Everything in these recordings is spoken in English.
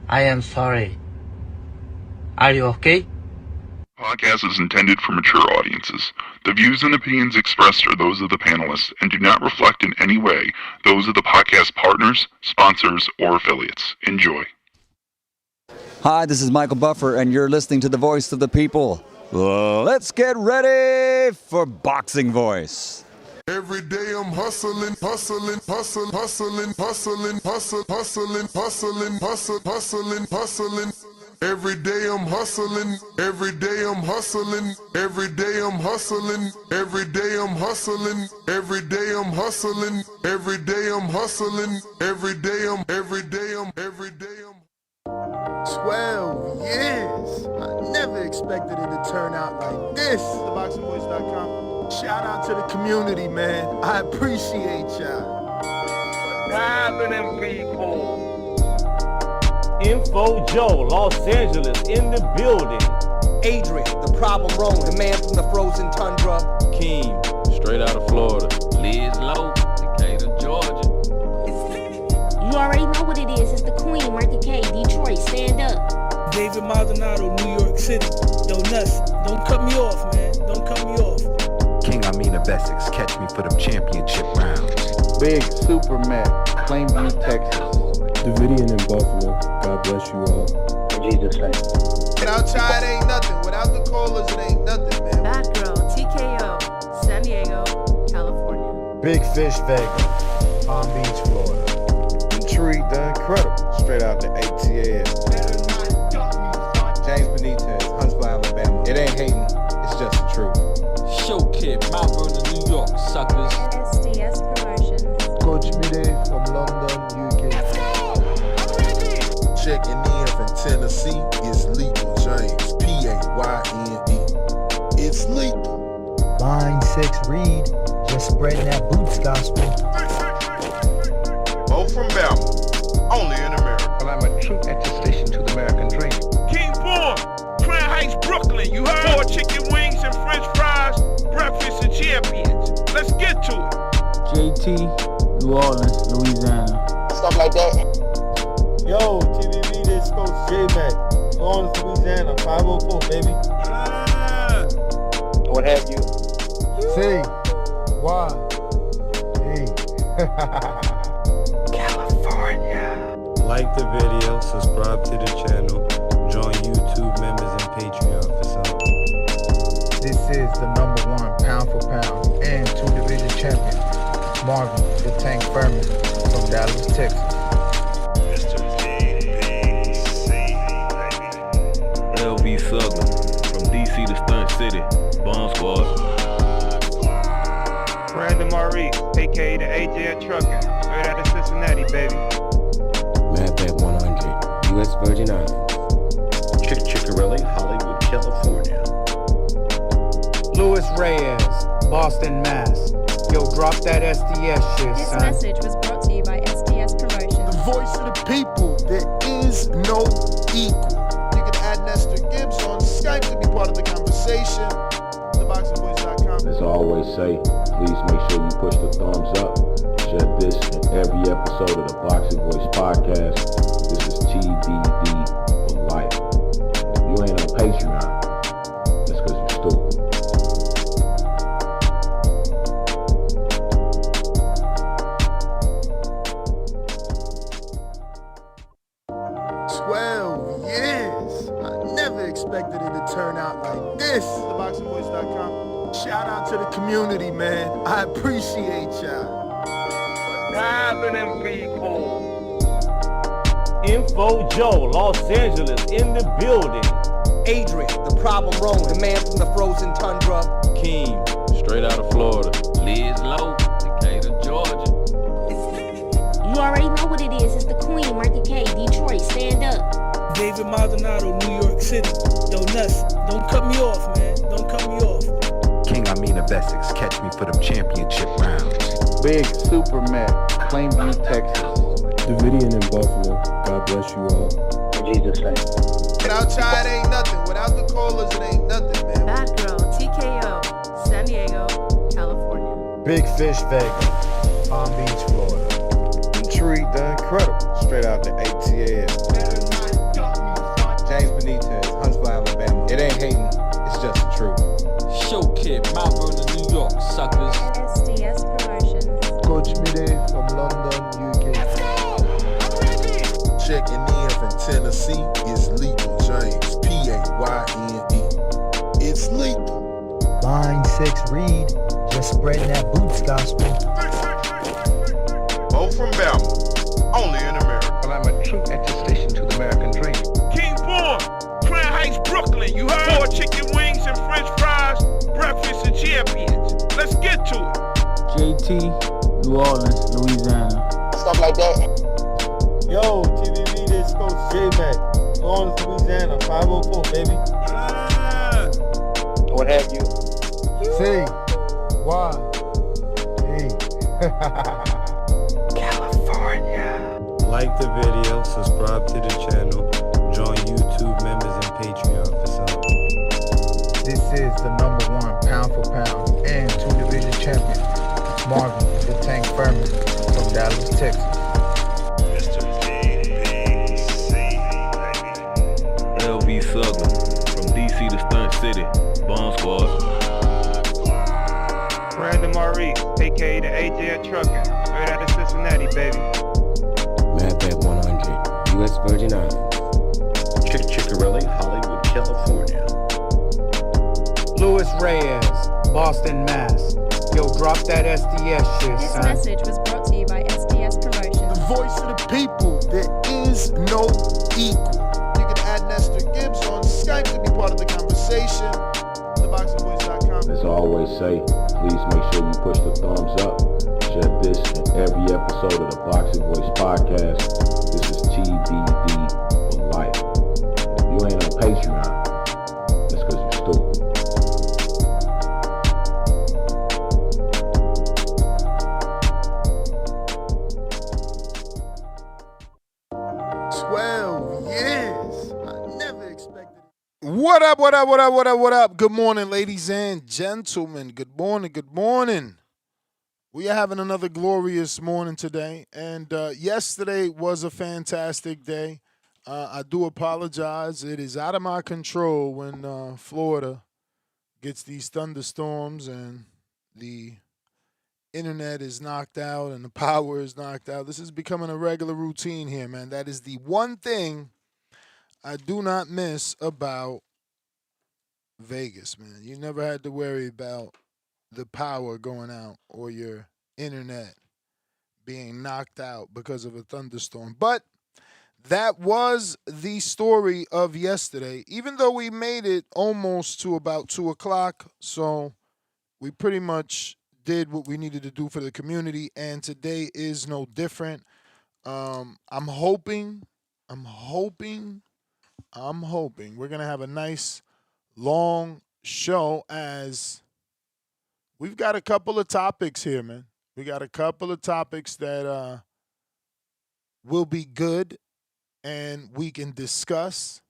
I am sorry. Are you okay? Podcast is intended for mature audiences. The views and opinions expressed are those of the panelists and do not reflect in any way those of the podcast partners, sponsors, or affiliates. Enjoy. Hi, this is Michael Buffer, and you're listening to the Voice of the People. Let's get ready for Boxing Voice. Every day I'm hustling, hustling, hustling, hustling, hustling, hustling, hustling, hustling, hustling, hustling, hustling. Every day I'm hustling, every day I'm hustling, every day I'm hustling, every day I'm hustling, every day I'm hustling, every day I'm hustling, every day I'm 12 years. I never expected it to turn out like this. TheBoxingVoice.com. Shout out to the community, man. I appreciate y'all. What's happening, people? Info Joe, Los Angeles, in the building. Adrian, the problem wrong, the man from the frozen tundra. Keem, straight out of Florida. Liz Lowe, Decatur, Georgia. You already know what it is. It's the Queen, Martha K, Detroit, stand up. David Maldonado, New York City. Yo, Nuts, don't cut me off, man. Don't cut me off. King Amin of Essex, catch me for them championship rounds. Big Superman, Plainview, Texas. Davidian in Buffalo. God bless you all. In Jesus' name. Outside ain't nothing. Without the callers, it ain't nothing, man. Bad Girl, TKO, San Diego, California. Big Fish, Vegas, Palm Beach, Florida. Intrigue, the Incredible, straight out the ATL. James Benitez, Huntsville, Alabama. It ain't hating, it's just the truth. Show Kid, Mount Vernon, New York, suckers. SDS Promotions. Coach Mide from London, UK. Checking in from Tennessee, it's Lethal James, P-A-Y-N-E. It's lethal. Line 6 Reed, just spreading that boots gospel. Bo from Bama, only in America. Well, I'm a true attestation to the American dream. King Born, Crown Heights, Brooklyn. You heard? 4 chicken wings and french fries, breakfast of champions. Let's get to it. JT, New Orleans, Louisiana. Stuff like that. Yo, TBV, this Coach J-Mac. New Orleans, Louisiana, 504, baby. What have you? C. Y. E. California. Like the video, subscribe to the channel, join YouTube members and Patreon for some. This is the #1 pound for pound and 2-division champion, Marvin the Tank Furman from Dallas, Texas. LV Southern, from DC to Stunt City, Bomb Squad. Brandon Maurice, aka the AJ Trucker, straight out of Cincinnati, baby. Madback 100, U.S. Virgin Islands. Chickarelli, Hollywood, California. Louis Reyes, Boston, Mass. Yo, drop that SDS shit, This son. message was brought to you by SDS Promotions. The voice of the people, there is no equal. You can add Nestor Gibbs on Skype to be part of the conversation. TheBoxingVoice.com. As I always say, please make sure you push the thumbs up. Share this in every episode of the Boxing Voice podcast. This is TBV for life. If you ain't on Patreon, that's because you're stupid. Expected it to turn out like this. TheBoxingVoice.com. Shout out to the community, man. I appreciate y'all. What's happening, people? Info Joe, Los Angeles, in the building. Adrian, the problem wrong, the man from the frozen tundra. Keem, straight out of Florida. Liz Lowe, Decatur, Georgia. You already know what it is. It's the Queen, Martha K, Detroit, stand up. David Maldonado, New York City. Yo, Nuts, don't cut me off, man. Don't cut me off. King Amin of Essex, catch me for them championship rounds. Big Superman, Plainview, Texas. Davidian in Buffalo. God bless you all. In Jesus' name. Outside ain't nothing. Without the callers, it ain't nothing, man. Bad Girl, TKO, San Diego, California. Big Fish, Vegas, Palm Beach, Florida. Intrigue, the Incredible, straight out the ATL. Checking in from Tennessee is Lethal James, P-A-Y-N-E. It's lethal. Line 6 Reed, just spreading that boots gospel. Bo from Bama, only in America. Well, I'm a true attestation to the American dream. King Born, Crown Heights, Brooklyn. You heard? 4 chicken wings and french fries, breakfast of champions. Let's get to it. JT, New Orleans, Louisiana. Stuff like that. Yo, TBV, this Coach J-Mac. New Orleans, Louisiana, 504, baby. What have you? C. Y. E. California. Like the video, subscribe to the channel, join YouTube members and Patreon for some. This is the #1 pound for pound and 2-division champion, Marvin the Tank Furman from Dallas, Texas. LV Southern, from DC to Stunt City, Bomb Squad. Brandon Maurice, aka the AJ Trucking, straight out of Cincinnati, baby. Madbat 100, U.S. Virgin Islands. Chickarelli, Hollywood, California. Louis Reyes, Boston, Mass. Yo, drop that SDS shit, This son. message was brought to you by SDS Promotions. The voice of the people. There is no equal. You can add Nestor Gibbs on Skype to be part of the conversation. TheBoxingVoice.com. As I always say, please make sure you push the thumbs up. Share this in every episode of the Boxing Voice podcast. This is TBV for life. If you ain't on Patreon, that's because you're stupid. What up, what up, what up, what up, what up? Good morning, ladies and gentlemen. Good morning, good morning. We are having another glorious morning today. And yesterday was a fantastic day. I do apologize. It is out of my control when Florida gets these thunderstorms and the internet is knocked out and the power is knocked out. This is becoming a regular routine here, man. That is the one thing I do not miss about Vegas, man. You never had to worry about the power going out or your internet being knocked out because of a thunderstorm. But that was the story of yesterday, even though we made it almost to about 2 o'clock. So we pretty much did what we needed to do for the community, and today is no different. I'm hoping we're going to have a nice long show, as we've got a couple of topics here, man. We got a couple of topics that will be good and we can discuss.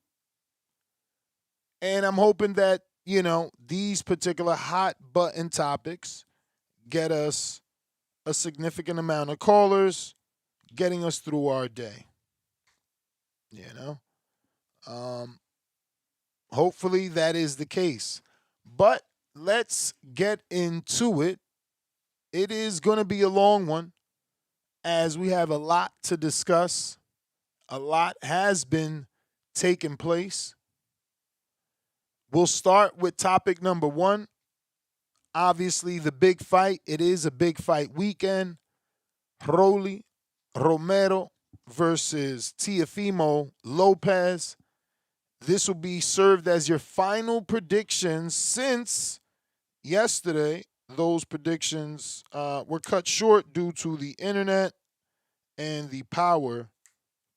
And I'm hoping that, you know, these particular hot button topics get us a significant amount of callers, getting us through our day. You know? Hopefully that is the case. But let's get into it. It is going to be a long one, as we have a lot to discuss. A lot has been taking place. We'll start with topic number 1. Obviously, the big fight. It is a big fight weekend. Rolly Romero versus Teofimo Lopez. This will be served as your final predictions, since yesterday those predictions were cut short due to the internet and the power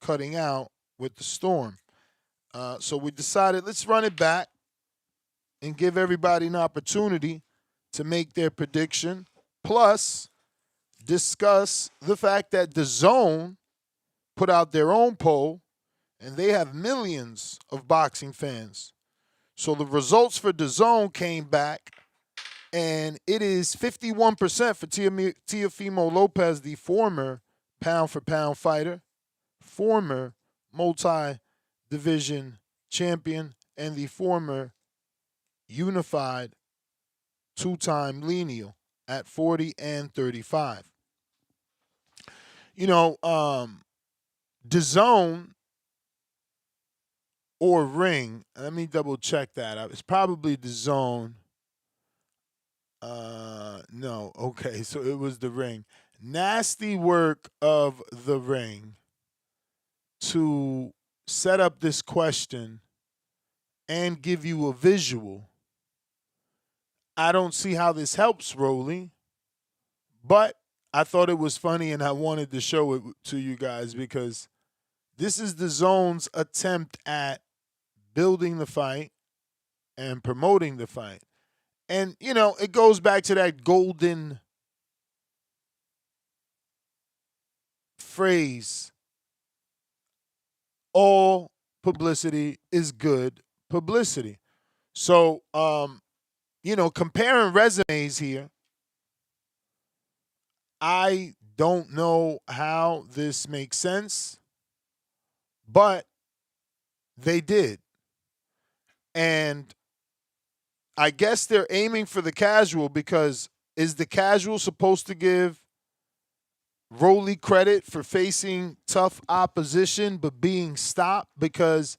cutting out with the storm. So we decided, let's run it back and give everybody an opportunity to make their prediction, plus discuss the fact that DAZN put out their own poll, and they have millions of boxing fans. So the results for DAZN came back, and it is 51% for Teofimo Lopez, the former pound-for-pound fighter, former multi-division champion, and the former unified two-time lineal at 40 and 35. You know, DAZN or Ring. Let me double check that. It's probably DAZN. No. Okay, so it was the Ring. Nasty work of the Ring to set up this question and give you a visual. I don't see how this helps Rolly, but I thought it was funny and I wanted to show it to you guys because this is DAZN's attempt at building the fight and promoting the fight. And, you know, it goes back to that golden phrase, all publicity is good publicity. So, you know, comparing resumes here, I don't know how this makes sense, but they did. And I guess they're aiming for the casual because is the casual supposed to give Rolly credit for facing tough opposition but being stopped? Because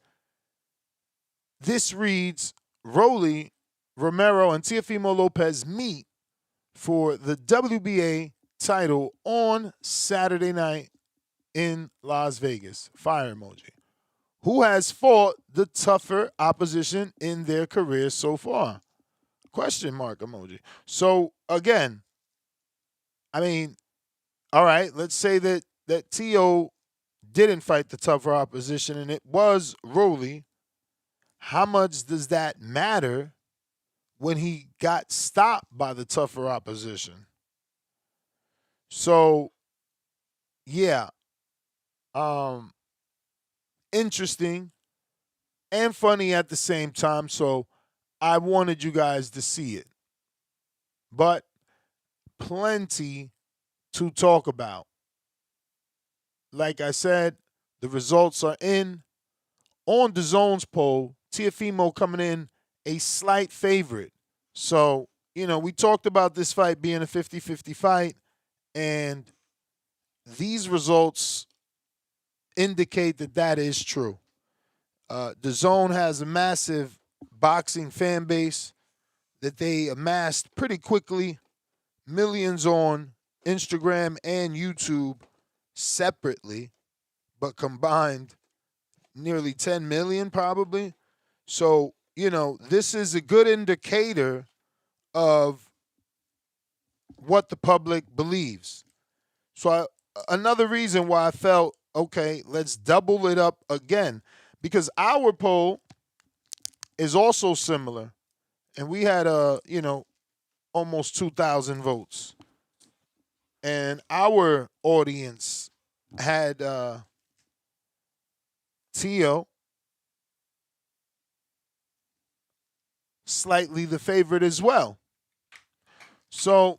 this reads Rolly Romero and Teofimo Lopez meet for the WBA title on Saturday night in Las Vegas. Fire emoji. Who has fought the tougher opposition in their careers so far? Question mark emoji. So, again, I mean, all right, let's say that TEO didn't fight the tougher opposition and it was Rolly. How much does that matter when he got stopped by the tougher opposition? So, yeah, interesting and funny at the same time. So I wanted you guys to see it. But plenty to talk about. Like I said, the results are in. On DAZN's poll, Teofimo coming in a slight favorite. So, you know, we talked about this fight being a 50-50 fight, and these results indicate that that is true. DAZN has a massive boxing fan base that they amassed pretty quickly, millions on Instagram and YouTube separately, but combined nearly 10 million probably. So, you know, this is a good indicator of what the public believes. So another reason why I felt, okay, let's double it up again, because our poll is also similar. And we had, you know, almost 2,000 votes. And our audience had TEO slightly the favorite as well. So,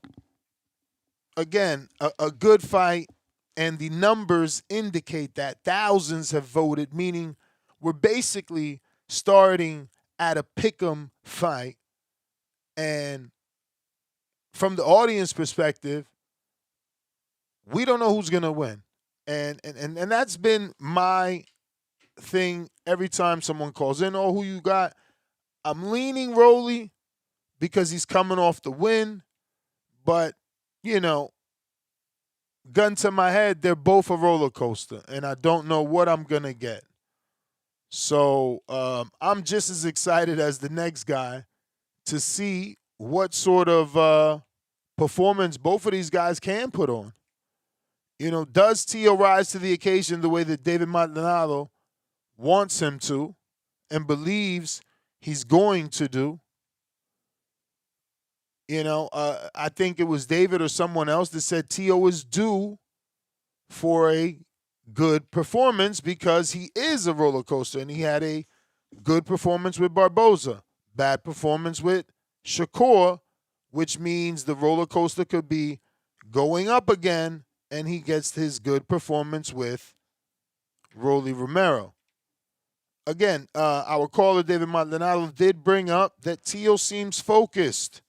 again, a good fight, and the numbers indicate that thousands have voted, meaning we're basically starting at a pick'em fight. And from the audience perspective, we don't know who's going to win. And that's been my thing every time someone calls in, oh, who you got? I'm leaning Rolly because he's coming off the win. But, you know, gun to my head, they're both a roller coaster, and I don't know what I'm going to get. So I'm just as excited as the next guy to see what sort of performance both of these guys can put on. You know, does TEO rise to the occasion the way that David Maldonado wants him to and believes he's going to do? You know, I think it was David or someone else that said TEO is due for a good performance because he is a roller coaster, and he had a good performance with Barboza, bad performance with Shakur, which means the roller coaster could be going up again, and he gets his good performance with Rolly Romero. Again, our caller, David Maldonado, did bring up that TEO seems focused.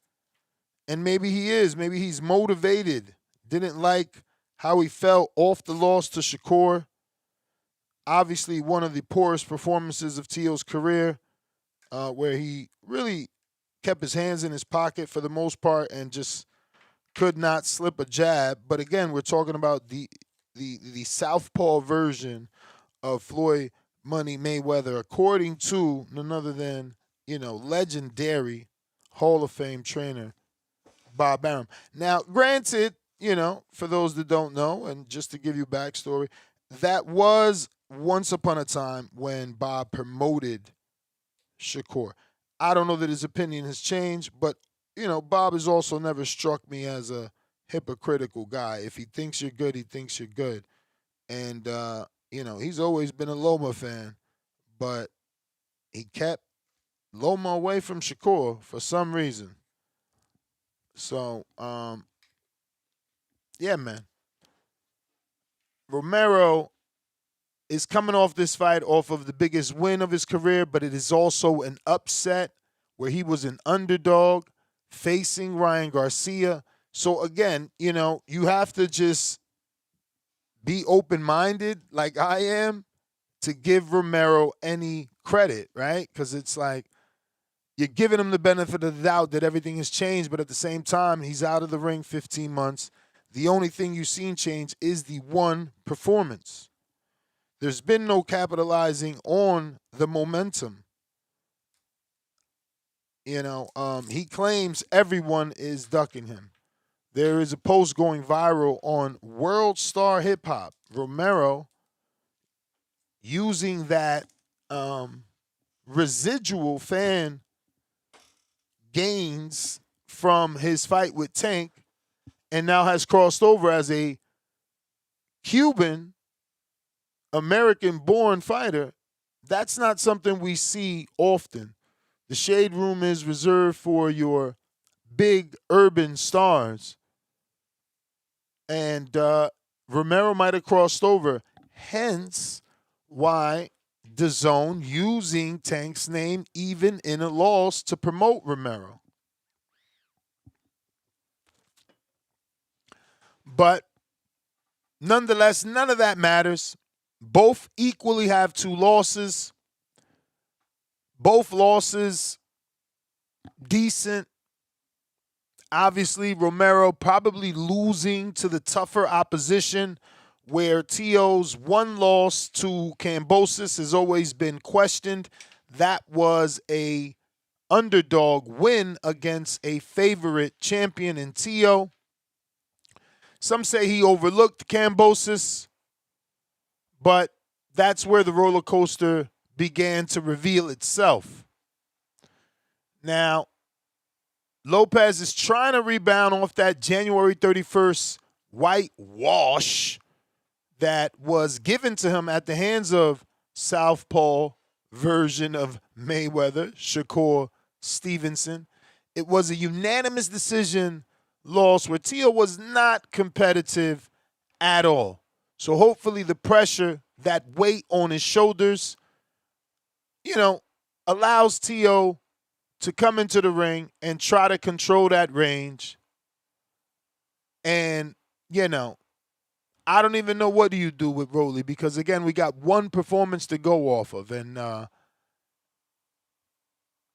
And maybe he is. Maybe he's motivated. Didn't like how he felt off the loss to Shakur. Obviously, one of the poorest performances of Teo's career, where he really kept his hands in his pocket for the most part and just could not slip a jab. But again, we're talking about the southpaw version of Floyd Money Mayweather, according to none other than, legendary Hall of Fame trainer Bob Arum. Now, granted, for those that don't know, and just to give you backstory, that was once upon a time when Bob promoted Shakur. I don't know that his opinion has changed, but, Bob has also never struck me as a hypocritical guy. If he thinks you're good, he thinks you're good. And, he's always been a Loma fan, but he kept Loma away from Shakur for some reason. So, yeah, man. Romero is coming off this fight off of the biggest win of his career, but it is also an upset where he was an underdog facing Ryan Garcia. So again, you have to just be open-minded like I am to give Romero any credit, right? Because it's like you're giving him the benefit of the doubt that everything has changed, but at the same time, he's out of the ring 15 months. The only thing you've seen change is the one performance. There's been no capitalizing on the momentum. He claims everyone is ducking him. There is a post going viral on World Star Hip Hop. Romero using that residual fan gains from his fight with Tank and now has crossed over as a Cuban American-born fighter. That's not something we see often. The Shade Room is reserved for your big urban stars. And Romero might have crossed over. Hence why DAZN using Tank's name even in a loss to promote Romero. But nonetheless, none of that matters. Both equally have 2 losses. Both losses decent. Obviously, Romero probably losing to the tougher opposition, where TEO's one loss to Kambosos has always been questioned. That was a underdog win against a favorite champion in TEO. Some say he overlooked Kambosos, but that's where the roller coaster began to reveal itself. Now, Lopez is trying to rebound off that January 31st whitewash that was given to him at the hands of southpaw version of Mayweather, Shakur Stevenson. It was a unanimous decision loss where TEO was not competitive at all. So hopefully the pressure, that weight on his shoulders, allows TEO to come into the ring and try to control that range. And, I don't even know what do you do with Rolly because, again, we got one performance to go off of. And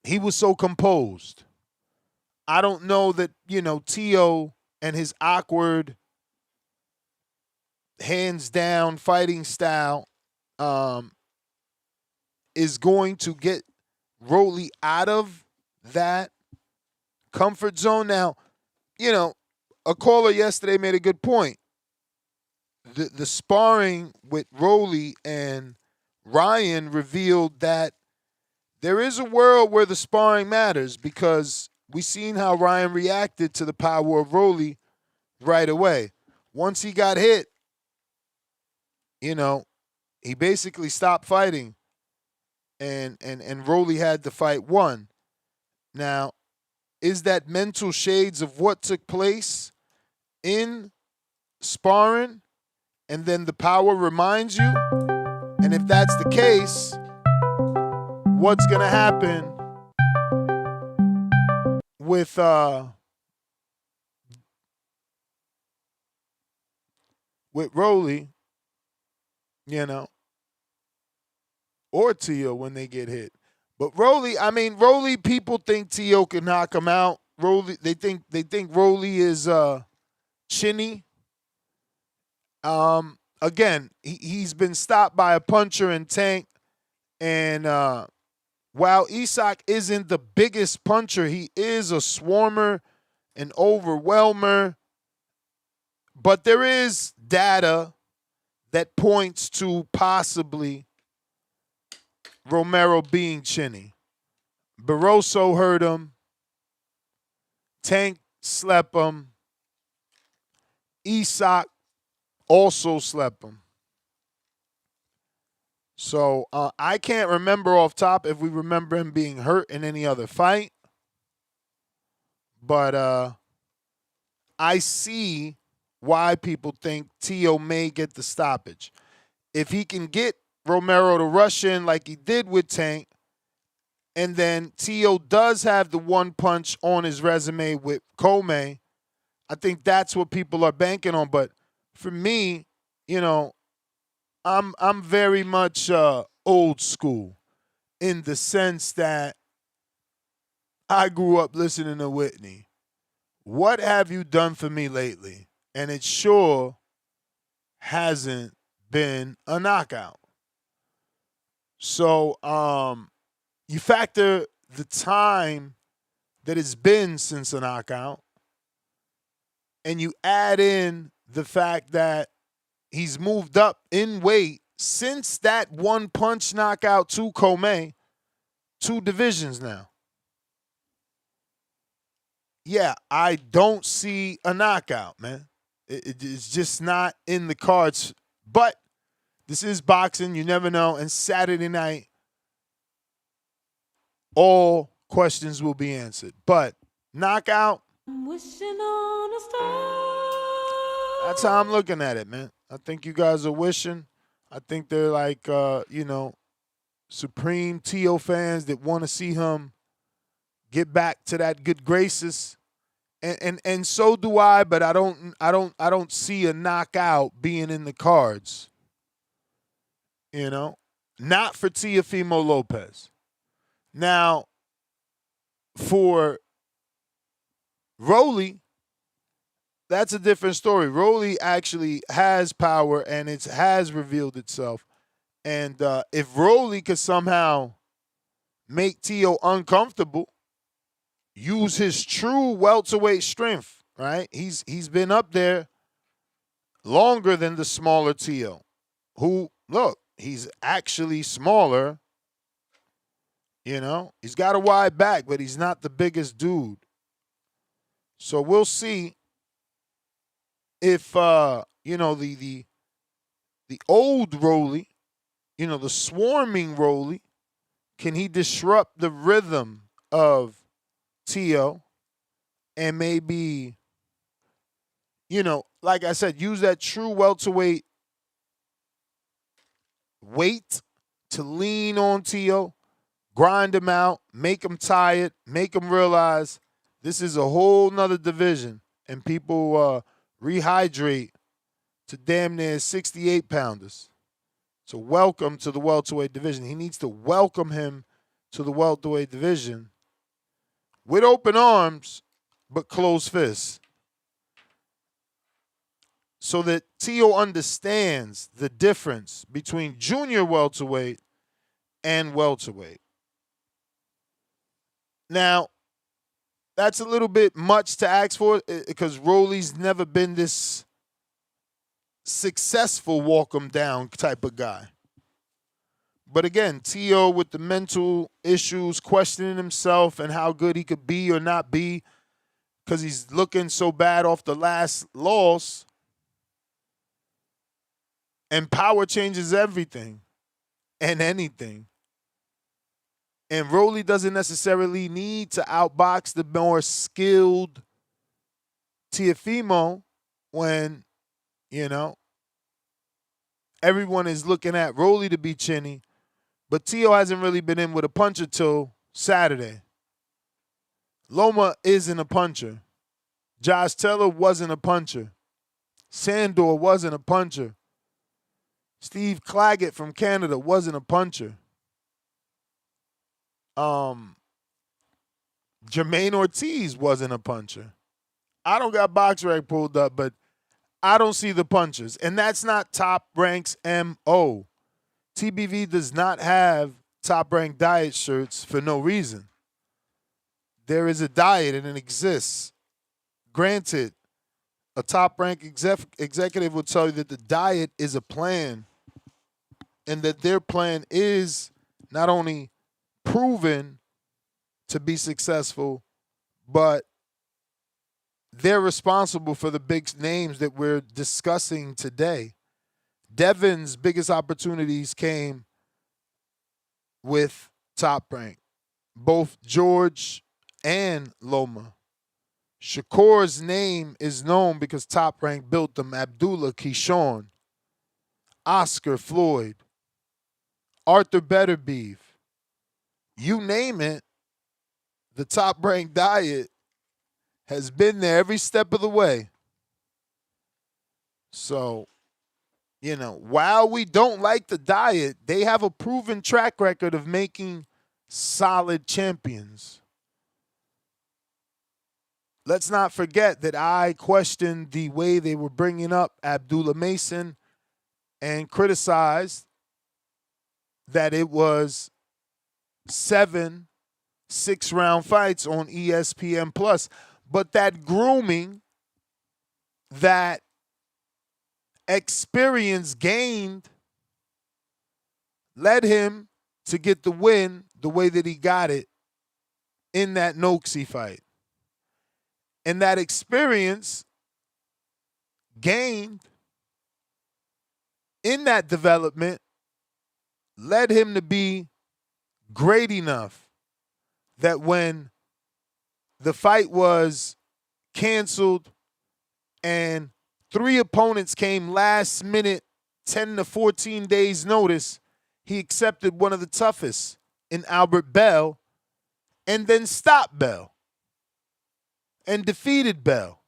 he was so composed. I don't know that, TEO and his awkward, hands-down fighting style is going to get Rolly out of that comfort zone. Now, a caller yesterday made a good point. The sparring with Rolly and Ryan revealed that there is a world where the sparring matters because we seen how Ryan reacted to the power of Rolly right away. Once he got hit, he basically stopped fighting and Rolly had the fight won. Now, is that mental shades of what took place in sparring and then the power reminds you? And if that's the case, what's going to happen with Rolly, or Teo when they get hit. But Rolly, people think Teo can knock him out. Rolly, they think Rolly is chinny. Again, he's been stopped by a puncher in Tank, and while Isak isn't the biggest puncher, he is a swarmer, an overwhelmer. But there is data that points to possibly Romero being chinny. Barroso hurt him. Tank slept him. Isak also slept him. So I can't remember off top if we remember him being hurt in any other fight. But I see why people think Teo may get the stoppage. If he can get Romero to rush in like he did with Tank, and then Teo does have the one punch on his resume with Comey, I think that's what people are banking on. But for me, I'm very much old school in the sense that I grew up listening to Whitney. What have you done for me lately? And it sure hasn't been a knockout. So you factor the time that it's been since a knockout, and you add in the fact that he's moved up in weight since that one punch knockout to Comey, 2 divisions now. Yeah, I don't see a knockout, man. It's just not in the cards. But this is boxing. You never know. And Saturday night, all questions will be answered. But knockout, that's how I'm looking at it, man. I think you guys are wishing. I think they're like, supreme Teo fans that want to see him get back to that good graces. And so do I, but I don't see a knockout being in the cards. Not for Teofimo Lopez. Now, for Rolly, that's a different story. Rolly actually has power, and it has revealed itself. And if Rolly could somehow make Teo uncomfortable, use his true welterweight strength, right? He's been up there longer than the smaller Teo, who, look, he's actually smaller. He's got a wide back, but he's not the biggest dude. So we'll see if the old Rolly, the swarming Rolly, can he disrupt the rhythm of Teo and maybe, like I said, use that true welterweight weight to lean on Teo, grind him out, make him tired, make him realize this is a whole nother division, and people rehydrate to damn near 68-pounders. So welcome to the welterweight division. He needs to welcome him to the welterweight division with open arms but closed fists, so that Teo understands the difference between junior welterweight and welterweight. Now, that's a little bit much to ask for because Rolly's never been this successful walk him down type of guy. But again, Teo with the mental issues, questioning himself and how good he could be or not be because he's looking so bad off the last loss. And power changes everything and anything. And Rolly doesn't necessarily need to outbox the more skilled Teofimo when, everyone is looking at Rolly to be chinny. But Teo hasn't really been in with a puncher till Saturday. Loma isn't a puncher. Josh Taylor wasn't a puncher. Sandor wasn't a puncher. Steve Claggett from Canada wasn't a puncher. Jermaine Ortiz wasn't a puncher. I don't got BoxRec pulled up, but I don't see the punches. And that's not Top Rank's MO. TBV does not have Top Rank diet shirts for no reason. There is a diet and it exists. Granted, a Top Rank executive will tell you that the diet is a plan and that their plan is not only proven to be successful, but they're responsible for the big names that we're discussing today. Devin's biggest opportunities came with Top Rank, both George and Loma. Shakur's name is known because Top Rank built them. Abdullah, Keyshawn, Oscar, Floyd, Arthur Betterbeef. You name it, the Top Rank diet has been there every step of the way. So, while we don't like the diet, they have a proven track record of making solid champions. Let's not forget that I questioned the way they were bringing up Abdullah Mason and criticized that it was 7 6-round fights on ESPN+. But that grooming, that experience gained, led him to get the win the way that he got it in that Noxie fight. And that experience gained in that development led him to be great enough that when the fight was canceled and 3 opponents came last minute, 10 to 14 days notice, he accepted one of the toughest in Albert Bell and then stopped Bell and defeated Bell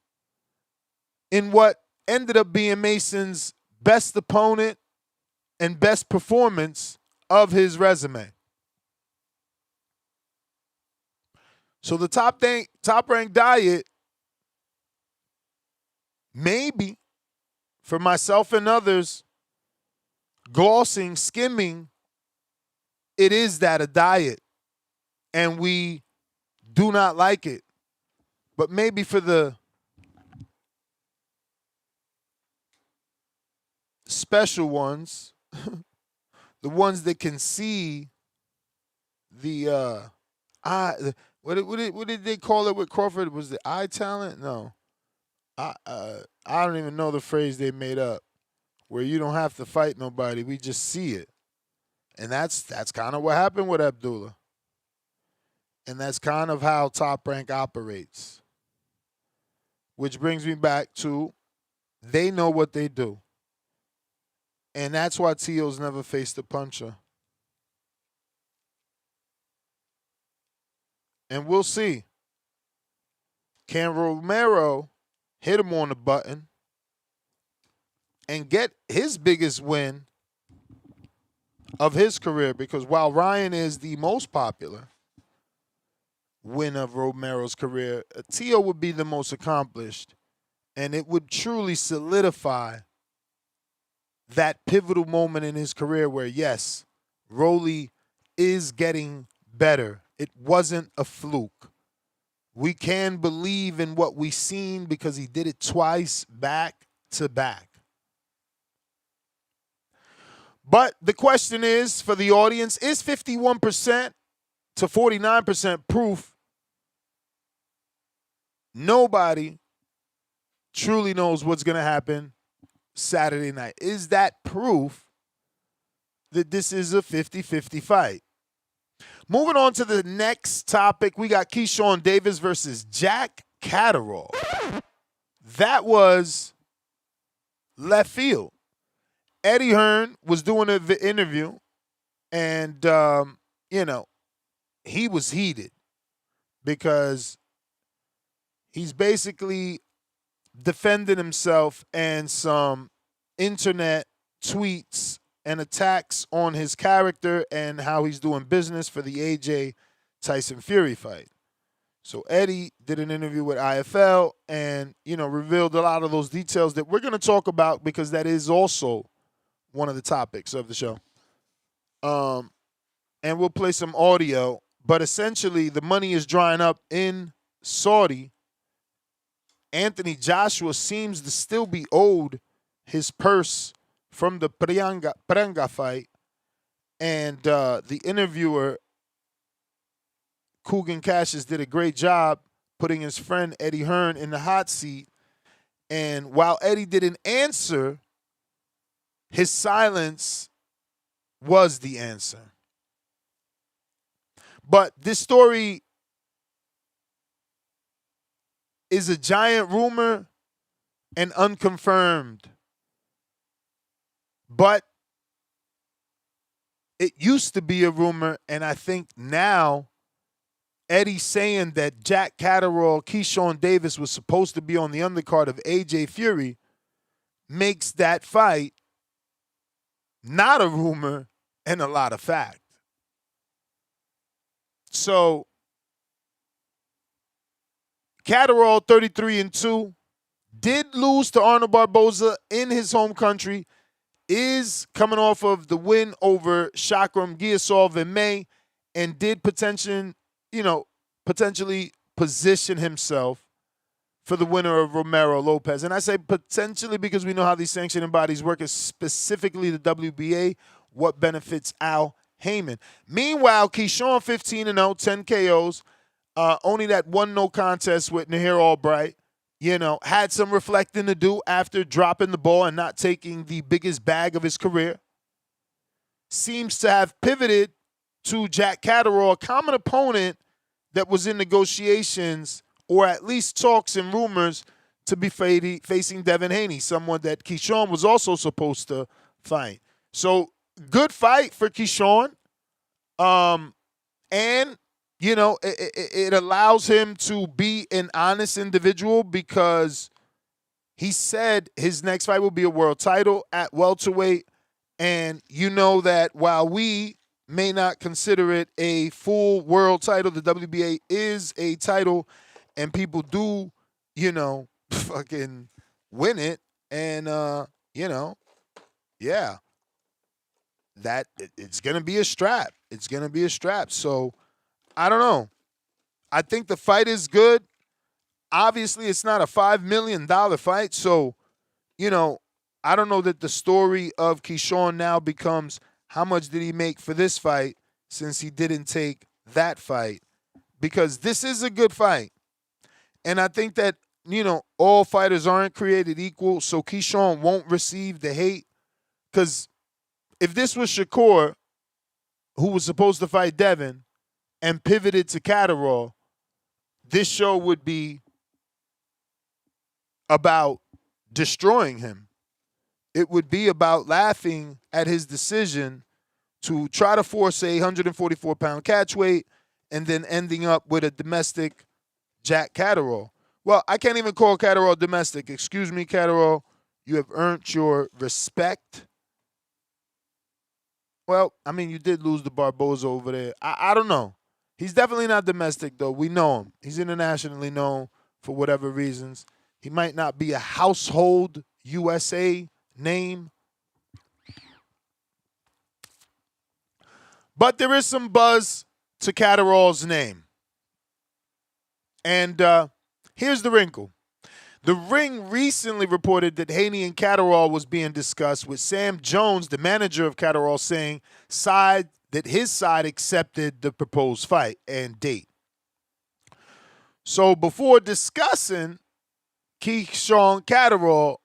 in what ended up being Mason's best opponent and best performance of his resume. So the top rank diet, maybe for myself and others, glossing, skimming, it is that a diet, and we do not like it. But maybe for the special ones, the ones that can see the what did they call it with Crawford? Was the eye talent? No. I don't even know the phrase they made up, where you don't have to fight nobody, we just see it. And that's kind of what happened with Abdullah. And that's kind of how Top Rank operates. Which brings me back to, they know what they do. And that's why TEO's never faced a puncher. And we'll see. Can Romero hit him on the button and get his biggest win of his career? Because while Ryan is the most popular win of Romero's career, TEO would be the most accomplished, and it would truly solidify that pivotal moment in his career where, yes, Rolly is getting better. It wasn't a fluke. We can believe in what we've seen because he did it twice back to back. But the question is, for the audience, is 51% to 49% proof? Nobody truly knows what's going to happen Saturday night. Is that proof that this is a 50-50 fight? Moving on to the next topic, we got Keyshawn Davis versus Jack Catterall. That was left field. Eddie Hearn was doing an interview, and, he was heated because he's basically defending himself and some internet tweets and attacks on his character and how he's doing business for the AJ Tyson Fury fight. So Eddie did an interview with IFL and, revealed a lot of those details that we're going to talk about because that is also one of the topics of the show. And we'll play some audio. But essentially, the money is drying up in Saudi. Anthony Joshua seems to still be owed his purse from the Pranga fight. And the interviewer, Coogan Cassius, did a great job putting his friend Eddie Hearn in the hot seat. And while Eddie didn't answer, his silence was the answer. But this story is a giant rumor and unconfirmed. But it used to be a rumor, and I think now Eddie saying that Jack Catterall, Keyshawn Davis was supposed to be on the undercard of AJ Fury makes that fight not a rumor and a lot of fact. So Catterall, 33-2, did lose to Arnold Barboza in his home country, is coming off of the win over Shakram Giyasov in May, and did potentially position himself for the winner of Romero Lopez. And I say potentially because we know how these sanctioning bodies work, is specifically the WBA, what benefits Al Heyman. Meanwhile, Keyshawn 15-0, 10 KOs, only that one no contest with Nahir Albright, had some reflecting to do after dropping the ball and not taking the biggest bag of his career. Seems to have pivoted to Jack Catterall, a common opponent that was in negotiations or at least talks and rumors to be facing Devin Haney, someone that Keyshawn was also supposed to fight. So good fight for Keyshawn. And, it allows him to be an honest individual because he said his next fight will be a world title at welterweight. And you know that while we may not consider it a full world title, the WBA is a title, and people do, fucking win it. And, yeah, that it's going to be a strap. It's going to be a strap. So I don't know. I think the fight is good. Obviously, it's not a $5 million fight. So, I don't know that the story of Keyshawn now becomes how much did he make for this fight since he didn't take that fight, because this is a good fight. And I think that, all fighters aren't created equal, so Keyshawn won't receive the hate. Because if this was Shakur, who was supposed to fight Devin, and pivoted to Catterall, this show would be about destroying him. It would be about laughing at his decision to try to force a 144-pound catch weight and then ending up with a domestic Jack Catterall. Well, I can't even call Catterall domestic. Excuse me, Catterall. You have earned your respect. Well, I mean, you did lose to Barboza over there. I don't know. He's definitely not domestic, though. We know him. He's internationally known for whatever reasons. He might not be a household USA name. But there is some buzz to Catterall's name. And here's the wrinkle. The Ring recently reported that Haney and Catterall was being discussed, with Sam Jones, the manager of Catterall, saying that his side accepted the proposed fight and date. So before discussing, Keyshawn-Catterall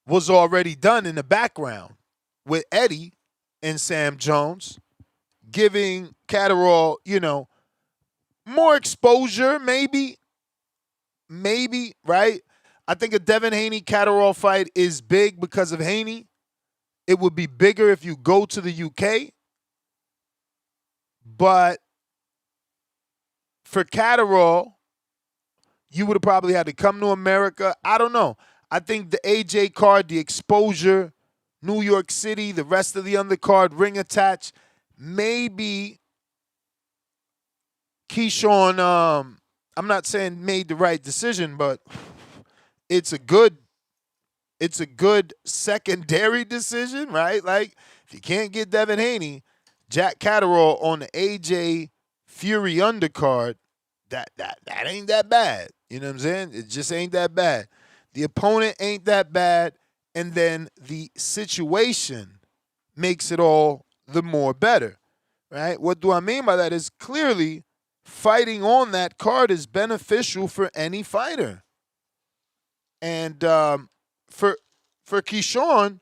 was already done in the background with Eddie and Sam Jones, giving Catterall, more exposure, maybe, right? I think a Devin Haney-Catterall fight is big because of Haney. It would be bigger if you go to the UK. But for Catterall, you would have probably had to come to America. I don't know. I think the AJ card, the exposure, New York City, the rest of the undercard, ring attached, maybe Keyshawn, I'm not saying made the right decision, but it's a good secondary decision, right? Like, if you can't get Devin Haney, Jack Catterall on the AJ Fury undercard, that ain't that bad. You know what I'm saying? It just ain't that bad. The opponent ain't that bad, and then the situation makes it all the more better, right? What do I mean by that is clearly fighting on that card is beneficial for any fighter. And for Keyshawn,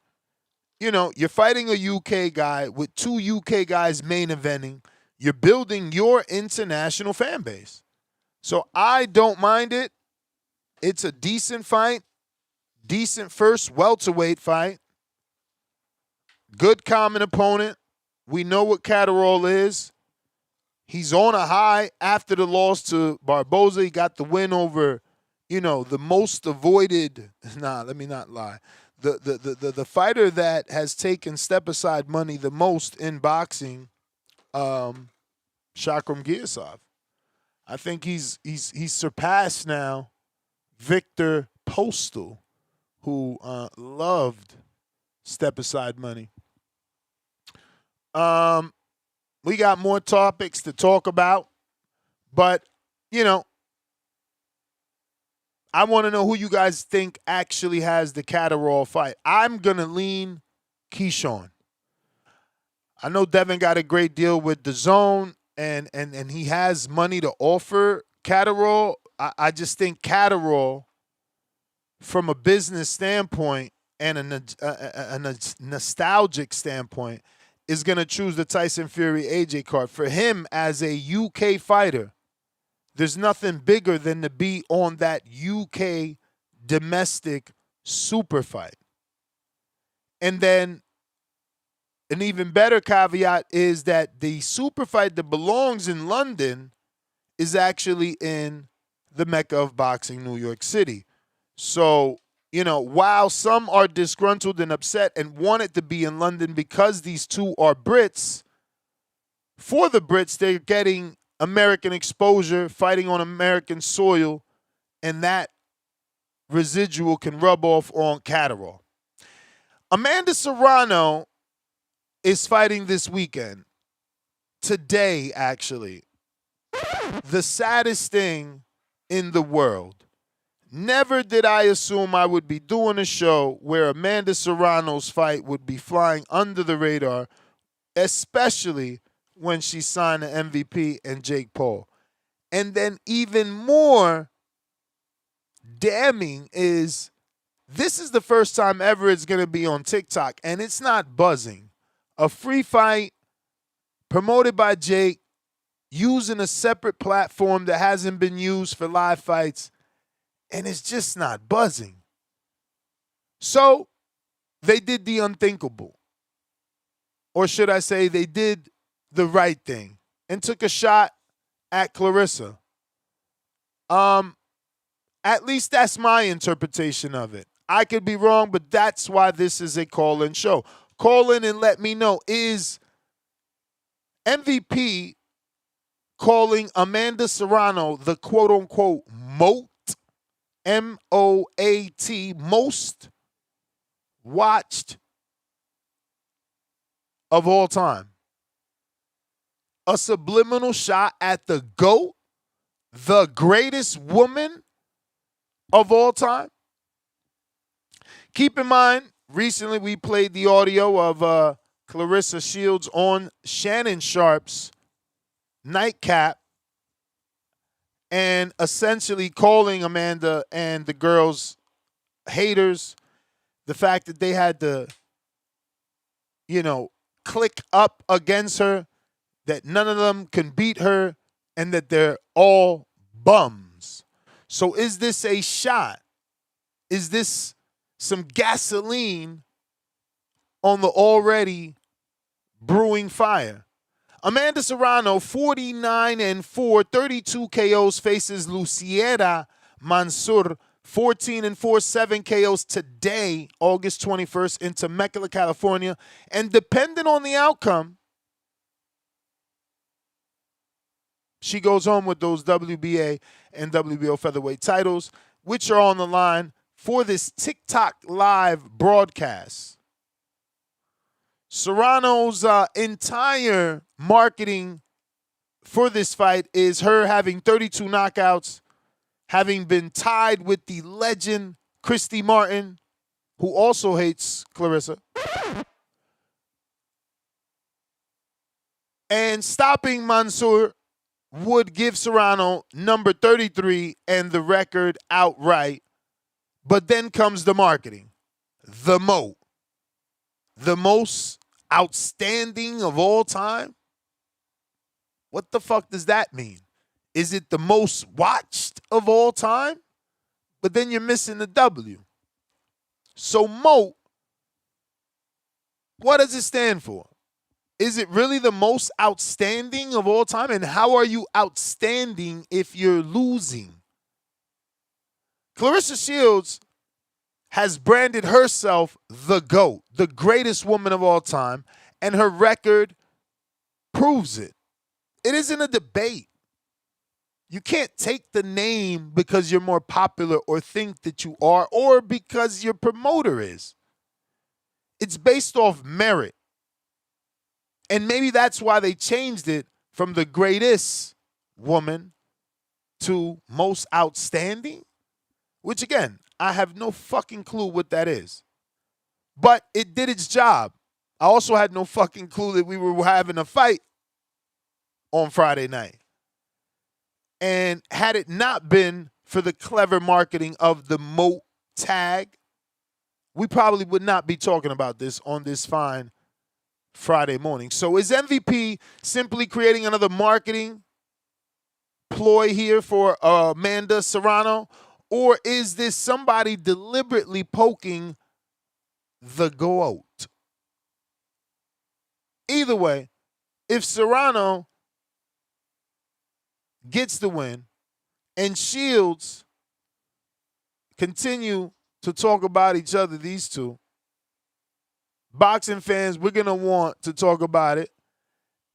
you know, you're fighting a UK guy with 2 UK guys main eventing. You're building your international fan base. So I don't mind it. It's a decent fight, decent first welterweight fight. Good common opponent. We know what Catterall is. He's on a high after the loss to Barboza. He got the win over, you know, the most avoided. Let me not lie. The fighter that has taken step-aside money the most in boxing, Shakram Giyasov. I think he's surpassed now Victor Postal, who loved step-aside money. We got more topics to talk about, but, you know, I want to know who you guys think actually has the Catterall fight. I'm going to lean Keyshawn. I know Devin got a great deal with the Zone, and he has money to offer Catterall. I just think Catterall, from a business standpoint and a nostalgic standpoint, is going to choose the Tyson Fury AJ card. For him as a UK fighter, there's nothing bigger than to be on that UK domestic super fight. And then an even better caveat is that the super fight that belongs in London is actually in the Mecca of boxing, New York City. So, you know, while some are disgruntled and upset and want it to be in London because these two are Brits, for the Brits, they're getting American exposure, fighting on American soil, and that residual can rub off on Catterall. Amanda Serrano is fighting this weekend. Today, actually. The saddest thing in the world. Never did I assume I would be doing a show where Amanda Serrano's fight would be flying under the radar, especially when she signed an MVP and Jake Paul. And then even more damning is this is the first time ever it's going to be on TikTok, and it's not buzzing. A free fight promoted by Jake using a separate platform that hasn't been used for live fights, and it's just not buzzing. So they did the unthinkable. Or should I say they did the right thing and took a shot at Clarissa. At least that's my interpretation of it. I could be wrong, but that's why this is a call-in show. Call in and let me know, is MVP calling Amanda Serrano the quote-unquote MOAT, M-O-A-T, most watched of all time? A subliminal shot at the GOAT, the greatest woman of all time? Keep in mind, recently we played the audio of Clarissa Shields on Shannon Sharp's nightcap and essentially calling Amanda and the girls haters, the fact that they had to, you know, click up against her, that none of them can beat her, and that they're all bums. So is this a shot? Is this some gasoline on the already brewing fire? Amanda Serrano, 49-4, 32 KOs, faces Luciera Mansur, 14-4, 7 KOs today, August 21st, in Temecula, California. And depending on the outcome, She goes home with those WBA and WBO featherweight titles, which are on the line for this TikTok live broadcast. Serrano's entire marketing for this fight is her having 32 knockouts, having been tied with the legend Christy Martin, who also hates Clarissa, and stopping Mansour would give Serrano number 33 and the record outright. But then comes the marketing. The moat. The most outstanding of all time? What the fuck does that mean? Is it the most watched of all time? But then you're missing the W. So moat, what does it stand for? Is it really the most outstanding of all time? And how are you outstanding if you're losing? Clarissa Shields has branded herself the GOAT, the greatest woman of all time, and her record proves it. It isn't a debate. You can't take the name because you're more popular or think that you are, or because your promoter is. It's based off merit. And maybe that's why they changed it from the greatest woman to most outstanding, which again, I have no fucking clue what that is. But it did its job. I also had no fucking clue that we were having a fight on Friday night. And had it not been for the clever marketing of the moat tag, we probably would not be talking about this on this fine Friday morning. So is MVP simply creating another marketing ploy here for Amanda Serrano? Or is this somebody deliberately poking the GOAT? Either way, if Serrano gets the win and Shields continue to talk about each other, these two, boxing fans, we're going to want to talk about it,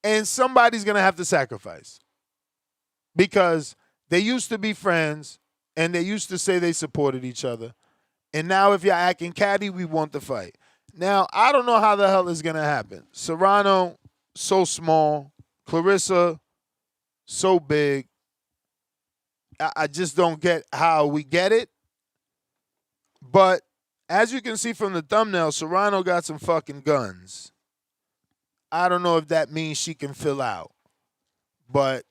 and somebody's going to have to sacrifice because they used to be friends and they used to say they supported each other. And now if you're acting catty, we want the fight. Now, I don't know how the hell it's going to happen. Serrano, so small. Clarissa, so big. I just don't get how we get it. But as you can see from the thumbnail, Serrano got some fucking guns. I don't know if that means she can fill out. But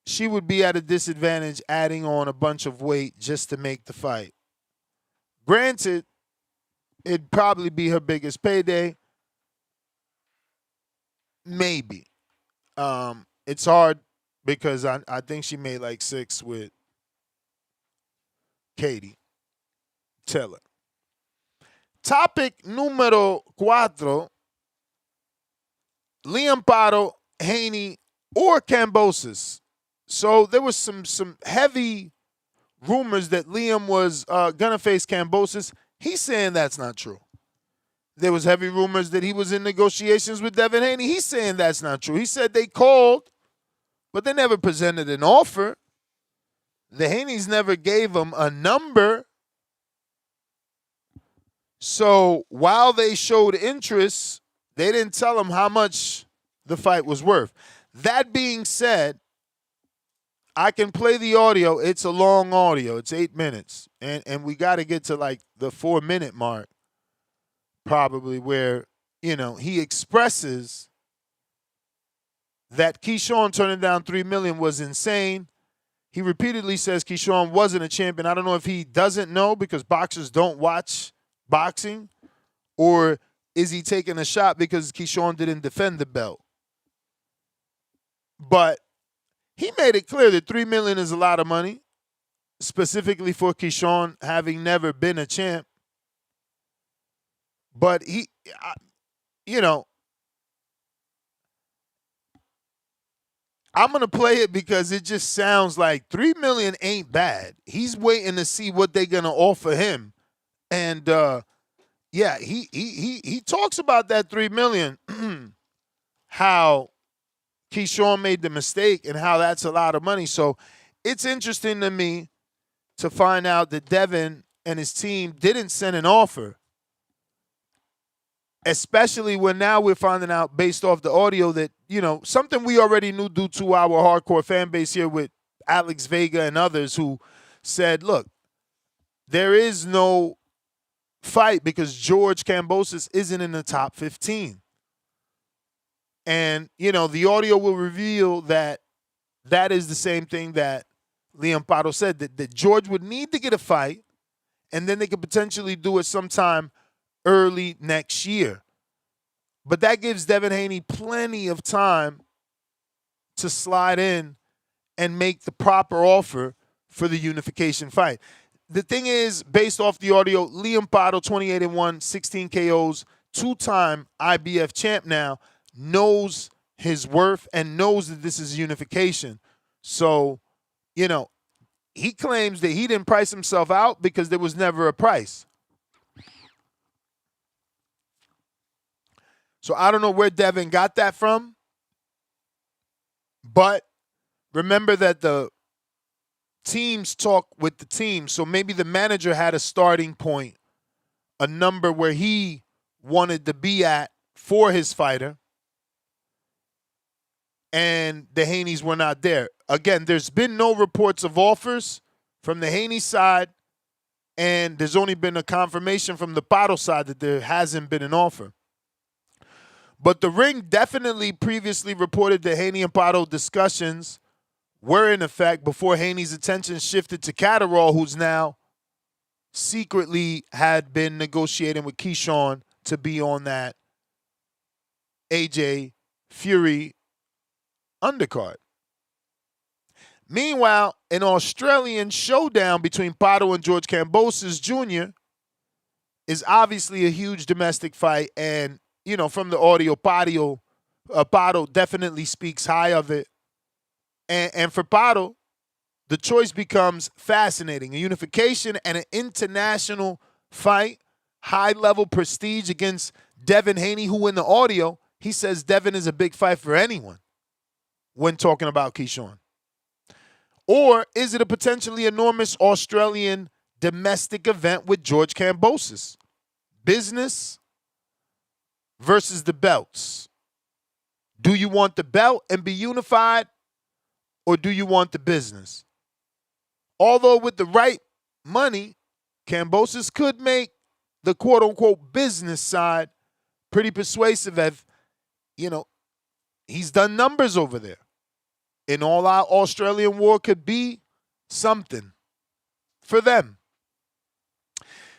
she would be at a disadvantage adding on a bunch of weight just to make the fight. Granted, it'd probably be her biggest payday. Maybe. It's hard because I think she made like 6 with Katie Taylor. Topic número 4. Haney-Paro, Haney, or Kambosos. So there was some heavy rumors that Liam was going to face Kambosos. He's saying that's not true. There was heavy rumors that he was in negotiations with Devin Haney. He's saying that's not true. He said they called, but they never presented an offer. The Haneys never gave him a number. So while they showed interest, they didn't tell him how much the fight was worth. That being said, I can play the audio. It's a long audio. It's 8 minutes. And we got to get to like the 4-minute mark probably where, you know, he expresses that Keyshawn turning down $3 million was insane. He repeatedly says Keyshawn wasn't a champion. I don't know if he doesn't know because boxers don't watch boxing, or is he taking a shot because Keyshawn didn't defend the belt? But he made it clear that $3 million is a lot of money, specifically for Keyshawn having never been a champ. But he, you know, I'm going to play it because it just sounds like $3 million ain't bad. He's waiting to see what they're going to offer him. And, yeah, he talks about that $3 million, how Keyshawn made the mistake and how that's a lot of money. So it's interesting to me to find out that Devin and his team didn't send an offer, especially when now we're finding out based off the audio that, something we already knew due to our hardcore fan base here with Alex Vega and others who said, look, there is no fight because George Kambosos isn't in the top 15. And, the audio will reveal that that is the same thing that Haney-Paro said, that George would need to get a fight, and then they could potentially do it sometime early next year. But that gives Devin Haney plenty of time to slide in and make the proper offer for the unification fight. The thing is, based off the audio, Haney-Paro, 28-1, 16 KOs, two-time IBF champ now, knows his worth and knows that this is unification. So, he claims that he didn't price himself out because there was never a price. So I don't know where Devin got that from, but remember that the teams talk with the team. So maybe the manager had a starting point, a number where he wanted to be at for his fighter, and the Haneys were not there. Again, there's been no reports of offers from the Haney side, and there's only been a confirmation from the Paro side that there hasn't been an offer. But the Ring definitely previously reported that Haney and Paro discussions were in effect before Haney's attention shifted to Catterall, who's now secretly had been negotiating with Keyshawn to be on that AJ Fury undercard. Meanwhile, an Australian showdown between Paro and George Kambosos Jr. is obviously a huge domestic fight, and from the audio, Paro definitely speaks high of it. And for Paro, the choice becomes fascinating. A unification and an international fight, high-level prestige against Devin Haney, who in the audio, he says Devin is a big fight for anyone when talking about Keyshawn. Or is it a potentially enormous Australian domestic event with George Kambosos? Business versus the belts. Do you want the belt and be unified, or do you want the business? Although with the right money, Kambosos could make the quote-unquote business side pretty persuasive as, he's done numbers over there. An all-out Australian war could be something for them.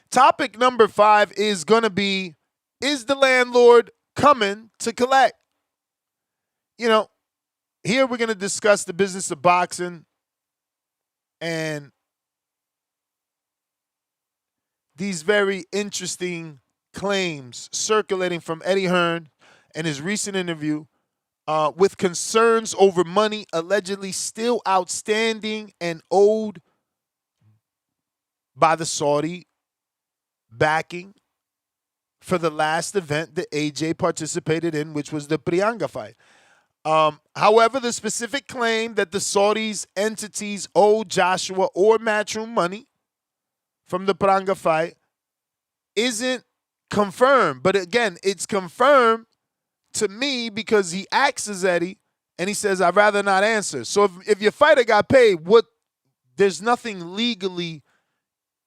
Topic number 5 is going to be, is the landlord coming to collect? Here we're going to discuss the business of boxing and these very interesting claims circulating from Eddie Hearn and his recent interview with concerns over money allegedly still outstanding and owed by the Saudi backing for the last event that AJ participated in, which was the Prianga fight. However, the specific claim that the Saudis' entities owe Joshua or Matchroom money from the Prianga fight isn't confirmed. But again, it's confirmed to me because he asks Eddie and he says, I'd rather not answer. So if your fighter got paid, there's nothing legally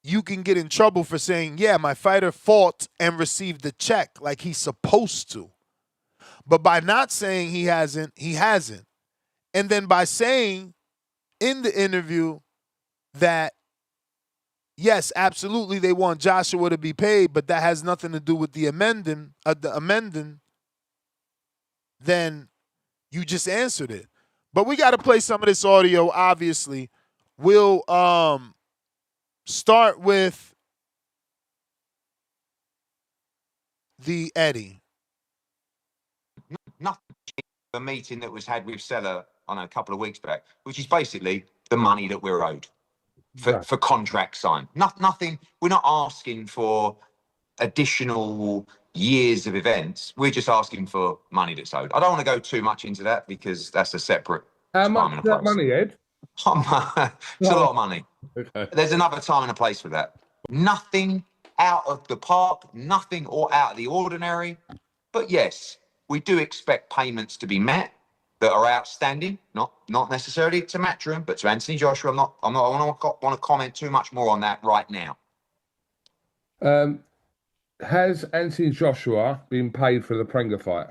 you can get in trouble for saying, yeah, my fighter fought and received the check like he's supposed to. But by not saying he hasn't, he hasn't. And then by saying in the interview that, yes, absolutely, they want Joshua to be paid, but that has nothing to do with the amending, then you just answered it. But we got to play some of this audio, obviously. We'll start with the Eddie. Nothing. A meeting that was had with Seller on a couple of weeks back, which is basically the money that we're owed for contract sign. Nothing. We're not asking for additional years of events. We're just asking for money that's owed. I don't want to go too much into that because that's a separate How time much and is a that place. money, Ed? It's a lot of money. Okay. There's another time and a place for that. Nothing out of the park, nothing or out of the ordinary. But yes, we do expect payments to be met that are outstanding, not necessarily to Matchroom, but to Anthony Joshua. I don't want to comment too much more on that right now. Has Anthony Joshua been paid for the Prenga fight?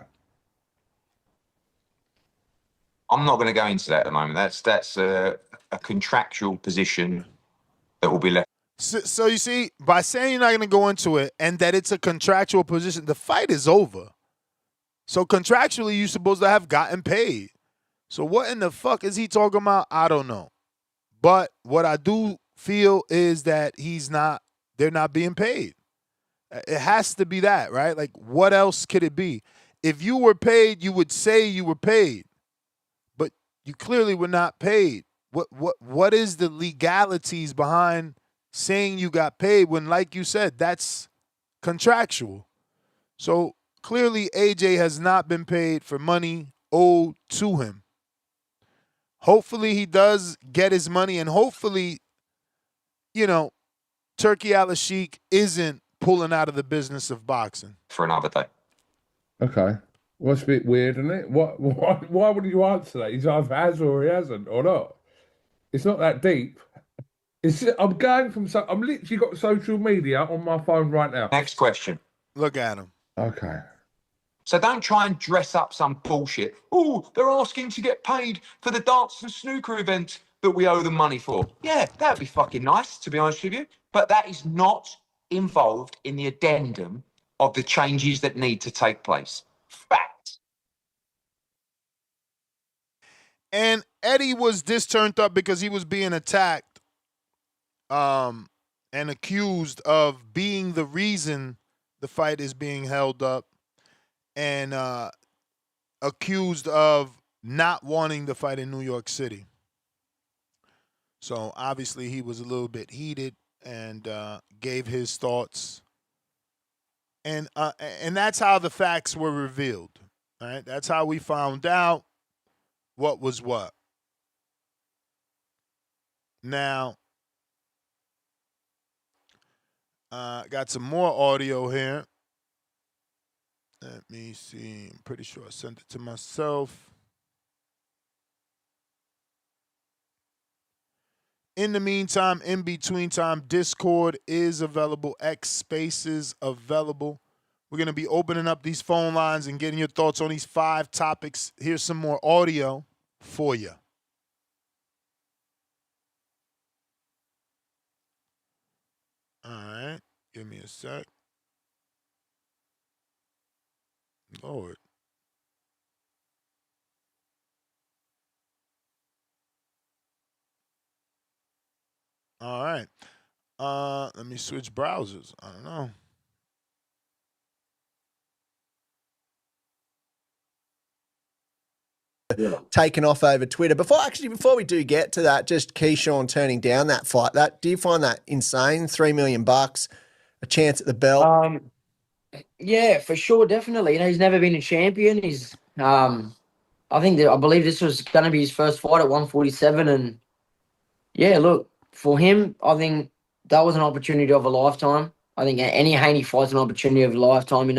I'm not going to go into that at the moment. That's a contractual position that will be left. So you see, by saying you're not going to go into it and that it's a contractual position, the fight is over. So contractually, you're supposed to have gotten paid. So what in the fuck is he talking about? I don't know. But what I do feel is that they're not being paid. It has to be that, right? Like, what else could it be? If you were paid, you would say you were paid. But you clearly were not paid. What is the legalities behind saying you got paid when, like you said, that's contractual? So clearly AJ has not been paid for money owed to him. Hopefully he does get his money, and hopefully, Turkey Al-Sheikh isn't pulling out of the business of boxing. For another day. Okay. Well, that's a bit weird, isn't it? Why would you answer that? He's either has or he hasn't, or not. It's not that deep. I'm literally got social media on my phone right now. Next question. Look at him. Okay. So don't try and dress up some bullshit. Oh, they're asking to get paid for the darts and snooker event that we owe them money for. Yeah, that'd be fucking nice, to be honest with you. But that is not involved in the addendum of the changes that need to take place. Fact. And Eddie was turned up because he was being attacked and accused of being the reason the fight is being held up, and accused of not wanting the fight in New York City. So obviously he was a little bit heated and gave his thoughts. And that's how the facts were revealed. Right? That's how we found out what was what. Now, got some more audio here. Let me see. I'm pretty sure I sent it to myself. In the meantime, in between time, Discord is available. X Spaces available. We're going to be opening up these phone lines and getting your thoughts on these 5 topics. Here's some more audio for you. All right. Give me a sec. Lord. All right. Let me switch browsers. I don't know. Taken off over Twitter. Before we do get to that, just Keyshawn turning down that fight. Do you find that insane? $3 million, a chance at the belt. Yeah, for sure, definitely. He's never been a champion. He's I believe this was going to be his first fight at 147, and yeah, look, for him, I think that was an opportunity of a lifetime. I think any Haney fight's an opportunity of a lifetime,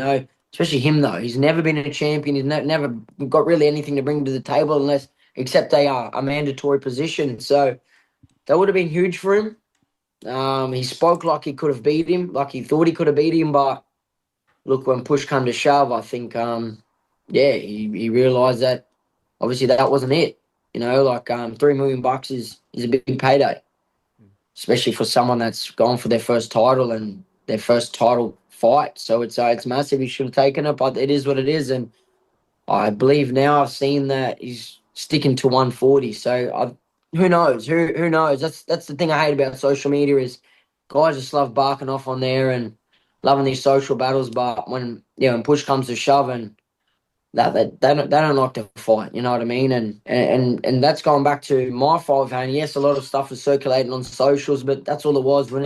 especially him though. He's never been a champion. He's never got really anything to bring to the table except a mandatory position. So that would have been huge for him. He spoke like he could have beat him, like he thought he could have beat him, but look, when push come to shove, I think, he realised that obviously that wasn't it. $3 million is a big payday, especially for someone that's gone for their first title and their first title fight. So it's massive. He should have taken it, but it is what it is. And I believe now I've seen that he's sticking to 140. So who knows? Who knows? That's the thing I hate about social media is guys just love barking off on there and loving these social battles, but when push comes to shove, and they don't like to fight, you know what I mean? And that's going back to my fight with Haney. Yes, a lot of stuff was circulating on socials, but that's all it was. We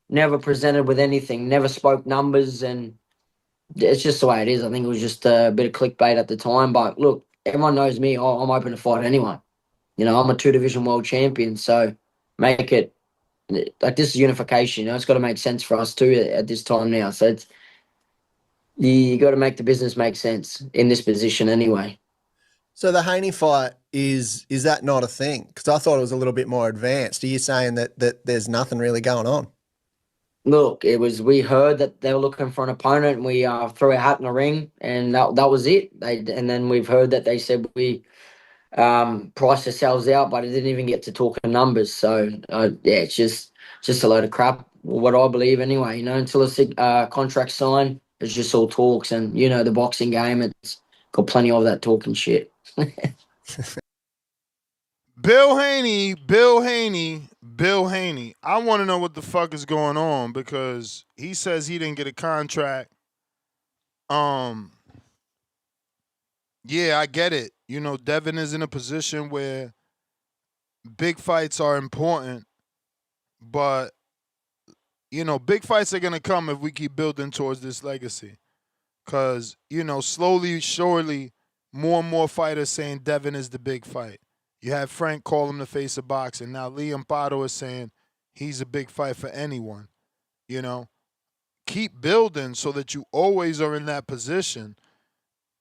never presented with anything, never spoke numbers, and it's just the way it is. I think it was just a bit of clickbait at the time. But look, everyone knows me. I'm open to fight anyone. You know, I'm a 2-division world champion, so make it like this is unification. You know, it's got to make sense for us too at this time now. So it's you got to make the business make sense in this position anyway. So the Haney fight is that not a thing? Because I thought it was a little bit more advanced. Are you saying that there's nothing really going on? Look, we heard that they were looking for an opponent, and we threw our hat in the ring, and that was it. And then we've heard that they said we priced ourselves out, but it didn't even get to talking numbers. So yeah, it's just a load of crap. What I believe anyway. You know, until a contract signed, it's just all talks. And you know, the boxing game, it's got plenty of that talking shit. Bill Haney. I want to know what the fuck is going on because he says he didn't get a contract. Yeah, I get it. You know, Devin is in a position where big fights are important, but you know, big fights are gonna come if we keep building towards this legacy. Cause, you know, slowly, surely, more and more fighters saying Devin is the big fight. You have Frank call him the face of boxing. Now Haney-Paro is saying he's a big fight for anyone. You know, keep building so that you always are in that position.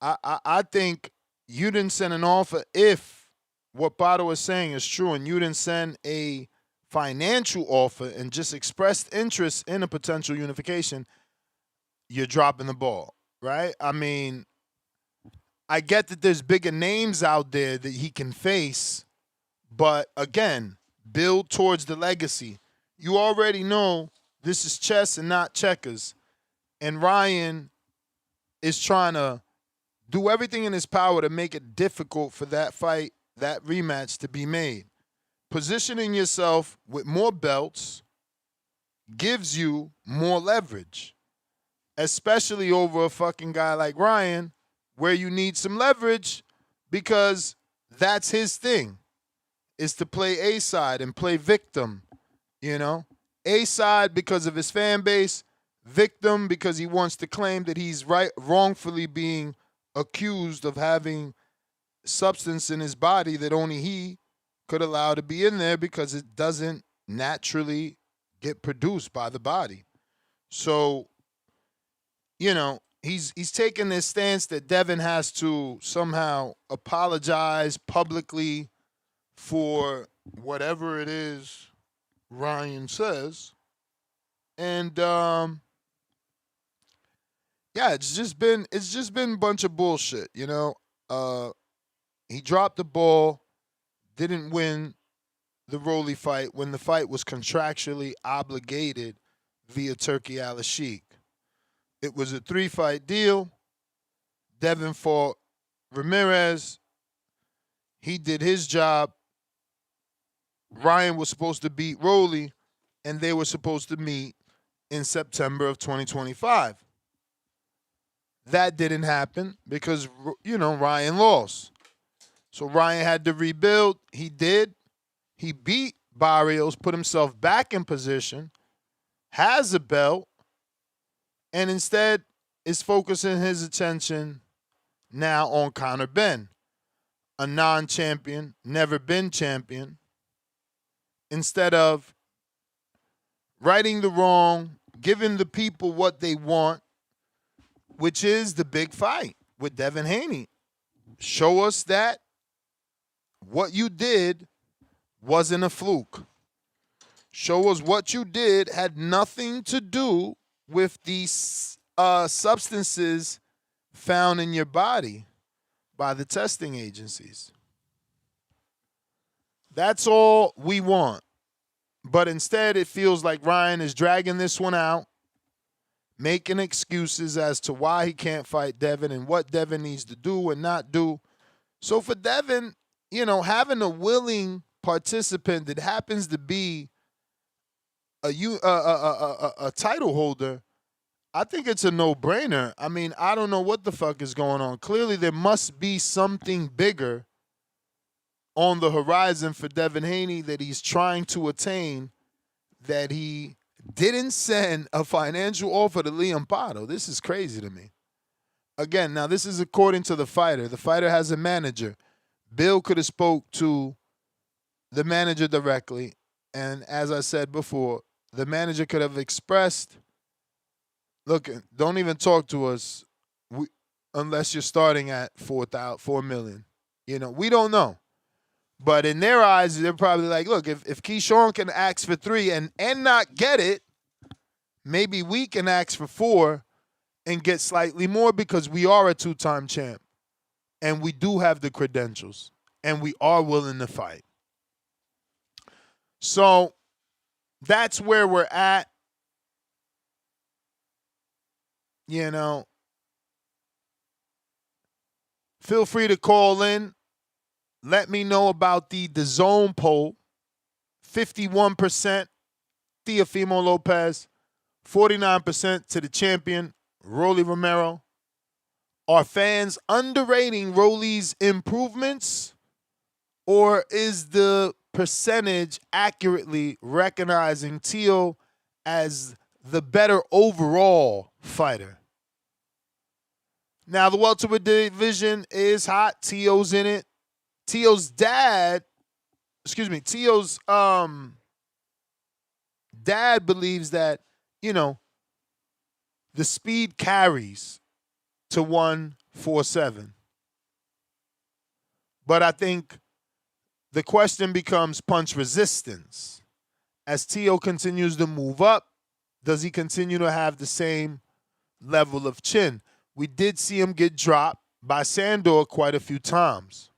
I think you didn't send an offer if what Paro is saying is true, and you didn't send a financial offer and just expressed interest in a potential unification. You're dropping the ball, right? I mean, I get that there's bigger names out there that he can face, but again, build towards the legacy. You already know this is chess and not checkers. And Ryan is trying to do everything in his power to make it difficult for that fight, that rematch to be made. Positioning yourself with more belts gives you more leverage, especially over a fucking guy like Ryan, where you need some leverage because that's his thing, is to play A side and play victim, you know? A side because of his fan base, victim because he wants to claim that he's wrongfully being accused of having substance in his body that only he could allow to be in there because it doesn't naturally get produced by the body. So, you know, he's taking this stance that Devin has to somehow apologize publicly for whatever it is Ryan says. And yeah, it's just been a bunch of bullshit, you know. He dropped the ball, didn't win the Rolly fight when the fight was contractually obligated via Turkey Al-Sheikh. It was a 3-fight deal. Devin fought Ramirez. He did his job. Ryan was supposed to beat Rolly, and they were supposed to meet in September of 2025. That didn't happen because, you know, Ryan lost. So Ryan had to rebuild. He did. He beat Barrios, put himself back in position, has a belt, and instead is focusing his attention now on Conor Benn, a non-champion, never been champion, instead of righting the wrong, giving the people what they want, which is the big fight with Devin Haney. Show us that what you did wasn't a fluke. Show us what you did had nothing to do with these substances found in your body by the testing agencies. That's all we want. But instead, it feels like Ryan is dragging this one out, making excuses as to why he can't fight Devin and what Devin needs to do and not do. So for Devin, you know, having a willing participant that happens to be a title holder, I think it's a no-brainer. I mean, I don't know what the fuck is going on. Clearly, there must be something bigger on the horizon for Devin Haney that he's trying to attain that he didn't send a financial offer to Haney-Paro. This is crazy to me. again, now this is according to the fighter. The fighter has a manager. Bill could have spoke to the manager directly, and as I said before, the manager could have expressed, look, don't even talk to us unless you're starting at $4 million. You know, we don't know. But in their eyes, they're probably like, look, if Keyshawn can ask for 3 and not get it, maybe we can ask for 4 and get slightly more because we are a 2-time champ. And we do have the credentials. And we are willing to fight. So that's where we're at. You know, feel free to call in. Let me know about the DAZN poll. 51% Teofimo Lopez, 49% to the champion, Rolly Romero. Are fans underrating Rolly's improvements, or is the percentage accurately recognizing TEO as the better overall fighter? Now, the welterweight division is hot. TEO's in it. TEO's dad believes that, you know, the speed carries to 147. But I think the question becomes punch resistance. As TEO continues to move up, does he continue to have the same level of chin? We did see him get dropped by Sandor quite a few times.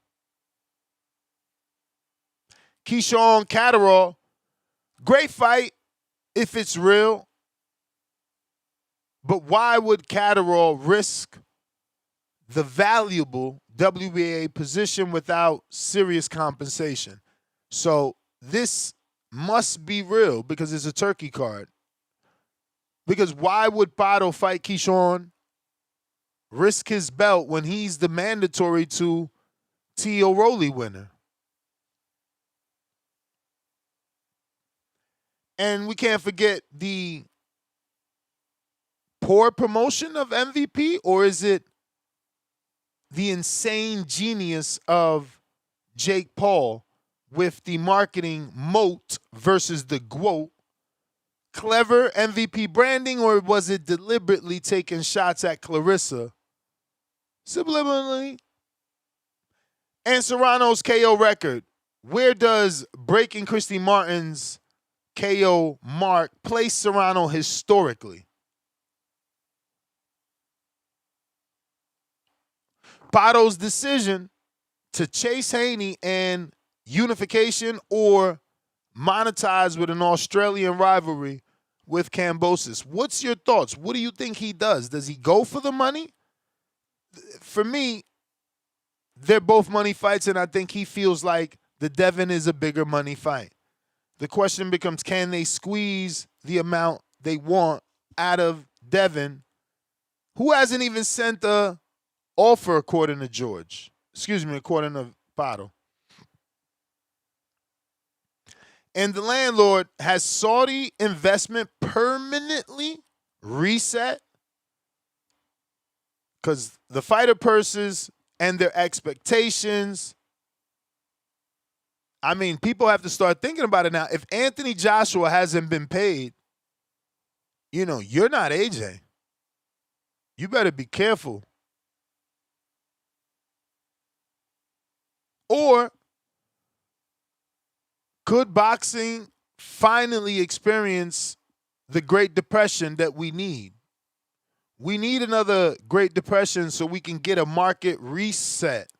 Keyshawn-Catterall, great fight if it's real. But why would Catterall risk the valuable WBA position without serious compensation? So this must be real because it's a turkey card. Because why would Paro fight Keyshawn, risk his belt when he's the mandatory to TEO Rolly winner? And we can't forget the poor promotion of MVP, or is it the insane genius of Jake Paul with the marketing moat versus the GWOAT? Clever MVP branding, or was it deliberately taking shots at Clarissa subliminally? And Serrano's KO record. Where does breaking Christy Martin's KO mark place Serrano historically? Paro's decision to chase Haney and unification or monetize with an Australian rivalry with Kambosos. What's your thoughts? What do you think he does? Does he go for the money? For me, they're both money fights, and I think he feels like the Devin is a bigger money fight. The question becomes, can they squeeze the amount they want out of Devin, who hasn't even sent a offer according to according to Paro. And the landlord has Saudi investment permanently reset because the fighter purses and their expectations. I mean, people have to start thinking about it now. If Anthony Joshua hasn't been paid, you know, you're not AJ. You better be careful. Or could boxing finally experience the Great Depression that we need? We need another Great Depression so we can get a market reset,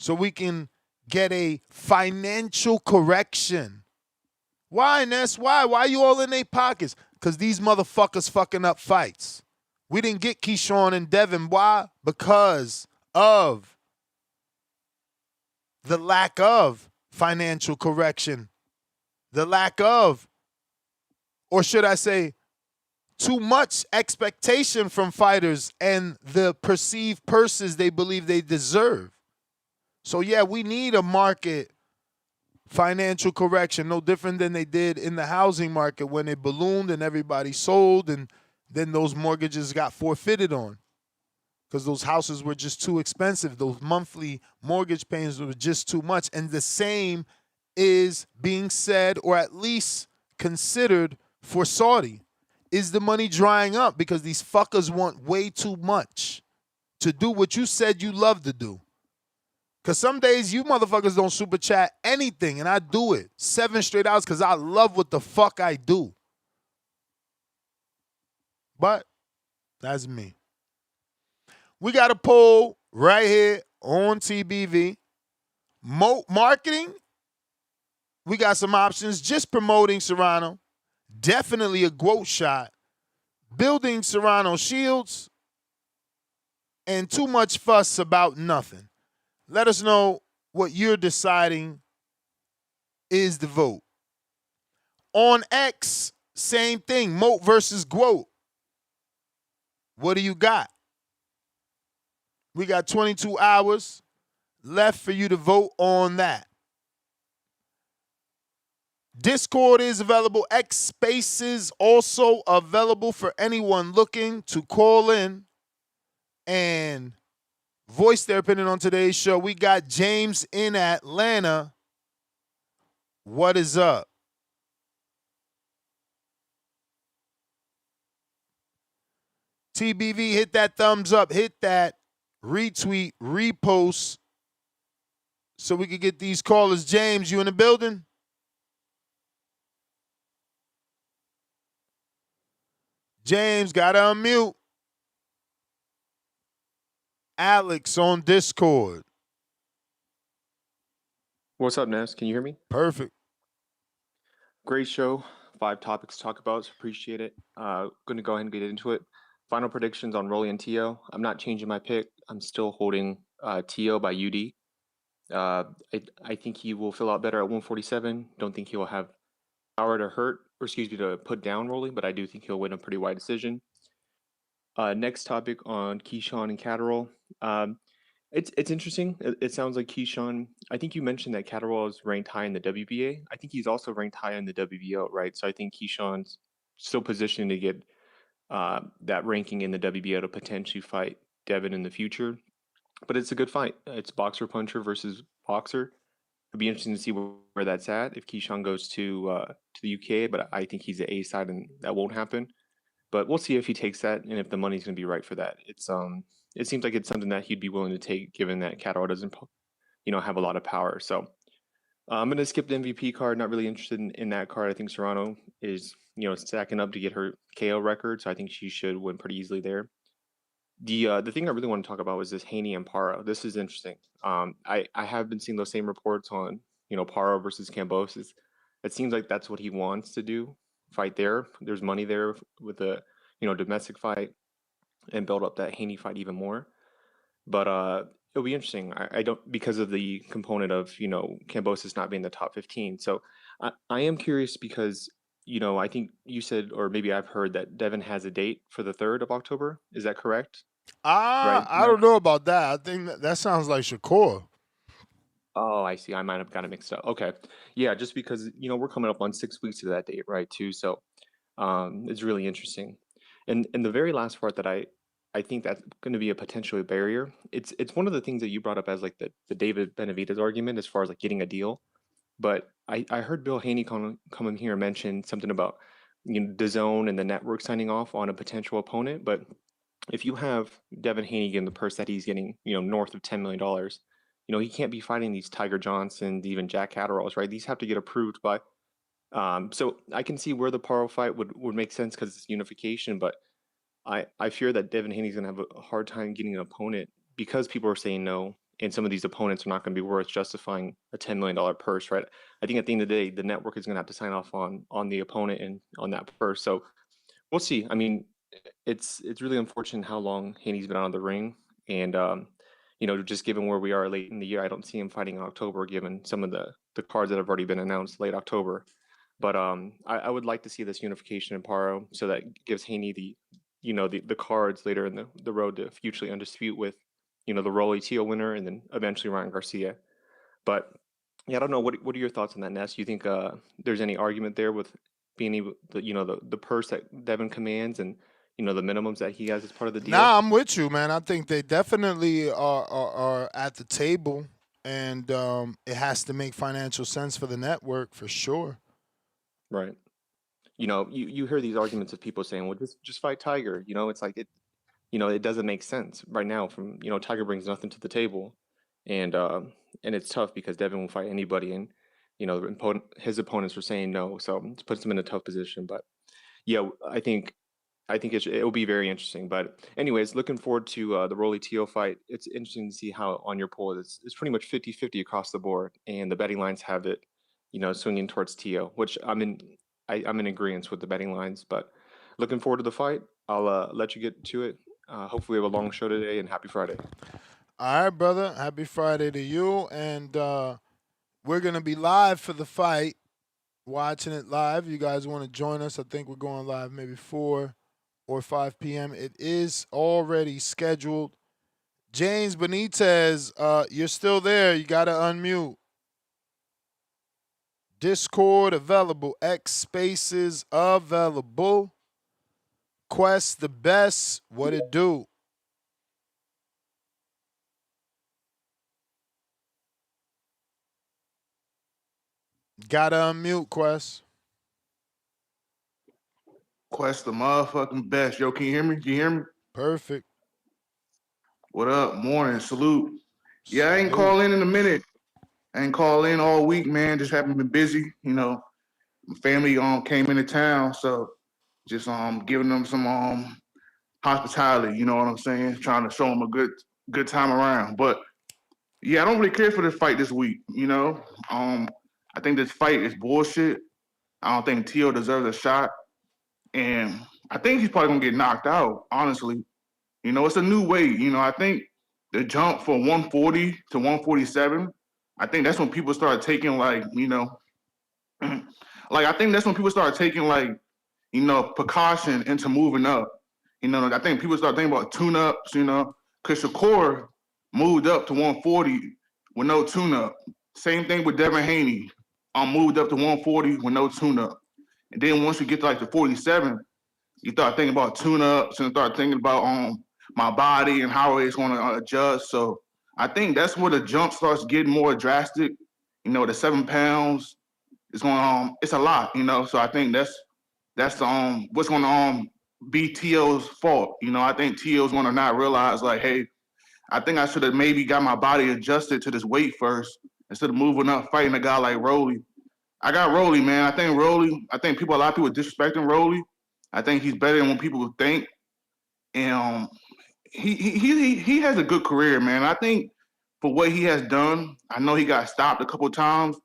so we can get a financial correction. Why, Ness? Why? Why you all in their pockets? Because these motherfuckers fucking up fights. We didn't get Keyshawn and Devin. Why? Because of the lack of financial correction. The lack of, or should I say, too much expectation from fighters and the perceived purses they believe they deserve. So, yeah, we need a market financial correction, no different than they did in the housing market when it ballooned and everybody sold and then those mortgages got forfeited on. because those houses were just too expensive. Those monthly mortgage payments were just too much. And the same is being said, or at least considered, for Saudi. Is the money drying up because these fuckers want way too much to do what you said you love to do? Because some days you motherfuckers don't super chat anything, and I do it 7 straight hours because I love what the fuck I do. But that's me. We got a poll right here on TBV. Marketing, we got some options. Just promoting Serrano. Definitely a quote shot. Building Serrano shields. And too much fuss about nothing. Let us know what you're deciding is the vote. On X, same thing. Moat versus Quote. What do you got? We got 22 hours left for you to vote on that. Discord is available. X Spaces also available for anyone looking to call in and voice their opinion on today's show. We got James in Atlanta. What is up? TBV, hit that thumbs up, hit that retweet, repost, so we can get these callers. James, you in the building? James, gotta unmute. Alex on Discord. What's up, Ness? Can you hear me? Perfect. Great show. 5 topics to talk about. Appreciate it. Going to go ahead and get into it. Final predictions on Rolly and TEO. I'm not changing my pick. I'm still holding TEO by UD. I think he will fill out better at 147. Don't think he will have power to put down Rolly, but I do think he'll win a pretty wide decision. Next topic on Keyshawn and Catterall. It's interesting. It sounds like Keyshawn, I think you mentioned that Catterall is ranked high in the WBA. I think he's also ranked high in the WBO, right? So I think Keyshawn's still positioned to get that ranking in the WBO to potentially fight Devin in the future. But it's a good fight. It's boxer puncher versus boxer. It'd be interesting to see where that's at if Keyshawn goes to the UK, but I think he's the A side and that won't happen. But we'll see if he takes that and if the money's going to be right for that. It seems like it's something that he'd be willing to take, given that Catterall doesn't, have a lot of power. So I'm going to skip the MVP card. Not really interested in that card. I think Serrano is, stacking up to get her KO record, so I think she should win pretty easily there. The thing I really want to talk about was this Haney-Paro. This is interesting. I have been seeing those same reports on, Paro versus Kambosos. It seems like that's what he wants to do. Fight there. There's money there with the domestic fight and build up that Haney fight even more. But it'll be interesting. I don't, because of the component of Kambosos not being the top 15. So I am curious because I think you said, or maybe I've heard, that Devin has a date for the 3rd of October. Is that correct? Right? I don't know about that. I think that sounds like Shakur. Oh, I see. I might have got it mixed up. Okay. Yeah, just because, we're coming up on 6 weeks to that date, right, too. So it's really interesting. And the very last part that I think that's going to be a potential barrier. It's one of the things that you brought up as like the David Benavidez argument as far as like getting a deal. But I heard Bill Haney come in here and mention something about DAZN and the network signing off on a potential opponent. But if you have Devin Haney getting the purse that he's getting, north of $10 million, he can't be fighting these Tiger Johnsons, even Jack Catteralls, right? These have to get approved by. So I can see where the Paro fight would make sense because it's unification, but I fear that Devin Haney's going to have a hard time getting an opponent because people are saying no, and some of these opponents are not going to be worth justifying a $10 million purse, right? I think at the end of the day, the network is going to have to sign off on the opponent and on that purse. So we'll see. I mean, it's really unfortunate how long Haney's been out of the ring, and just given where we are late in the year, I don't see him fighting in October, given some of the cards that have already been announced late October. But I would like to see this unification in Paro, so that gives Haney the cards later in the road to futurely undispute with, the Rolly TEO winner and then eventually Ryan Garcia. But yeah, I don't know. What are your thoughts on that, Ness? You think there's any argument there with being able, the purse that Devin commands and, the minimums that he has as part of the deal? Nah, I'm with you, man. I think they definitely are at the table, and it has to make financial sense for the network for sure. Right. You hear these arguments of people saying, well, just fight Tiger. It's like it doesn't make sense right now. From Tiger brings nothing to the table, and it's tough because Devin will fight anybody, and his opponents were saying no, so it puts him in a tough position. But yeah, I think it will be very interesting. But anyways, looking forward to the Rolly TEO fight. It's interesting to see how on your poll it's pretty much 50-50 across the board, and the betting lines have it, swinging towards TEO, which I'm in agreement with the betting lines. But looking forward to the fight. I'll let you get to it. Hopefully we have a long show today, and happy Friday. All right, brother. Happy Friday to you. And we're going to be live for the fight, watching it live. You guys want to join us? I think we're going live maybe 4 or 5 p.m. It is already scheduled. James Benitez, you're still there. You got to unmute. Discord available. X Spaces available. Quest the best. What it do? Gotta unmute, Quest. Quest the motherfucking best. Yo, can you hear me? Can you hear me? Perfect. What up? Morning. Salute. Yeah, I ain't call in a minute. I ain't call in all week, man. Just haven't been busy. My family came into town, so just giving them some hospitality. You know what I'm saying? Trying to show them a good time around. But yeah, I don't really care for this fight this week. I think this fight is bullshit. I don't think TEO deserves a shot. And I think he's probably going to get knocked out, honestly. It's a new weight. I think the jump from 140 to 147, I think that's when people start taking, I think that's when people start taking, precaution into moving up. I think people start thinking about tune-ups, because Shakur moved up to 140 with no tune-up. Same thing with Devin Haney. Moved up to 140 with no tune-up. And then once you get to the 47, you start thinking about tune-ups and start thinking about my body and how it's going to adjust. So I think that's where the jump starts getting more drastic. The 7 pounds is going it's a lot, So I think that's what's going to be TEO's fault. I think TEO's going to not realize hey, I think I should have maybe got my body adjusted to this weight first instead of moving up fighting a guy like Rolly. I got Rolly, man. I think a lot of people disrespecting Rolly. I think he's better than what people would think. And he has a good career, man. I think for what he has done, I know he got stopped a couple of times.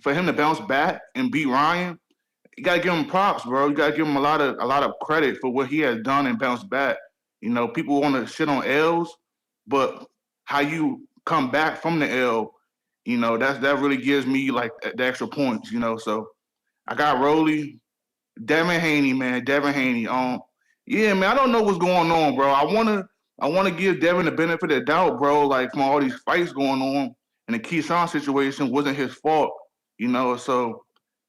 For him to bounce back and beat Ryan, you gotta give him props, bro. You gotta give him a lot of credit for what he has done and bounced back. People want to shit on L's, but how you come back from the L, that really gives me the extra points, So I got Rolly, Devin Haney, man. Devin Haney. Yeah, man. I don't know what's going on, bro. I wanna give Devin the benefit of the doubt, bro. From all these fights going on, and the Keyshawn situation wasn't his fault, So,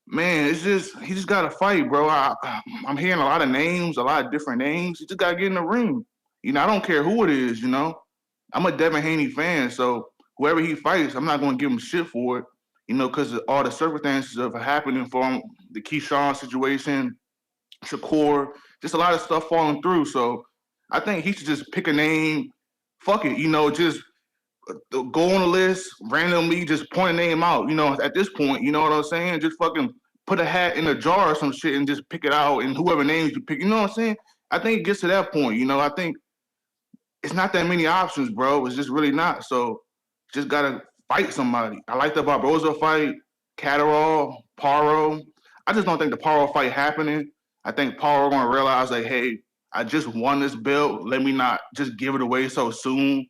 man, he just got to fight, bro. I'm hearing a lot of names, a lot of different names. He just got to get in the ring. I don't care who it is, I'm a Devin Haney fan, so whoever he fights, I'm not going to give him shit for it, because of all the circumstances of happening for him, the Keyshawn situation, Shakur, just a lot of stuff falling through. So I think he should just pick a name, fuck it, just go on the list, randomly just point a name out, at this point, you know what I'm saying? Just fucking put a hat in a jar or some shit and just pick it out, and whoever names you pick, you know what I'm saying? I think it gets to that point, I think it's not that many options, bro. It's just really not. So just got to fight somebody. I like the Barboza fight, Catterall, Paro. I just don't think the Paro fight happening. I think Paro going to realize, hey, I just won this belt. Let me not just give it away so soon.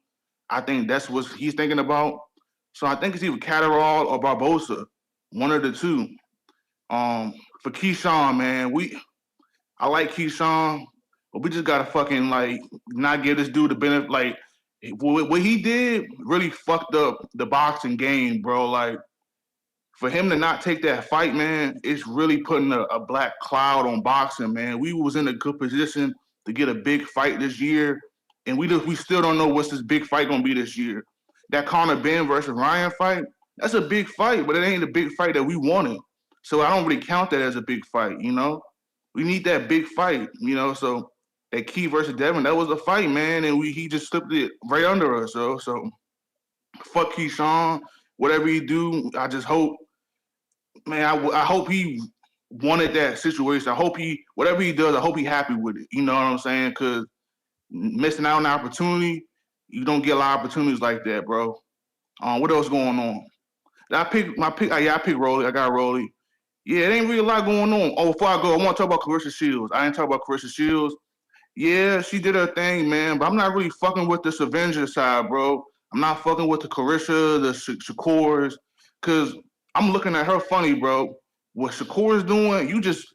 I think that's what he's thinking about. So I think it's either Catterall or Barboza, one of the two. For Keyshawn, man, I like Keyshawn, but we just gotta fucking not give this dude the benefit. What he did really fucked up the boxing game, bro. For him to not take that fight, man, it's really putting a black cloud on boxing, man. We was in a good position to get a big fight this year, and we still don't know what's this big fight gonna be this year. That Conor Ben versus Ryan fight, that's a big fight, but it ain't a big fight that we wanted. So I don't really count that as a big fight, you know? We need that big fight, you know? So that Key versus Devin, that was a fight, man, and he just slipped it right under us. So fuck Keyshawn, whatever he do, I just hope, man, I hope he wanted that situation. I hope whatever he does, I hope he happy with it. You know what I'm saying? Because missing out on an opportunity, you don't get a lot of opportunities like that, bro. What else going on? I picked Rolly. I got Rolly. Yeah, it ain't really a lot going on. Oh, before I go, I want to talk about Clarissa Shields. I ain't talk about Clarissa Shields. Yeah, she did her thing, man, but I'm not really fucking with this Avenger side, bro. I'm not fucking with the Clarissa, the Shakurs, because I'm looking at her funny, bro. What Shakur's doing, you just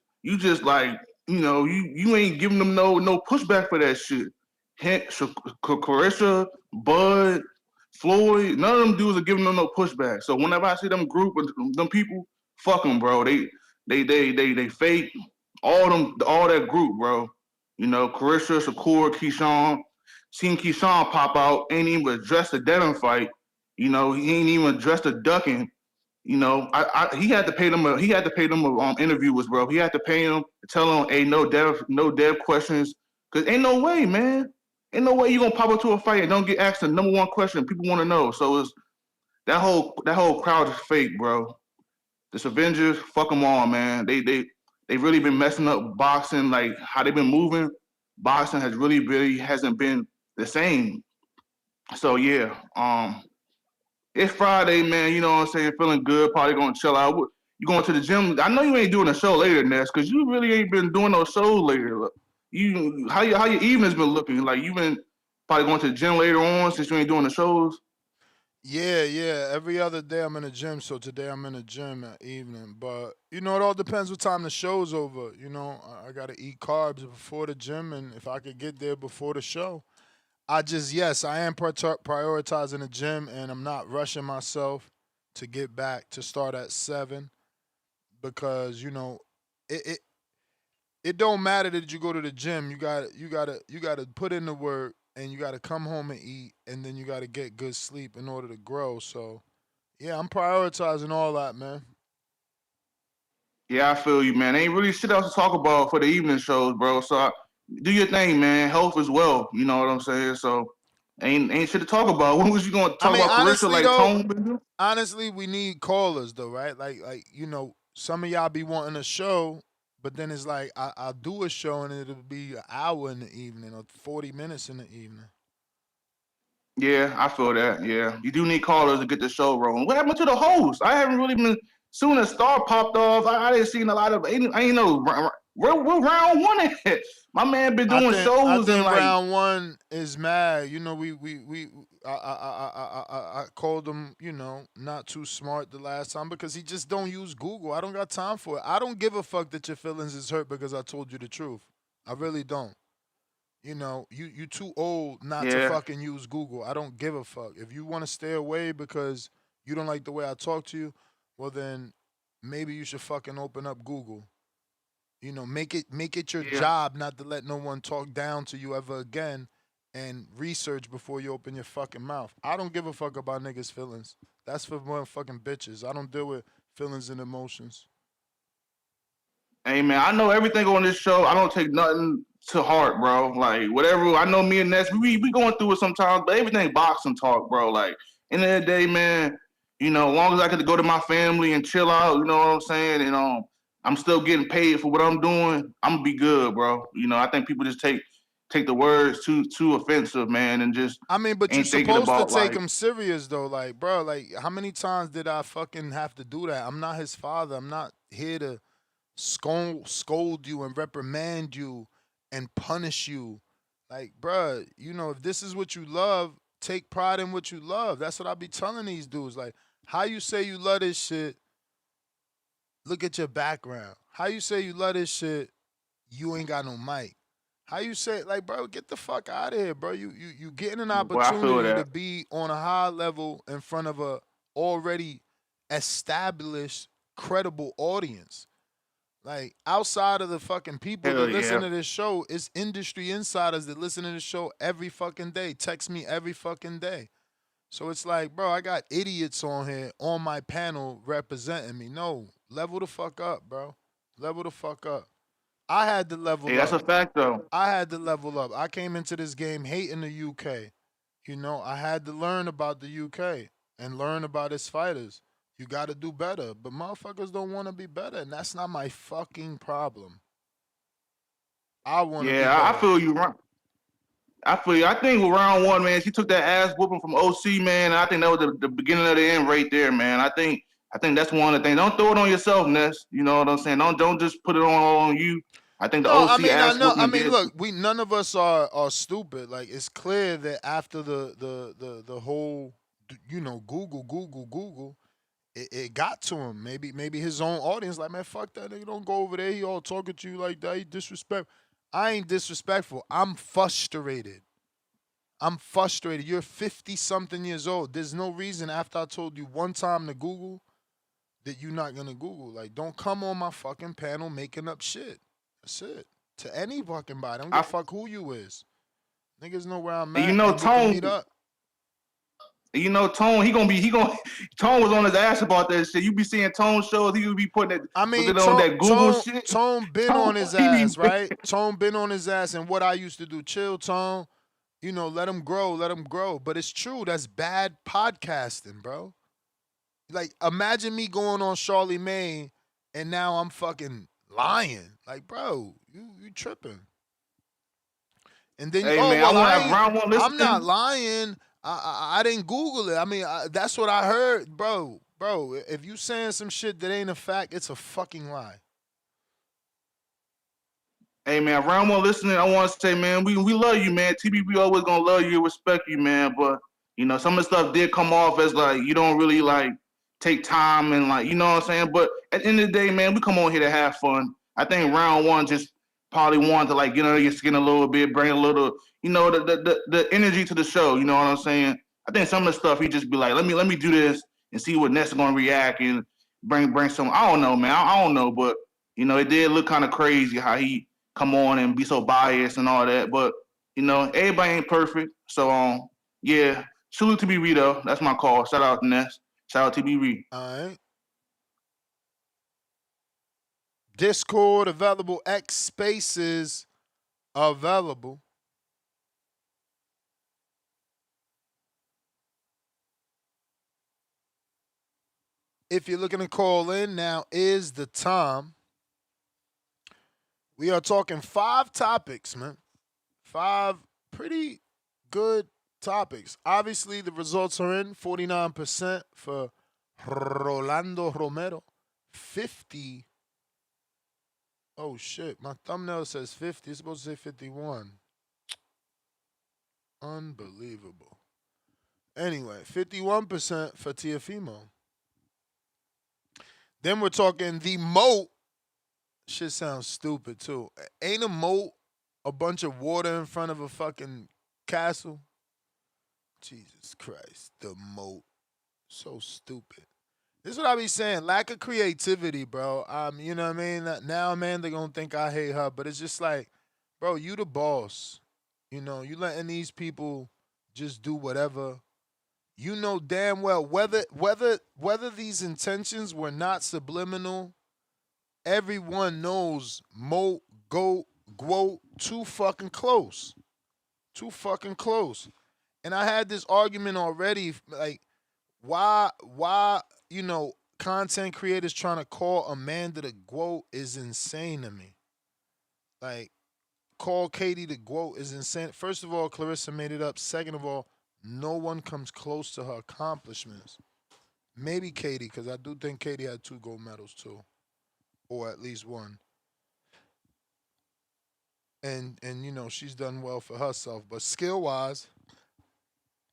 like, you know, you ain't giving them no pushback for that shit. Clarissa, Bud, Floyd, none of them dudes are giving them no pushback. So whenever I see them group of them people, fuck them, bro. They fake all that group, bro. You know, Clarissa, Shakur, Keyshawn. Seen Keyshawn pop out, ain't even addressed the Devin fight. You know, he ain't even addressed the ducking. You know, he had to pay them. He had to pay them interviewers, bro. He had to pay them to tell them, "Hey, no Dev questions," because ain't no way, man. Ain't no way you gonna pop up to a fight and don't get asked the number one question people want to know. So it's that whole crowd is fake, bro. This Avengers, fuck them all, man. They really been messing up boxing, like how they been moving. Boxing has really hasn't been the same. So yeah, it's Friday, man. You know what I'm saying? Feeling good. Probably gonna chill out. You going to the gym? I know you ain't doing a show later, Ness, because you really ain't been doing no shows later. How your evenings been looking? Like you been probably going to the gym later on since you ain't doing the shows. Yeah. Every other day I'm in the gym, so today I'm in the gym at evening. But it all depends what time the show's over. I gotta eat carbs before the gym, and if I could get there before the show, I am prioritizing the gym, and I'm not rushing myself to get back to start at 7 because it don't matter that you go to the gym. You gotta put in the work, and you gotta come home and eat, and then you gotta get good sleep in order to grow. So yeah, I'm prioritizing all that, man. Yeah, I feel you, man. Ain't really shit else to talk about for the evening shows, bro. So do your thing, man. Health as well. You know what I'm saying? So ain't shit to talk about. When was you gonna talk about Clarissa like Tone been doing? Honestly, we need callers though, right? Like some of y'all be wanting a show, but then it's like I'll do a show and it'll be an hour in the evening or 40 minutes in the evening. Yeah, I feel that. Yeah, you do need callers to get the show rolling. What happened to the host? I haven't really been. Soon as Star popped off, I didn't see a lot of. I ain't know where round one at. My man been doing shows and like round one is mad. I called him, not too smart the last time because he just don't use Google. I don't got time for it. I don't give a fuck that your feelings is hurt because I told you the truth. I really don't. You too old not to fucking use Google. I don't give a fuck. If you want to stay away because you don't like the way I talk to you, well then maybe you should fucking open up Google. Make it your job not to let no one talk down to you ever again, and research before you open your fucking mouth. I don't give a fuck about niggas' feelings. That's for motherfucking bitches. I don't deal with feelings and emotions. Hey man, I know everything on this show. I don't take nothing to heart, bro. Like whatever. I know me and Ness, we going through it sometimes, but everything boxing talk, bro. Like end of the day, man. As long as I get to go to my family and chill out, you know what I'm saying, and I'm still getting paid for what I'm doing, I'm gonna be good, bro. I think people just take the words too offensive, man, and just. But you're supposed to take them serious though, like, bro. Like, how many times did I fucking have to do that? I'm not his father. I'm not here to scold you and reprimand you and punish you. Like, bro, if this is what you love, take pride in what you love. That's what I be telling these dudes. Like, how you say you love this shit? Look at your background. How you say you love this shit? You ain't got no mic. How you say, like, bro, get the fuck out of here, bro. You getting an opportunity to be on a high level in front of a already established, credible audience. Like, outside of the fucking people Hell that listen yeah. to this show, it's industry insiders that listen to this show every fucking day. Text me every fucking day. So it's like, bro, I got idiots on here on my panel representing me. No, level the fuck up, bro. Level the fuck up. I had to level Hey, that's a up. fact though. I had to level up. I came into this game hating the UK. You know, I had to learn about the UK and learn about its fighters. You got to do better. But motherfuckers don't want to be better, and that's not my fucking problem. I want to be Yeah, I better. feel you right. I feel you. I think with round one, man, she took that ass whooping from OC, man. I think that was the beginning of the end right there, man. I think that's one of the things. Don't throw it on yourself, Ness. You know what I'm saying? Don't just put it all on you. I think the No, I OC mean, I ass know. I whooping mean, did. look, we none of us are stupid. Like, it's clear that after the whole, you know, Google, it got to him. Maybe his own audience like, man, fuck that nigga. Don't go over there. He all talking to you like that. He disrespect. I ain't disrespectful. I'm frustrated. You're 50 something years old. There's no reason after I told you one time to Google that you're not gonna Google. Like, don't come on my fucking panel making up shit. That's it. To any fucking body. I don't give a fuck who you is. Niggas know where I'm And at. you know, And we can meet up. Tone, Tone was on his ass about that shit. You be seeing Tone shows, he would be putting it, I mean, on that Google shit. Tone been on his ass, right? Tone been on his ass, and what I used to do, chill, Tone. You know, let him grow. But it's true, that's bad podcasting, bro. Like, imagine me going on Charlie May, and now I'm fucking lying. Like, bro, you tripping. And then, Hey, man, I want to have round one I'm not listening. lying. I didn't Google it. I mean, that's what I heard, bro. Bro, if you saying some shit that ain't a fact, it's a fucking lie. Hey, man, round one listening, I want to say, man, we love you, man. TBV always going to love you, respect you, man. But, you know, some of the stuff did come off as, like, you don't really, like, take time and, like, you know what I'm saying? But at the end of the day, man, we come on here to have fun. I think round one just probably wanted to, like, get under your skin a little bit, bring a little, you know, the energy to the show, you know what I'm saying? I think some of the stuff, he just be like, let me do this and see what Ness is going to react and bring some, I don't know, man. I don't know, but, you know, it did look kind of crazy how he come on and be so biased and all that. But, you know, everybody ain't perfect. So, yeah, salute to TBV, though. That's my call. Shout out to Ness. Shout out to TBV. All right. Discord available. X Spaces available. If you're looking to call in, now is the time. We are talking 5 topics, man. 5 pretty good topics. Obviously, the results are in. 49% for Rolly Romero. 50. Oh, shit. My thumbnail says 50. It's supposed to say 51. Unbelievable. Anyway, 51% for Teofimo. Then we're talking the moat. Shit sounds stupid, too. Ain't a moat a bunch of water in front of a fucking castle? Jesus Christ. The moat. So stupid. This is what I be saying. Lack of creativity, bro. You know what I mean? Now, man, they're going to think I hate her. But it's just like, bro, you the boss. You know, you letting these people just do whatever. You know damn well whether these intentions were not subliminal, everyone knows Mo go too fucking close. Too fucking close. And I had this argument already, like, why, you know, content creators trying to call Amanda the GWOAT is insane to me. Like, call Katie the GWOAT is insane. First of all, Clarissa made it up. Second of all, no one comes close to her accomplishments. Maybe Katie, because I do think Katie had 2 gold medals too, or at least 1. And you know, she's done well for herself. But skill-wise,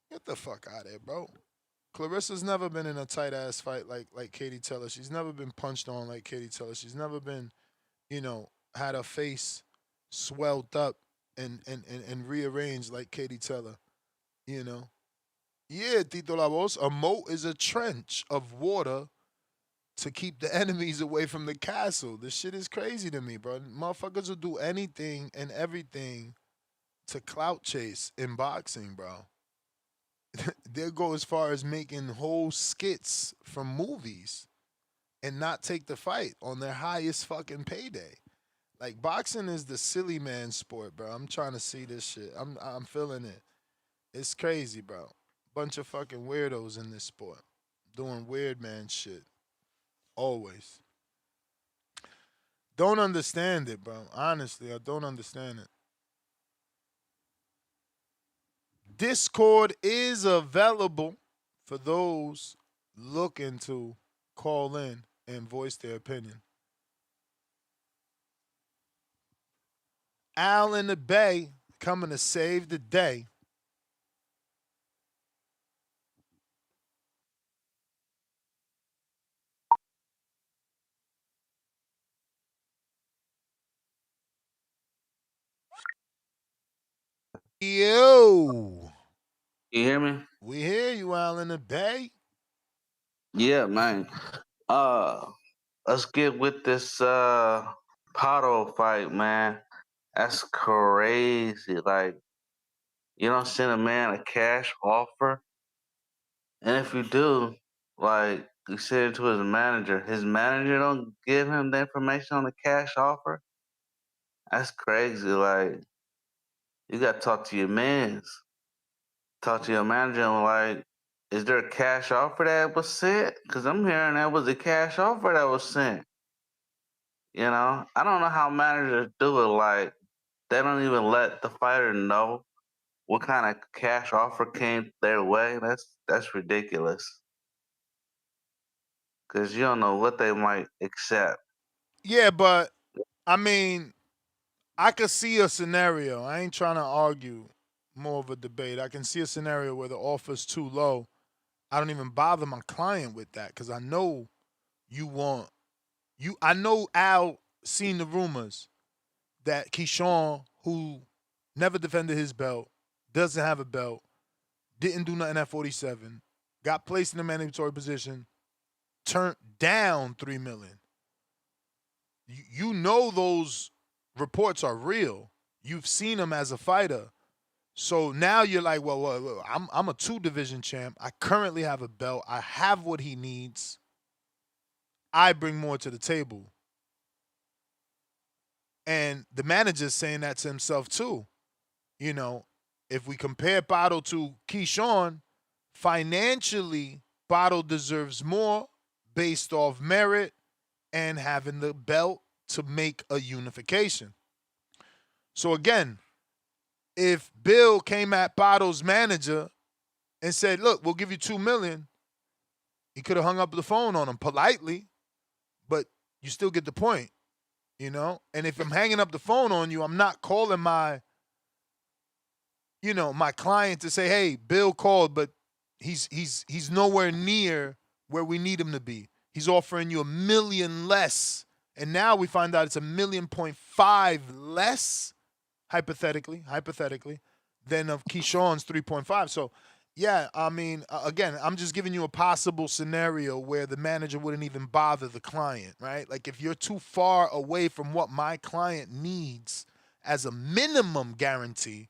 get the fuck out of here, bro. Clarissa's never been in a tight-ass fight like Katie Taylor. She's never been punched on like Katie Taylor. She's never been, you know, had her face swelled up and rearranged like Katie Taylor. You know? Yeah, Tito La Voz, a moat is a trench of water to keep the enemies away from the castle. This shit is crazy to me, bro. Motherfuckers will do anything and everything to clout chase in boxing, bro. They'll go as far as making whole skits from movies and not take the fight on their highest fucking payday. Like, boxing is the silly man sport, bro. I'm trying to see this shit. I'm feeling it. It's crazy, bro. Bunch of fucking weirdos in this sport doing weird man shit. Always. Don't understand it, bro. Honestly, I don't understand it. Discord is available for those looking to call in and voice their opinion. Al in the Bay coming to save the day. Yo. You hear me? We hear you, Al in the Bay. Yeah, man. Let's get with this Paro fight, man. That's crazy. Like, you don't send a man a cash offer, and if you do, like, you send it to his manager. His manager don't give him the information on the cash offer. That's crazy. Like, you got to talk to your mans. Talk to your manager and like, is there a cash offer that was sent? Because I'm hearing that was a cash offer that was sent. You know, I don't know how managers do it. Like, they don't even let the fighter know what kind of cash offer came their way. That's ridiculous. Because you don't know what they might accept. Yeah, but I mean, I could see a scenario. I ain't trying to argue more of a debate. I can see a scenario where the offer's too low. I don't even bother my client with that because I know you want you. I know Al seen the rumors that Keyshawn, who never defended his belt, doesn't have a belt, didn't do nothing at 47, got placed in a mandatory position, turned down $3 million. You know those reports are real. You've seen him as a fighter. So now you're like, well, I'm a 2-division champ. I currently have a belt. I have what he needs. I bring more to the table. And the manager's saying that to himself too. You know, if we compare Paro to Keyshawn, financially, Paro deserves more based off merit and having the belt to make a unification. So again, if Bill came at Paro's manager and said, look, we'll give you $2 million, he could have hung up the phone on him politely, but you still get the point, you know? And if I'm hanging up the phone on you, I'm not calling my client to say, hey, Bill called, but he's nowhere near where we need him to be. He's offering you $1 million less. And now we find out it's $1.5 million less, hypothetically, than of Keyshawn's 3.5. So, yeah, I mean, again, I'm just giving you a possible scenario where the manager wouldn't even bother the client, right? Like, if you're too far away from what my client needs as a minimum guarantee,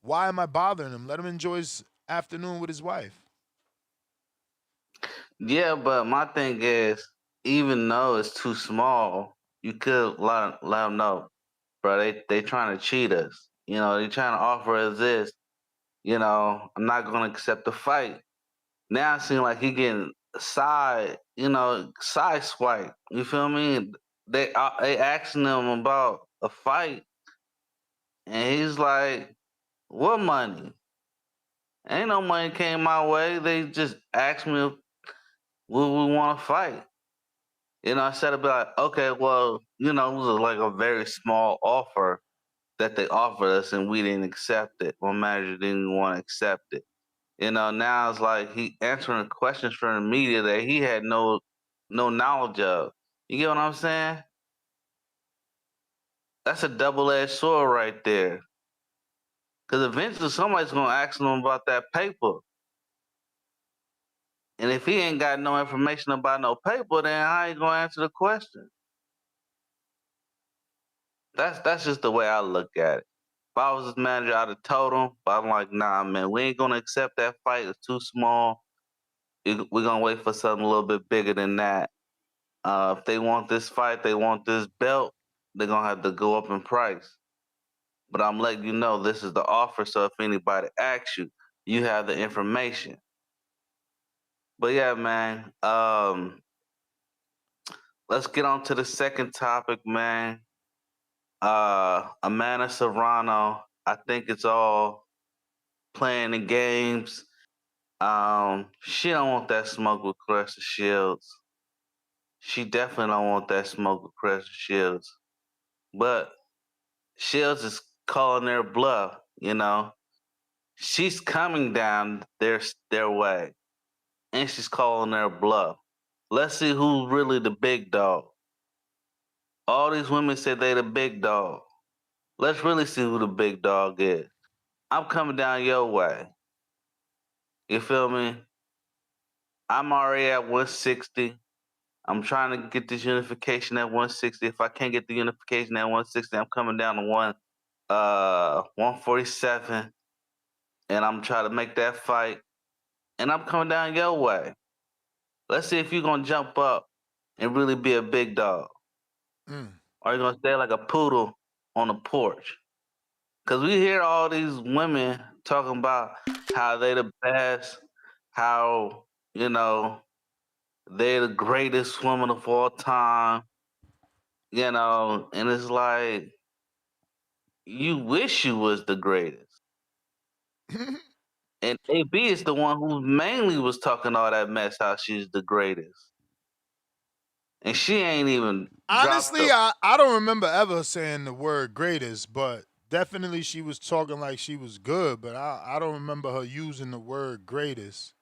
why am I bothering him? Let him enjoy his afternoon with his wife. Yeah, but my thing is, even though it's too small, you could let them know, bro, they trying to cheat us. You know, they trying to offer us this. You know, I'm not going to accept the fight. Now it seems like he getting side swipe. You feel me? They asking him about a fight, and he's like, what money? Ain't no money came my way. They just asked me if we want to fight. You know, I said about, okay, well, you know, it was like a very small offer that they offered us, and we didn't accept it. My manager didn't want to accept it. You know, now it's like he answering questions from the media that he had no knowledge of. You get what I'm saying? That's a double-edged sword right there. Because eventually somebody's going to ask him about that paper. And if he ain't got no information about no paper, then how you gonna answer the question? That's just the way I look at it. If I was his manager, I'd have told him, but I'm like, nah, man, we ain't gonna accept that fight. It's too small. We're gonna wait for something a little bit bigger than that. If they want this fight, they want this belt, they're gonna have to go up in price. But I'm letting you know this is the offer, so if anybody asks you, you have the information. But yeah, man, let's get on to the second topic, man. Amanda Serrano, I think it's all playing the games. She don't want that smoke with Clarissa Shields. She definitely don't want that smoke with Clarissa Shields. But Shields is calling their bluff, you know. She's coming down their way, and she's calling their bluff. Let's see who's really the big dog. All these women say they the big dog. Let's really see who the big dog is. I'm coming down your way. You feel me? I'm already at 160. I'm trying to get this unification at 160. If I can't get the unification at 160, I'm coming down to 147. And I'm trying to make that fight. And I'm coming down your way. Let's see if you're gonna jump up and really be a big dog. Or you're gonna stay like a poodle on the porch. Cause we hear all these women talking about how they the best, how, you know, they're the greatest woman of all time, you know, and it's like, you wish you was the greatest. And AB is the one who mainly was talking all that mess, how she's the greatest. And she ain't even Honestly, dropped I don't remember ever saying the word greatest, but definitely she was talking like she was good, but I don't remember her using the word greatest.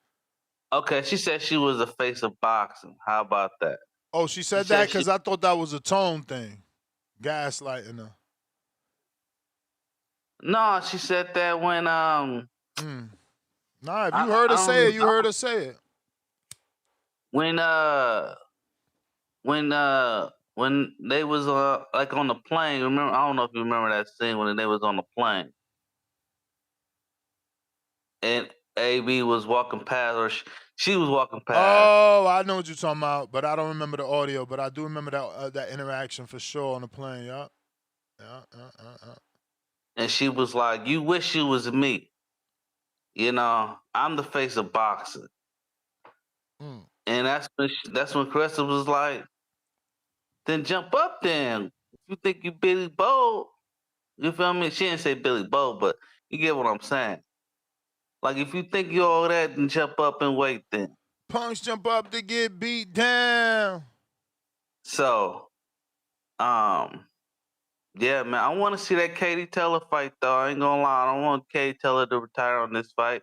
Okay, she said she was the face of boxing. How about that? Oh, she said that? Because I thought that was a tone thing. Gaslighting her. No, she said that when Nah, if you heard her say it, you heard her say it. When they was like on the plane, remember? I don't know if you remember that scene when they was on the plane, and AB was walking past, or she was walking past. Oh, I know what you're talking about, but I don't remember the audio. But I do remember that interaction for sure on the plane. Yeah. And she was like, "You wish you was me. You know, I'm the face of boxing." And that's when Caressa was like, "Then jump up, then. If you think you Billy Bo, you feel me?" She didn't say Billy Bo, but you get what I'm saying. Like, if you think you're all that, then jump up and wait then. Punks jump up to get beat down. So, yeah, man, I want to see that Katie Taylor fight, though. I ain't gonna lie. I don't want Katie Taylor to retire on this fight.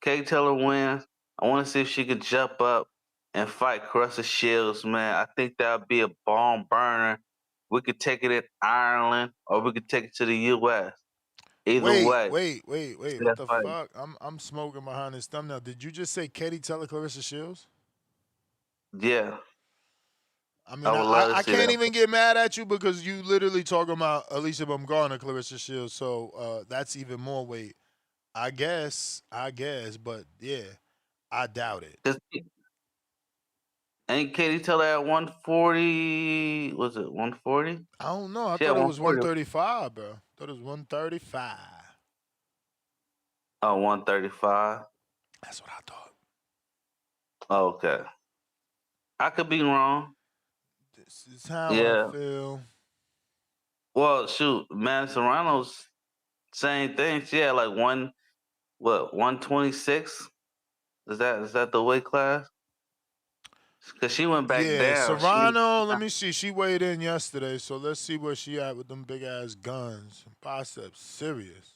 Katie Taylor wins. I want to see if she could jump up and fight Caressa Shields, man. I think that would be a bomb burner. We could take it in Ireland, or we could take it to the U.S. Either way. Wait. What the fuck? I'm smoking behind this thumbnail. Did you just say Katie Taylor, Clarissa Shields? Yeah. I mean, I can't even get mad at you because you literally talking about Alicia Baumgartner, Clarissa Shields, so that's even more weight. I guess, but yeah, I doubt it. Ain't Katie Taylor at 140? Was it 140? I don't know. I thought it was 135, bro. I thought it was 135. Oh, 135? That's what I thought. Oh, okay. I could be wrong. This is how I feel. Well, shoot, Man Serrano's same thing. She had like 126? Is that the weight class? Because she went back down. Serrano, let me see. She weighed in yesterday, so let's see where she at with them big-ass guns. Biceps, serious.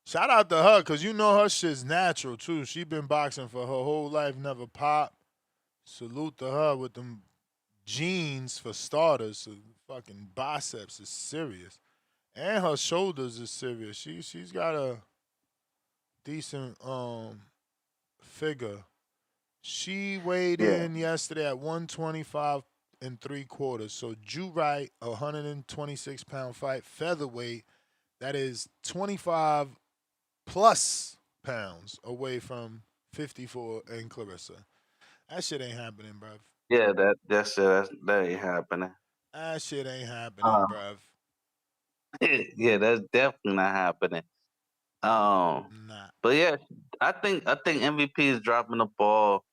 Shout out to her, because you know her shit's natural, too. She been boxing for her whole life, never popped. Salute to her with them jeans for starters. So fucking biceps is serious. And her shoulders is serious. She's got a decent figure. She weighed in yesterday at 125 3/4. So Jew Wright, 126-pound fight, featherweight. That is 25 plus pounds away from 54 and Clarissa. That shit ain't happening, bruv. Yeah, that ain't happening. That shit ain't happening, bruv. Yeah, that's definitely not happening. But yeah, I think MVP is dropping the ball.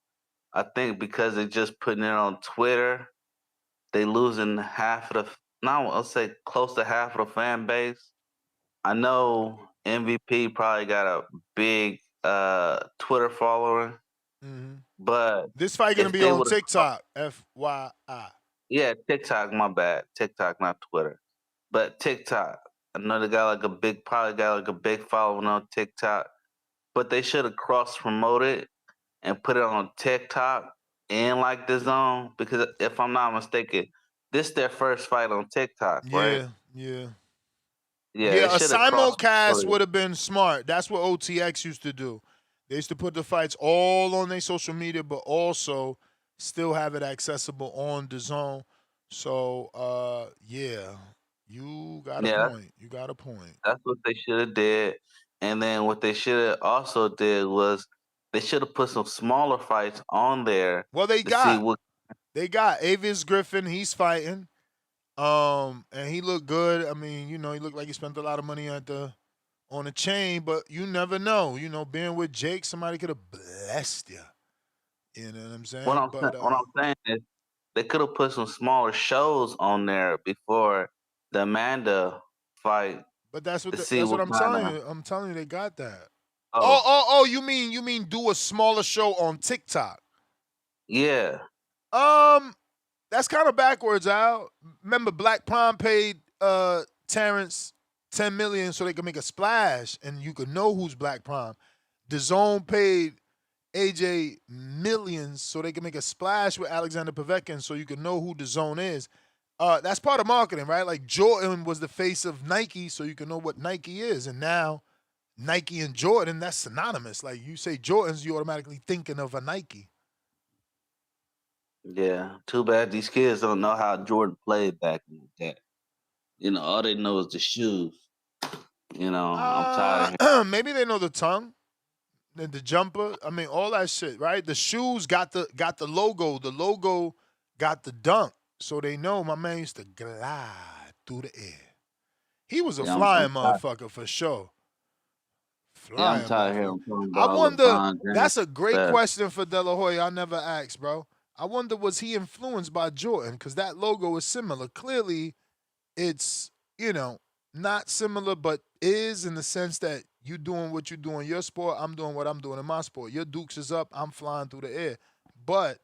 I think because they're just putting it on Twitter, they losing half of the. Now I'll say close to half of the fan base. I know MVP probably got a big Twitter following, but This fight gonna if be they on would've- TikTok. FYI. Yeah, TikTok. My bad. TikTok, not Twitter, but TikTok. I know they got probably got like a big following on TikTok, but they should have cross promoted and put it on TikTok and like the zone because if I'm not mistaken, this their first fight on TikTok, right? Yeah. Yeah, Yeah, they a should have cross simulcast promoted. would have been smart. That's what OTX used to do. They used to put the fights all on their social media, but also still have it accessible on the zone. So, yeah, you got a Yeah, point. You got a point. that's what they should have did. And then what they should have also did was they should have put some smaller fights on there. Well, they to got see what. they got Avis Griffin. He's fighting, and he looked good. I mean, he looked like he spent a lot of money on a chain, but you never know. Being with Jake, somebody could have blessed you. You know what I'm saying? What I'm saying is they could have put some smaller shows on there before the Amanda fight. But that's what to see that's what what I'm kind telling of. you. I'm telling you, they got that. Oh. Oh, you mean do a smaller show on TikTok? Yeah. That's kind of backwards, Al. Remember, Black Prom paid Terrence $10 million so they could make a splash, and you could know who's Black Prom. The Zone paid AJ millions so they could make a splash with Alexander Povetkin, so you could know who the Zone is. That's part of marketing, right? Like Jordan was the face of Nike, so you can know what Nike is, and now Nike and Jordan, that's synonymous. Like you say Jordans, you automatically thinking of a Nike. Yeah. Too bad these kids don't know how Jordan played back in the day. All they know is the shoes. I'm tired of him. Maybe they know the tongue, the jumper. I mean, all that shit, right? The shoes got the logo. The logo got the dunk. So they know my man used to glide through the air. He was a flying motherfucker for sure. I'm tired of hearing him. I wonder, that's a great question for De La Hoya. I never asked, bro. I wonder, was he influenced by Jordan? Because that logo is similar. Clearly, it's, not similar, but is in the sense that you doing what you do in your sport, I'm doing what I'm doing in my sport. Your Dukes is up, I'm flying through the air. But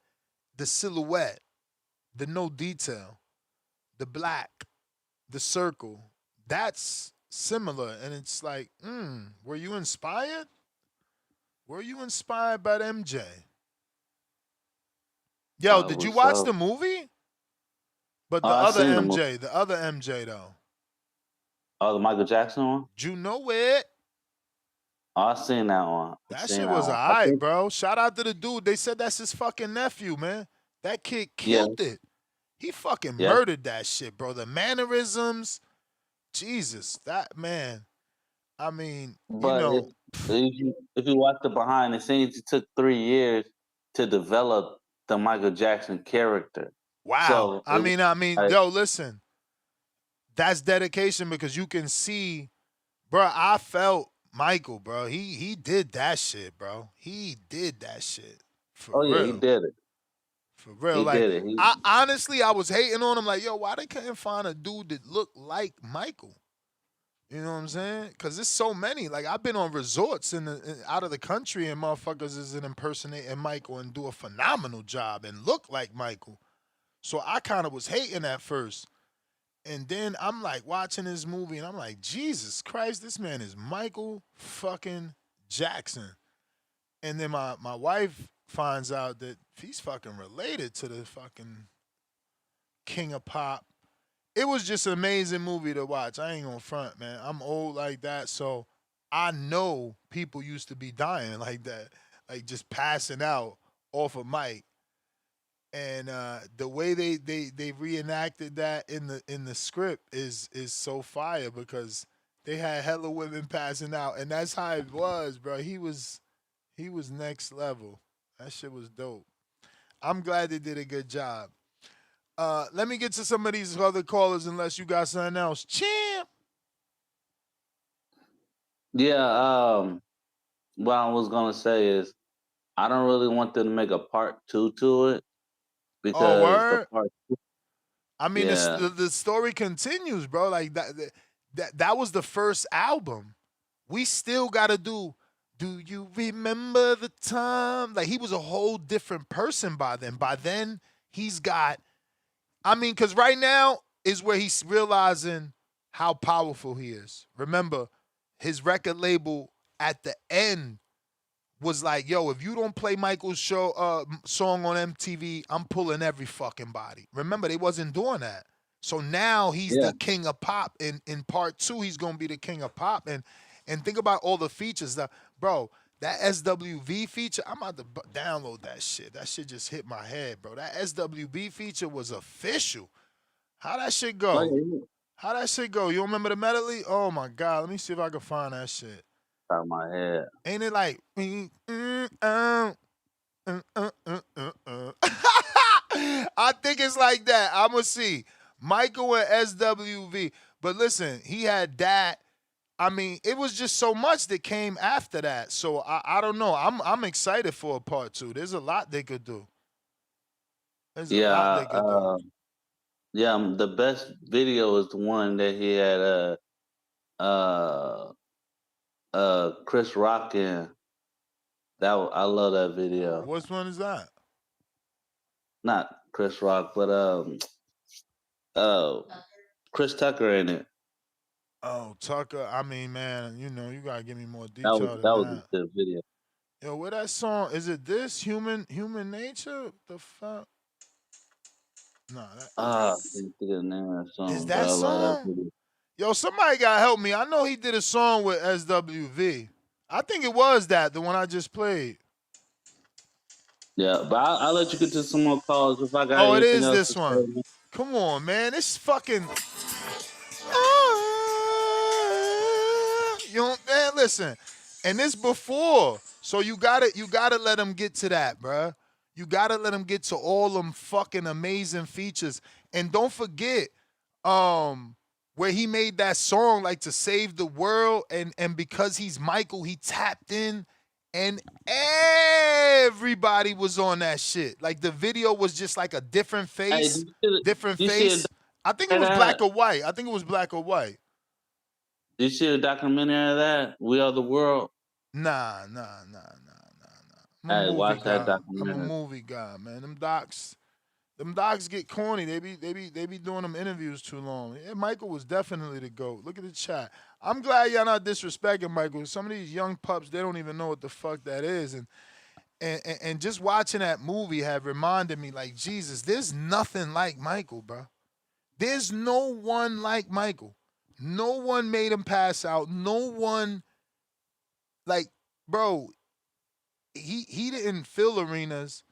the silhouette, the no detail, the black, the circle, that's similar. And it's like, were you inspired? Were you inspired by the MJ? Yo, did you watch the movie? But the other MJ, the other MJ though. Oh, the Michael Jackson one? Did you know it? Oh, I seen that one. That shit was alright, bro. Shout out to the dude. They said that's his fucking nephew, man. That kid killed it. He fucking murdered that shit, bro. The mannerisms, Jesus, that man. I mean, but if you watch the behind the scenes, it took 3 years to develop the Michael Jackson character. Wow. So I mean, yo, listen. That's dedication because you can see, bro, I felt Michael, bro. He did that shit, bro. He did that shit. For real. He did it. For real. He did it. I was hating on him like, yo, why they couldn't find a dude that looked like Michael? You know what I'm saying? Because there's so many. Like, I've been on resorts out of the country and motherfuckers is impersonating Michael and do a phenomenal job and look like Michael. So I kind of was hating at first. And then I'm like watching this movie and I'm like, Jesus Christ, this man is Michael fucking Jackson. And then my wife finds out that he's fucking related to the fucking King of Pop. It was just an amazing movie to watch. I ain't gonna front, man. I'm old like that, so I know people used to be dying like that, like just passing out off of Mike. And the way they reenacted that in the script is so fire because they had hella women passing out, and that's how it was, bro. He was next level. That shit was dope. I'm glad they did a good job. Let me get to some of these other callers unless you got something else. Champ. Yeah, what I was gonna say is I don't really want them to make a part 2 to it Oh, because the word. part I mean, yeah. the story continues, bro. Like that was the first album. We still got to do. Do you remember the time? Like he was a whole different person by then. By then, he's got. I mean, because right now is where he's realizing how powerful he is. Remember, his record label at the end was like, yo, if you don't play Michael's song on MTV, I'm pulling every fucking body. Remember, they wasn't doing that. So now he's the king of pop. In part 2, he's gonna be the king of pop. And think about all the features. Bro, that SWV feature, I'm about to download that shit. That shit just hit my head, bro. That SWV feature was official. How that shit go? How that shit go? You remember the medley? Oh my God. Let me see if I can find that shit. Out of my head. Ain't it like I think it's like that. I'ma see. Michael and SWV. But listen, he had that. I mean, it was just so much that came after that. So I don't know. I'm excited for a part 2. There's a lot they could do. There's a lot they could do. Yeah, the best video is the one that he had Chris Rock in. I love that video. Which one is that? Not Chris Rock, but Chris Tucker in it. Oh, Tucker. I mean, man, you know, you gotta give me more That detail was than that was that. a good video. Yo, where that song? Is it this? Human Nature? The fuck? Nah, that I can't think of the name of that song. is but that I love that song? video. Yo, somebody gotta help me. I know he did a song with SWV. I think it was the one I just played. Yeah, but I'll let you get to some more calls if I got Oh, it anything is else this to one. say. Come on, man. This fucking. You know, man, listen. And this before. So you gotta let him get to that, bruh. You gotta let him get to all them fucking amazing features. And don't forget, where he made that song like to save the world, and because he's Michael, he tapped in and everybody was on that shit. Like the video was just like a different face, different you see face. I think it was black or white. I think it was black or white. Did you see the documentary of that? We Are the World? Nah. I'm a Hey, movie watch that guy. I'm a documentary. movie guy, man. Them docs get corny. They be doing them interviews too long. Yeah, Michael was definitely the GOAT. Look at the chat. I'm glad y'all not disrespecting Michael. Some of these young pups, they don't even know what the fuck that is. And just watching that movie have reminded me, like, Jesus, there's nothing like Michael, bro. There's no one like Michael. No one made him pass out. No one, like, bro, he didn't fill arenas.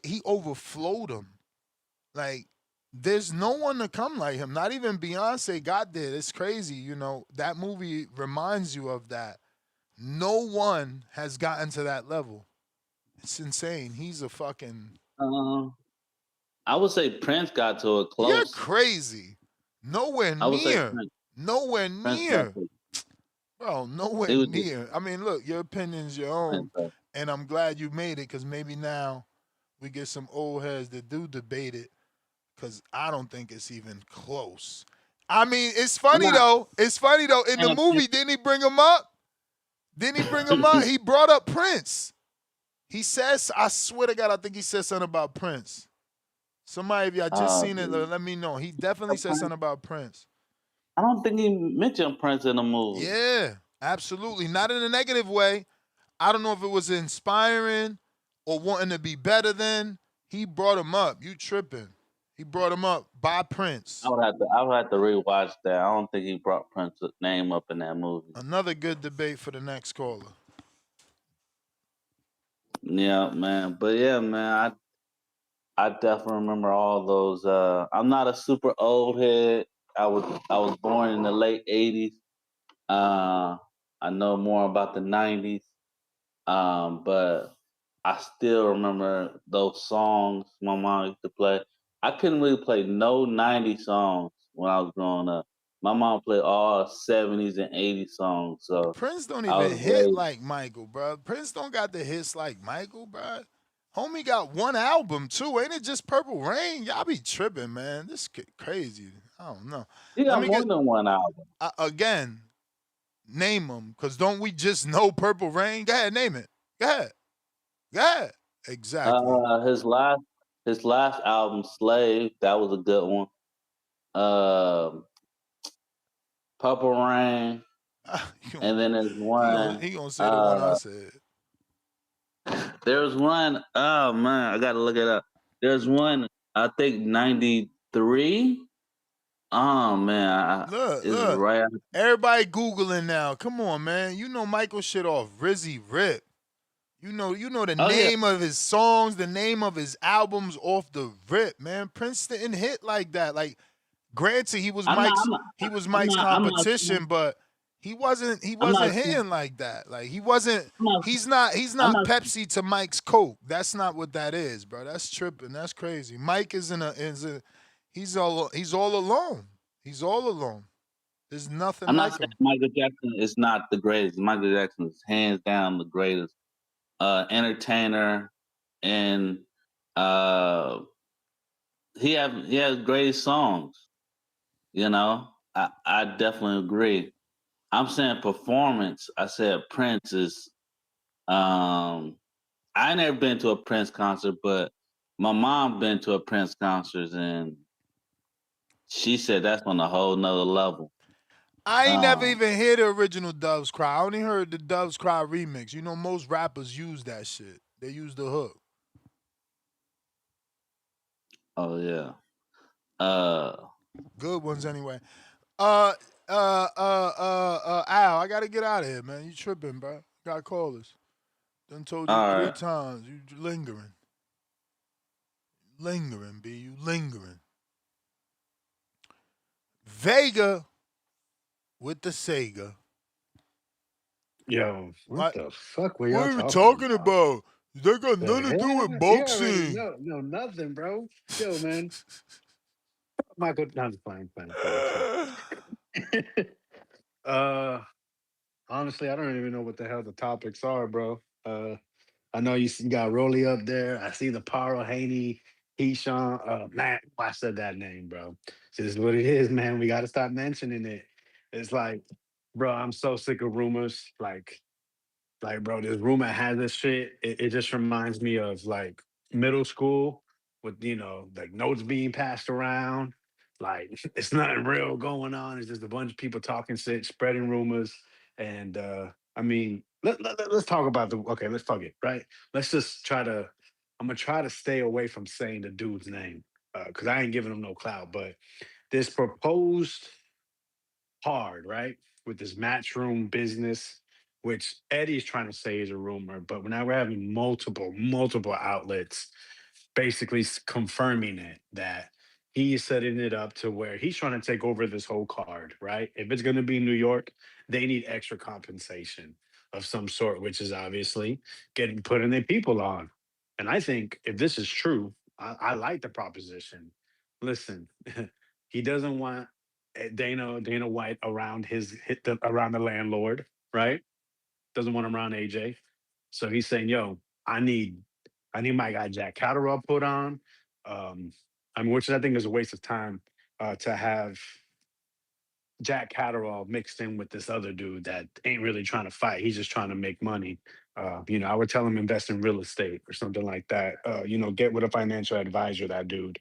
He overflowed them. Like, there's no one to come like him. Not even Beyonce got there. It's crazy, you know. That movie reminds you of that. No one has gotten to that level. It's insane. He's a fucking. I would say Prince got to it close. You're crazy. Nowhere I would say near. Prince. Nowhere Prince near. got to it. Bro, nowhere He was near. I mean, look, your opinion's your own, and I'm glad you made it because maybe now we get some old heads that do debate it because I don't think it's even close. I mean, it's funny though. It's funny though. In the movie, didn't he bring him up? He brought up Prince. He says, I swear to God, I think he said something about Prince. Somebody, if y'all just seen it, let me know. He definitely said something about Prince. I don't think he mentioned Prince in the movie. Yeah, absolutely. Not in a negative way. I don't know if it was inspiring or wanting to be better than. He brought him up. You tripping. He brought him up by Prince. I would have to rewatch that. I don't think he brought Prince's name up in that movie. Another good debate for the next caller. Yeah, man. But yeah, man, I definitely remember all those. I'm not a super old head. I was born in the late '80s. I know more about the '90s. But I still remember those songs my mom used to play. I couldn't really play no '90s songs when I was growing up. My mom played all '70s and '80s songs, so Prince don't I even was hit raised. like Michael, bro. Prince don't got the hits like Michael, bro. Homie got one album too. Ain't it just Purple Rain? Y'all be tripping, man. This crazy. I don't know. He Let got me more get than one album. again. Name them, cause don't we just know Purple Rain? Go ahead, name it. Go ahead. Go ahead. Exactly. His last album, Slave, that was a good one. Um Purple Rain, and then there's one. He gonna say the one I said. There's one. Oh man, I gotta look it up. There's one. I think '93. Oh man, it's Look. right. Everybody Googling now. Come on, man. You know Michael shit off Rizzy Rip. You know the Oh yeah. name of his songs, the name of his albums off the rip, man. Prince didn't hit like that. Like, granted, he was Mike's competition, but he wasn't hitting like that. Like he's not Pepsi to Mike's Coke. That's not what that is, bro. That's tripping. That's crazy. Mike he's all alone. He's all alone. There's nothing I'm like not saying him. Michael Jackson is not the greatest. Michael Jackson is hands down the greatest entertainer, and uh, he has great songs. You know, I definitely agree. I'm saying performance. I said Prince is. I never been to a Prince concert, but my mom been to a Prince concert, and she said that's on a whole nother level. I ain't never even hear the original Doves Cry. I only heard the Doves Cry remix. You know, most rappers use that shit. They use the hook. Oh yeah. Good ones anyway. Al, I gotta get out of here, man. You tripping, bro. Got callers. Done told you All 3 right. times. You lingering. Lingering, B. You lingering. Vega with the Sega. Yo, what the fuck were y'all What are we talking talking about? That got nothing to do with hell? You already boxing. know nothing, bro. Yo, man. Michael, no, I'm just playing. Honestly, I don't even know what the hell the topics are, bro. I know you got Rolly up there. I see the Paro, Haney, Keyshawn. Man, I said that name, bro. This is what it is, man. We got to stop mentioning it. It's like, bro, I'm so sick of rumors. Like, bro, this rumor has this shit. It just reminds me of like middle school with, like notes being passed around. Like, it's nothing real going on. It's just a bunch of people talking shit, spreading rumors. And I mean, let's talk about okay, let's fuck it, right? Let's just I'm going to try to stay away from saying the dude's name because I ain't giving him no clout. But this proposed hard, right? With this matchroom business, which Eddie's trying to say is a rumor, but now we're having multiple outlets basically confirming it that he's setting it up to where he's trying to take over this whole card, right? If it's going to be New York, they need extra compensation of some sort, which is obviously putting their people on. And I think if this is true, I like the proposition. Listen, he doesn't want Dana White around around the landlord, right? Doesn't want him around AJ. So he's saying, "Yo, I need my guy Jack Catterall put on." Um, I mean, which I think is a waste of time to have Jack Catterall mixed in with this other dude that ain't really trying to fight. He's just trying to make money. I would tell him invest in real estate or something like that. Get with a financial advisor, that dude,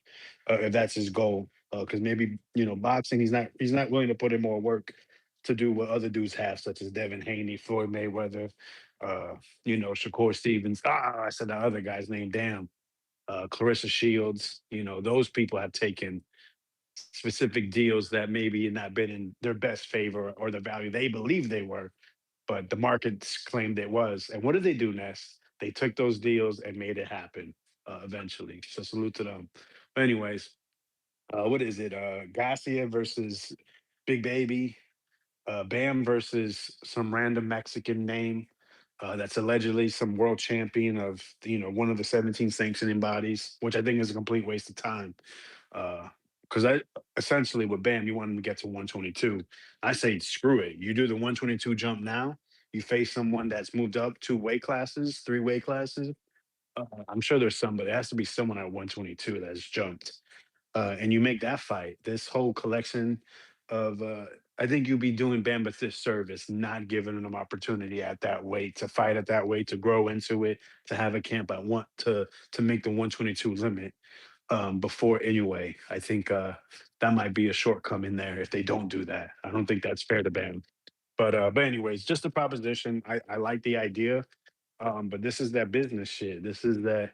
if that's his goal. Because maybe boxing, he's not willing to put in more work to do what other dudes have, such as Devin Haney, Floyd Mayweather, Shakur Stevens. I said the other guy's name. Damn, Clarissa Shields. Those people have taken specific deals that maybe not been in their best favor or the value they believe they were, but the markets claimed it was. And what did they do, Ness? They took those deals and made it happen eventually. So salute to them. But anyways, what is it? Garcia versus Big Baby. Bam versus some random Mexican name that's allegedly some world champion of one of the 17 sanctioning bodies, which I think is a complete waste of time. Because I essentially with Bam, you want him to get to 122. I say screw it. You do the 122 jump now. You face someone that's moved up 2 weight classes, 3 weight classes. I'm sure there's somebody. It has to be someone at 122 that's jumped. And you make that fight. This whole collection of, I think you'd be doing Bam a disservice, not giving them opportunity at that weight to fight at that weight, to grow into it, to have a camp. I want to make the 122 limit before anyway. I think that might be a shortcoming there if they don't do that. I don't think that's fair to Bam. But anyways, just a proposition. I like the idea, but this is that business shit. This is that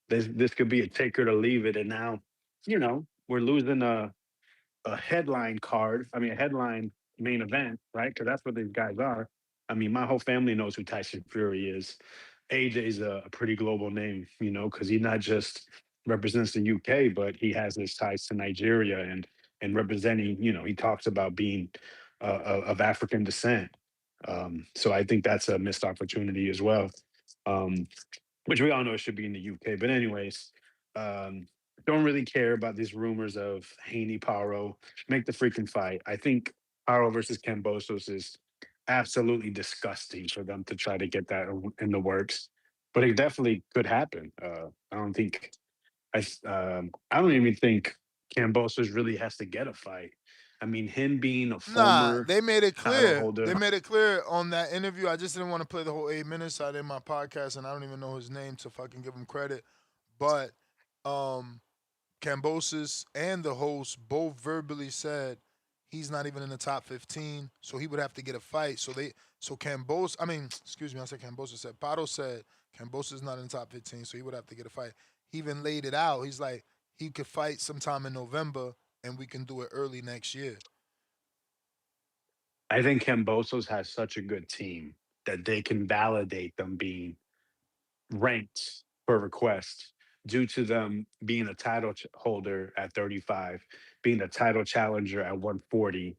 this could be a take or to leave it, and now we're losing a headline card. I mean, a headline main event, right? Because that's what these guys are. I mean, my whole family knows who Tyson Fury is. AJ's a pretty global name, because he not just represents the UK, but he has his ties to Nigeria and representing. He talks about being of African descent. So I think that's a missed opportunity as well. Which we all know it should be in the UK. But anyways, don't really care about these rumors of Haney-Paro. Make the freaking fight. I think Paro versus Kambosos is absolutely disgusting for them to try to get that in the works. But it definitely could happen. I don't even think Kambosos really has to get a fight. I mean, him being a former they made it clear. holder. They made it clear on that interview. I just didn't want to play the whole 8 minutes. I did my podcast, and I don't even know his name to fucking give him credit. But Kambosos and the host both verbally said he's not even in the top 15, so he would have to get a fight. So Kambosos, I said Kambosos said, Pato said Kambosos is not in the top 15, so he would have to get a fight. He even laid it out. He's like, he could fight sometime in November, and we can do it early next year. I think Kambosos has such a good team that they can validate them being ranked per request due to them being a title holder at 35, being a title challenger at 140.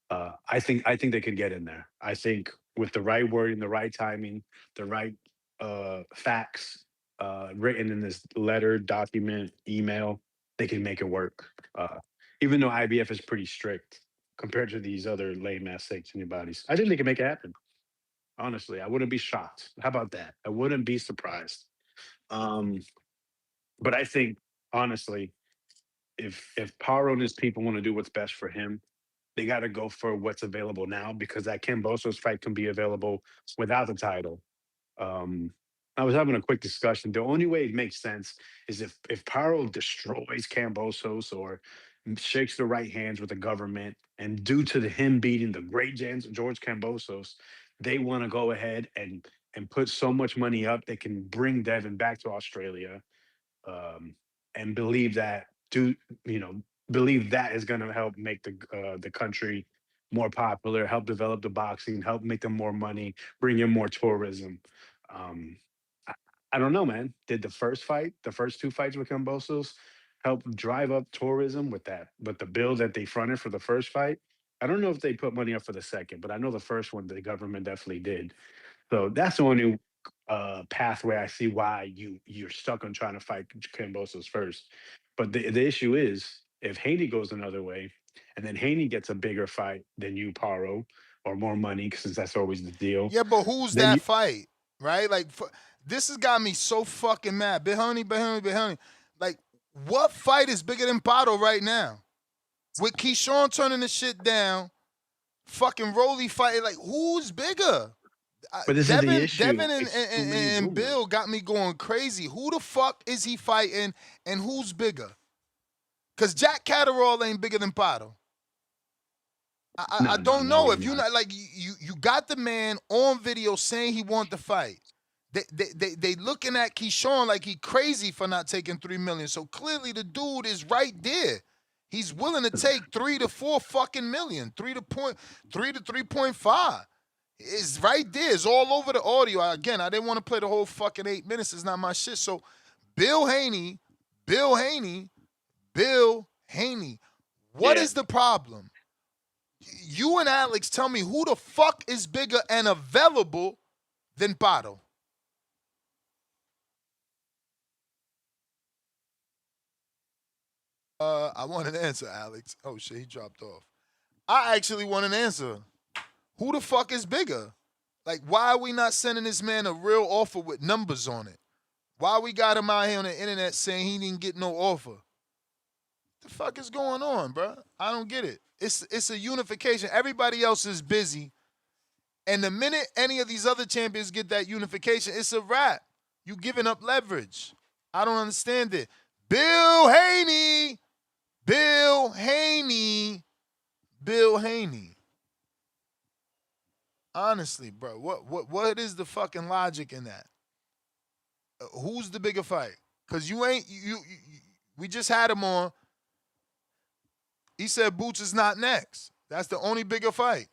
I think they could get in there. I think with the right wording, the right timing, the right facts written in this letter, document, email, they can make it work. Even though IBF is pretty strict compared to these other lame ass sanctioning bodies, I think they can make it happen. Honestly, I wouldn't be shocked. How about that? I wouldn't be surprised. But I think, honestly, if Paro and his people want to do what's best for him, they got to go for what's available now, because that Kambosos fight can be available without the title. I was having a quick discussion. The only way it makes sense is if Paro destroys Kambosos or shakes the right hands with the government, and due to him beating the great George Kambosos, they want to go ahead and put so much money up they can bring Devin back to Australia, and believe that is going to help make the country more popular, help develop the boxing, help make them more money, bring in more tourism. I don't know, man. Did the first 2 fights with Kambosos help drive up tourism with the bill that they fronted for the first fight? I don't know if they put money up for the second, but I know the first one, the government definitely did. So that's the only pathway I see why you're stuck on trying to fight Kambosos first. But the issue is, if Haney goes another way, and then Haney gets a bigger fight than you, Paro, or more money, since that's always the deal. Yeah, but who's that fight, right? Like, this has got me so fucking mad. Behani. Like, what fight is bigger than Paro right now? With Keyshawn turning the shit down, fucking Rolly fighting. Like, who's bigger? But this is the issue. Devin and Bill got me going crazy. Who the fuck is he fighting, and who's bigger? Because Jack Catterall ain't bigger than Paro. I don't know. If you're not, like, you got the man on video saying he want to fight. They looking at Keyshawn like he crazy for not taking $3 million. So clearly the dude is right there. He's willing to take $3 to $4 fucking million, 3 to 3.5. It's right there. It's all over the audio. Again, I didn't want to play the whole fucking 8 minutes. It's not my shit. So, Bill Haney. What is the problem? You and Alex tell me who the fuck is bigger and available than Paro? I want an answer, Alex. Oh shit, he dropped off. I actually want an answer. Who the fuck is bigger? Like, why are we not sending this man a real offer with numbers on it? Why we got him out here on the internet saying he didn't get no offer? What the fuck is going on, bro? I don't get it. It's a unification. Everybody else is busy. And the minute any of these other champions get that unification, it's a wrap. You giving up leverage. I don't understand it. Bill Haney. Honestly, bro, what is the fucking logic in that? Who's the bigger fight? Because we just had him on. He said Boots is not next. That's the only bigger fight.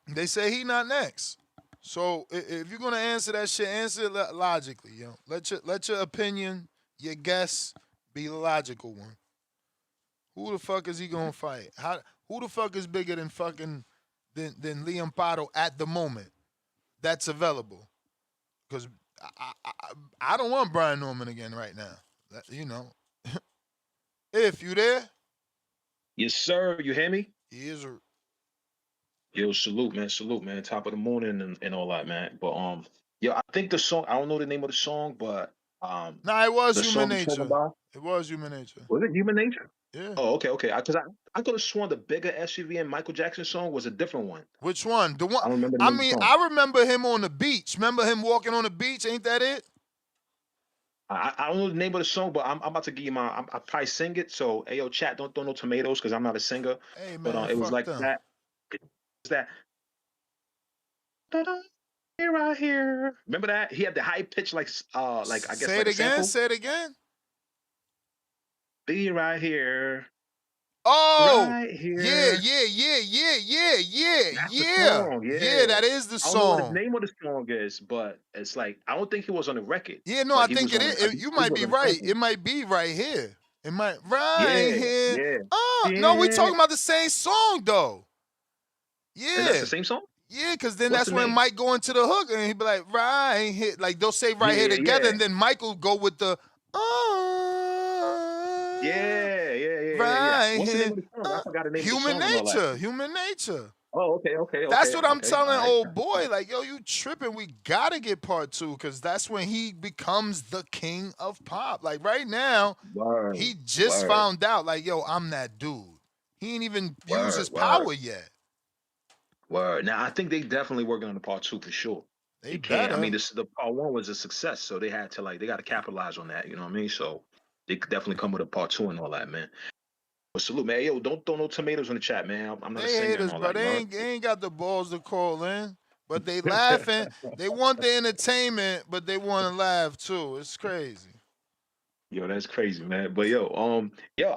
They say he not next. So if you're gonna answer that shit, answer it logically, yo. Let your opinion, your guess, be the logical one. Who the fuck is he gonna fight? Who the fuck is bigger than fucking than Liam Paro at the moment? That's available. Because I don't want Brian Norman again right now. You know. If you there? Yes, sir. You hear me? He is. Yo, salute, man. Top of the morning and all that, man. But yo, I think the song. I don't know the name of the song, but Nah, it was the Human song Nature. about, It was Human Nature. was it Human Nature? Yeah. Oh, okay. Because I could have sworn the bigger SUV and Michael Jackson song was a different one. Which one? The one. I don't remember the name of the song. I remember him on the beach. Remember him walking on the beach? Ain't that it? I don't know the name of the song, but I'm about to give you I probably sing it. So, hey, yo, chat, don't throw no tomatoes because I'm not a singer. Hey, man, But it was fuck like them. that. It's that. Here, right here. Remember that? He had the high pitch, like I guess. Say like it again. sample. Say it again. Be right here. Oh, right here. yeah. That's the song, Yeah, that is the I don't know what song. the name of the song is, but it's like I don't think he was on the record. Yeah, no, but I he think was it on is. the- You he might was be on the right. sample. It might be right here. It might Yeah, here. yeah. Oh no, we Yeah. talking about the same song though. Yeah. Is that the same song? Yeah, because then What's that's the when name? Mike go into the hook and he be like, right here. Like they'll say right here Yeah, together, yeah. and then Michael go with the Yeah. right What's the here. name of the song? I forgot the name of the Human song and all that. Human nature. Oh, okay. That's what I'm okay. telling All right. old boy. Like, yo, you tripping. We gotta get part 2 because that's when he becomes the king of pop. Like right now, Word. he just Word. found out, like, yo, I'm that dude. He ain't even used his Word. power yet. Word. Now I think they definitely working on the part 2 for sure. They can't. I better. mean, the part 1 was a success, so they had to they got to capitalize on that. You know what I mean? So they could definitely come with a part 2 and all that, man. But salute, man. Yo, don't throw no tomatoes in the chat, man. I'm not a They singer haters, and all bro. that. They ain't got the balls to call in. But they laughing. They want the entertainment, but they want to laugh too. It's crazy. Yo, that's crazy, man. But yo,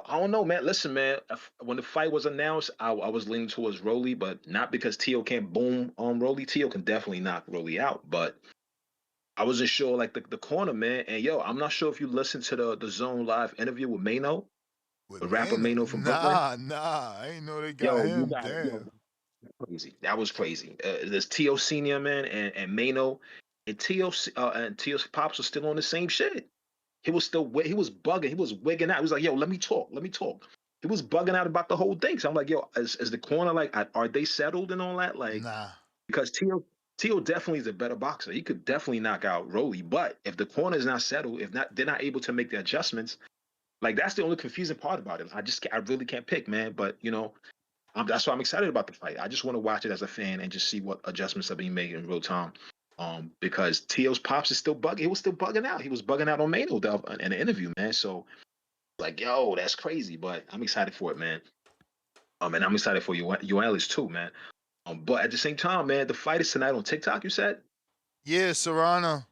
I don't know, man. Listen, man. When the fight was announced, I was leaning towards Rolly, but not because TEO can't boom on Rolly. TEO can definitely knock Rolly out, but I wasn't sure, like the corner, man. And yo, I'm not sure if you listened to the Zone Live interview with Mano, the rapper Mano from Brooklyn. Nah. I ain't know they got Yo, him. you got Damn. yo, crazy. That was crazy. There's TEO Senior, man, and Mano, and TEO's pops are still on the same shit. He was bugging. He was wigging out. He was like, yo, let me talk. He was bugging out about the whole thing. So I'm like, yo, is the corner like, are they settled and all that? Like, nah. Because TEO definitely is a better boxer. He could definitely knock out Rolly. But if the corner is not settled, they're not able to make the adjustments, like that's the only confusing part about it. I really can't pick, man. But you know, that's why I'm excited about the fight. I just want to watch it as a fan and just see what adjustments are being made in real time. Because TEO's pops is still bugging. He was still bugging out. He was bugging out on Mano in the interview, man. So, like, yo, that's crazy. But I'm excited for it, man. And I'm excited for you, Alice too, man. But at the same time, man, the fight is tonight on TikTok. You said? Yeah, Serrano.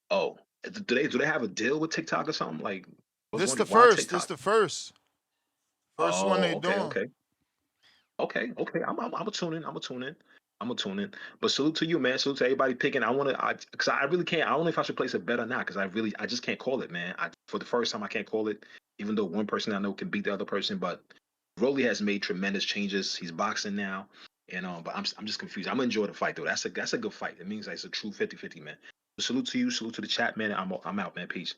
Oh, do they have a deal with TikTok or something? Like, This the first. First one they doing. Okay. I'm a tune in. I'm gonna tune in. But salute to you, man. Salute to everybody picking. Because I really can't. I don't know if I should place a bet or not. Because I just can't call it, man. For the first time, I can't call it. Even though one person I know can beat the other person, but Rolly has made tremendous changes. He's boxing now, and but I'm just confused. I'm gonna enjoy the fight though. That's a good fight. It means like it's a true 50-50, man. So salute to you. Salute to the chat, man. I'm out, man. Peace.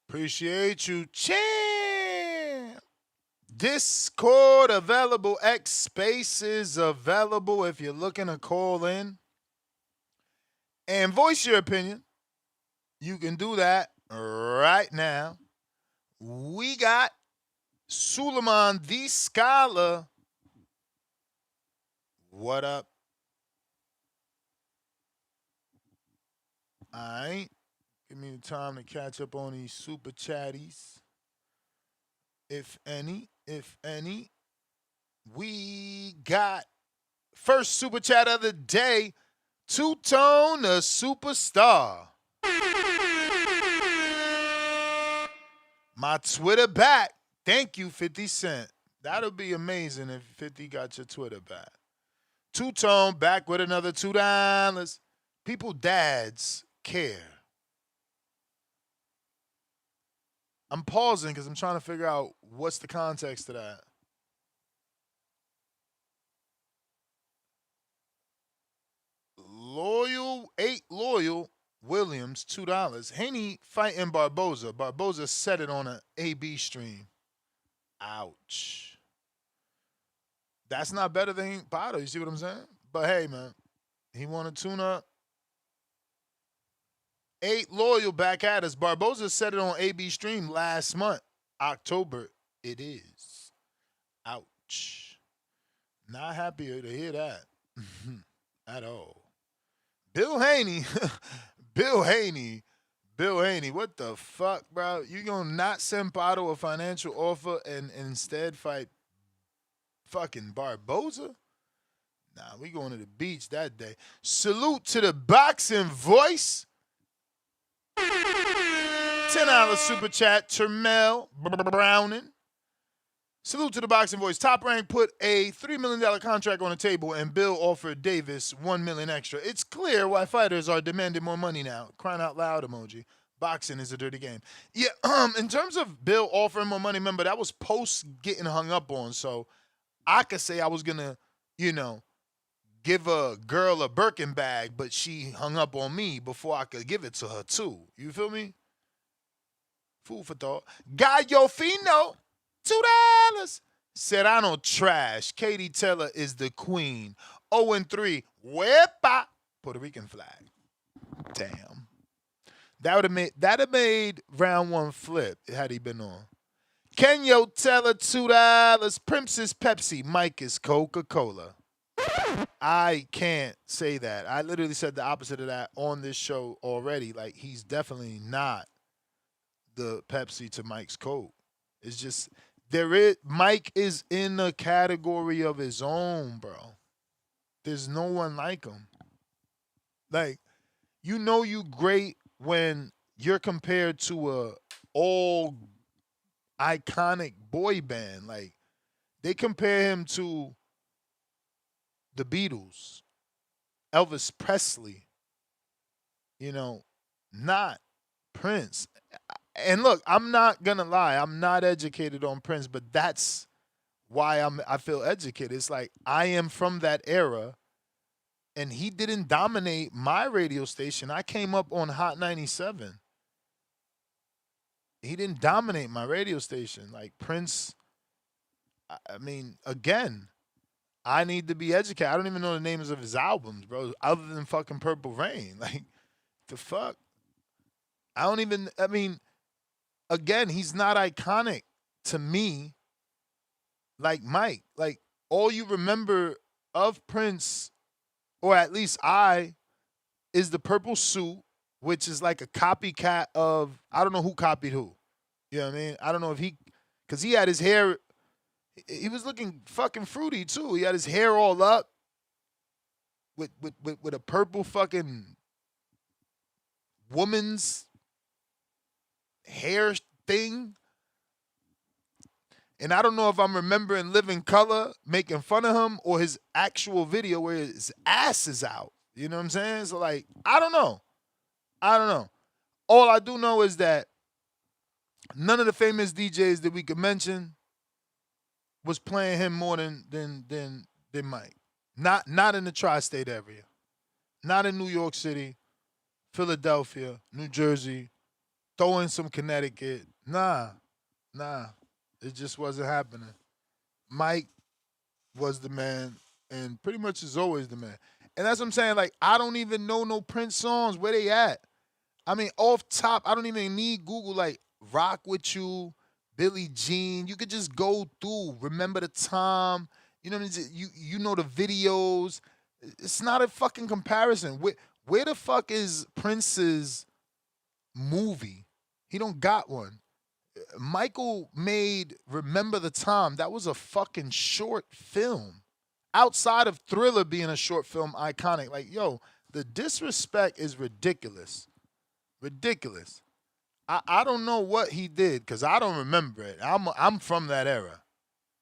Appreciate you, champ. Discord available. X Spaces available if you're looking to call in and voice your opinion. You can do that right now. We got Suleiman the Scholar. What up? All right. Give me the time to catch up on these super chatties. If any. We got first super chat of the day. Two-Tone, the superstar. My Twitter back. Thank you, 50 Cent. That'll be amazing if 50 got your Twitter back. Two-Tone back with another $2. People dads care. I'm pausing because I'm trying to figure out what's the context to that. Loyal Williams, $2. Haney fighting Barboza. Barboza set it on an AB stream. Ouch. That's not better than Pado. You see what I'm saying? But hey, man, he want to tune up. 8 Loyal back at us. Barboza set it on AB stream last month. October it is. Ouch. Not happy to hear that at all. Bill Haney. Bill Haney, what the fuck, bro? You gonna not send Pado a financial offer and instead fight fucking Barboza? Nah, we going to the beach that day. Salute to the boxing voice. $10 super chat, Termel Browning. Salute to the boxing voice. Top Rank put a $3 million contract on the table, and Bill offered Davis $1 million extra. It's clear why fighters are demanding more money now. Crying out loud emoji. Boxing is a dirty game. Yeah, in terms of Bill offering more money, remember, that was post getting hung up on. So I could say I was going to, give a girl a Birkin bag, but she hung up on me before I could give it to her, too. You feel me? Food for thought. Gallo Fino. $2. Serrano trash. Katie Taylor is the queen. 0-3. Wepa. Puerto Rican flag. Damn. That'd have made round one flip had he been on. Kenyo Taylor, $2. Prince is Pepsi. Mike is Coca-Cola. I can't say that. I literally said the opposite of that on this show already. Like, he's definitely not the Pepsi to Mike's Coke. It's just... Mike is in a category of his own, bro. There's no one like him. Like, you great when you're compared to a all iconic boy band. Like, they compare him to the Beatles, Elvis Presley, not Prince. And look, I'm not going to lie. I'm not educated on Prince, but that's why I feel educated. It's like I am from that era, and he didn't dominate my radio station. I came up on Hot 97. He didn't dominate my radio station. Like Prince, I mean, again, I need to be educated. I don't even know the names of his albums, bro, other than fucking Purple Rain. Like, the fuck? Again, he's not iconic to me like Mike. Like, all you remember of Prince, or at least is the purple suit, which is like a copycat of, I don't know who copied who. You know what I mean? I don't know if because he had his hair, he was looking fucking fruity too. He had his hair all up with a purple fucking woman's hair thing. And I don't know if I'm remembering Living Color making fun of him or his actual video where his ass is out. You know what I'm saying? So, like, I don't know. All I do know is that none of the famous DJs that we could mention was playing him more than Mike. Not in the tri-state area. Not in New York City, Philadelphia, New Jersey, throw in some Connecticut. Nah. It just wasn't happening. Mike was the man and pretty much is always the man. And that's what I'm saying. Like, I don't even know no Prince songs. Where they at? I mean, off top, I don't even need Google, like, Rock With You, Billie Jean. You could just go through, Remember the Time. You know what I mean? You know the videos. It's not a fucking comparison. Where the fuck is Prince's movie? He don't got one. Michael made Remember the Time. That was a fucking short film. Outside of Thriller being a short film iconic. Like, yo, the disrespect is ridiculous. Ridiculous. I don't know what he did because I don't remember it. I'm from that era.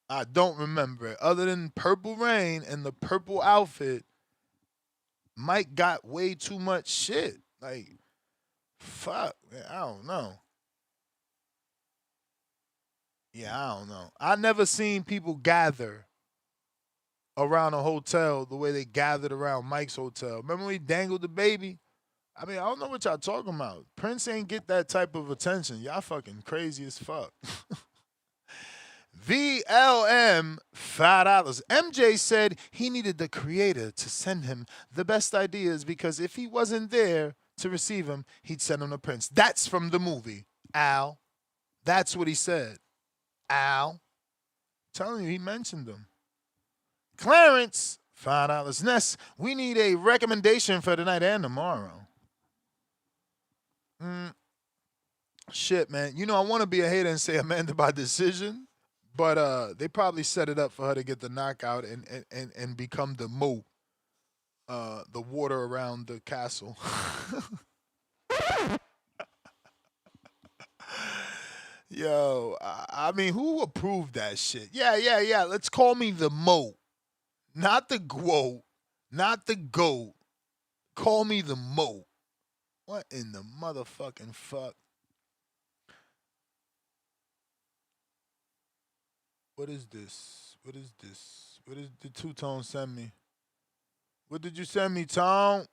I don't remember it. Other than Purple Rain and the purple outfit, Mike got way too much shit. Like, fuck. Man, I don't know. Yeah, I don't know. I never seen people gather around a hotel the way they gathered around Mike's hotel. Remember when he dangled the baby? I mean, I don't know what y'all talking about. Prince ain't get that type of attention. Y'all fucking crazy as fuck. VLM, $5. MJ said he needed the creator to send him the best ideas because if he wasn't there to receive him, he'd send him to Prince. That's from the movie, Al. That's what he said. Al. I'm telling you, he mentioned them. Clarence, $5. Ness, we need a recommendation for tonight and tomorrow. Shit, man. You know, I want to be a hater and say Amanda by decision, but they probably set it up for her to get the knockout and become the moat, the water around the castle. Yo, I mean, who approved that shit? Yeah. Let's call me the moat. Not the GWOAT. Not the GOAT. Call me the moat. What in the motherfucking fuck? What is this? What did Two-Tone send me? What did you send me, Tone?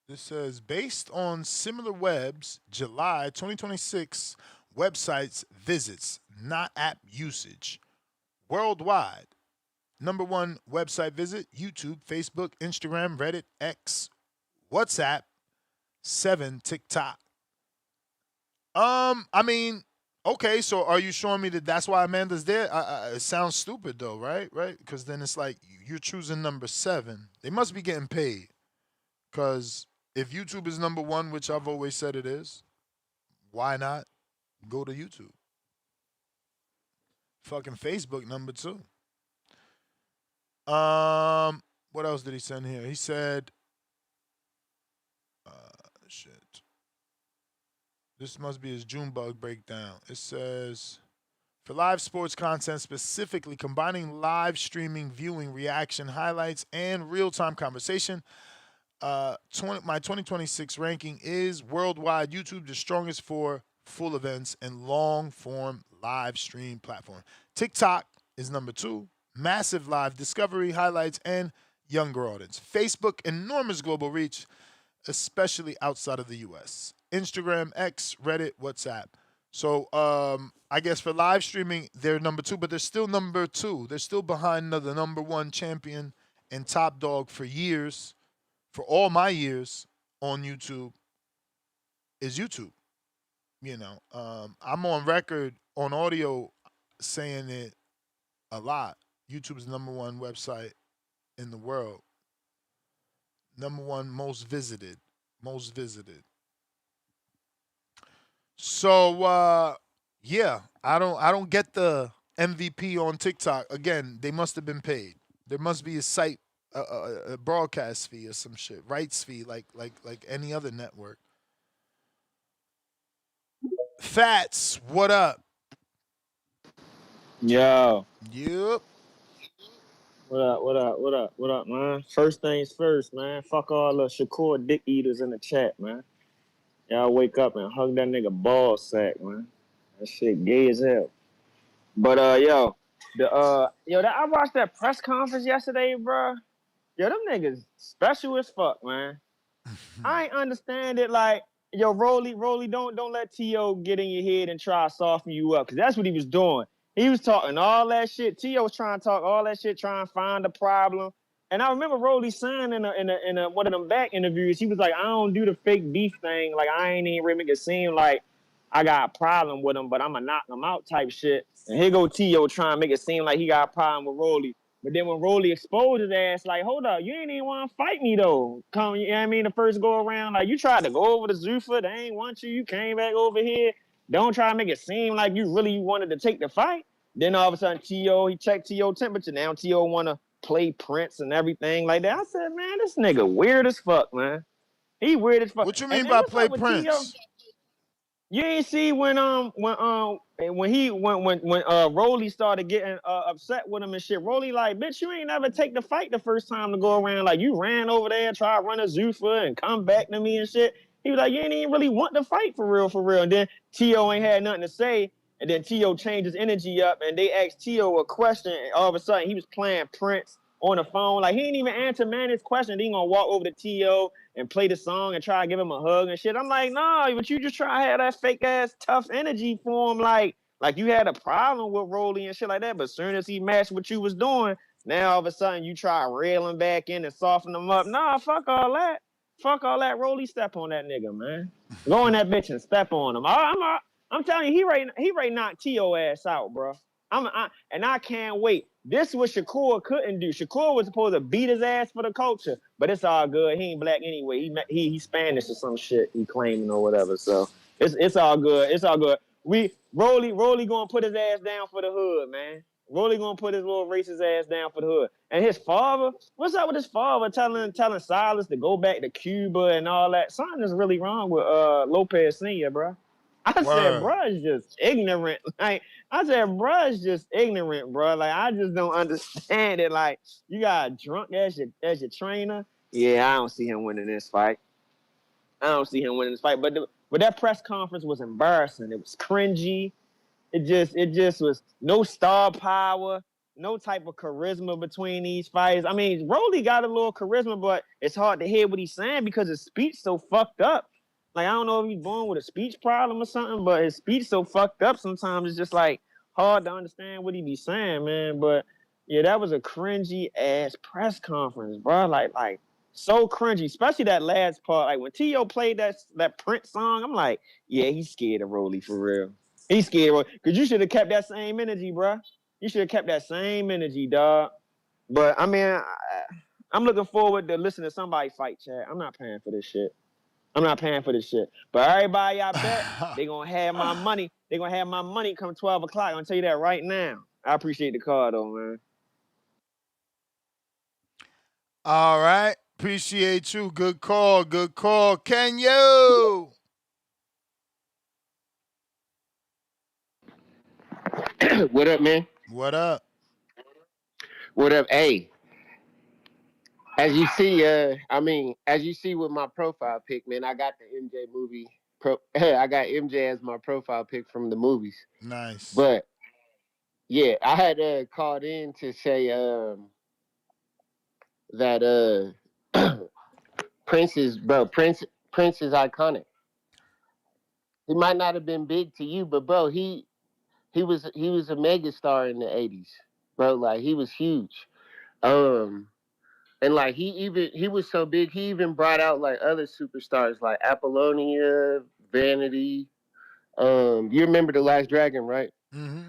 This says, based on similar webs, July 2026 websites visits, not app usage. Worldwide. Number 1 website visit, YouTube, Facebook, Instagram, Reddit, X, WhatsApp, 7, TikTok. I mean, okay, so are you showing me that that's why Amanda's there? It sounds stupid though, right? Right? Because then it's like you're choosing number 7. They must be getting paid. Because if YouTube is number 1, which I've always said it is, why not go to YouTube? Fucking Facebook number 2. What else did he send here? He said, shit. This must be his Junebug breakdown. It says, for live sports content, specifically combining live streaming, viewing, reaction, highlights, and real-time conversation, my 2026 ranking is worldwide YouTube, the strongest for full events and long-form live stream platform. TikTok is number 2, massive live discovery, highlights, and younger audience. Facebook, enormous global reach, especially outside of the U.S. Instagram, X, Reddit, WhatsApp. So I guess for live streaming, they're number 2, but they're still number 2. They're still behind the number 1 champion and top dog for years, for all my years on YouTube, is YouTube. You know, I'm on record on audio saying it a lot. YouTube is the number 1 website in the world. Number 1 most visited. So yeah, I don't get the MVP on TikTok. Again, they must have been paid. There must be a site, a broadcast fee or some shit, rights fee, like any other network. Fats, what up? Yo. Yup. What up, man? First things first, man. Fuck all the Shakur dick eaters in the chat, man. Y'all wake up and hug that nigga ball sack, man. That shit gay as hell. But I watched that press conference yesterday, bro. Yo, them niggas special as fuck, man. I ain't understand it. Like, yo, Rolly, don't let TEO get in your head and try to soften you up, because that's what he was doing. He was talking all that shit. TEO was trying to talk all that shit, trying to find the problem. And I remember Rolly saying in a one of them back interviews, he was like, I don't do the fake beef thing. Like, I ain't even really make it seem like I got a problem with him, but I'm going to knock him out type shit. And here go TEO trying to make it seem like he got a problem with Rolly. But then when Rolly exposed his ass, like, hold up, you ain't even want to fight me, though. Come, you know what I mean? The first go around, like, you tried to go over to Zuffa. They ain't want you. You came back over here. Don't try to make it seem like you really wanted to take the fight. Then all of a sudden, TEO, he checked TEO temperature. Now TEO want to play Prince and everything like that. I said, man, this nigga weird as fuck, man. He weird as fuck. What you mean by play Prince? You ain't see when Rolly started getting upset with him and shit. Rolly like, bitch, you ain't never take the fight the first time to go around. Like, you ran over there and tried to run a Zuffa and come back to me and shit. He was like, you ain't even really want to fight for real. And then TEO ain't had nothing to say. And then TEO changed his energy up and they asked TEO a question. And all of a sudden he was playing Prince on the phone. Like, he ain't even answer Manny's question. Then he gonna walk over to TEO and play the song and try to give him a hug and shit. I'm like, nah, but you just try to have that fake ass tough energy for him, like you had a problem with Rolly and shit like that. But as soon as he matched what you was doing, now all of a sudden you try railing back in and soften him up. Nah, fuck all that. Fuck all that. Rolly, step on that nigga, man. Go in that bitch and step on him. I'm telling you, he ready knock TEO ass out, bro. And I can't wait. This is what Shakur couldn't do. Shakur was supposed to beat his ass for the culture, but it's all good. He ain't black anyway. He's Spanish or some shit he claiming or whatever. So it's all good. It's all good. Rolly gonna put his ass down for the hood, man. Rolly gonna put his little racist ass down for the hood. And his father, what's up with his father telling Silas to go back to Cuba and all that? Something is really wrong with Lopez Sr., bro. I said, bro, is just ignorant. Like, I said, bro, is just ignorant, bro. Like, I just don't understand it. Like, you got drunk as your trainer. Yeah, I don't see him winning this fight. But that press conference was embarrassing. It was cringy. It just was no star power, no type of charisma between these fighters. I mean, Rolly got a little charisma, but it's hard to hear what he's saying because his speech so fucked up. Like, I don't know if he's born with a speech problem or something, but his speech so fucked up sometimes it's just like hard to understand what he be saying, man. But yeah, that was a cringy ass press conference, bro. Like so cringy, especially that last part. Like when TEO played that Prince song, I'm like, yeah, he's scared of Rolly for real. He's scared of Rolly. Because you should have kept that same energy, bro. You should have kept that same energy, dog. But I mean, I'm looking forward to listening to somebody fight, Chad. I'm not paying for this shit. But everybody I bet, they gonna have my money. They gonna have my money come 12 o'clock. I'm gonna tell you that right now. I appreciate the call though, man. All right. Appreciate you. Good call. Can you? What up, man? What up? Hey, as you see with my profile pic, man, I got the MJ movie. I got MJ as my profile pic from the movies. Nice. But yeah, I had called in to say that Prince is iconic. He might not have been big to you, but bro, he was a mega star in the 80s, bro. Like, he was huge. And like he was so big, he even brought out like other superstars like Apollonia, Vanity. You remember The Last Dragon, right? Mm-hmm.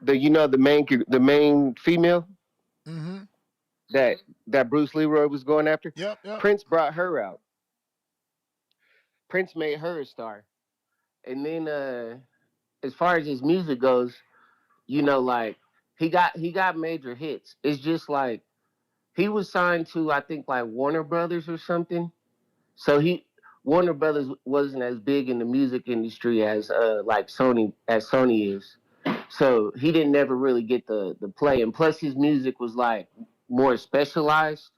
The main female Mm-hmm. that Bruce Leroy was going after. Yep. Prince brought her out. Prince made her a star. And then as far as his music goes, like he got major hits. It's just like he was signed to, I think, like Warner Brothers or something. So Warner Brothers wasn't as big in the music industry as like Sony is. So he didn't never really get the play, and plus his music was like more specialized.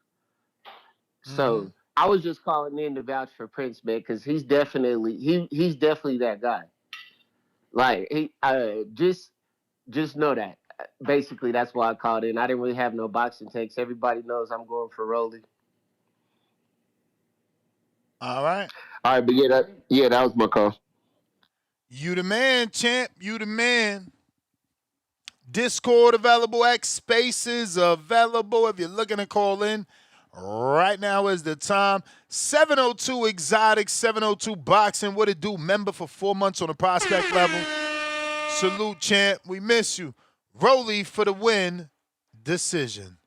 So I was just calling in to vouch for Prince, man, because he's definitely that guy. Like he just know that. Basically, that's why I called in. I didn't really have no boxing takes. Everybody knows I'm going for Rolly. All right. All right, but that was my call. You the man, champ. You the man. Discord available, X Spaces available. If you're looking to call in, right now is the time. 702 Exotic, 702 Boxing. What it do? Member for 4 months on the prospect level. Salute, champ. We miss you. Rolly for the win. Decision.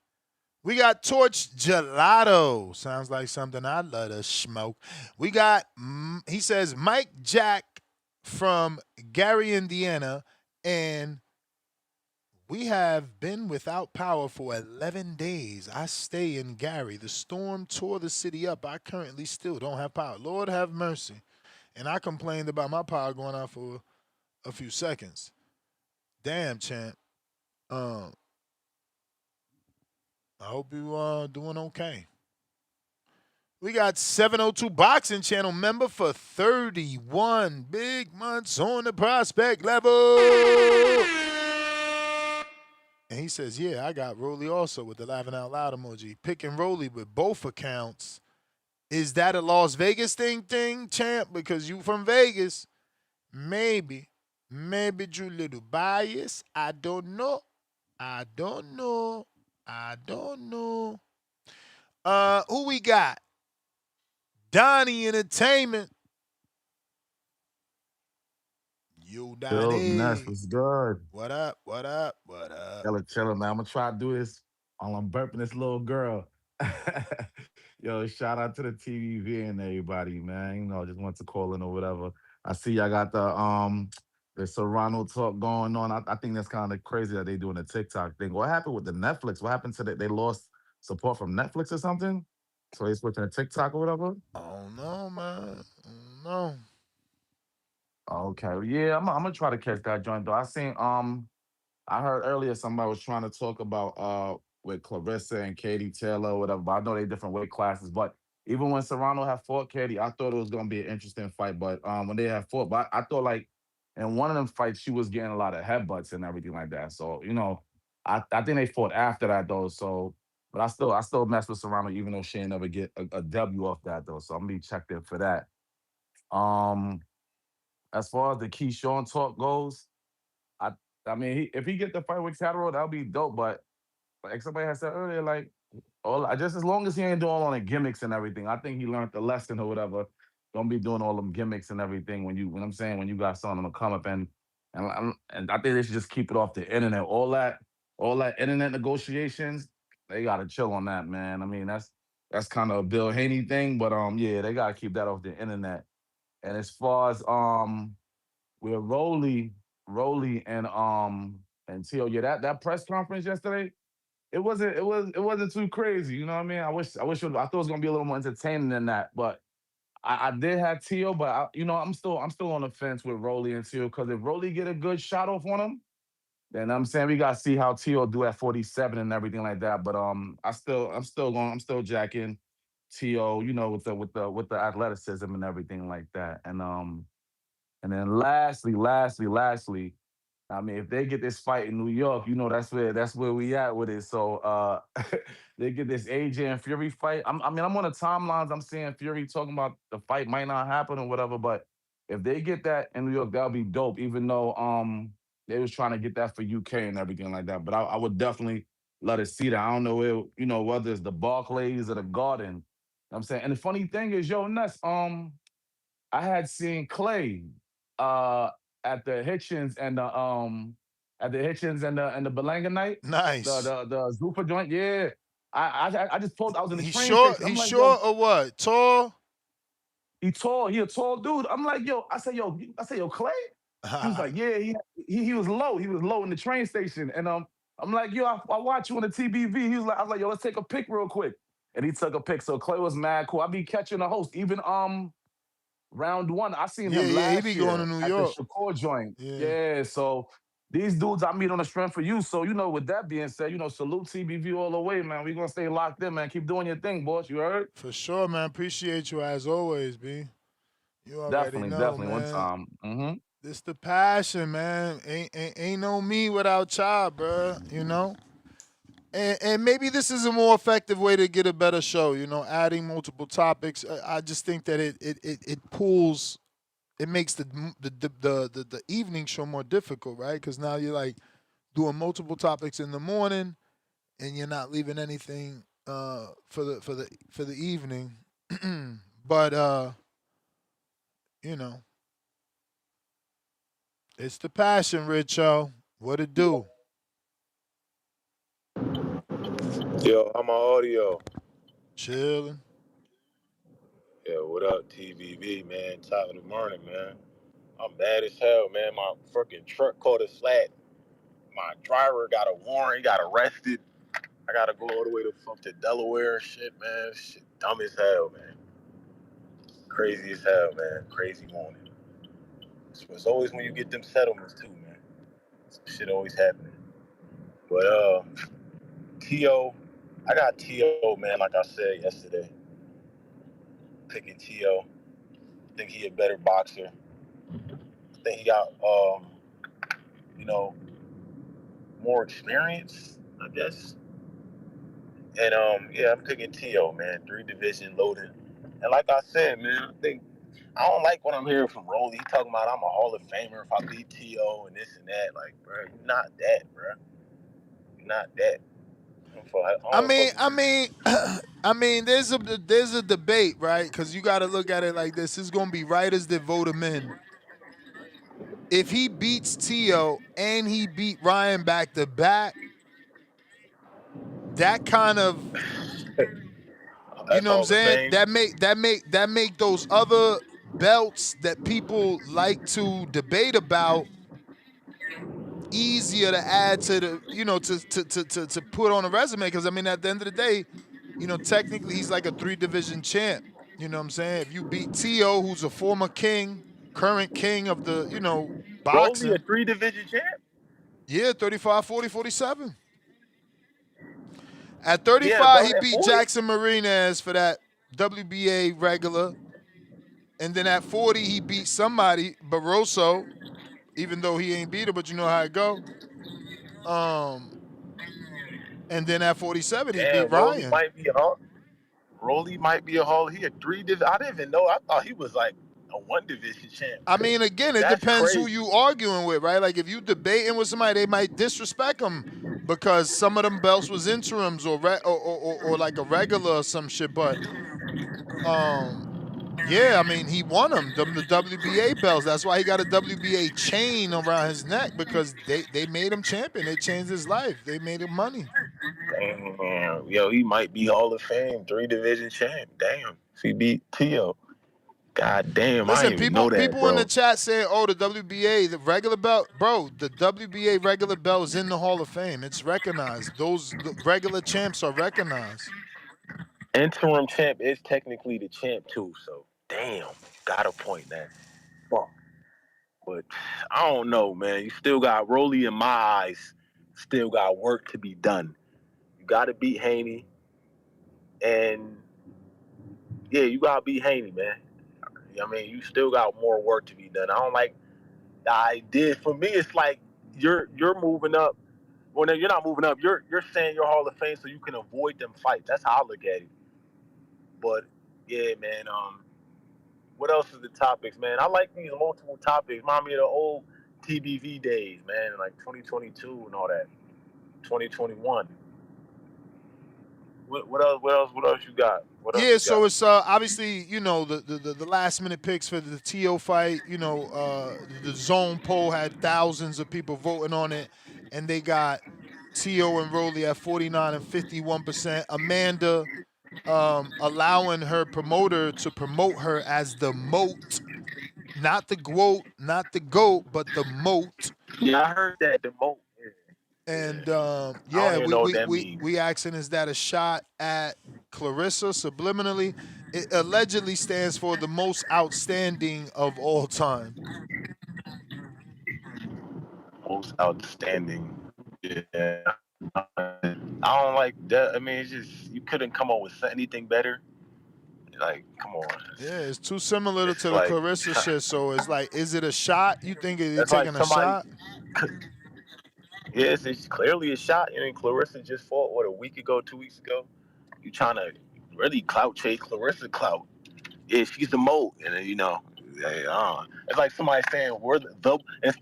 We got Torch Gelato. Sounds like something I'd love to smoke. We got, he says, Mike Jack from Gary, Indiana, and we have been without power for 11 days. I stay in Gary. The storm tore the city up. I currently still don't have power. Lord have mercy. And I complained about my power going out for a few seconds. Damn, champ. I hope you are doing okay. We got 702 Boxing Channel member for 31 big months on the prospect level. And he says, yeah, I got Rolly also with the laughing out loud emoji. Picking Rolly with both accounts. Is that a Las Vegas thing, champ? Because you from Vegas. Maybe you little biased. I don't know. Who we got? Donnie Entertainment. Yo, Donnie. Ness, what's good? What up? Chillin', man. I'm gonna try to do this while I'm burping this little girl. Yo, shout out to the TBV and everybody, man. You know, just want to call in or whatever. I see y'all got the Serrano talk going on. I think that's kind of crazy that they doing a TikTok thing. What happened with the Netflix? What happened to that? They lost support from Netflix or something? So they switching to TikTok or whatever? Oh no, man. No. Okay. Yeah, I'm gonna try to catch that joint though. I heard earlier somebody was trying to talk about with Clarissa and Katie Taylor or whatever, but I know they different weight classes. But even when Serrano had fought Katie, I thought it was gonna be an interesting fight. But when they had fought, but I thought like in one of them fights she was getting a lot of headbutts and everything like that. So, you know, I think they fought after that though. So but I still mess with Serrano even though she ain't never get a W off that though. So I'm gonna be checked in for that. As far as the Keyshawn talk goes, I mean, if he get the fight with Catterall, that'll be dope. But like somebody had said earlier, like, just as long as he ain't doing all the gimmicks and everything, I think he learned the lesson or whatever. Don't be doing all them gimmicks and everything when you got something to come up and I think they should just keep it off the internet. All that internet negotiations, they gotta chill on that, man. I mean, that's kind of a Bill Haney thing, but yeah, they gotta keep that off the internet. And as far as with Rolly and TEO, yeah, that press conference yesterday, it wasn't too crazy. You know what I mean? I thought it was gonna be a little more entertaining than that, but I did have TEO, but I'm still on the fence with Rolly and TEO because if Rolly get a good shot off on him, then I'm saying we gotta see how TEO do at 47 and everything like that. But I'm still jacking TEO, you know, with the athleticism and everything like that. And then lastly, I mean, if they get this fight in New York, you know that's where we at with it. So they get this AJ and Fury fight. I'm on the timelines. I'm seeing Fury talking about the fight might not happen or whatever. But if they get that in New York, that'll be dope. Even though they was trying to get that for UK and everything like that. But I would definitely let us see that. I don't know whether it's the Barclays or the Garden. You know what I'm saying. And the funny thing is, Ness, I had seen Clay at the Hitchens and the Belanga night. Nice. The Zufa joint. Yeah. I just pulled. I was in the train Short. station. He's short or what? Tall? He tall. He a tall dude. I'm like, yo. I said, yo, Clay. He was like, yeah. He was low. He was low in the train station. And I'm like, yo, I watch you on the TBV. I was like, yo, let's take a pic real quick. And he took a pic. So Clay was mad cool. I be catching the host. Even round one. I seen Yeah, him yeah, he last be going to year New at the York. Shakur joint. Yeah. Yeah, so these dudes I meet on the strength for you. So, with that being said, salute TBV all the way, man. We're going to stay locked in, man. Keep doing your thing, boss. You heard? For sure, man. Appreciate you as always, B. You already know, Definitely. One man. time. Mm-hmm. This the passion, man. Ain't no me without y'all, bro. And maybe this is a more effective way to get a better show. Adding multiple topics. I just think that it pulls. It makes the evening show more difficult, right? Because now you're like doing multiple topics in the morning, and you're not leaving anything for the evening. But it's the passion, Richo. What it do? Yo, how my audio? Chilling. Yeah, what up, TBV, man? Top of the morning, man. I'm mad as hell, man. My freaking truck caught a flat. My driver got a warrant. He got arrested. I gotta go all the way to Delaware and shit, man. Shit dumb as hell, man. Crazy as hell, man. Crazy morning. So it's always when you get them settlements too, man. Some shit always happening. But TEO, I got TEO, man, like I said yesterday. Picking TEO. I think he a better boxer. I think he got more experience, I guess. And yeah, I'm picking TEO, man. 3 division loading. And like I said, man, I don't like what I'm hearing from Rolly. He talking about I'm a Hall of Famer if I beat TEO and this and that. Like, bro, you're not that, bro. You're not that. I mean, there's a debate, right? Because you got to look at it like this. It's gonna be writers that vote him in. If he beats TEO and he beat Ryan back to back, that kind of, you know what I'm saying? That make those other belts that people like to debate about easier to add to the, to put on a resume. Because I mean, at the end of the day, technically he's like a 3 division champ. You know what I'm saying? If you beat TEO, who's a former king, current king of the, boxing. Rolly a 3 division champ? Yeah, 35, 40, 47. At 35, yeah, bro, he at beat 40? Jackson Marinez for that WBA regular. And then at 40, he beat somebody, Barroso, even though he ain't beat her, but you know how it go. And then at 47, he beat Ryan. Rolly might be a Hall. He a 3 division. I didn't even know. I thought he was like a 1 division champ. I mean, again, it depends who you arguing with, right? Like if you debating with somebody, they might disrespect him because some of them belts was interims or like a regular or some shit. But yeah, I mean, he won them, the WBA belts. That's why he got a WBA chain around his neck because they made him champion. They changed his life. They made him money. Damn, yo, he might be Hall of Fame, 3 division champ. Damn, if he beat TEO. God damn, Listen, I didn't even know that, people bro. in the chat saying, "Oh, the WBA, the regular belt, bro. The WBA regular belt is in the Hall of Fame. It's recognized. The regular champs are recognized." Interim champ is technically the champ too, so damn, got a point there. Fuck. But I don't know, man. You still got Rolly in my eyes. Still got work to be done. You got to beat Haney, and yeah, you got to beat Haney, man. I mean, you still got more work to be done. I don't like the idea. For me, it's like you're moving up. Well, no, you're not moving up. You're saying you're Hall of Fame so you can avoid them fights. That's how I look at it. But yeah, man. What else is the topics, man? I like these multiple topics. Remind me of the old TBV days, man, like 2022 and all that. 2021. What else you got? So it's obviously, the last minute picks for the TEO fight. The zone poll had thousands of people voting on it, and they got TEO and Rolly at 49 and 51%. Amanda allowing her promoter to promote her as the moat, not the GOAT, not the GOAT, but the moat. Yeah, I heard that, the moat. And I don't yeah, even we know what we that we means. we asking, is that a shot at Clarissa subliminally? It allegedly stands for the most outstanding of all time. Most outstanding. Yeah. I don't like that. I mean, it's just you couldn't come up with anything better. Like, come on. Yeah, it's too similar It's to the like Clarissa shit. So it's like, is it a shot? You think they it's like taking a somebody. shot? Yes, it's clearly a shot. I mean, Clarissa just fought what a week ago, 2 weeks ago. You trying to really clout chase Clarissa clout? Yeah, she's the moat, and then, it's like somebody saying we're the and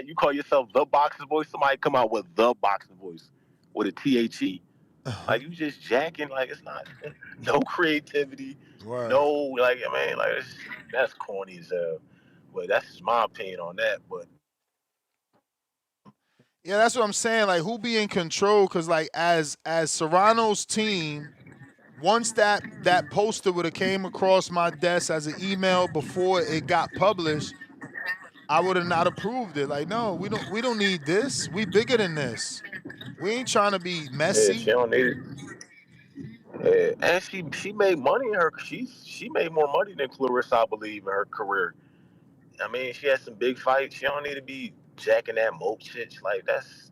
you call yourself the boxing voice. Somebody come out with the boxing voice with a THE. Like you just jacking. Like it's not no creativity, Word. no like I mean like that's corny as hell. But that's just my opinion on that. But Yeah, that's what I'm saying. Like, who be in control? Because like, as Serrano's team, once that poster would have came across my desk as an email before it got published, I would have not approved it. Like, no, we don't need this. We bigger than this. We ain't trying to be yeah, she messy. don't need it. And she made money in her. She made more money than Clarissa, I believe, in her career. I mean, she had some big fights. She don't need to be jacking that moat shit. Like that's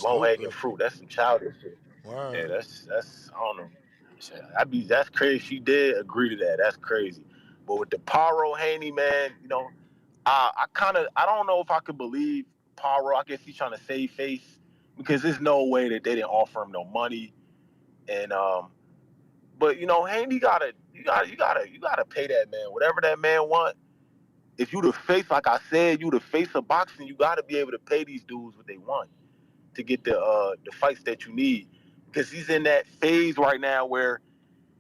low hanging Stupid. fruit. That's some childish shit. Yeah, Word. that's I don't know. That's crazy. She did agree to that. That's crazy. But with the Paro Haney, man, I don't know if I could believe Paro. I guess he's trying to save face because there's no way that they didn't offer him no money. And but Haney you gotta pay that man whatever that man want. If you the face, like I said, you the face of boxing, you gotta be able to pay these dudes what they want to get the fights that you need. Because he's in that phase right now where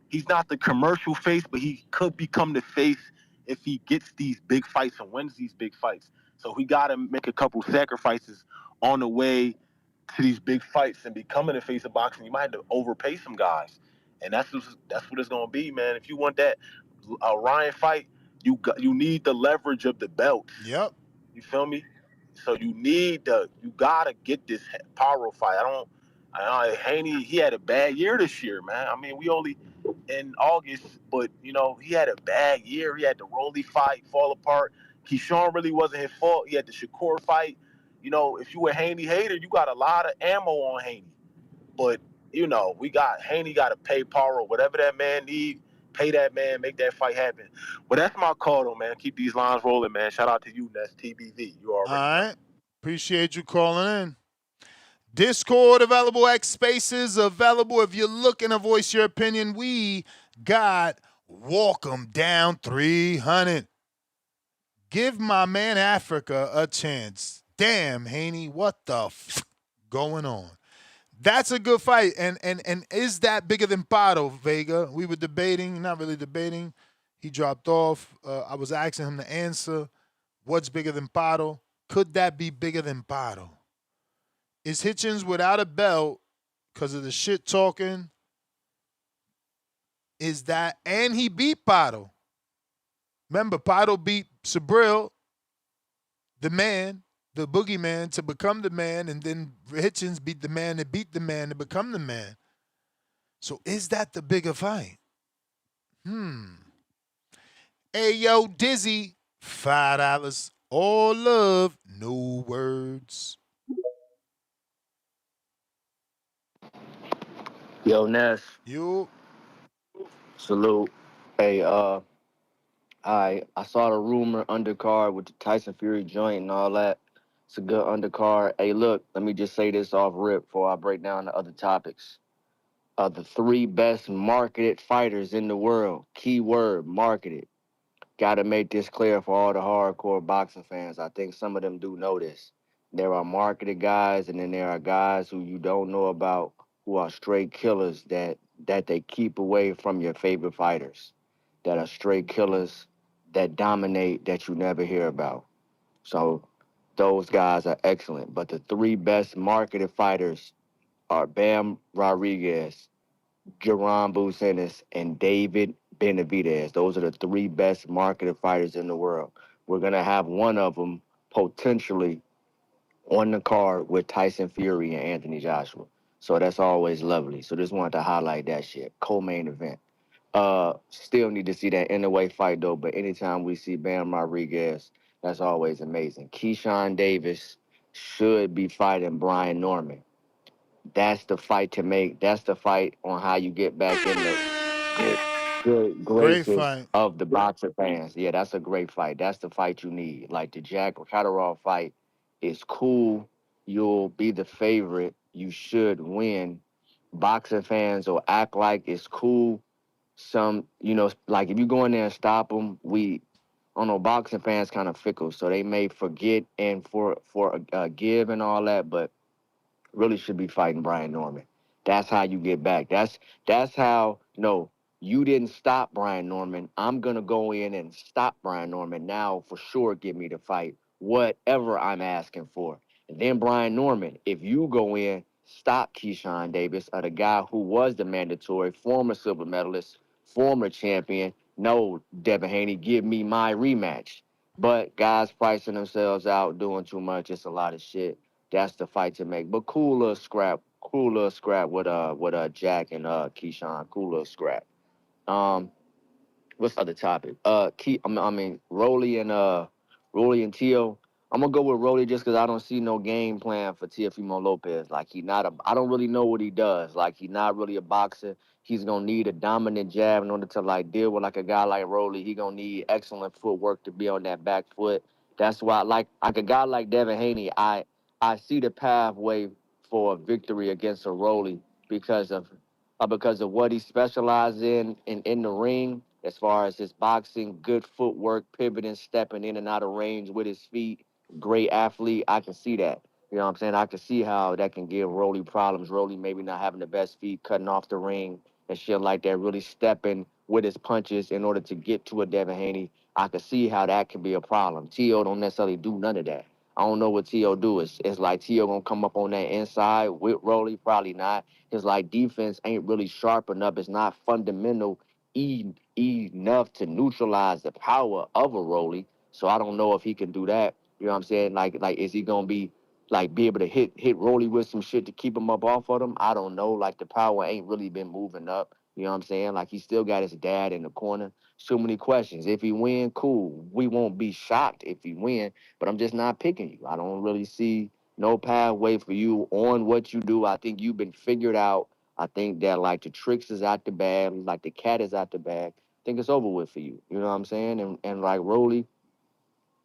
he's not the commercial face, but he could become the face if he gets these big fights and wins these big fights. So he got to make a couple sacrifices on the way to these big fights and becoming the face of boxing. You might have to overpay some guys, and that's what it's gonna be, man. If you want that Ryan fight, you need the leverage of the belt. Yep. You feel me? So you gotta get this Paro fight. Haney, he had a bad year this year, man. I mean, we only in August, but he had a bad year. He had the Rolly fight fall apart. Keyshawn really wasn't his fault. He had the Shakur fight. If you a Haney hater, you got a lot of ammo on Haney. But Haney got to pay Paro whatever that man need. Pay that man, make that fight happen. But that's my call, though, man. Keep these lines rolling, man. Shout out to you, that's TBV. You All already know. right. Appreciate you calling in. Discord available, X Spaces available. If you're looking to voice your opinion, we got Walk 'em Down 300. Give my man Africa a chance. Damn, Haney, what the going on? That's a good fight. And is that bigger than Pato, Vega? We were debating, not really debating. He dropped off. I was asking him to answer, what's bigger than Pato? Could that be bigger than Pato? Is Hitchens without a belt because of the shit talking? Is that, and he beat Pato. Remember, Pato beat Sabril, the man, the boogeyman, to become the man, and then Hitchens beat the man to become the man. So is that the bigger fight? Hey, yo, Dizzy, $5. All love, no words. Yo, Ness. You. Salute. Hey, I saw the rumor undercard with the Tyson Fury joint and all that. It's a good undercard. Hey, look, let me just say this off rip before I break down the other topics. The 3 best marketed fighters in the world. Keyword, marketed. Got to make this clear for all the hardcore boxing fans. I think some of them do know this. There are marketed guys, and then there are guys who you don't know about who are straight killers that they keep away from your favorite fighters, that are straight killers that dominate that you never hear about. So those guys are excellent. But the 3 best marketed fighters are Bam Rodriguez, Jerron Bucenis, and David Benavidez. Those are the 3 best marketed fighters in the world. We're going to have one of them potentially on the card with Tyson Fury and Anthony Joshua. So that's always lovely. So just wanted to highlight that shit. Co-main event. Still need to see that in-the-way fight though. But anytime we see Bam Rodriguez, that's always amazing. Keyshawn Davis should be fighting Brian Norman. That's the fight to make. That's the fight on how you get back in the good Great graces fight. of the boxer fans. Yeah, that's a great fight. That's the fight you need. Like the Jack Catterall fight is cool. You'll be the favorite. You should win. Boxer fans will act like it's cool. Some, like if you go in there and stop them, I don't know, boxing fans kind of fickle, so they may forget and for give and all that, but really should be fighting Brian Norman. That's how you get back. That's how, no, you didn't stop Brian Norman. I'm going to go in and stop Brian Norman. Now, for sure, give me the fight, whatever I'm asking for. And then Brian Norman, if you go in, stop Keyshawn Davis, the guy who was the mandatory, former silver medalist, former champion. No, Devin Haney, give me my rematch. But guys pricing themselves out, doing too much. It's a lot of shit. That's the fight to make. But cool little scrap with Jack and Keyshawn. Cool little scrap. What's the other topic? Rolly and TEO. I'm gonna go with Rolly just because I don't see no game plan for Teofimo Lopez. Like I don't really know what he does. Like he's not really a boxer. He's gonna need a dominant jab in order to like deal with like a guy like Rolly. He gonna need excellent footwork to be on that back foot. That's why like a guy like Devin Haney, I see the pathway for a victory against a Rolly because of what he specializes in the ring, as far as his boxing, good footwork, pivoting, stepping in and out of range with his feet, great athlete. I can see that. You know what I'm saying? I can see how that can give Rolly problems. Rolly maybe not having the best feet, cutting off the ring and shit like that, really stepping with his punches in order to get to a Devin Haney. I can see how that can be a problem. TEO don't necessarily do none of that. I don't know what TEO do. It's like TEO gonna come up on that inside with Rolly, probably not. His like defense ain't really sharp enough. It's not fundamental enough to neutralize the power of a Rolly. So I don't know if he can do that. You know what I'm saying? Like is he gonna be able to hit Rolly with some shit to keep him up off of him? I don't know. Like the power ain't really been moving up. You know what I'm saying? Like he still got his dad in the corner. So many questions. If he win, cool. We won't be shocked if he win, but I'm just not picking you. I don't really see no pathway for you on what you do. I think you've been figured out. I think that like the tricks is out the bag, like the cat is out the bag. I think it's over with for you. You know what I'm saying? And like Rolly,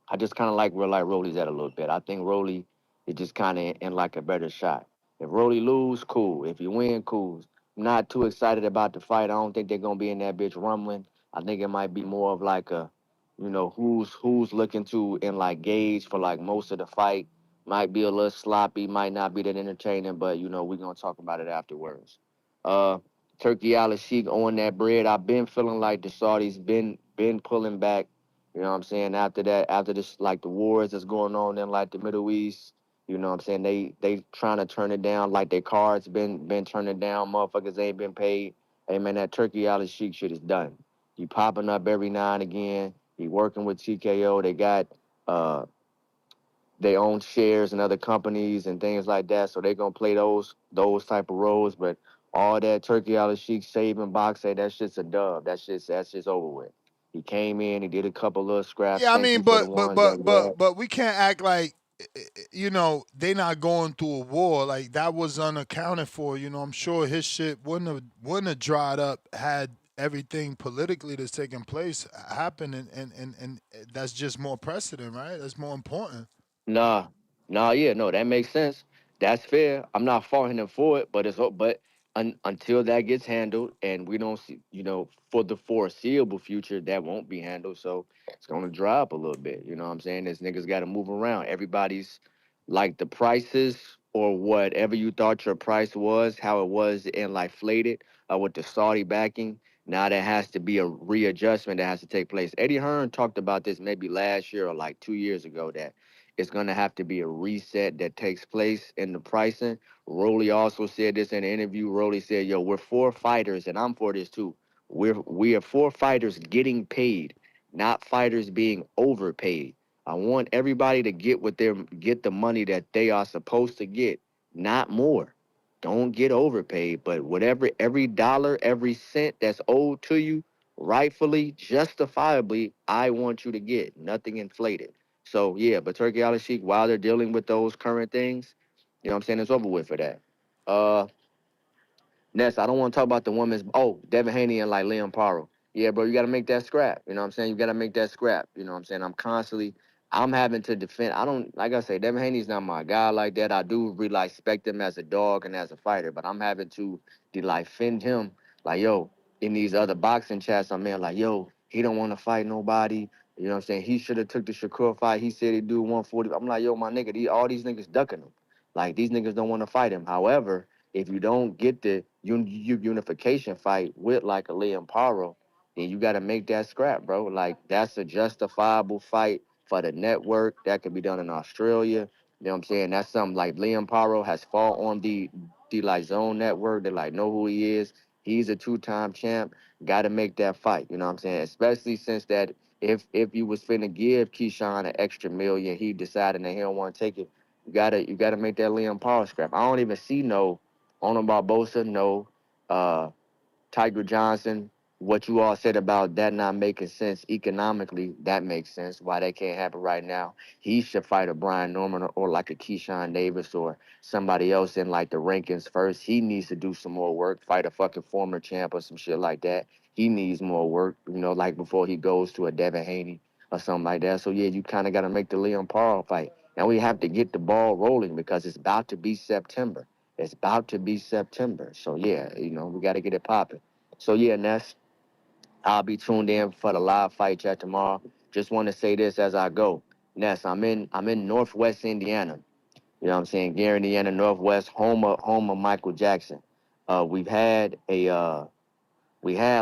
I just kind of like where like Rolly's at a little bit. I think Rolly is just kind of in like a better shot. If Rolly lose, cool. If you win, cool. I'm not too excited about the fight. I don't think they're gonna be in that bitch rumbling. I think it might be more of like a, who's looking to and like gauge for like most of the fight. Might be a little sloppy, might not be that entertaining, but we're gonna talk about it afterwards. Uh, Turkey Al Sheik on that bread. I've been feeling like the Saudis been pulling back. You know what I'm saying? After that, after this, like the wars that's going on in like the Middle East, you know what I'm saying? They trying to turn it down. Like their cards been turning down. Motherfuckers ain't been paid. Hey man, that Turkey Al Sheik shit is done. He popping up every now and again. He working with TKO. They got they own shares in other companies and things like that. So they gonna play those type of roles. But all that Turkey Al Sheik saving boxing, that shit's a dub. That's just over with. He came in, he did a couple little scraps. Yeah, I Thank mean, you for the but but ones that but we had. but but we can't act like they not going through a war. Like that was unaccounted for. I'm sure his shit wouldn't have dried up had everything politically that's taking place happened, and that's just more precedent, right? That's more important. Nah, yeah, no, that makes sense. That's fair. I'm not faulting him for it, but until that gets handled, and we don't see, for the foreseeable future, that won't be handled. So it's gonna dry up a little bit. You know what I'm saying? This niggas got to move around. Everybody's like the prices or whatever you thought your price was, how it was and like inflated with the Saudi backing. Now there has to be a readjustment that has to take place. Eddie Hearn talked about this maybe last year or like 2 years ago that it's going to have to be a reset that takes place in the pricing. Rolly also said this in an interview. Rolly said, yo, we're four fighters, and I'm for this too. We are four fighters getting paid, not fighters being overpaid. I want everybody to get the money that they are supposed to get, not more. Don't get overpaid, but whatever, every dollar, every cent that's owed to you, rightfully, justifiably, I want you to get. Nothing inflated. So yeah, but Turkey Al Sheikh, while they're dealing with those current things, you know what I'm saying, it's over with for that. Next, I don't want to talk about the women's. Oh, Devin Haney and like Haney-Paro. Yeah, bro, you got to make that scrap. You know what I'm saying? You got to make that scrap. You know what I'm saying? I'm having to defend. I don't, like I say, Devin Haney's not my guy like that. I do really respect him as a dog and as a fighter, but I'm having to defend him. Like, yo, in these other boxing chats, I'm in like, yo, he don't want to fight nobody. You know what I'm saying? He should have took the Shakur fight. He said he'd do 140. I'm like, yo, my nigga, all these niggas ducking him. Like, these niggas don't want to fight him. However, if you don't get the unification fight with like a Haney-Paro, then you got to make that scrap, bro. Like, that's a justifiable fight for the network. That could be done in Australia. You know what I'm saying? That's something like Haney-Paro has fought on the like Zone network. They like know who he is. He's a 2-time champ. Got to make that fight. You know what I'm saying? Especially since that if you was finna give Keyshawn an extra million, he decided that he don't want to take it. You gotta make that Haney-Paro scrap. I don't even see no Ono Barbosa, no. Tiger Johnson, what you all said about that not making sense economically, that makes sense. Why that can't happen right now. He should fight a Brian Norman or like a Keyshawn Davis or somebody else in like the rankings first. He needs to do some more work, fight a fucking former champ or some shit like that. He needs more work, like before he goes to a Devin Haney or something like that. So yeah, you kind of got to make the Haney-Paro fight. Now we have to get the ball rolling because it's about to be September. It's about to be September. So yeah, we got to get it popping. So yeah, Ness, I'll be tuned in for the live fight chat tomorrow. Just want to say this as I go. Ness, I'm in Northwest Indiana. You know what I'm saying? Gary, Indiana, Northwest, home of Michael Jackson. We had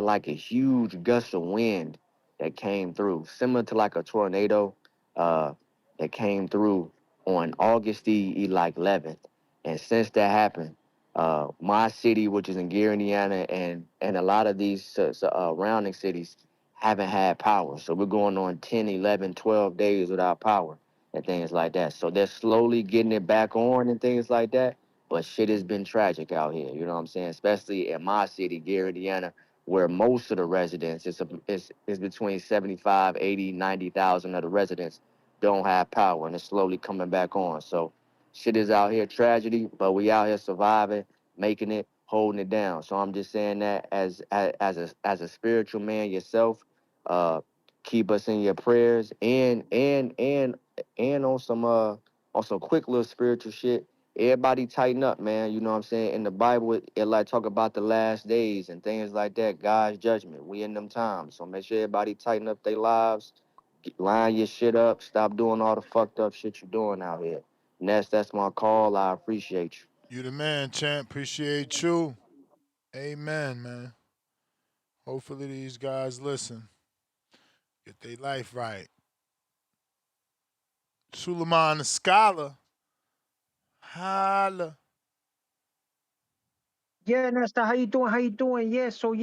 like a huge gust of wind that came through, similar to like a tornado that came through on August the 11th. And since that happened, my city, which is in Gary, Indiana, and a lot of these surrounding cities haven't had power. So we're going on 10, 11, 12 days without power and things like that. So they're slowly getting it back on and things like that. But shit has been tragic out here, you know what I'm saying? Especially in my city, Gary, Indiana, where most of the residents, it's between 75, 80, 90,000 of the residents don't have power, and it's slowly coming back on. So shit is out here tragedy, but we out here surviving, making it, holding it down. So I'm just saying that as a spiritual man yourself, keep us in your prayers and on some quick little spiritual shit. Everybody tighten up, man. You know what I'm saying? In the Bible, it like talk about the last days and things like that, God's judgment. We in them times. So make sure everybody tighten up their lives, line your shit up, stop doing all the fucked up shit you're doing out here. Ness, that's my call. I appreciate you. You the man, champ. Appreciate you. Amen, man. Hopefully these guys listen. Get their life right. Suleiman the Scholar. Holla. Yeah, Nesta, how you doing? How you doing? So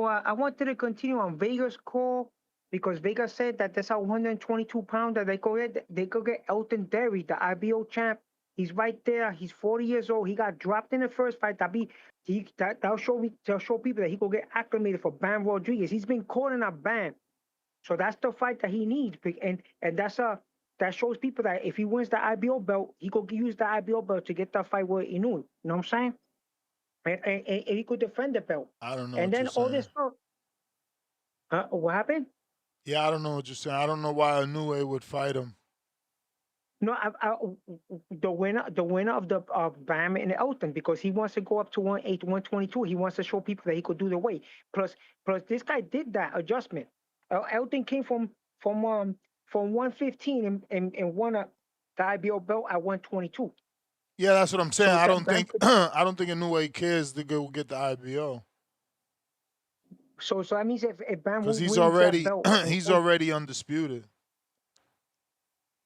I wanted to continue on Vega's call because Vega said that there's a 122 pounder they go get Elton Derry, the IBO champ. He's right there. He's 40 years old. He got dropped in the first fight. That'll show people that he go get acclimated for Bam Rodriguez. He's been caught in a ban, so that's the fight that he needs. And that shows people that if he wins the IBO belt, he could use the IBO belt to get that fight with Inu. You know what I'm saying? And he could defend the belt. I don't know And what then you're all saying. this stuff. What happened? Yeah, I don't know what you're saying. I don't know why Inoue would fight him. No, the winner of the Bam and Elton, because he wants to go up to 122. He wants to show people that he could do the weight. Plus this guy did that adjustment. Elton came from 115 and won the IBO belt at 122. Yeah, that's what I'm saying. So I that don't Bam think could, Inoue cares to go get the IBO so that means if Bam because wins that belt, he's already undisputed.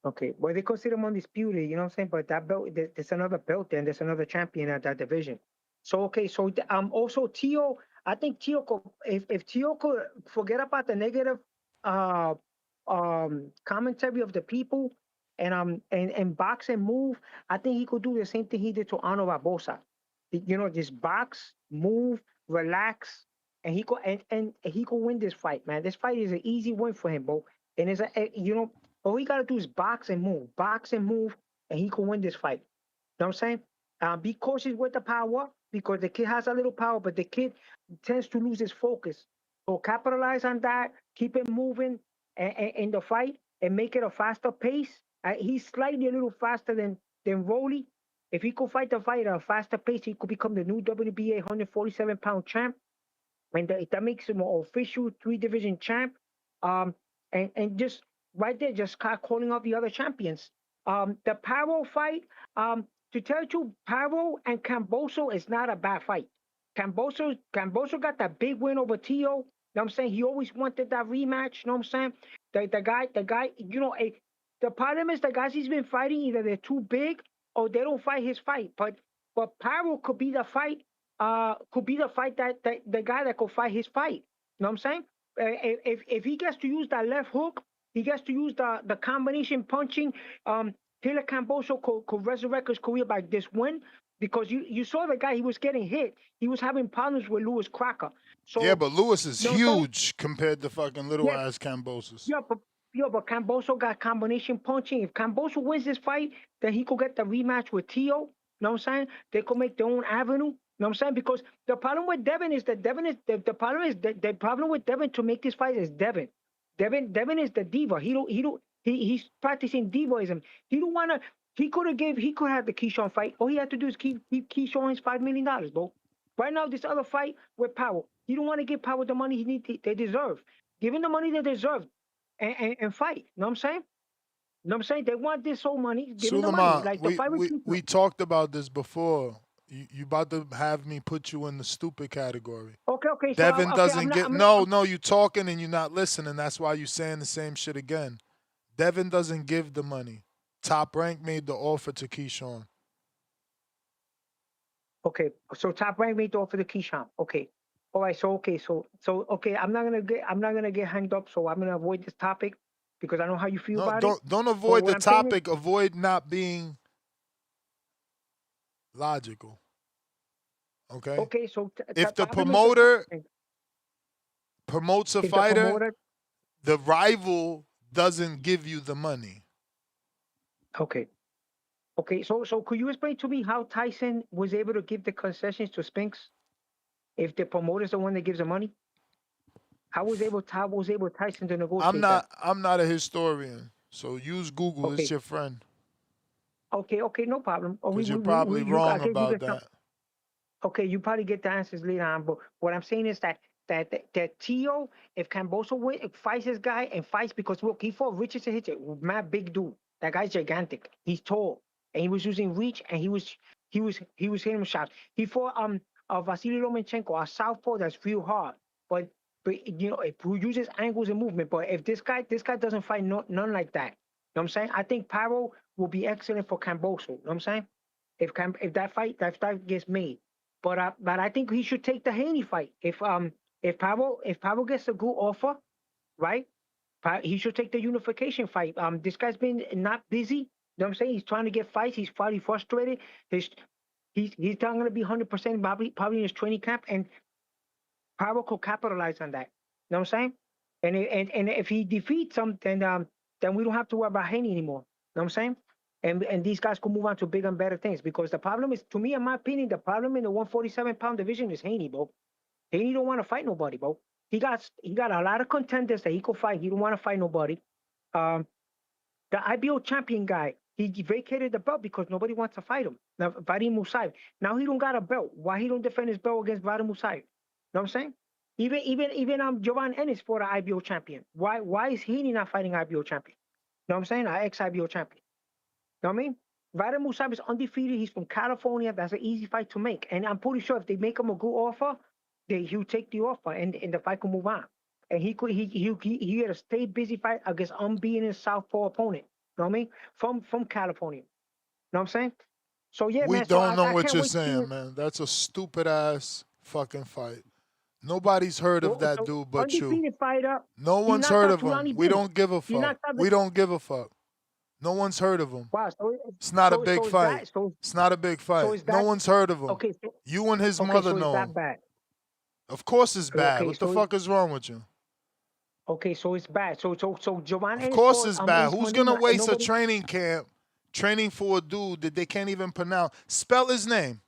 Okay, well, they consider him undisputed, you know what I'm saying? But that belt, there's another belt there, and there's another champion at that division. So, okay, so also Teo, I think Teo could, if Teo could forget about the negative commentary of the people and box and move, I think he could do the same thing he did to Arno Barbosa. Just box, move, relax, and he could win this fight, man. This fight is an easy win for him, bro. And all he gotta do is box and move, and he could win this fight. You know what I'm saying? Be cautious with the power because the kid has a little power, but the kid tends to lose his focus. So capitalize on that, keep it moving in the fight, and make it a faster pace. He's slightly a little faster than Rolly. If he could fight the fight at a faster pace, he could become the new WBA 147-pound champ, and that makes him an official 3-division champ. And just right there, just start calling out the other champions. The Paro fight, to tell you, the truth, Paro and Kambosos is not a bad fight. Kambosos got that big win over TEO. You know what I'm saying? He always wanted that rematch. You know what I'm saying? The guy, the problem is the guys he's been fighting, either they're too big or they don't fight his fight. But Paro could be the fight, that the guy that could fight his fight. You know what I'm saying? If he gets to use that left hook, he gets to use the combination punching. Taylor Kambosos could resurrect his career by this win because you saw the guy, he was getting hit. He was having problems with Lewis Crocker. So yeah, but Lewis is huge compared to fucking little ass Kambosos. Yeah, but Kambosos got combination punching. If Kambosos wins this fight, then he could get the rematch with TEO. You know what I'm saying? They could make their own avenue. You know what I'm saying? Because the problem with Devin is that the problem with Devin to make this fight is Devin. Devin is the diva. He's practicing divaism. He could have the Keyshawn fight. All he had to do is keep Keyshawn his $5 million, bro. Right now, this other fight with Power, he don't want to give Power the money they deserve. Give him the money they deserve and fight. You know what I'm saying? You know what I'm saying? They want this whole money. Give him the money. Like the fight with we talked about this before. You about to have me put you in the stupid category. Okay. Devin doesn't get no. You talking and you're not listening. That's why you saying the same shit again. Devin doesn't give the money. Top Rank made the offer to Keyshawn. Okay, so Top Rank made the offer to Keyshawn. Okay, all right. So okay. I'm not gonna get hanged up. So I'm gonna avoid this topic because I know how you feel about it. Don't avoid the topic. Avoid not being logical. Okay. Okay. So if the promoter promotes a fighter, the rival doesn't give you the money. Okay. So could you explain to me how Tyson was able to give the concessions to Spinks if the promoter's the one that gives the money? How was Tyson to negotiate I'm not a historian, so use Google. Okay. It's your friend. Okay, no problem. Because you're probably wrong about that. Okay, you probably get the answers later on, but what I'm saying is that TEO, if Kambosos fights this guy and fights because look, he fought Richardson, mad big dude. That guy's gigantic. He's tall, and he was using reach, and he was hitting him shots. He fought Vasily Lomachenko, a southpaw that's real hard, but who uses angles and movement. But if this guy doesn't fight none like that, you know what I'm saying? I think Paro will be excellent for Kambosos. You know what I'm saying? If that fight gets made, but I think he should take the Haney fight. If Paro gets a good offer, right? He should take the unification fight. This guy's been not busy. You know what I'm saying? He's trying to get fights. He's probably frustrated. He's not going to be 100% probably in his training camp, and Paro could capitalize on that. You know what I'm saying? And if he defeats him, then we don't have to worry about Haney anymore. You know what I'm saying? And these guys could move on to bigger and better things because the problem is, to me, in my opinion, the problem in the 147-pound division is Haney, bro. Haney don't want to fight nobody, bro. He got a lot of contenders that he could fight. He don't want to fight nobody. The IBO champion guy, he vacated the belt because nobody wants to fight him. Now, Vadim Musayev. Now he don't got a belt. Why he don't defend his belt against Vadim Musayev? You know what I'm saying? Even Jovan Ennis fought an IBO champion. Why is Haney not fighting IBO champion? You know what I'm saying? An ex-IBO champion. You know what I mean? Vadim Musayev is undefeated. He's from California. That's an easy fight to make. And I'm pretty sure if they make him a good offer, he'll take the offer and the fight can move on. And he had a stay busy fight against unbeaten southpaw opponent. You know what I mean? From California. You know what I'm saying? So yeah, we man. don't know what you're saying, man. That's a stupid ass fucking fight. Nobody's heard of So, that so dude but you. undefeated fighter. No He one's knocked heard out of him. Tulani We Blanc. don't give a He fuck. knocked out We don't give a fuck. No one's heard of him. Wow. It's not a big So is fight. that so? It's not a big So fight. is No that one's heard of him. okay? So, You and his okay. mother So is know that him. bad? Of course it's bad. Okay. What the So fuck is wrong with you? okay. So it's bad. So Giovanni Of is course for it's bad. Ace Who's gonna Molina, and waste a nobody. training camp training for a dude that they can't even pronounce? Spell his name.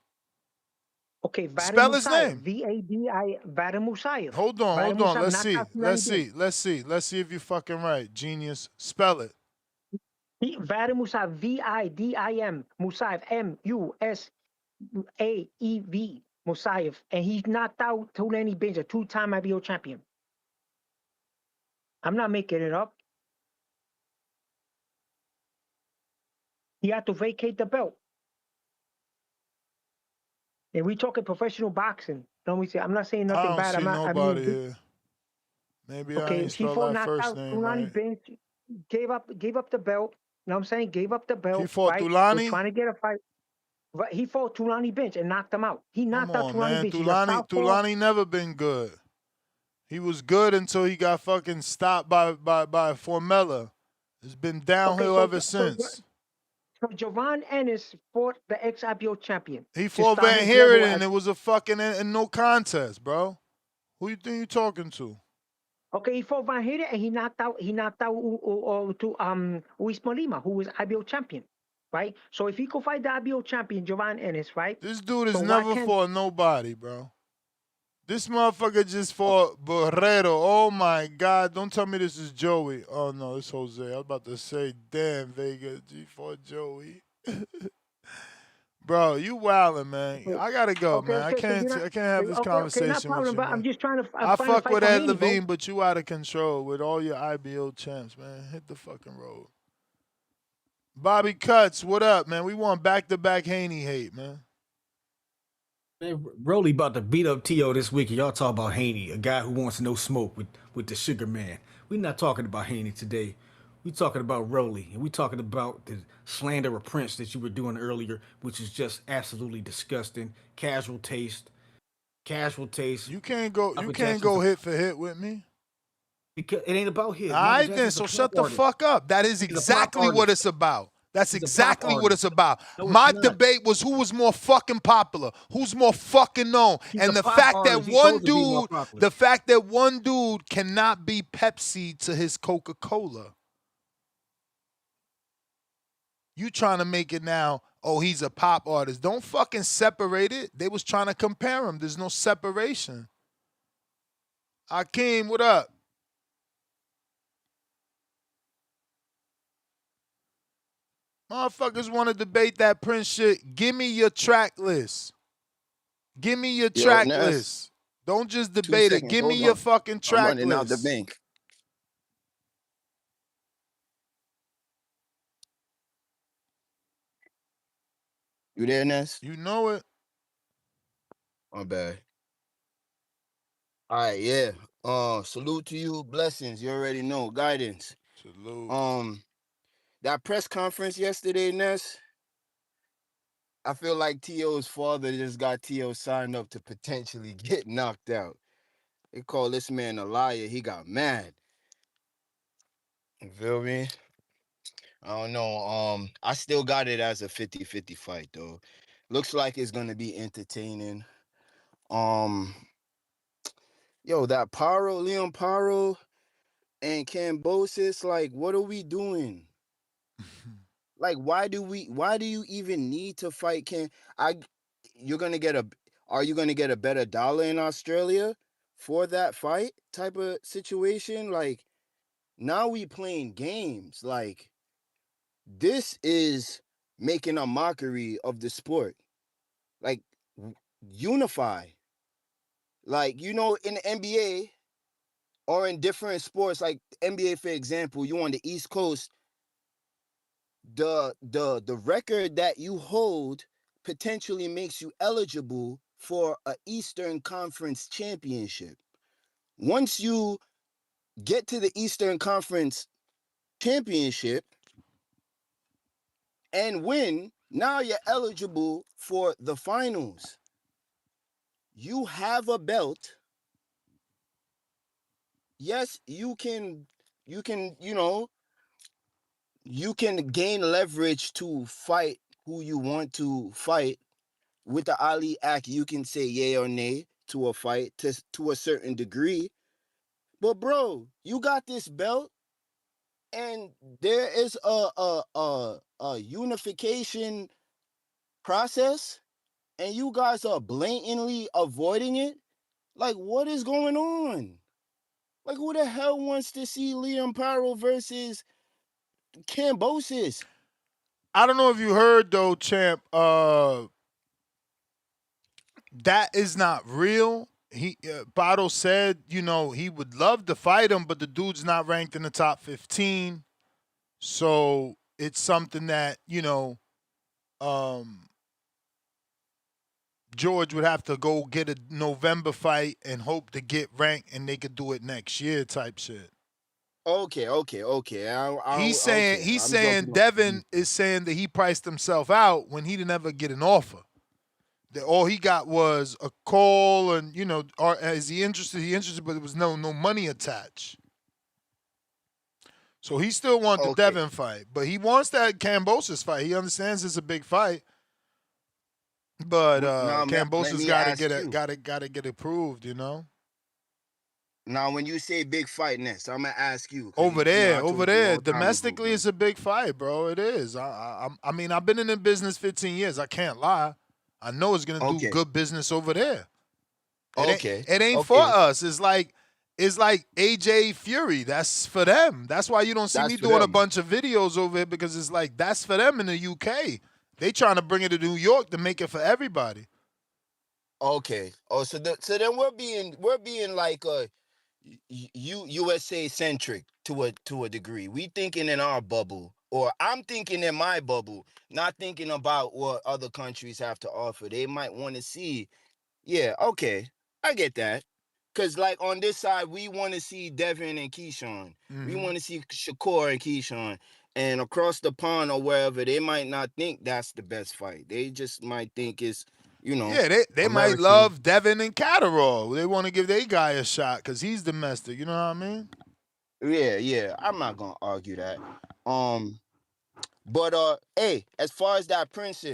Okay, Spell his name. Vadim Musayev. Hold on, Vadim hold on. Musayev Let's knocked see. out Let's Tulani Blanc. see. Let's see. Let's see if you're fucking right. Genius. Spell it. Vadim Musayev, Vidim Musayev, Musaev, Musayev, and he knocked out Tulani Blanc, a two-time IBO champion. I'm not making it up. He had to vacate the belt. And we talking professional boxing. Don't we say? I'm not saying I nothing don't bad. see I'm not. I nobody mean, here. Maybe I okay, ain't spelled T4 that knocked first out name Tulani right. Blanc, gave up the belt. You know what I'm saying? Gave up the belt. He fought right? Was Tulani? trying to get a fight. But he fought Tulani Blanc and knocked him out. He Come knocked out on, Tulani man. Blanc. He's a southpaw. Tulani never been good. He was good until he got fucking stopped by Formella. It's been downhill ever since. So Jovan Ennis fought the ex-IBO champion. He to fought start Van his Heeren level and it was a fucking no contest, bro. Who you think you talking to? Okay, he fought Van Heeren and he knocked out Luis Molina, who was IBO champion, right? So if he could fight the IBO champion, Jovan Ennis, right? This dude has so never fought nobody, bro. This motherfucker just fought Barreto. Oh my God. Don't tell me this is Joey. Oh no, it's Jose. I was about to say, damn, Vegas, G fought Joey. Bro, you wildin', man. I gotta go, man. I can't have this conversation with you, but man. I'm just trying to. I fuck with Ed Levine, bro. but you out of control with all your IBO champs, man. Hit the fucking road. Bobby Cuts, what up, man? We want back-to-back Haney hate, man. Man, Rolly about to beat up TEO this week, and y'all talk about Haney, a guy who wants no smoke with the sugar man. We're not talking about Haney today. We're talking about Rolly, and we're talking about the slander of Prince that you were doing earlier, which is just absolutely disgusting. Casual taste. You can't go hit for hit with me. Because it ain't about hit. All right, then, so shut the fuck up. That is exactly what it's about. That's exactly what it's about. My debate was who was more fucking popular, who's more fucking known, and the fact that one dude cannot be Pepsi to his Coca-Cola. You trying to make it now, oh, he's a pop artist. Don't fucking separate it. They was trying to compare him. There's no separation. Akeem, what up? Motherfuckers want to debate that Prince shit. Give me your track list. Give me your track list. Don't just debate it. Give me your fucking track list. I'm running out the bank. You there, Ness? You know it. My bad. All right, yeah. Salute to you. Blessings. You already know. Guidance. Salute. That press conference yesterday, Ness, I feel like TEO's father just got TEO signed up to potentially get knocked out. They call this man a liar. He got mad. You feel me? I don't know. I still got it as a 50-50 fight, though. Looks like it's gonna be entertaining. Yo, that Leon-Paro and Kambosos, like, what are we doing? Like, why do you even need to fight are you gonna get a better dollar in Australia for that fight type of situation? Like, now we playing games. Like, this is making a mockery of the sport. Like, unify. Like, in the NBA or in different sports, like NBA, for example, you on the East Coast, the record that you hold potentially makes you eligible for an Eastern Conference championship. Once you get to the Eastern Conference championship and win, now you're eligible for the finals. You have a belt yes, you can, you know, you can gain leverage to fight who you want to fight. With the Ali Act, you can say yay or nay to a fight to a certain degree. But bro, you got this belt, and there is a unification process, and you guys are blatantly avoiding it. Like, what is going on? Like, who the hell wants to see Haney-Paro versus Kambosos? I don't know if you heard though, champ. That is not real. He Botto said, you know, he would love to fight him, but the dude's not ranked in the top 15. So it's something that, you know, George would have to go get a November fight and hope to get ranked, and they could do it next year type shit. Okay. He's I'm saying jumping Devin is saying that he priced himself out when he didn't ever get an offer. That all he got was a call, and you know, or is he interested? He interested, but there was no money attached. So he still wants the Devin fight, but he wants that Kambosos fight. He understands it's a big fight, but Kambosos got to get approved. You know. Now, when you say big fight next, I'm gonna ask you. Over there, domestically, it's a big fight, bro. It is. I mean, I've been in the business 15 years. I can't lie. I know it's gonna do good business over there. It ain't for us. It's like AJ Fury. That's for them. That's why you don't see me doing a bunch of videos over here, because it's like that's for them in the UK. They trying to bring it to New York to make it for everybody. Okay. Oh, so then we're being like USA centric to a degree. We thinking in our bubble, or I'm thinking in my bubble, not thinking about what other countries have to offer. They might want to see. Yeah, okay, I get that. Cause like on this side, we want to see Devin and Keyshawn. We want to see Shakur and Keyshawn. And across the pond or wherever, they might not think that's the best fight. They just might think it's, you know. Yeah, they might love Devin and Catterall. They want to give their guy a shot because he's domestic. You know what I mean? Yeah. I'm not gonna argue that. But hey, as far as that Prince,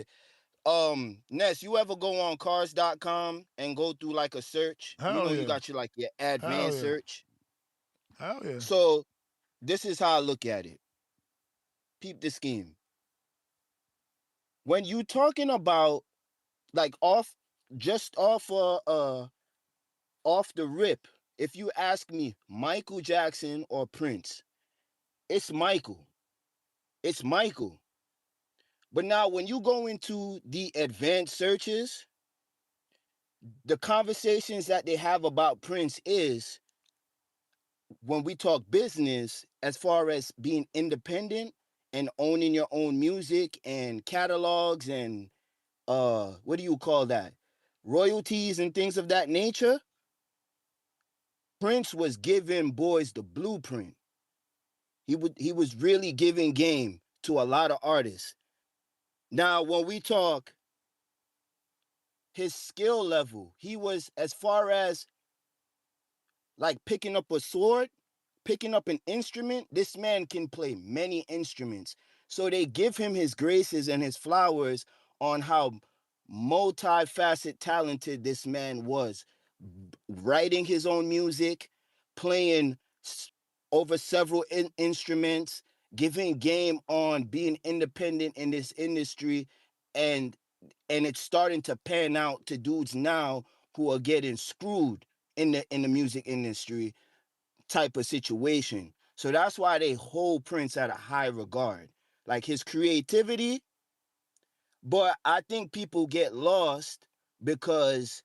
Ness, you ever go on cars.com and go through like a search? You got your advanced search. Hell yeah. So this is how I look at it. Peep the scheme. When you talking about like off the rip, if you ask me Michael Jackson or Prince, it's Michael. It's Michael. But now when you go into the advanced searches, the conversations that they have about Prince is, when we talk business, as far as being independent and owning your own music and catalogs and what do you call that? Royalties and things of that nature. Prince was giving boys the blueprint. He was really giving game to a lot of artists. Now, when we talk his skill level, he was, as far as like picking up a sword, picking up an instrument, this man can play many instruments. So they give him his graces and his flowers on how multifaceted talented this man was. Writing his own music, playing over several instruments, giving game on being independent in this industry, and it's starting to pan out to dudes now who are getting screwed in the music industry type of situation. So that's why they hold Prince at a high regard, like his creativity. But I think people get lost because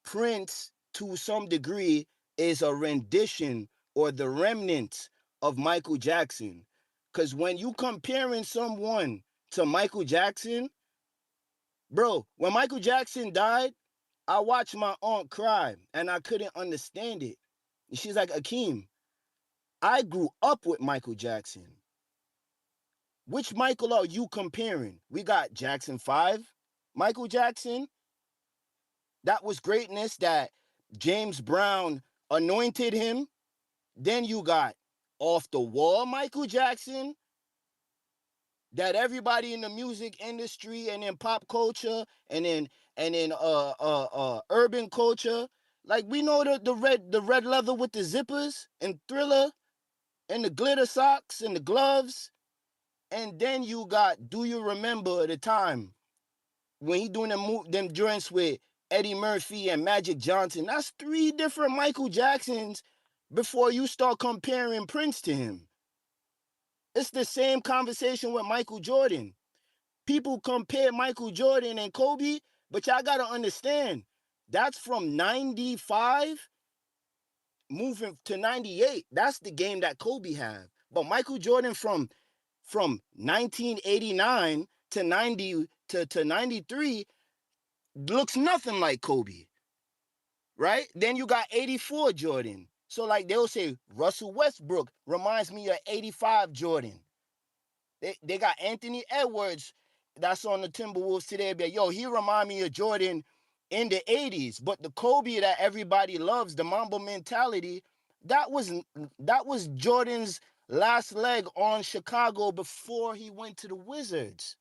Prince, to some degree, is a rendition or the remnants of Michael Jackson. Because when you comparing someone to Michael Jackson, bro, when Michael Jackson died, I watched my aunt cry and I couldn't understand it. She's like, Akeem, I grew up with Michael Jackson. Which Michael are you comparing? We got Jackson 5, Michael Jackson. That was greatness that James Brown anointed him. Then you got off the wall Michael Jackson, that everybody in the music industry and in pop culture and in urban culture, like we know the red leather with the zippers and Thriller and the glitter socks and the gloves. And then you got, do you remember the time when he doing them joints with Eddie Murphy and Magic Johnson? That's 3 different Michael Jacksons before you start comparing Prince to him. It's the same conversation with Michael Jordan. People compare Michael Jordan and Kobe, but y'all got to understand, that's from 95 moving to 98. That's the game that Kobe had. But Michael Jordan from 1989 to 90 to 93 looks nothing like Kobe, right? Then you got 84 Jordan. So like they'll say Russell Westbrook reminds me of 85 Jordan. They got Anthony Edwards that's on the Timberwolves today. But yo, he remind me of Jordan in the 80s. But the Kobe that everybody loves, the Mamba mentality, that was Jordan's last leg on Chicago before he went to the Wizards.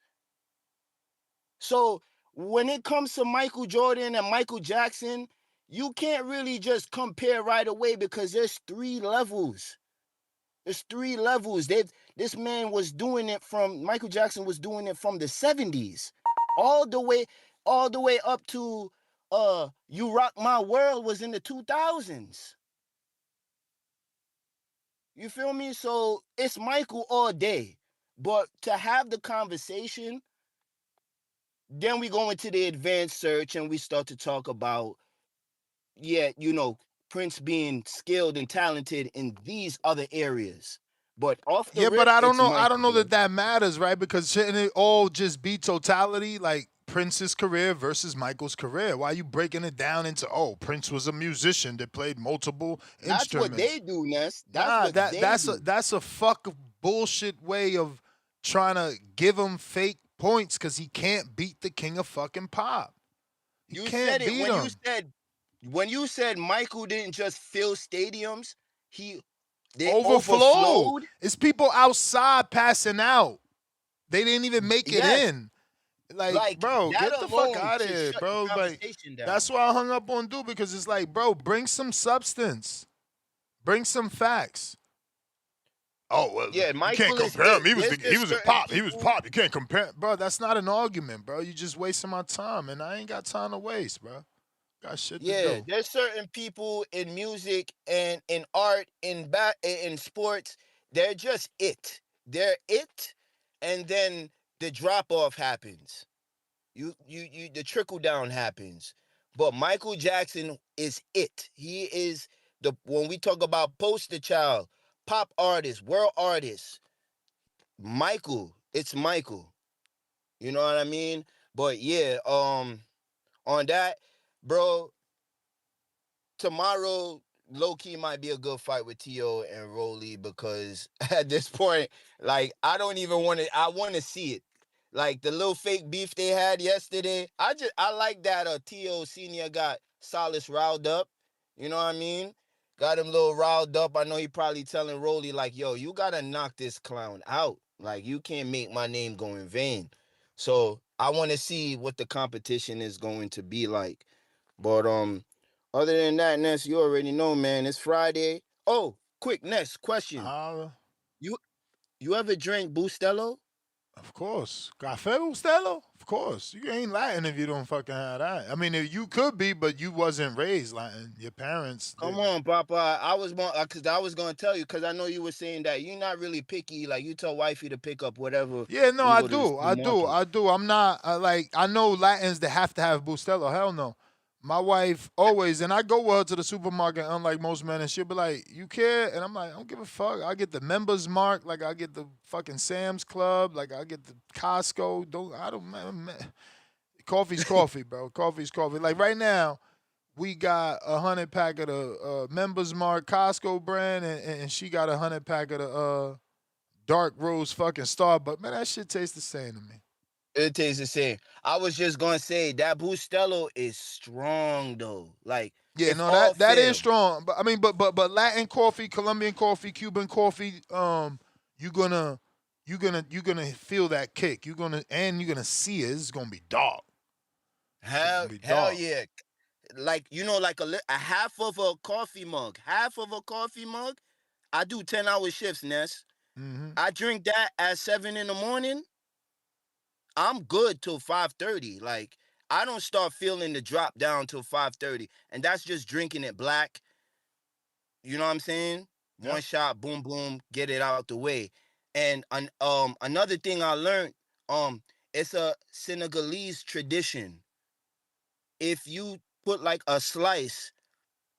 So when it comes to Michael Jordan and Michael Jackson, you can't really just compare right away because there's 3 levels. There's 3 levels. This man was doing it Michael Jackson was doing it from the 70s, all the way up to You Rock My World was in the 2000s. You feel me? So it's Michael all day. But to have the conversation, then we go into the advanced search and we start to talk about, Prince being skilled and talented in these other areas. But off the rip, but I don't it's know. I don't know Michael. that matters, right? Because shouldn't it all just be totality, like Prince's career versus Michael's career? Why are you breaking it down into, Prince was a musician that played multiple That's instruments? what they do, Ness. That's a fuck bullshit way of trying to give him fake points because he can't beat the king of fucking pop. You said it when you said Michael didn't just fill stadiums, they overflowed. It's people outside passing out. They didn't even make it in. Like, bro, that get the fuck alone out of should here, shut bro. the conversation down. That's why I hung up on dude, because it's like, bro, bring some substance. Bring some facts. Oh, well, Yeah, you Michael can't compare him. He was certain pop. He people- was pop. You can't compare. Bro, that's not an argument, bro. You just wasting my time, and I ain't got time to waste, bro. Got shit to Yeah, do. there's certain people in music and in art, in sports, they're just it. They're it, and then the drop off happens. The trickle down happens. But Michael Jackson is it. He is when we talk about poster child, pop artist, world artist, it's Michael. You know what I mean? But yeah, on that, bro, tomorrow low-key might be a good fight with TEO and Rolly, because at this point, like, I don't even want to. I want to see it. Like the little fake beef they had yesterday. I like that TEO Senior got Solace riled up. You know what I mean? Got him a little riled up. I know he probably telling Rolly like, yo, you gotta knock this clown out. Like, you can't make my name go in vain. So I want to see what the competition is going to be like. But other than that, Ness, you already know, man. It's Friday. Oh, quick, Ness, question. You ever drank Bustelo? Of course. Café Bustelo? Of course. You ain't Latin if you don't fucking have that. I mean, you could be, but you wasn't raised Latin. Your parents. Come on, Papa. I was gonna tell you, because I know you were saying that you're not really picky. Like, you tell wifey to pick up whatever. Yeah, no, we I go to the do. supermarket. I do. I'm not I know Latins that have to have Bustelo. Hell no. My wife always, and I go with her to the supermarket, unlike most men, and she'll be like, "You care?" And I'm like, "I don't give a fuck." I get the members mark, like I get the fucking Sam's Club, like I get the Costco. Coffee's coffee, bro. Coffee's coffee. Like right now, we got 100 pack of the members mark Costco brand, and she got 100 pack of the dark rose fucking Starbucks. Man, that shit tastes the same to me. It tastes the same. I was just gonna say that Bustelo is strong though. Like, Yeah, If no, all that fail. is strong. But I mean, but Latin coffee, Colombian coffee, Cuban coffee, you're gonna feel that kick. You're gonna see it. It's gonna be dark. Hell yeah. Like, like a half of a coffee mug. I do 10-hour shifts, Ness. Mm-hmm. I drink that at 7 in the morning. I'm good till 5:30. Like, I don't start feeling the drop down till 5:30. And that's just drinking it black. You know what I'm saying? Yep. One shot, boom, boom, get it out the way. And another thing I learned, it's a Senegalese tradition. If you put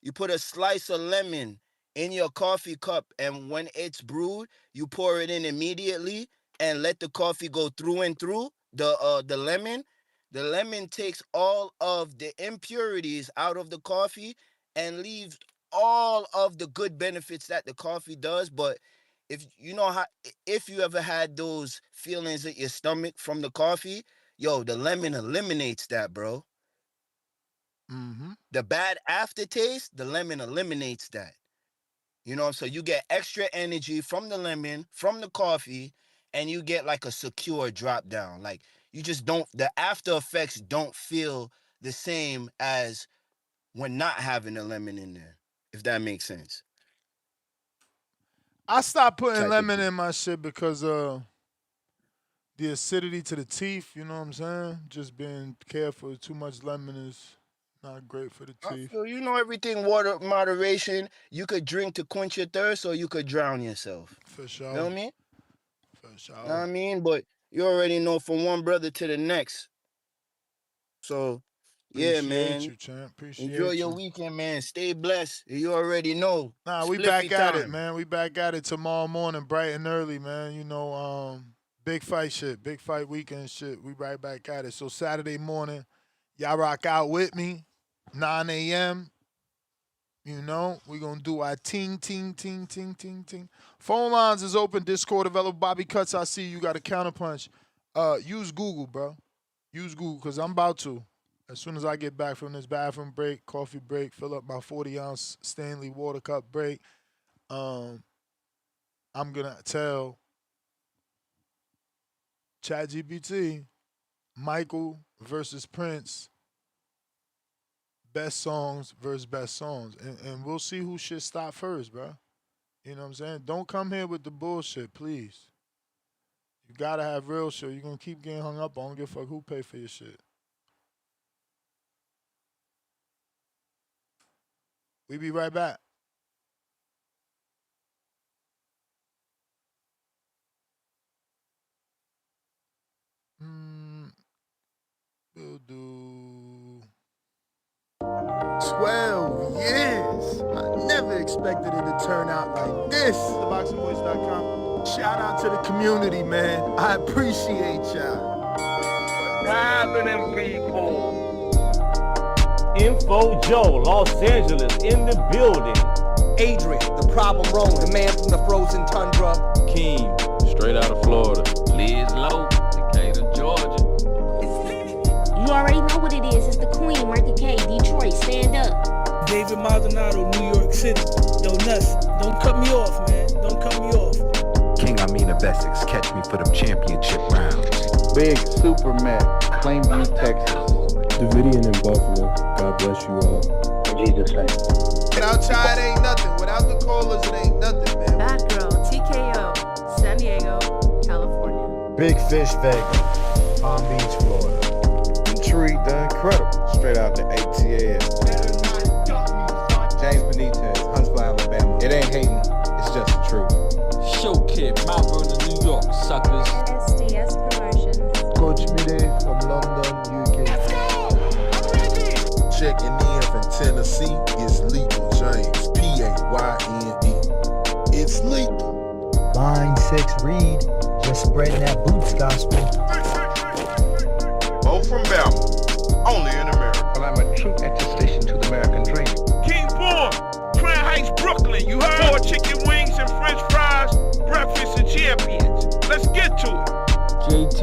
you put a slice of lemon in your coffee cup, and when it's brewed, you pour it in immediately and let the coffee go through and through the lemon. The lemon takes all of the impurities out of the coffee and leaves all of the good benefits that the coffee does. But if you ever had those feelings in your stomach from the coffee, the lemon eliminates that, bro. Mm-hmm. The bad aftertaste, the lemon eliminates that. So you get extra energy from the lemon, from the coffee, and you get like a secure drop down. Like, you just the after effects don't feel the same as when not having a lemon in there, if that makes sense. I stopped putting lemon in my shit because the acidity to the teeth, you know what I'm saying? Just being careful. Too much lemon is not great for the teeth. So everything water moderation. You could drink to quench your thirst, or you could drown yourself. For sure. You know what I mean? For sure. You know what I mean? But you already know from one brother to the next. So, yeah, man. You, champ. Appreciate Enjoy your weekend, man. Stay blessed. You already know. Nah, we back at it, man. We back at it tomorrow morning, bright and early, man. Big fight shit, big fight weekend shit. We right back at it. So Saturday morning, y'all rock out with me, 9 a.m. We gonna do our ting. Phone lines is open. Discord developed. Bobby Cuts, I see you got a counterpunch. Use Google, bro. Use Google, because I'm about to. As soon as I get back from this bathroom break, coffee break, fill up my 40-ounce Stanley water cup break, I'm going to tell ChatGPT, Michael versus Prince, best songs versus best songs. And we'll see who should stop first, bro. You know what I'm saying? Don't come here with the bullshit, please. You got to have real shit. You're going to keep getting hung up on. I don't give a fuck who pay for your shit. We be right back. We'll do 12 years. I never expected it to turn out like this. TheBoxingVoice.com. Shout out to the community, man. I appreciate y'all. What's happening, people? Info Joe, Los Angeles, in the building. Adrian, the problem Roman, the man from the frozen tundra. Keem, straight out of Florida. Liz Lowe, Decatur, Georgia. You already know what it is. It's the Queen, Martha K, Detroit, stand up. David Maldonado, New York City. Yo, Nuss, don't cut me off, man. Don't cut me off. King Amin of Essex, catch me for them championship rounds. Big Super Mac, Plainview, Texas. Davidian in Buffalo. God bless you all. In Jesus' name. Without Chad, ain't nothing. Without the callers, it ain't nothing, man. Bad Girl, TKO, San Diego, California. Big Fish Vega, Palm Beach, Florida. Detroit, the Incredible, straight out the ATL. James Benitez, Huntsville, Alabama. It ain't hating, it's just the truth. Show Kid, Mount Vernon, New York, suckers. SDS Promotions. Coach Mide from London, UK. Let's go! I'm ready! Checking in from Tennessee, it's Lethal James, P-A-Y-N-E. It's lethal. Line 6 Reed, just spreading that boots gospel. Bo from Bama, only in America. Well, I'm a true attestation to the American dream. King Born, Crown Heights, Brooklyn. You heard? 4 chicken wings and french fries, breakfast and champions. Let's get to it. JT,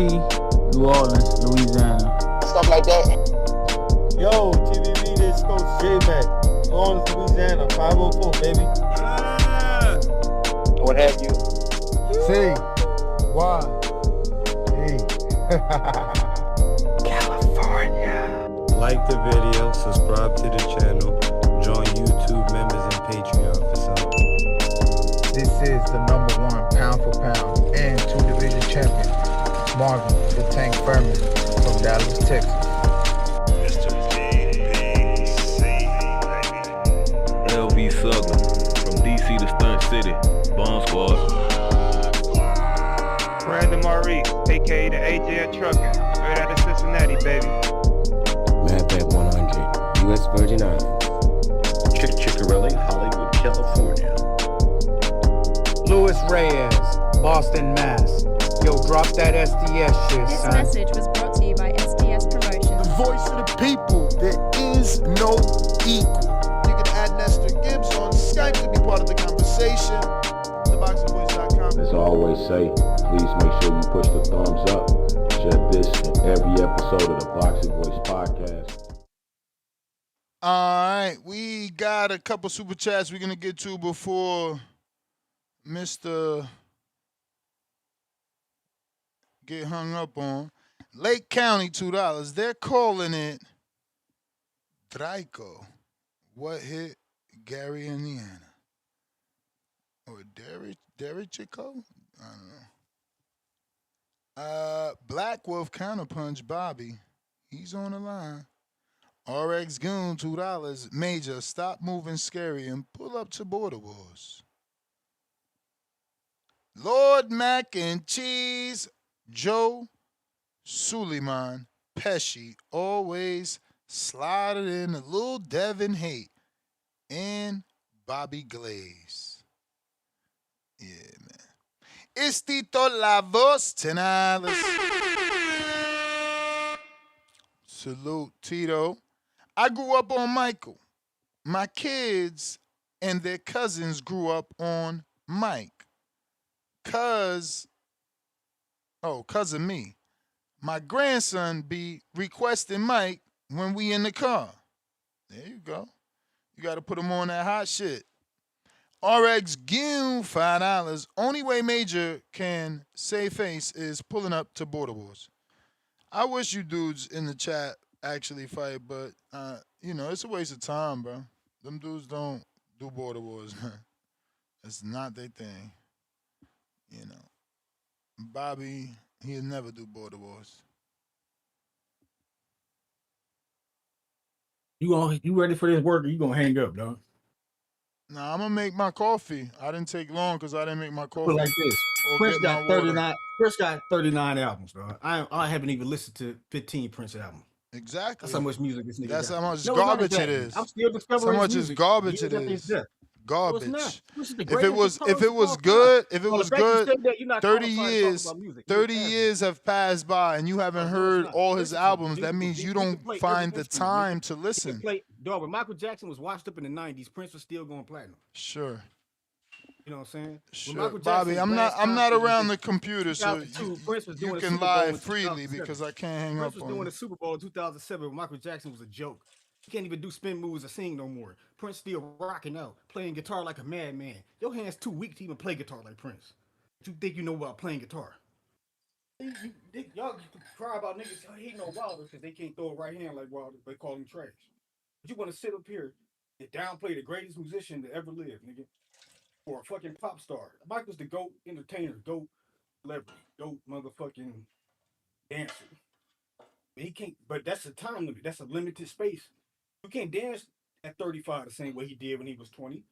New Orleans, Louisiana. Stuff like that. Yo, TBV, this Coach J-Mac. Lawrence, Louisiana, 504, baby. What have you? C. Y. E. California. Like the video, subscribe to the channel, join YouTube members and Patreon for some. This is the #1 pound for pound and 2-division champion, Marvin the Tank Furman from Dallas, Texas. LV Southern, from DC to Stunt City, Bomb Squad. Brandon Maurice, aka the AJ Trucking, straight out of Cincinnati, baby. Madback 100, U.S. Virgin Islands. Chickarelli, Hollywood, California. Louis Reyes, Boston, Mass. Yo, drop that SDS shit, This son. message was brought to you by SDS Promotions. The voice of the people. There is no equal. You can add Nestor Gibbs on Skype to be part of the conversation. TheBoxingVoice.com. As I always say, please make sure you push the thumbs up. Share this in every episode of the Boxing Voice podcast. All right, we got a couple super chats we're gonna get to before Mr. get hung up on. Lake County, $2. They're calling it Draco. What hit Gary, Indiana? Or Derry Chico? I don't know. Black Wolf Counterpunch Bobby. He's on the line. RX Goon, $2. Major, stop moving scary and pull up to Border Wars. Lord Mac and Cheese, Joe Suleiman, Pesci, always slided in a little Devin hate, and Bobby Glaze. Yeah, man. It's Tito La Voz, $10. Salute, Tito. I grew up on Michael. My kids and their cousins grew up on Mike. Cousin me. My grandson be requesting Mike when we in the car. There you go. You got to put him on that hot shit. RX Goon, $5. Only way Major can save face is pulling up to Border Wars. I wish you dudes in the chat actually fight, but it's a waste of time, bro. Them dudes don't do Border Wars. It's not their thing. Bobby, he'll never do Border Wars. You ready for this work or you gonna hang up, dog? Nah, I'm gonna make my coffee. I didn't take long because I didn't make my coffee. Put it like this. Or Prince get got my water. 39. Prince got 39 albums, dog. I haven't even listened to 15 Prince albums. Exactly. That's how much music this nigga That's got. how much No, garbage it's it not is. I'm still discovering how much music garbage it years after his is. death. Garbage. No, it's not. This is the If greatest it was guitarist of all good, time. if it Well, was the fact you good, said that, you're not 30 qualified to talk years, about music. 30 You're years have passed by and you haven't heard all his albums. That We means can you play don't every find the instrument, time to We can listen. play, dog, when Michael Jackson was washed up in the 90s, Prince was still going platinum. Sure. You know what I'm saying? Sure. When Michael Bobby, Jackson's I'm last not concert was around in the computer, so 2002, Prince was you doing a can Super Bowl lie in freely 2007. because I can't hang Prince up was on doing you. a Super Bowl in 2007 when Michael Jackson was a joke. He can't even do spin moves or sing no more. Prince still rocking out, playing guitar like a madman. Your hand's too weak to even play guitar like Prince. What you think you know about playing guitar? Y'all cry about niggas hating on Wilder because they can't throw a right hand like Wilder. They call him trash. But you want to sit up here and downplay the greatest musician to ever live, nigga. Or a fucking pop star. Michael's the GOAT entertainer, GOAT celebrity, GOAT motherfucking dancer. But he can't, but that's a time limit. That's a limited space. You can't dance at 35 the same way he did when he was 20.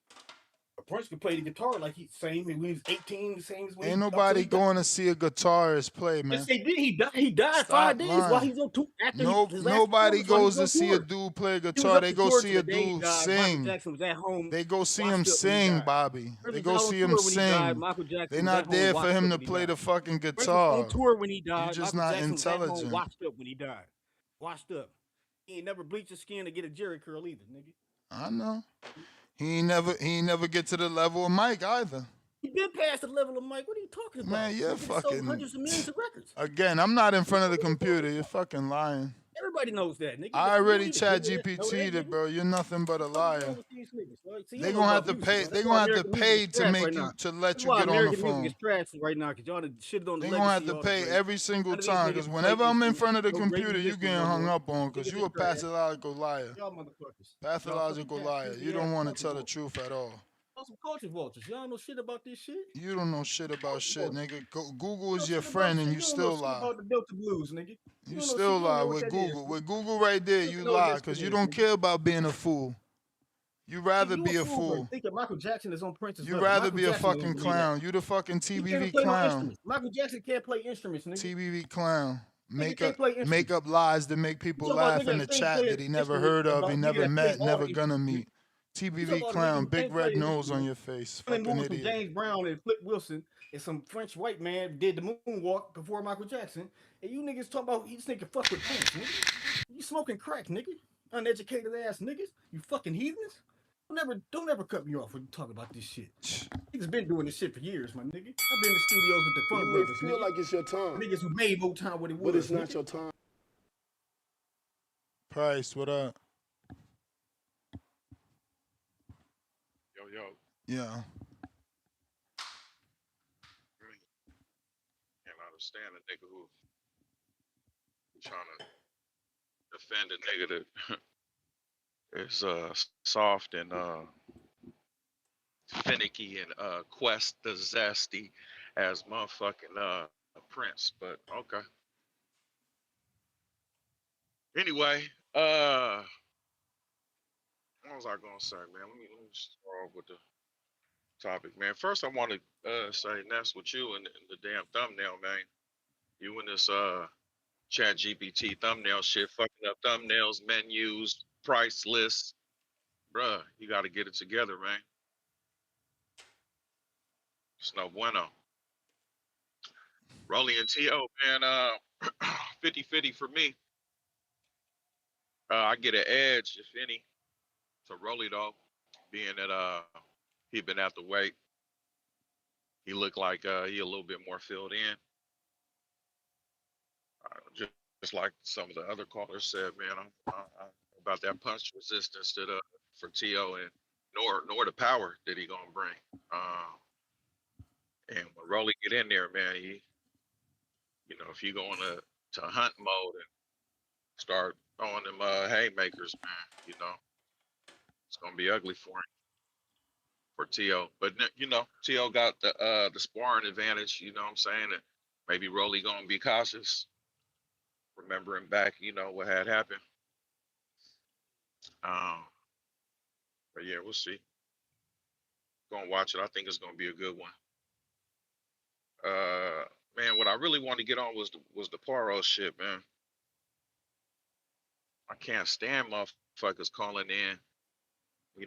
But Prince could play the guitar like he's same when he was 18, the same as when Ain't he nobody going to see a guitarist play, man. Yes, they did. He died Stop 5 days lying. while he's on tour. Nobody goes to see a dude play guitar. They go see a dude Michael sing. Jackson was at home. They go see him washed up when he sing, died. Bobby. Prince They was go out on see him tour when he died. sing. Michael Jackson They're was not at home there for washed him up to when he play the died. fucking Prince was guitar. on tour when he died. You're just Michael not Jackson was at home intelligent. washed up when he died. Washed up. He ain't never bleached his skin to get a Jerry curl either, nigga. I know. He ain't never get to the level of Mike either. He been past the level of Mike. What are you talking about? Man, you're Nigga sold fucking. hundreds of millions of records. Again, I'm not in front of the computer. You're fucking lying. Everybody knows that, nigga. I But you already need to chat Google that, know that, GPT'd it, nigga. bro. You're nothing but a What the fuck is wrong liar. with these niggas, dog? See, you They don't know gonna have about to music, pay. man. They That's why gonna have to American music pay is to trash make right you now. to let That's you why get on the American music is phone. trash right now, because y'all done shitted on the They gonna have legacy to y'all done pay great. every single None of these time. niggas Cause play whenever I'm in instruments. front of the No great computer, you musicians getting no hung more. up on. Cause Niggas you is a trash. pathological liar. Y'all motherfuckers. Y'all fucking Pathological chat liar. You TV don't ass want to culture tell the vultures. truth at all. Y'all some culture vultures. Y'all know shit about this shit. You don't know shit about Culture shit, vultures. nigga. Google You know is your shit about friend, and shit. you You don't know still shit lie. about the Delta Blues, nigga. You You don't know shit. still You don't lie know what with that is, Google. nigga. With Google right there, You you don't know what lie that shit because you is, don't nigga. care about being a fool. You rather You a be a fool for fool. thinking Michael Jackson is on Prince's You level. rather Michael be a Jackson wouldn't fucking believe that. clown. You the fucking He can't TBV play no clown. instruments. Michael Jackson can't play instruments, nigga. TBV clown. Nigga can't play instruments. Make up lies to make You people talking about laugh nigga in the that can't chat play that an he never instrument heard of, he about a nigga never that plays met, all never the gonna instruments, meet. nigga. You talking TBV about a nigga clown, who big can't play red an nose on instrument. your face. Running Fucking moves from idiot. James Brown and Flip Wilson and some French white man did the moonwalk before Michael Jackson. And you niggas talking about this nigga fuck with Prince, nigga. You smoking crack, nigga. Uneducated ass niggas. You fucking heathens. Don't ever cut me off when you talk about this shit. Niggas been doing this shit for years, my nigga. I've been in the studios with the Funk You may Brothers, feel nigga. like it's your time, Niggas who made Motown what it was, but it's not nigga. your time. Price, what up? Yo. Yeah. Can't understand a nigga who trying to defend a nigga that is soft and finicky and quest the zesty as motherfucking Prince. But okay. Anyway, what was I gonna say, man? Let me start off with the topic, man. First I want to say that's with you and the damn thumbnail, man. You and this Chat GPT thumbnail shit, fucking up thumbnails, menus, price lists. Bruh, you got to get it together, man. It's no bueno. Rolly and TO, man, 50-50 for me. I get an edge, if any, to Rolly, though, being that he been at the weight. He looked like he a little bit more filled in. Just like some of the other callers said, man, I'm about that punch resistance that for TO and nor the power that he gonna bring. And when Rolly get in there, man, if you go to hunt mode and start throwing them haymakers, man, it's gonna be ugly for TO. But TO got the sparring advantage. You know what I'm saying? And maybe Rolly gonna be cautious, remembering back, what had happened. But yeah, we'll see. Gonna watch it. I think it's gonna be a good one. Man, what I really wanted to get on was the Paro shit, man. I can't stand motherfuckers calling in.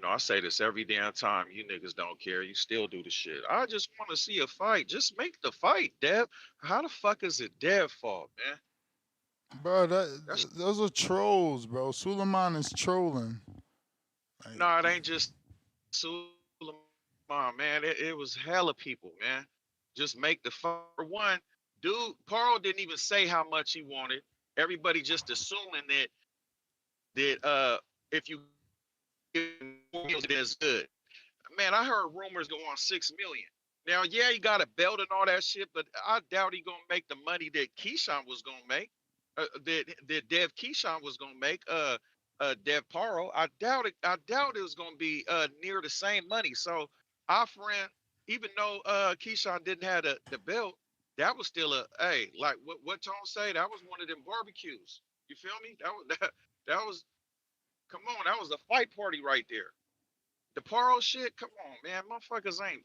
I say this every damn time. You niggas don't care. You still do the shit. I just want to see a fight. Just make the fight, Dev. How the fuck is it Dev's fault, man? Bro, those are trolls, bro. Suleiman is trolling. No, it ain't just Suleiman, man. It was hella people, man. Just make the fight. For one, dude, Paro didn't even say how much he wanted. Everybody just assuming that if you get more it is good. Man, I heard rumors go on 6 million. Now, yeah, he got a belt and all that shit, but I doubt he gonna make the money that Keyshawn was gonna make. That Dev Keyshawn was gonna make. Dev Paro. I doubt it. I doubt it was gonna be near the same money. So our friend, even though Keyshawn didn't have the belt, that was still like what Tone say. That was one of them barbecues. You feel me? That was come on. That was a fight party right there. The Paro shit, come on, man. Motherfuckers ain't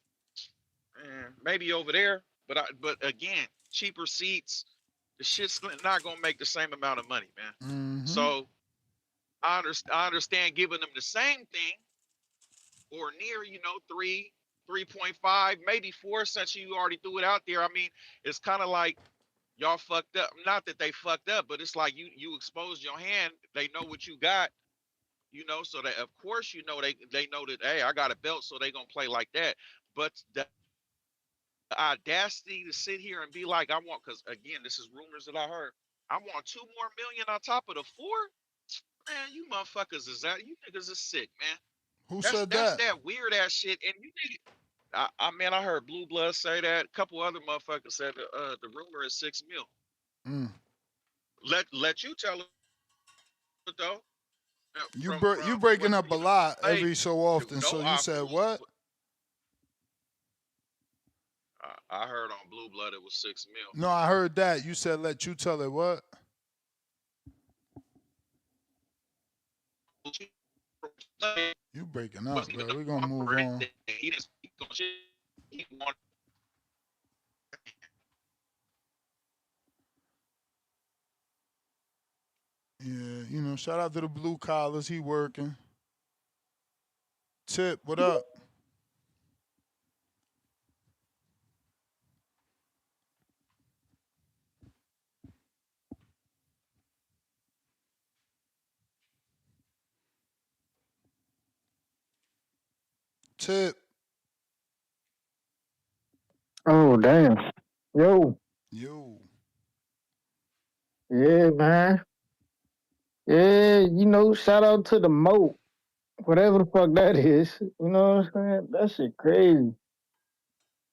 maybe over there, but again, cheaper seats. The shit's not gonna make the same amount of money, man. Mm-hmm. So I understand giving them the same thing or near, 3.5, maybe 4, since you already threw it out there. I mean, it's kind of like y'all fucked up. Not that they fucked up, but it's like you exposed your hand. They know what you got. So that of course they know that, hey, I got a belt, so they gonna play like that. But the audacity to sit here and be like, I want, because again, this is rumors that I heard. I want $2 more million on top of the 4. Man, you motherfuckers is out. You niggas is sick, man. Who That's said that's that? that weird ass shit. And you niggas, I heard Blue Blood say that. A couple other motherfuckers said the rumor is $6 million. Let you tell it though. You breaking up a lot every so often. No So you said offers. what? I heard on Blue Blood it was $6 million. No, I heard that. You said let you tell it what? You breaking up, bro. We're gonna move on. He didn't speak on shit. He wanted. Yeah, you know, shout out to the blue collars. He working. Tip, what up? Tip. Oh, damn. Yo. Yo. Yeah, man. Yeah, you know, shout out to the moat. Whatever the fuck that is. You know what I'm saying? That shit crazy.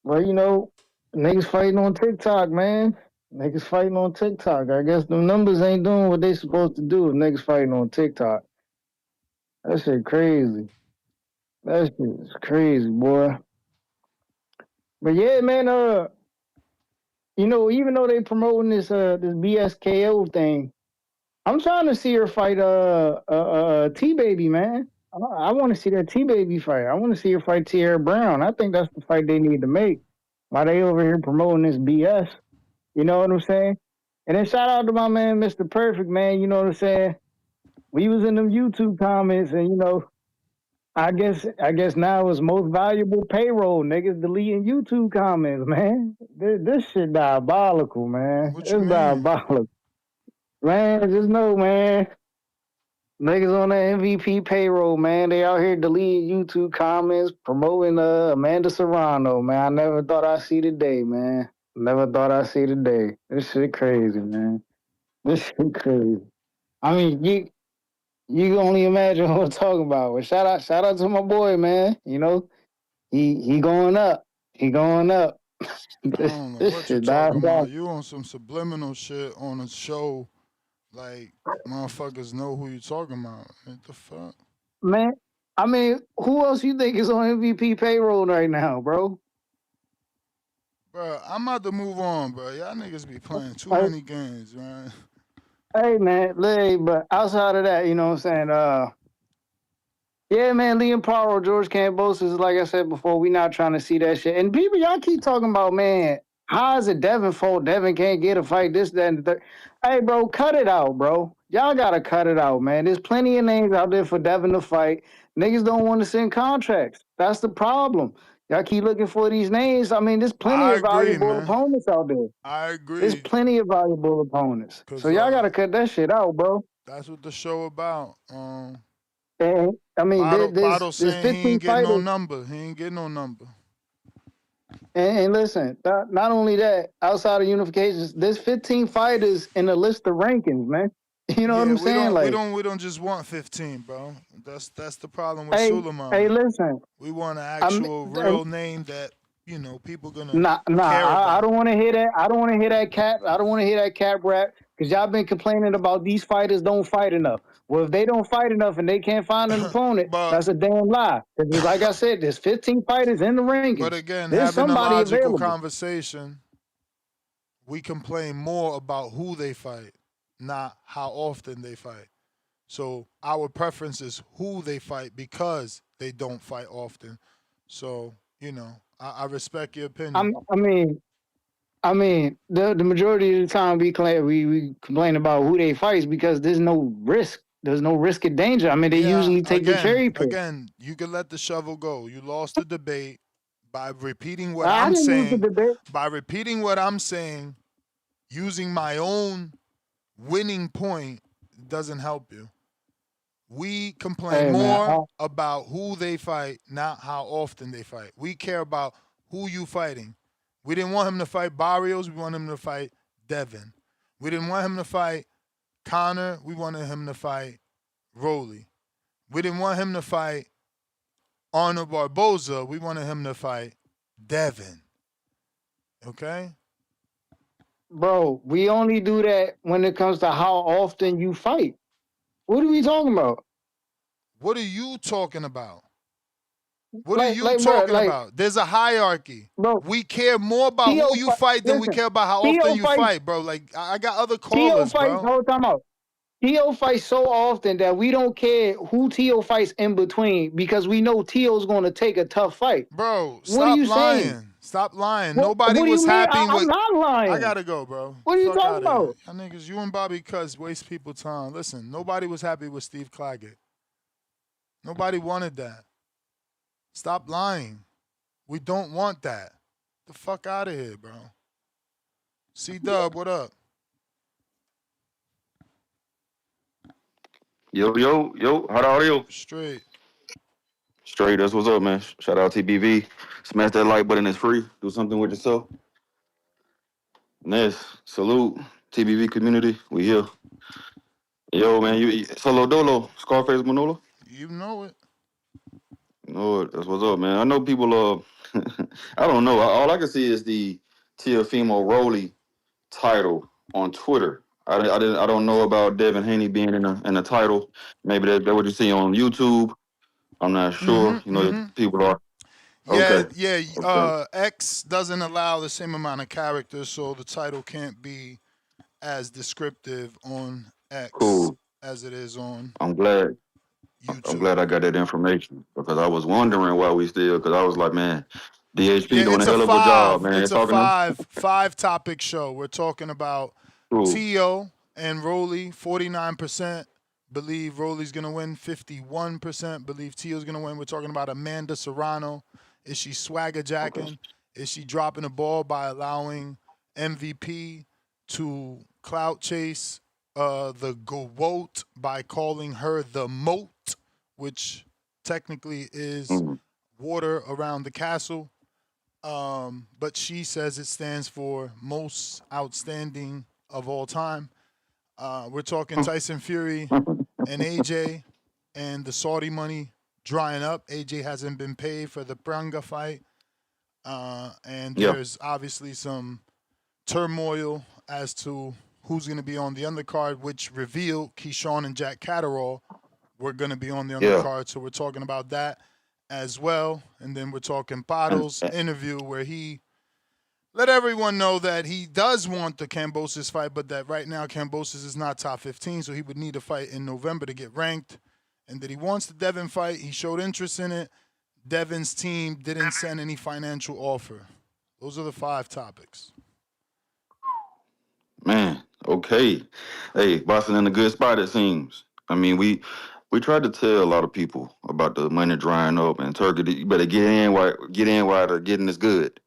But, you know, niggas fighting on TikTok, man. Niggas fighting on TikTok. I guess the numbers ain't doing what they supposed to do if niggas fighting on TikTok. That shit crazy. That shit is crazy, boy. But yeah, man, you know, even though they promoting this this BSKO thing, I'm trying to see her fight T Baby, man. I want to see that T Baby fight. I want to see her fight Tierra Brown. I think that's the fight they need to make. Why they over here promoting this BS? You know what I'm saying? And then shout out to my man, Mr. Perfect, man. You know what I'm saying? We was in them YouTube comments, and you know, I guess now it's most valuable payroll. Niggas deleting YouTube comments, man. This shit diabolical, man. What It's you mean? diabolical. Man, just know, man. Niggas on the MVP payroll, man. They out here deleting YouTube comments, promoting Amanda Serrano, man. I never thought I'd see the day, man. Never thought I'd see the day. This shit crazy, man. This shit crazy. I mean, you can only imagine what I'm talking about. But shout out to my boy, man. You know, he going up. He going up. I don't know what you're talking about. You on some subliminal shit on a show, like motherfuckers know who you talking about. What the fuck? Man, I mean, who else you think is on MVP payroll right now, bro? Bro, I'm about to move on, bro. Y'all niggas be playing too many games, man. Hey, man, but outside of that, you know what I'm saying? Yeah, man, Haney-Paro, George Kambosos, like I said before, we not trying to see that shit. And people, y'all keep talking about, man, how is it Devin fault? Devin can't get a fight, this, that, and the third. Hey, bro, cut it out, bro. Y'all got to cut it out, man. There's plenty of names out there for Devin to fight. Niggas don't want to send contracts. That's the problem. Y'all keep looking for these names. I mean, there's plenty of valuable opponents out there. I agree. There's plenty of valuable opponents. So y'all got to cut that shit out, bro. That's what the show about. And I mean, Pato there's saying 15 he ain't getting fighters. no number. He ain't getting no number. And listen, not only that, outside of unifications, there's 15 fighters in the list of rankings, man. You know what I'm saying? We don't just want 15, bro. That's the problem with Hey, Suleiman. hey, listen. We want an actual real name that people gonna care Nah. about. I don't want to hear that. I don't want to hear that cap. I don't want to hear that cap rap because y'all been complaining about these fighters don't fight enough. Well, if they don't fight enough and they can't find an opponent, that's a damn lie. Because like I said, there's 15 fighters in the rankings. But again, there's having a somebody logical available. conversation, we complain more about who they fight, not how often they fight. So our preference is who they fight because they don't fight often. So, I respect your opinion. I mean, the majority of the time we complain about who they fight because there's no risk. There's no risk of danger. I mean, they usually take the cherry pick. Again, you can let the shovel go. You lost the debate by repeating what I I'm didn't lose the saying. debate. By repeating what I'm saying, using my own winning point doesn't help you. We complain more about who they fight, not how often they fight. We care about who you fighting. We didn't want him to fight Barrios. We want him to fight Devin. We didn't want him to fight Conor. We wanted him to fight Rolly. We didn't want him to fight Arnold Barboza. We wanted him to fight Devin. Okay? Bro, we only do that when it comes to how often you fight. What are we talking about? What are you talking about? What are you talking about? There's a hierarchy. Bro, we care more about Teo who you fight than we care about how often you fight, bro. Like, I got other callers, bro. Hold time out. Teo fights so often that we don't care who Teo fights in between because we know Teo's going to take a tough fight. Bro, what are you lying. saying? Stop lying. What, Nobody what was happy with. I'm not lying. I gotta go, bro. What are you talking about? Y'all niggas, you and Bobby Cuz waste people time. Listen, nobody was happy with Steve Claggett. Nobody wanted that. Stop lying. We don't want that. The fuck out of here, bro. C-Dub, what up? Yo, how are you? Straight, that's what's up, man. Shout out TBV. Smash that like button, it's free. Do something with yourself. Ness, salute, TBV community. We here. Yo, man, you Solo Dolo, Scarface Manolo? You know it. No, that's what's up, man. I know people, I don't know. All I can see is the Teofimo Rolly title on Twitter. I don't know about Devin Haney being in the title. Maybe that's what you see on YouTube. I'm not sure. People are. Okay. Yeah. X doesn't allow the same amount of characters, so the title can't be as descriptive on X as it is on. I'm glad. YouTube. I'm glad I got that information because I was wondering why we still. Because I was like, man, DHP doing a hell of a job, man. It's a five topic show. We're talking about TEO and Rolly. 49% believe Rolly's gonna win. 51% believe TEO's gonna win. We're talking about Amanda Serrano. Is she swagger jacking? Is she dropping the ball by allowing MVP to clout chase the GOAT by calling her the moat, which technically is water around the castle. But she says it stands for most outstanding of all time. We're talking Tyson Fury and AJ and the Saudi money drying up. AJ hasn't been paid for the Pranga fight. And there's obviously some turmoil as to who's going to be on the undercard, which revealed Keyshawn and Jack Catterall were going to be on the undercard. So we're talking about that as well. And then we're talking Pado's interview where he let everyone know that he does want the Kambosos fight, but that right now Kambosos is not top 15, so he would need a fight in November to get ranked. And that he wants the Devin fight. He showed interest in it. Devin's team didn't send any financial offer. Those are the 5 topics. Man, okay. Hey, Boston in a good spot, it seems. I mean, we tried to tell a lot of people about the money drying up and Turkey. You better get in while the getting is good.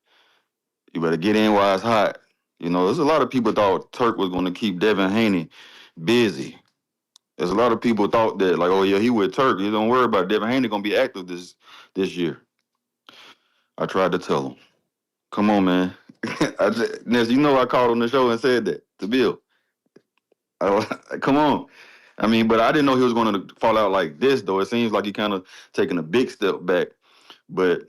You better get in while it's hot. There's a lot of people thought Turk was going to keep Devin Haney busy. There's a lot of people thought that, like, oh, yeah, he with Turk. You don't worry about it. Devin Haney going to be active this year. I tried to tell him. Come on, man. Ness, I called on the show and said that to Bill. Come on. I mean, but I didn't know he was going to fall out like this, though. It seems like he kind of taking a big step back. But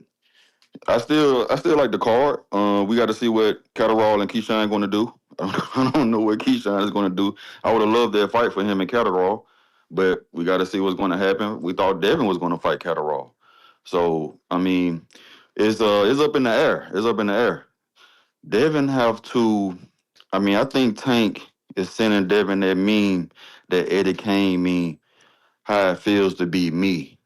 I still like the card. We got to see what Catterall and Keyshawn going to do. I don't know what Keyshawn is going to do. I would have loved that fight for him and Catterall, but we got to see what's going to happen. We thought Devin was going to fight Catterall. So, I mean, it's up in the air. It's up in the air. Devin have to, I think Tank is sending Devin that meme that Eddie Kane meme, how it feels to be me.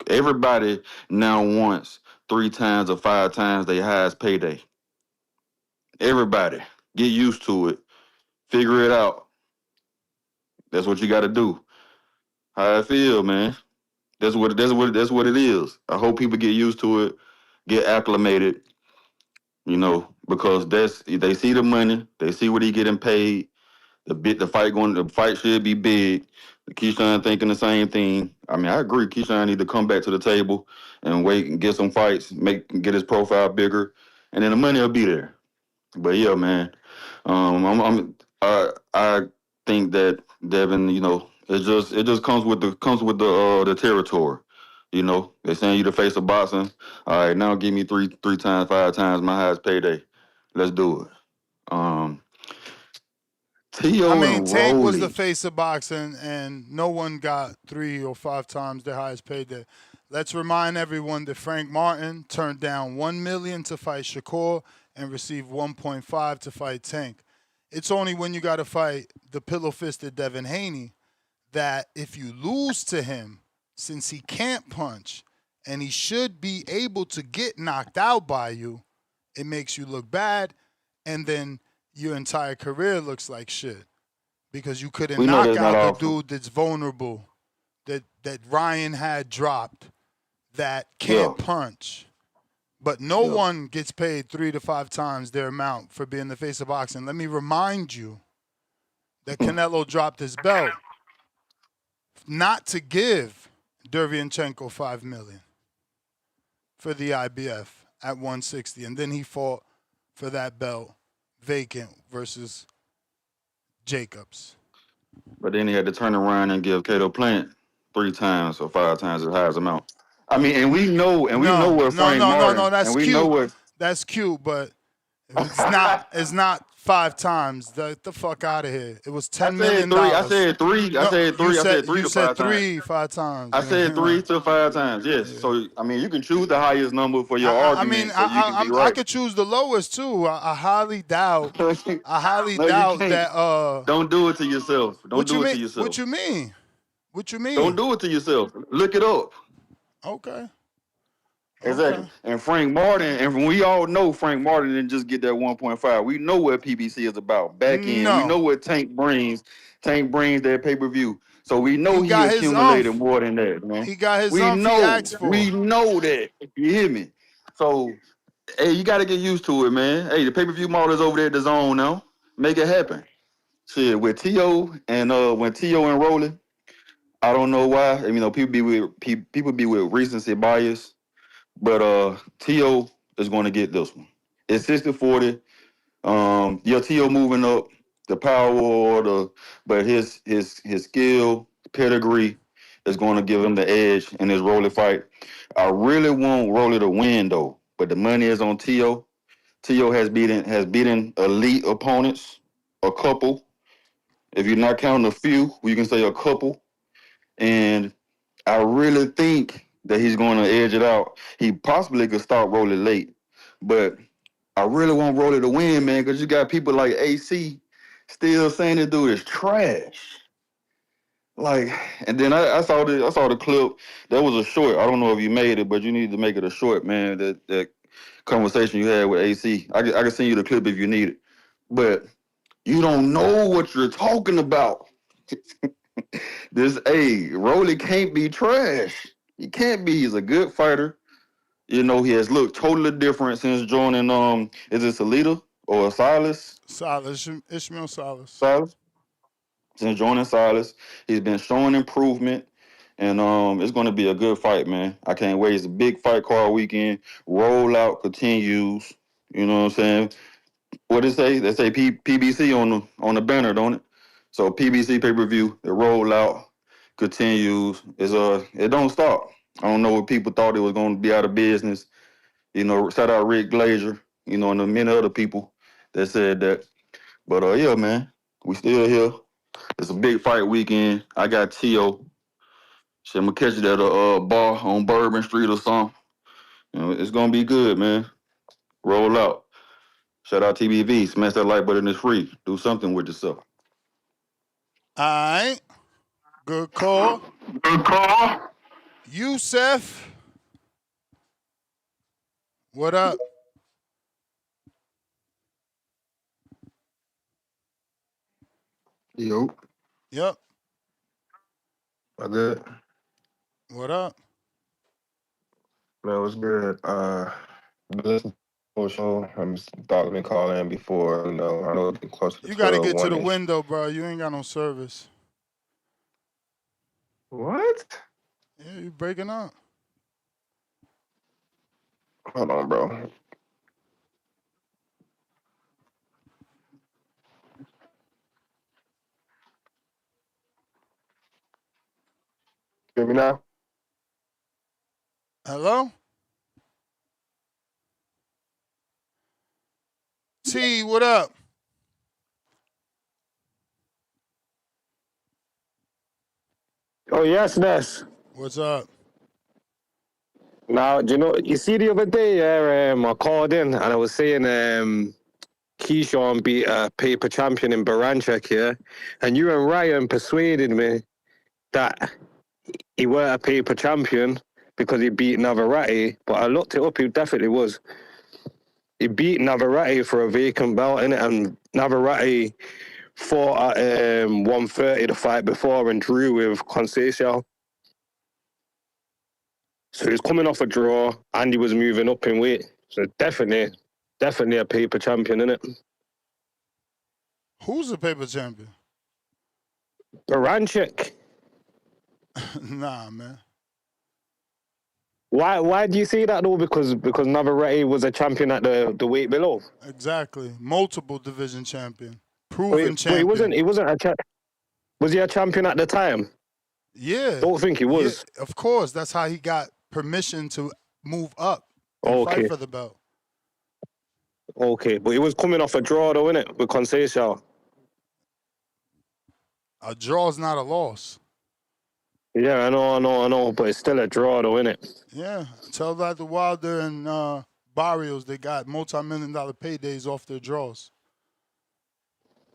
Everybody now wants 3 times or 5 times their highest payday. Everybody, get used to it. Figure it out. That's what you got to do. How I feel, man. That's what it is. I hope people get used to it, get acclimated. Because they see the money, they see what he getting paid. The fight should be big. Keyshawn thinking the same thing. I mean, I agree. Keyshawn need to come back to the table and wait and get some fights, get his profile bigger, and then the money will be there. But yeah, man, I think that Devin, it just comes with the territory. They're saying you the face of boxing. All right, now give me three times, 5 times my highest payday. Let's do it. Um, I T.O. mean, and Tank was the Rolly. face of boxing, and no one got 3 or 5 times their highest payday. Let's remind everyone that Frank Martin turned down $1 million to fight Shakur and received 1.5 to fight Tank. It's only when you got to fight the pillow-fisted Devin Haney that if you lose to him, since he can't punch and he should be able to get knocked out by you, it makes you look bad, and then your entire career looks like shit because you couldn't We know knock that's not out the awful. dude that's vulnerable, that Ryan had dropped, that Yeah. can't punch. But no one gets paid 3 to 5 times their amount for being the face of boxing. Let me remind you that Canelo dropped his belt not to give Derevyanchenko $5 million for the IBF at 160, and then he fought for that belt vacant versus Jacobs. But then he had to turn around and give Cato Plant 3 times or 5 times his highest amount. I mean, and we know what Frank Martin, That's and we cute. know what. That's cute, but it's not 5 times. The fuck out of here. It was $10 million. I said three. I said 3 to 5 times. 5 times. I said 3 to 5 times. Yes. Yeah. So I mean, you can choose the highest number for your argument, so you can be right. I could choose the lowest too. I highly doubt. I highly No, doubt you can't. that. Don't do it to yourself. Don't do it to yourself. What you mean? What you mean? Don't do it to yourself. Look it up. Okay. Exactly. Okay. And Frank Martin, and we all know Frank Martin didn't just get that 1.5. We know what PBC is about. Back end, we know what Tank brings. Tank brings that pay-per-view. So we know he accumulated more than that, man. He got his he asked for. We know that. You hear me? So, hey, you got to get used to it, man. Hey, the pay-per-view model is over there at the zone now. Make it happen. Shit, with T.O. and when T.O. and Rolly, I don't know why. People be with recency bias. But T.O. is going to get this one. It's 60-40. T.O. moving up the power order, but his skill, pedigree is going to give him the edge in his Rolly fight. I really want Rolly to win though, but the money is on T.O. T.O. has beaten elite opponents, a couple. If you're not counting a few, you can say a couple. And I really think that he's going to edge it out. He possibly could start Rolly late, but I really want Rolly to win, man, because you got people like AC still saying this dude is trash. Like, and then I saw the clip. That was a short. I don't know if you made it, but you need to make it a short, man. That conversation you had with AC. I can send you the clip if you need it, but you don't know what you're talking about. Rolly can't be trash. He can't be. He's a good fighter. He has looked totally different since joining is it Salida or Silas? Ishmael Silas. Since joining Silas, he's been showing improvement, and it's going to be a good fight, man. I can't wait. It's a big fight card weekend. Rollout continues. You know what I'm saying? What did it say? They say PBC on the banner, don't it? So PBC pay-per-view, the rollout continues. It don't stop. I don't know what people thought it was going to be out of business. Shout out Rick Glazier, and the many other people that said that. But yeah, man, we still here. It's a big fight weekend. I got T.O. So I'm gonna catch it at a bar on Bourbon Street or something. It's gonna be good, man. Roll out. Shout out TBV. Smash that like button. It's free. Do something with yourself. All right. Good call. Good call. Yusef. What up? Yo. Yep. All good. What up? Man, what's good? Listen to the show. I'm just thought me call in before. I know it's close to You got to get to the 1-ish. window, bro. You ain't got no service. What? Yeah, you breaking up. Hold on, bro. Hear me now? Hello? T, what up? Oh, yes, Ness. What's up? Now, you see the other day, I called in and I was saying Keyshawn beat a paper champion in Baranchek, yeah? And you and Ryan persuaded me that he weren't a paper champion because he beat Navarrete, but I looked it up, he definitely was. He beat Navarrete for a vacant belt, innit? And Navarrete fought at 130 the fight before and drew with Conceição. So he was coming off a draw and he was moving up in weight. So definitely a paper champion, innit? Who's the paper champion? Baranchek. Nah, man. Why do you say that though? Because Navarrete was a champion at the weight below. Exactly. Multiple division champion. Proven champion. But he wasn't a champion. Was he a champion at the time? Yeah. Don't think he was. Yeah, of course. That's how he got permission to move up and fight for the belt. Okay, but he was coming off a draw though, innit? With Conceição. A draw is not a loss. Yeah, I know, but it's still a draw though, innit? Yeah. Tell that to Wilder and Barrios, they got multi-million-dollar paydays off their draws.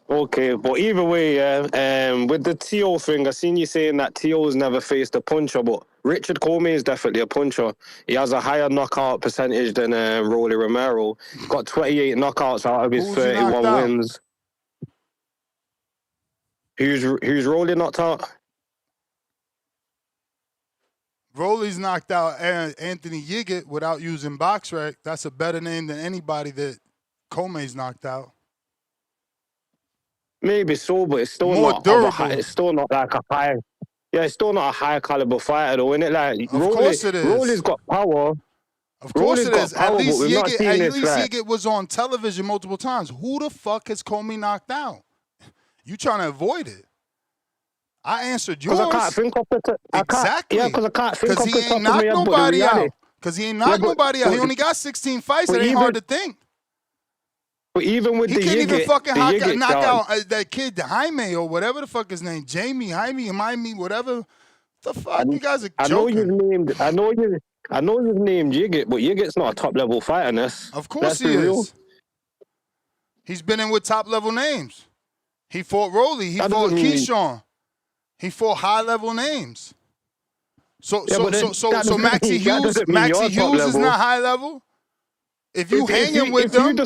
Okay, but either way, with the TEO thing, I seen you saying that TEO's never faced a puncher, but Richard Comey is definitely a puncher. He has a higher knockout percentage than Rolly Romero. Got 28 knockouts out of his 31 wins. Who's Rolly knocked out? Rolly's knocked out Anthony Yiggett without using BoxRec. That's a better name than anybody that Comey's knocked out. Maybe so, but it's still more not durable. It's still not like a high. Yeah, it's still not a high caliber fighter, though, isn't it? Like, of course it is. Rolly's got power. Of course it is. At least Yiggett Yiggett was on television multiple times. Who the fuck has Comey knocked out? You trying to avoid it? I answered yours. Because I can't think of the exactly. Yeah, because I can't think of the top of my head. Because he ain't knocked nobody out. Because he ain't knocked nobody out. He only got 16 fights. It ain't hard to think. But even with he the can't Yiggett, even fucking knock out that kid, Jaime or whatever the fuck his name, Jaime, whatever. The fuck, you guys are joking. I know you've named Yiggett, but Yiggett's not a top level fighter, Ness. Of course he is. He's been in with top level names. He fought Rolly. He fought Keyshawn. He fought high level names. So Maxie Hughes is not high level. If you hanging with them.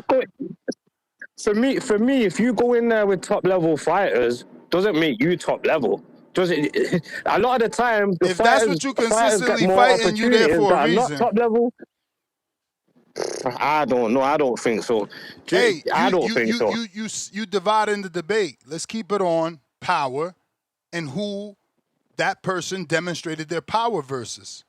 For me, if you go in there with top level fighters, doesn't make you top level. Does it? A lot of the time, if that's what you consistently fight and you there for a reason. Not top level. I don't know. I don't think so. I don't think so. You divide in the debate. Let's keep it on power and who that person demonstrated their power versus.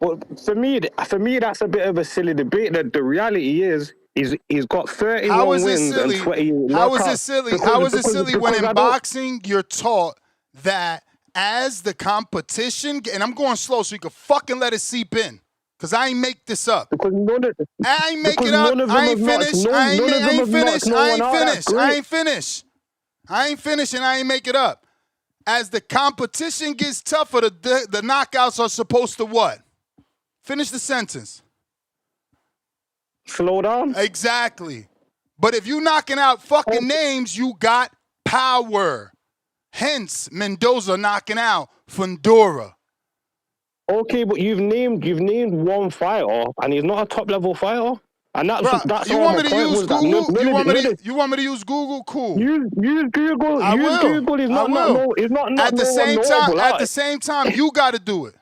Well, for me, that's a bit of a silly debate. The reality is he's got 31 wins and 20 knockouts. How is it silly? How is it silly when in boxing you're taught that as the competition, and I'm going slow so you can fucking let it seep in. Because I ain't make this up. I ain't make it up. I ain't finished. I ain't finished and I ain't make it up. As the competition gets tougher, the knockouts are supposed to what? Finish the sentence. Slow down? Exactly. But if you knocking out fucking names, you got power. Hence, Mendoza knocking out Fundora. Okay, but you've named one fighter, and he's not a top level fighter. And that's you want me to use Google? You want me to use Google? Cool. Use Google. I will. Google. He's not at the same time, you got to do it.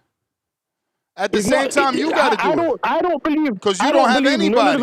At the same time, you got to do it. I don't believe because you don't have anybody.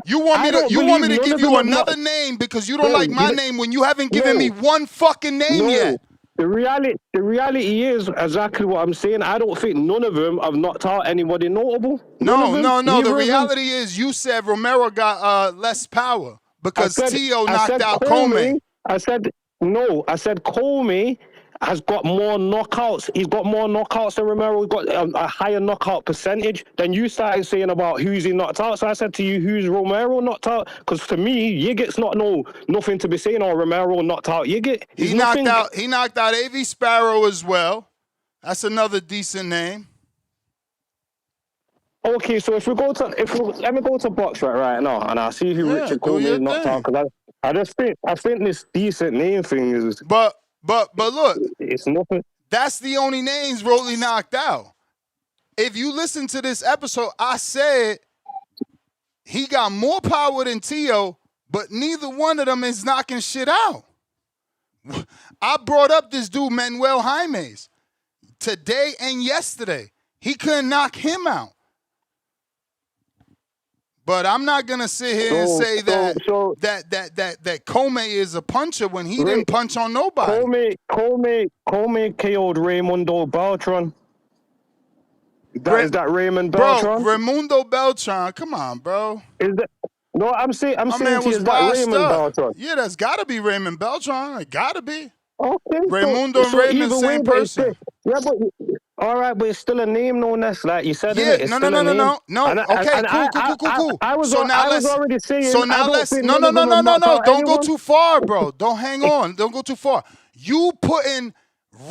You want me to give you another name because you don't like my name when you haven't given me one fucking name yet. The reality is exactly what I'm saying. I don't think none of them have knocked out anybody notable. No. The reality is you said Romero got less power because TEO knocked out Comey. I said Comey has got more knockouts. He's got more knockouts than Romero. He's got a higher knockout percentage. Then you started saying about who's he knocked out. So I said to you, who's Romero knocked out? Because to me, Yigit's not nothing to be saying. Or Romero knocked out Yigit. He knocked out A.V. Sparrow as well. That's another decent name. Okay, so let me go to box right now, and I'll see who Richard Coleman knocked out. Because I think this decent name thing is. But look, it's nothing. That's the only names Rolly knocked out. If you listen to this episode, I said he got more power than TEO, but neither one of them is knocking shit out. I brought up this dude Manuel Jaimes today and yesterday. He couldn't knock him out. But I'm not gonna sit here and say that Comey is a puncher when he didn't punch on nobody. Comey KO'd Raimundo Beltran. Is that Raymond Beltran? Bro, Raimundo Beltran. Come on, bro. Is that? No, I'm saying man to you, was is that washed Raymond up. Beltran? Yeah, that's got to be Raymond Beltran. It got to be. Okay. Raimundo and Raymond, same person. Yeah, but all right, but it's still a name known as, like you said. Yeah, it's no. Okay, Cool. I was already saying. So now let's. No. Don't go too far, bro. Don't hang on. Don't go too far. You putting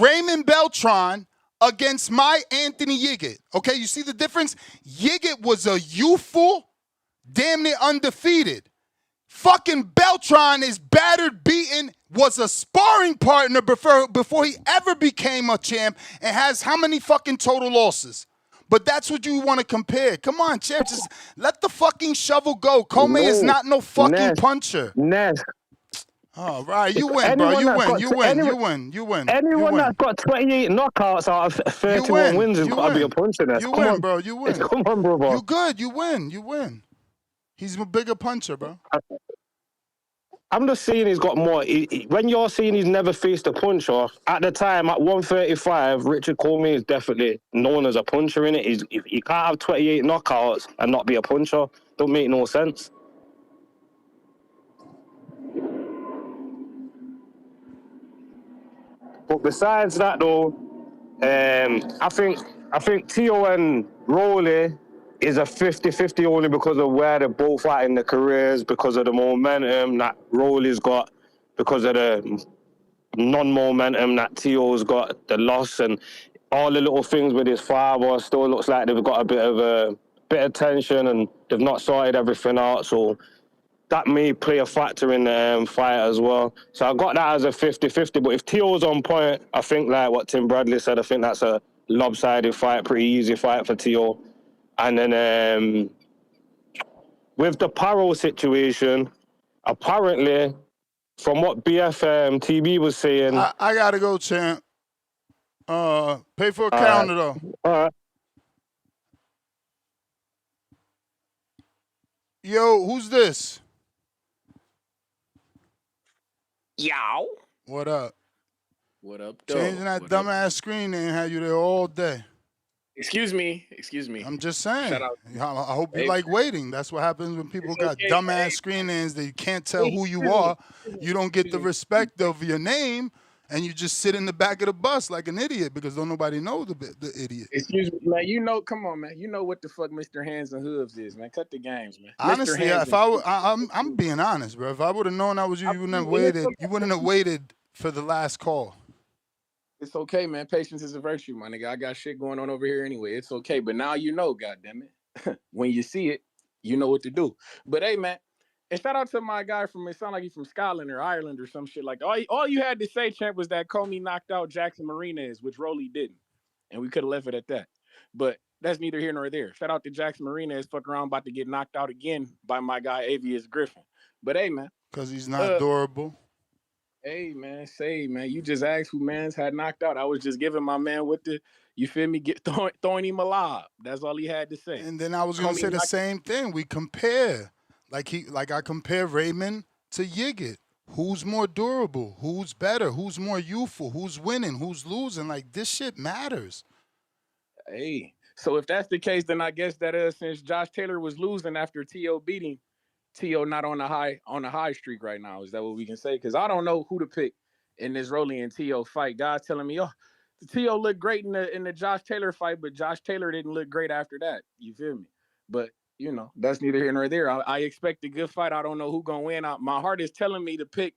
Raymond Beltran against my Anthony Yigit. Okay, you see the difference? Yigit was a youthful, damn near undefeated. Fucking Beltran is battered, beaten, was a sparring partner before he ever became a champ, and has how many fucking total losses? But that's what you want to compare. Come on, champ, just let the fucking shovel go. Comey is not no fucking puncher. All right, you win, bro. You win. Anyone that's got 28 knockouts out of 31 wins has got to be a puncher. You win, bro. You win. Come on, bro. You good. You win. He's a bigger puncher, bro. I'm just saying he's got more. When you're saying he's never faced a puncher, at the time, at 135, Richard Comey is definitely known as a puncher, innit? You can't have 28 knockouts and not be a puncher. Don't make no sense. But besides that, though, I think TEO and Rolly is a 50-50 only because of where they're both at in their careers, because of the momentum that Rolly's got, because of the non-momentum that TEO's got, the loss and all the little things with his father. Still looks like they've got a bit of tension and they've not sorted everything out. So that may play a factor in the fight as well. So I got that as a 50-50. But if TEO's on point, I think like what Tim Bradley said, I think that's a lopsided fight, pretty easy fight for TEO. And then with the Paro situation, apparently, from what BFM TV was saying... I got to go, champ. Pay for a calendar, though. All right. Yo, who's this? Yow. What up? What up, though? Changing that dumbass screen and had you there all day. Excuse me. I'm just saying. Shout out. I hope you like waiting. That's what happens when people got dumbass screen names that you can't tell who you are. You don't get the respect of your name, and you just sit in the back of the bus like an idiot because don't nobody know the idiot. Excuse me, man. Come on, man. You know what the fuck Mr. Hands and Hooves is, man. Cut the games, man. Honestly, if I'm being honest, bro. If I would have known I was you, you wouldn't have waited. You wouldn't have waited for the last call. It's okay, man. Patience is a virtue, my nigga. I got shit going on over here anyway. It's okay. But now you know, goddammit. When you see it, you know what to do. But hey, man, and shout out to my guy from, it sound like he's from Scotland or Ireland or some shit like that. All you had to say, champ, was that Comey knocked out Jackson Marinez, which Rolly didn't. And we could have left it at that. But that's neither here nor there. Shout out to Jackson Marinez, fuck around about to get knocked out again by my guy Avius Griffin. But hey, man. Because he's not durable. Hey, man, you just asked who mans had knocked out. I was just giving my man what the, you feel me, throwing him a lob. That's all he had to say. And then I was going to say the same thing. We compare. Like I compare Raymond to Yigit. Who's more durable? Who's better? Who's more youthful? Who's winning? Who's losing? Like, this shit matters. Hey, so if that's the case, then I guess that since Josh Taylor was losing after TEO beating, TEO not on the high streak right now. Is that what we can say? Because I don't know who to pick in this Rolly and TEO fight. Guys telling me, oh, the TEO looked great in the Josh Taylor fight, but Josh Taylor didn't look great after that. You feel me? But you know, that's neither here nor there. I expect a good fight. I don't know who gonna win. My heart is telling me to pick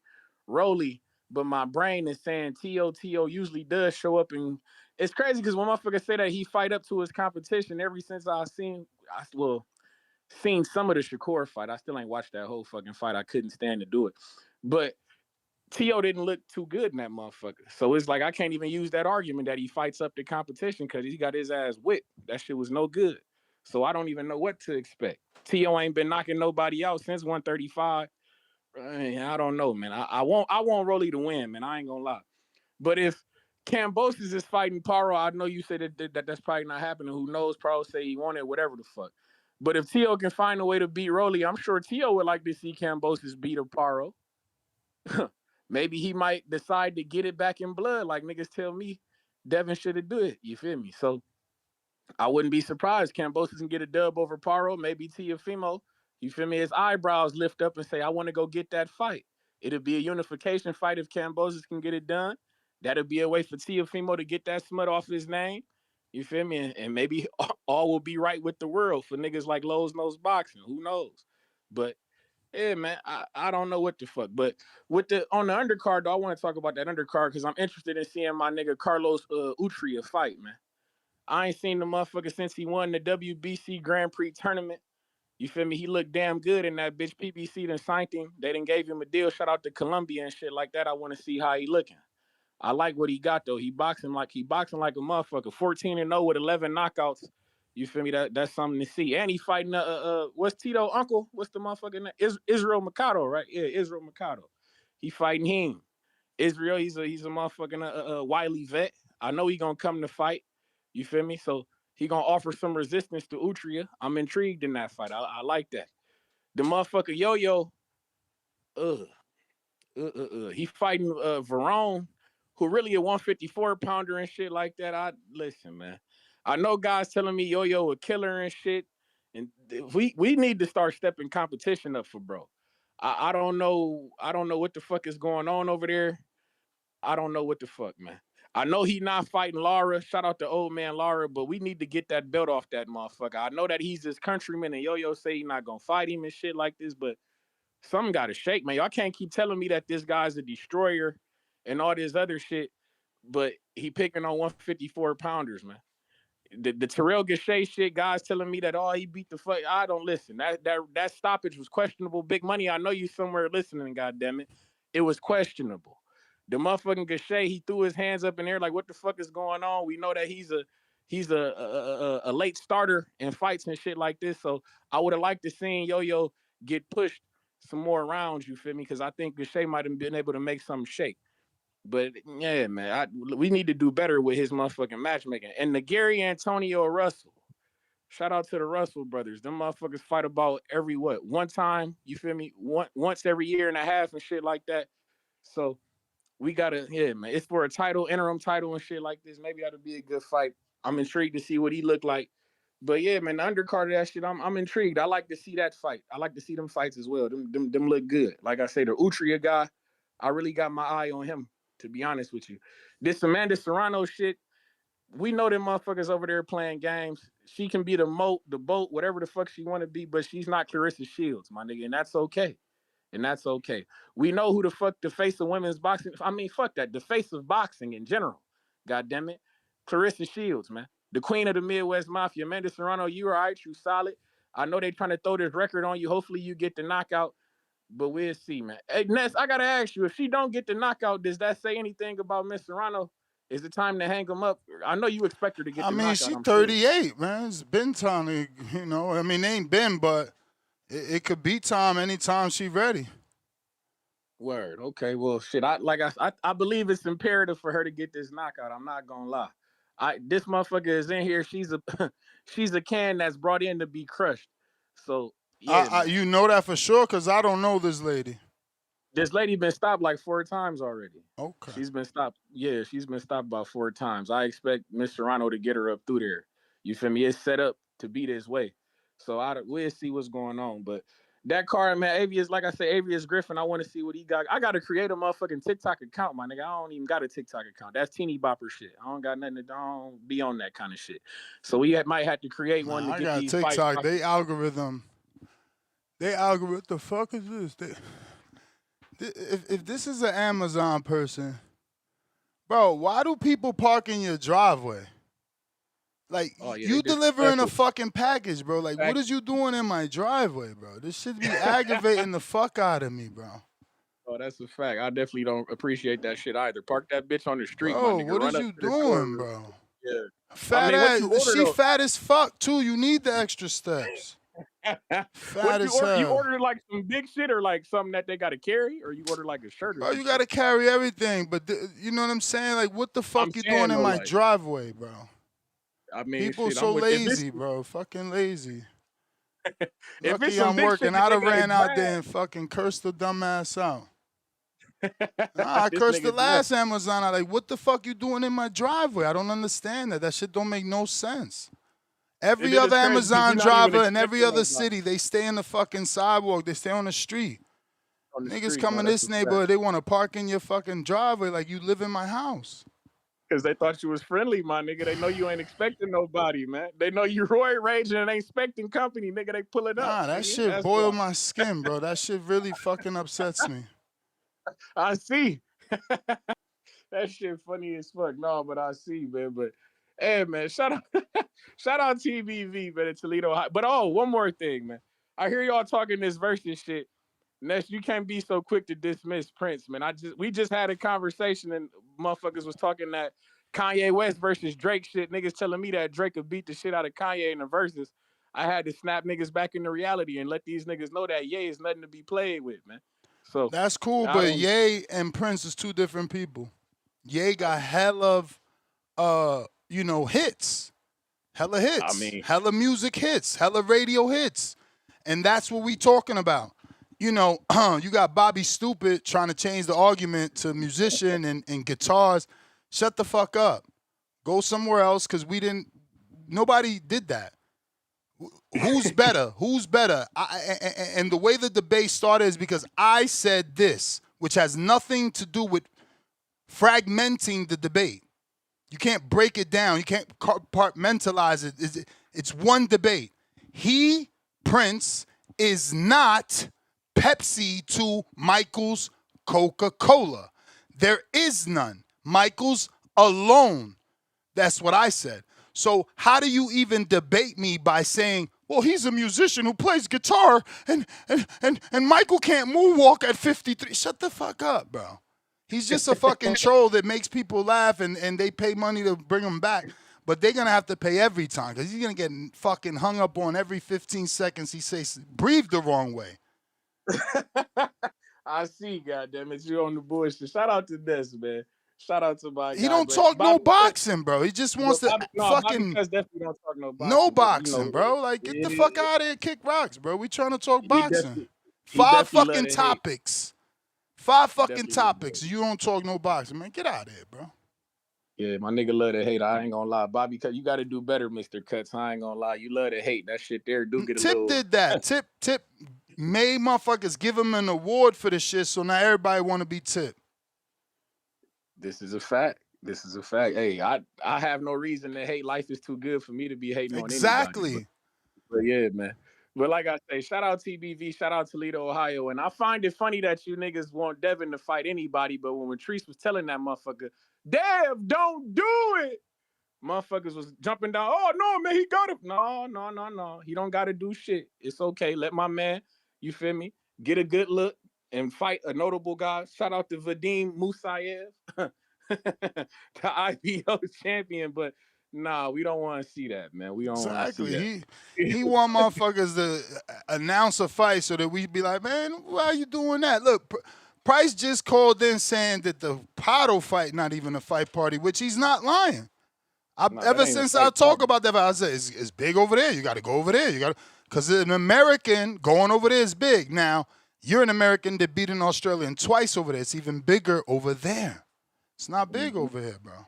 Rolly, but my brain is saying TEO usually does show up, and it's crazy because when motherfuckers say that he fight up to his competition, ever since seen some of the Shakur fight. I still ain't watched that whole fucking fight. I couldn't stand to do it. But TEO didn't look too good in that motherfucker. So it's like I can't even use that argument that he fights up the competition because he got his ass whipped. That shit was no good. So I don't even know what to expect. TEO ain't been knocking nobody out since 135. I don't know, man. I want Rolly to win, man. I ain't gonna lie. But if Kambosos is fighting Paro, I know you said that's probably not happening. Who knows? Paro say he wanted whatever the fuck. But if TEO can find a way to beat Rolly, I'm sure TEO would like to see Kambosos beat a Paro. Maybe he might decide to get it back in blood, like niggas tell me Devin should have do it. You feel me? So I wouldn't be surprised Kambosos can get a dub over Paro, maybe Teofimo. You feel me? His eyebrows lift up and say, I want to go get that fight. It'll be a unification fight if Kambosos can get it done. That'll be a way for Teofimo to get that smut off his name. You feel me? And maybe all will be right with the world for niggas like Lowe's Knows Boxing. Who knows? But yeah, man, I don't know what the fuck. But on the undercard, though, I want to talk about that undercard because I'm interested in seeing my nigga Carlos Utria fight, man. I ain't seen the motherfucker since he won the WBC Grand Prix tournament. You feel me? He looked damn good in that bitch. PBC done signed him. They done gave him a deal. Shout out to Colombia and shit like that. I want to see how he looking. I like what he got though. He boxing like a motherfucker. 14-0 with 11 knockouts. You feel me? That's something to see. And he fighting what's Tito uncle? What's the motherfucker name? Israel Mikado, right? Yeah, Israel Mikado. He fighting him. Israel, he's a motherfucking wily vet. I know he gonna come to fight. You feel me? So he gonna offer some resistance to Utria. I'm intrigued in that fight. I like that. The motherfucker Yo-Yo, he fighting Verone, who really a 154 pounder and shit like that. Listen, man. I know guys telling me Yo-Yo a killer and shit, and we need to start stepping competition up for bro. I don't know what the fuck is going on over there. I don't know what the fuck, man. I know he not fighting Lara. Shout out to old man Lara, but we need to get that belt off that motherfucker. I know that he's his countryman, and Yo-Yo say he not gonna fight him and shit like this, but something got to shake, man. Y'all can't keep telling me that this guy's a destroyer and all this other shit, but he picking on 154 pounders, man. The Terrell Gachet shit, guys telling me that he beat the fuck. I don't listen. That stoppage was questionable. Big money. I know you somewhere listening. Goddamn it, it was questionable. The motherfucking Gachet, he threw his hands up in there like, what the fuck is going on? We know that he's a late starter in fights and shit like this. So I would have liked to seen Yo-Yo get pushed some more rounds. You feel me? Because I think Gachet might have been able to make something shake. But yeah, man, we need to do better with his motherfucking matchmaking. And the Gary Antonio Russell, shout out to the Russell brothers. Them motherfuckers fight about every one time. You feel me? Once every year and a half and shit like that. So we gotta, yeah, man. It's for a title, interim title and shit like this. Maybe that'll be a good fight. I'm intrigued to see what he looked like. But yeah, man, the undercard of that shit, I'm intrigued. I like to see that fight. I like to see them fights as well. Them look good. Like I say, the Utria guy, I really got my eye on him, to be honest with you. This Amanda Serrano shit, we know them motherfuckers over there playing games. She can be the moat, the boat, whatever the fuck she want to be, but she's not Clarissa Shields, my nigga, and that's okay. And that's okay. We know who the fuck the face of women's boxing. I mean, fuck that. The face of boxing in general. God damn it. Clarissa Shields, man. The queen of the Midwest Mafia. Amanda Serrano, you are all right. You solid. I know they trying to throw this record on you. Hopefully you get the knockout. But we'll see, man. Hey, Ness, I got to ask you, if she don't get the knockout, does that say anything about Miss Serrano? Is it time to hang him up? I know you expect her to get the knockout. She's 38, man. It's been time to, I mean, it ain't been, but it could be time anytime she's ready. Word. Okay. Well, shit. I believe it's imperative for her to get this knockout. I'm not gonna lie. This motherfucker is in here. She's a can that's brought in to be crushed. So yeah. You know that for sure, because I don't know this lady. This lady been stopped like 4 times already. Okay. She's been stopped. Yeah, she's been stopped about 4 times. I expect Miss Serrano to get her up through there. You feel me? It's set up to be this way. So we'll see what's going on. But That card, man, Avius, like I said, Avius Griffin, I want to see what he got. I got to create a motherfucking TikTok account, my nigga. I don't even got a TikTok account. That's teeny bopper shit. I don't got nothing I don't be on that kind of shit. So we might have to create one to I get got these TikTok. fights. They algorithm. The fuck is this? If this is an Amazon person, bro, why do people park in your driveway? Like, you delivering a fucking package, bro. Like, what is you doing in my driveway, bro? This should be aggravating the fuck out of me, bro. Oh, that's a fact. I definitely don't appreciate that shit either. Park that bitch on the street, Bro, my nigga. what is you doing, bro? Yeah. Fat ass. She fat as fuck, too. You need the extra steps. Fat as hell. You ordered like some big shit or like something that they got to carry? Or you ordered like a shirt or Bro, you got to carry everything. But you know what I'm saying? Like, what the fuck you doing in my driveway, bro? I mean, people shit, so lazy, bro. Fucking lazy. If Lucky I'm working. I'd have ran out there and fucking cursed the dumbass out. Nah, I cursed the last Amazon out. Like, what the fuck you doing in my driveway? I don't understand that. That shit don't make no sense. Every other Amazon driver in every other city, they stay in the fucking sidewalk. They stay on the street. Niggas come in this neighborhood, they want to park in your fucking driveway like you live in my house. Because they thought you was friendly, my nigga. They know you ain't expecting nobody, man. They know you roid raging and ain't expecting company, nigga. They pull it up. Nah, that shit boiled my skin, bro. That shit really fucking upsets me. I see. That shit funny as fuck. No, but I see, man. But hey, man, shout out TBV, man, in Toledo High. But one more thing, man. I hear y'all talking this versus shit. Ness, you can't be so quick to dismiss Prince, man. We just had a conversation and motherfuckers was talking that Kanye West versus Drake shit. Niggas telling me that Drake could beat the shit out of Kanye in the verses. I had to snap niggas back into reality and let these niggas know that Ye is nothing to be played with, man. So that's cool, but Ye and Prince is two different people. Ye got hell of hits. Hella hits. I mean, hella music hits, hella radio hits. And that's what we talking about. You know, you got Bobby Stupid trying to change the argument to musician and guitars. Shut the fuck up. Go somewhere else because nobody did that. Who's better? Who's better? And the way the debate started is because I said this, which has nothing to do with fragmenting the debate. You can't break it down. You can't compartmentalize it. It's one debate. Prince, is not Pepsi to Michael's Coca-Cola. There is none. Michael's alone. That's what I said. So how do you even debate me by saying, well, he's a musician who plays guitar and Michael can't moonwalk at 53. Shut the fuck up, bro. He's just a fucking troll that makes people laugh and they pay money to bring him back. But they're going to have to pay every time because he's going to get fucking hung up on every 15 seconds he says, breathe the wrong way. I see, goddammit, you on the bullshit. Shout out to this, man. Shout out to my guy. He don't talk no boxing, bro. He just wants to fucking... definitely don't talk no boxing. No boxing, bro. Like, get the fuck out of here, kick rocks, bro. We trying to talk boxing. Five fucking topics. You don't talk no boxing, man. Get out of here, bro. Yeah, my nigga love to hate. I ain't gonna lie, Bobby, because you got to do better, Mr. Cuts. I ain't gonna lie. You love to hate. That shit there do get a little... Tip did that. Tip made motherfuckers give him an award for this shit, so now everybody want to be Tip. This is a fact. Hey, I have no reason to hate. Life is too good for me to be hating on anybody. But yeah, man. But like I say, shout out TBV, shout out Toledo, Ohio. And I find it funny that you niggas want Devin to fight anybody, but when Retrice was telling that motherfucker, Dev, don't do it. Motherfuckers was jumping down. Oh, no, man, he got it. No. He don't got to do shit. It's okay. Let my man, you feel me, get a good look and fight a notable guy. Shout out to Vadim Musayev, the IBO champion. But nah, we don't want to see that, man. We don't want to see that. He want motherfuckers to announce a fight so that we be like, man, why are you doing that? Look, Price just called in saying that the Paro fight not even a fight party, which he's not lying. Ever since I talk about that, I said, it's big over there. You got to go over there. Because an American going over there is big. Now, you're an American that beat an Australian twice over there. It's even bigger over there. It's not big over here, bro.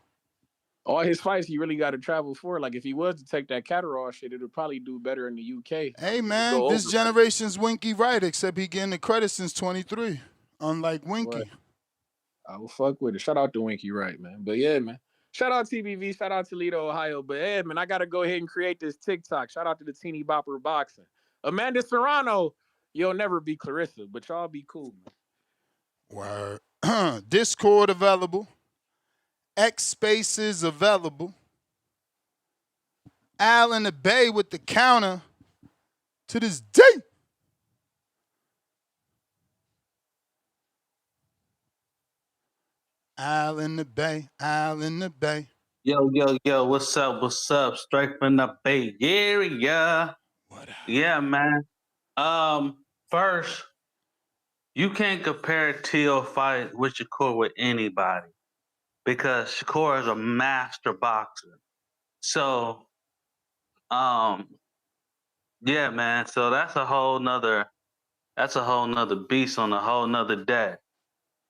all his fights, he really got to travel for. Like, if he was to take that Catterall shit, it would probably do better in the UK. Hey, man, this generation's Winky right, except he getting the credit since 23, unlike Winky. Right. I will fuck with it. Shout out to Winky Wright, man. But yeah, man. Shout out TBV. Shout out Toledo, Ohio. But yeah, man, I got to go ahead and create this TikTok. Shout out to the Teeny Bopper Boxing. Amanda Serrano, you'll never be Clarissa, but y'all be cool, man. Word. Discord available. X Spaces available. Al in the Bay with the counter to this day. Al in the Bay, Al in the Bay. Yo, what's up? Straight from the Bay Area. What up? Yeah, man. First, you can't compare TEO fight with Shakur with anybody because Shakur is a master boxer. So, yeah, man. So that's a whole nother beast on a whole nother day.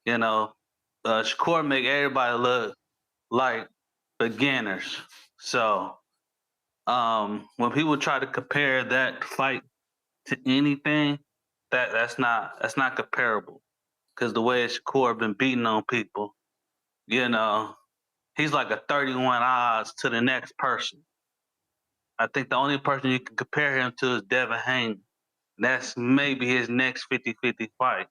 You know, Shakur make everybody look like beginners. So, when people try to compare that fight to anything, that's not comparable. Because the way Shakur been beating on people, you know, he's like a 31 odds to the next person. I think the only person you can compare him to is Devin Haney. That's maybe his next 50-50 fight.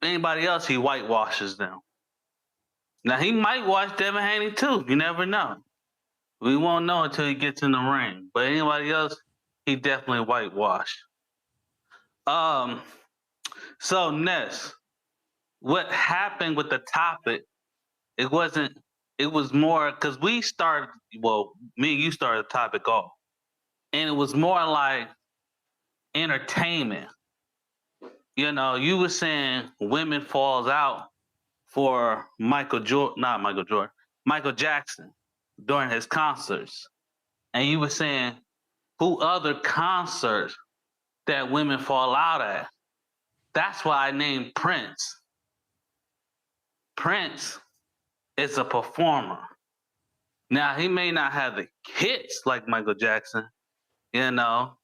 Anybody else, he whitewashes them. Now, he might watch Devin Haney too. You never know. We won't know until he gets in the ring. But anybody else, he definitely whitewashed. So, Ness, what happened with the topic, it was more, because me and you started the topic off. And it was more like entertainment. You know, you were saying women falls out for Michael Jackson during his concerts. And you were saying, who other concerts that women fall out at? That's why I named Prince. Prince is a performer. Now, he may not have the hits like Michael Jackson, you know.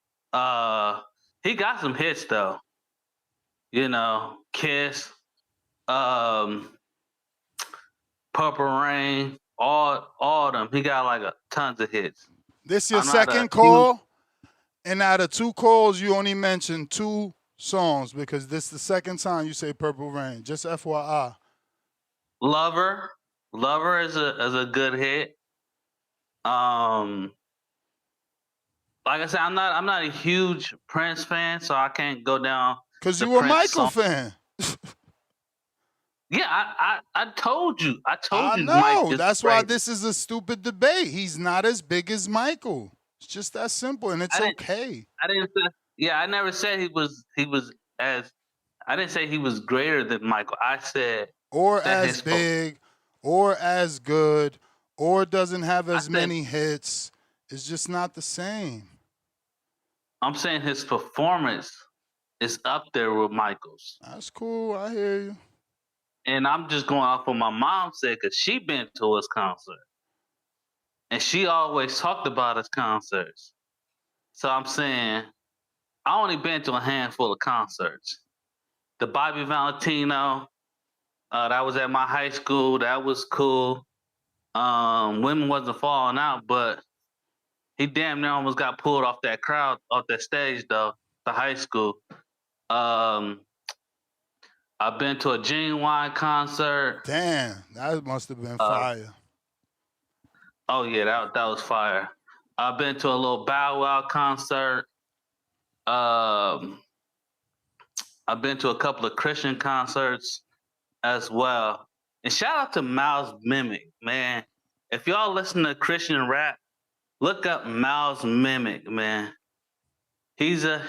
He got some hits, though. You know, Kiss, Purple Rain, all them. He got like tons of hits. This your second call, and out of 2 calls, you only mentioned 2 songs because this is the second time you say Purple Rain. Just FYI. Lover is a good hit. Like I said, I'm not a huge Prince fan, so I can't go down. Because you a Michael fan. Yeah, I told you. I know. Mike, that's why this is a stupid debate. He's not as big as Michael. It's just that simple, and it's okay. I didn't say. Yeah, I never said he was as. I didn't say he was greater than Michael. I said or as big, or as good, or doesn't have as many hits. It's just not the same. I'm saying his performance is up there with Michael's. That's cool. I hear you. And I'm just going off what my mom said because she been to his concert. And she always talked about his concerts. So I'm saying I only been to a handful of concerts. The Bobby Valentino, that was at my high school. That was cool. Women wasn't falling out, but he damn near almost got pulled off that stage, though, the high school. I've been to a Genuine concert. Damn, that must have been fire. Oh, yeah, that was fire. I've been to a little Bow Wow concert. I've been to a couple of Christian concerts as well. And shout out to Miles Mimic, man. If y'all listen to Christian rap, look up Miles Mimic, man. He's a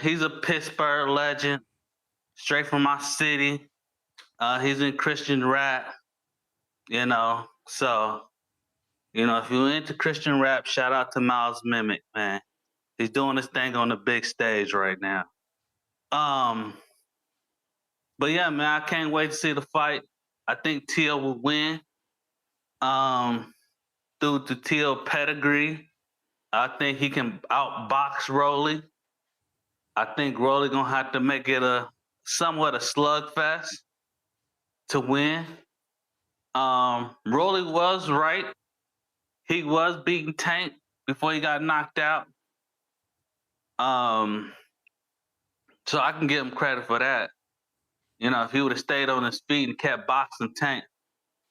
Pittsburgh legend, straight from my city. He's in Christian rap, you know. So, you know, if you're into Christian rap, shout out to Miles Mimic, man. He's doing his thing on the big stage right now. But yeah, man, I can't wait to see the fight. I think TEO will win. Due to TEO pedigree, I think he can outbox Rolly. I think Rolly gonna have to make it somewhat a slugfest to win. Rolly was right. He was beating Tank before he got knocked out. So I can give him credit for that. You know, if he would have stayed on his feet and kept boxing Tank,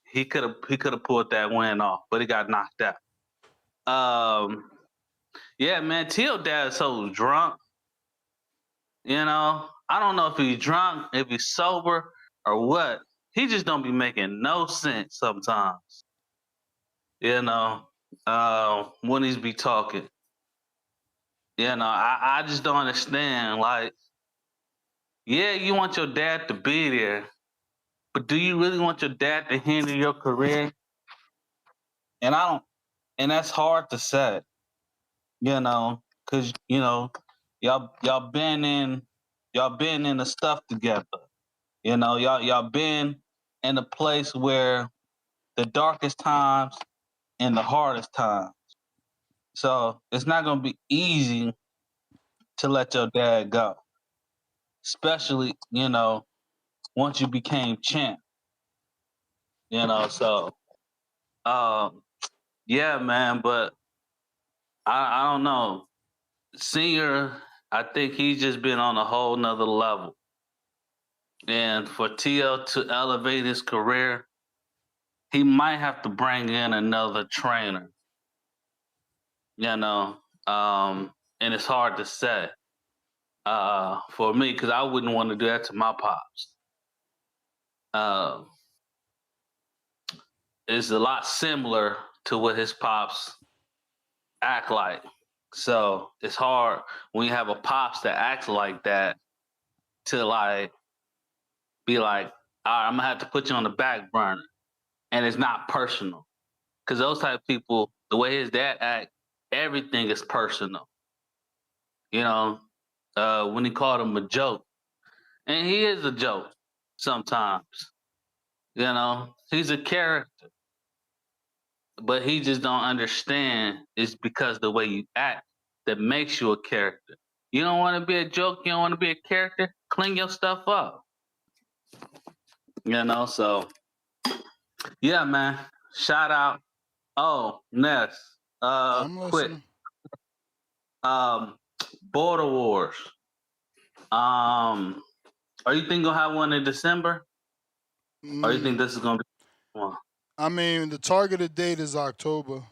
he could have pulled that win off, but he got knocked out. Yeah, man, Teal dad is so drunk. You know, I don't know if he's drunk, if he's sober, or what. He just don't be making no sense sometimes. You know, when he's be talking. You know, I just don't understand. Like, yeah, you want your dad to be there, but do you really want your dad to hinder your career? And I don't, and that's hard to say. You know, because you know, y'all been in the stuff together. You know, y'all been in a place where the darkest times and the hardest times. So it's not gonna be easy to let your dad go, especially you know once you became champ. You know, so yeah, man. But I don't know. Senior, I think he's just been on a whole nother level. And for TEO to elevate his career, he might have to bring in another trainer. You know, and it's hard to say for me because I wouldn't want to do that to my pops. It's a lot similar to what his pops act like. So it's hard when you have a pops that acts like that to like be like, all right, I'm gonna have to put you on the back burner, and it's not personal because those type of people, the way his dad act, everything is personal. You know, when he called him a joke, and he is a joke sometimes. You know, he's a character, but he just don't understand it's because the way you act that makes you a character. You don't want to be a joke. You don't want to be a character. Clean your stuff up. You know, so yeah, man. Shout out. Oh, Ness. I'm Quick. listening. Border Wars. Are you think gonna have one in December? Or you think this is gonna be one? I mean, the targeted date is October.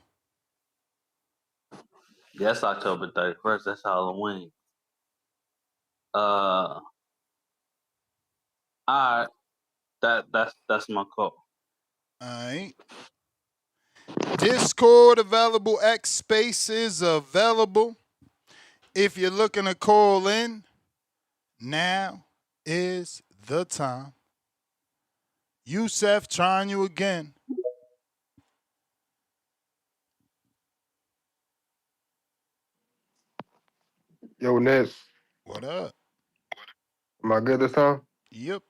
Yes, October 31st. That's Halloween. All right. That's my call. All right. Discord available. X Spaces available. If you're looking to call in, now is the time. Yusef, trying you again. Yo, Ness. What up? Am I good this time? Yep.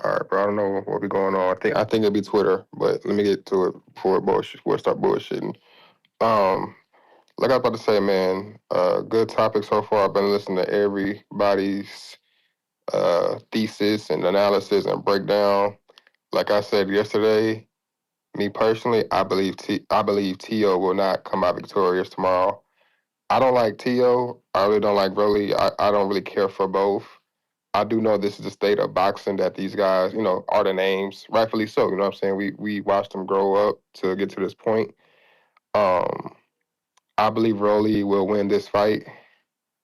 All right, bro. I don't know what be going on. I think it'll be Twitter, but let me get to it before I start bullshitting. Like I was about to say, man, good topic so far. I've been listening to everybody's thesis and analysis and breakdown. Like I said yesterday, me personally, I believe TEO will not come out victorious tomorrow. I don't like TEO. I really don't like Rolly. I don't really care for both. I do know this is the state of boxing that these guys, you know, are the names, rightfully so. You know what I'm saying? We watched them grow up to get to this point. I believe Rolly will win this fight.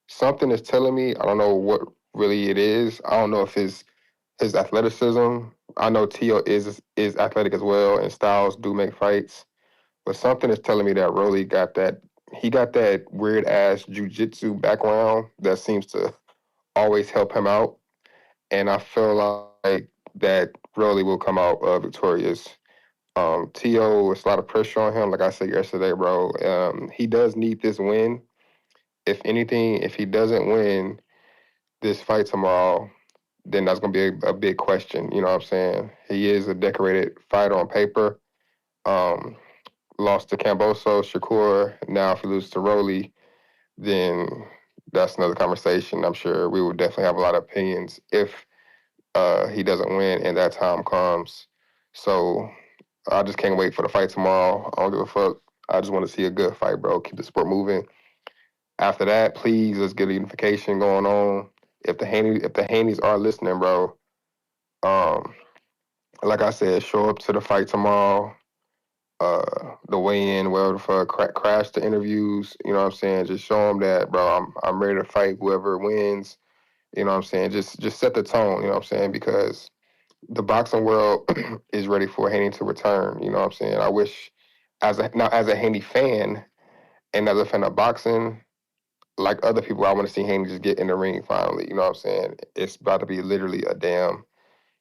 Something is telling me, I don't know what really it is. I don't know if his athleticism. I know TEO is athletic as well, and styles do make fights. But something is telling me that Rolly got that. He got that weird ass jujitsu background that seems to always help him out, and I feel like that Rolly will come out victorious. TEO, it's a lot of pressure on him. Like I said yesterday, bro, he does need this win. If anything, if he doesn't win this fight tomorrow, then that's gonna be a big question. You know what I'm saying? He is a decorated fighter on paper. Lost to Kambosos, Shakur. Now if he loses to Rolly, then that's another conversation. I'm sure we would definitely have a lot of opinions if he doesn't win and that time comes. So I just can't wait for the fight tomorrow. I don't give a fuck. I just want to see a good fight, bro. Keep the sport moving. After that, please let's get a unification going on. If the Haneys are listening, bro, like I said, show up to the fight tomorrow. The weigh-in, whatever the fuck, crash the interviews. You know what I'm saying? Just show them that, bro. I'm ready to fight whoever wins. You know what I'm saying? Just set the tone. You know what I'm saying? Because the boxing world is ready for Haney to return. You know what I'm saying? I wish, as a Haney fan and as a fan of boxing, like other people, I want to see Haney just get in the ring finally. You know what I'm saying? It's about to be literally a damn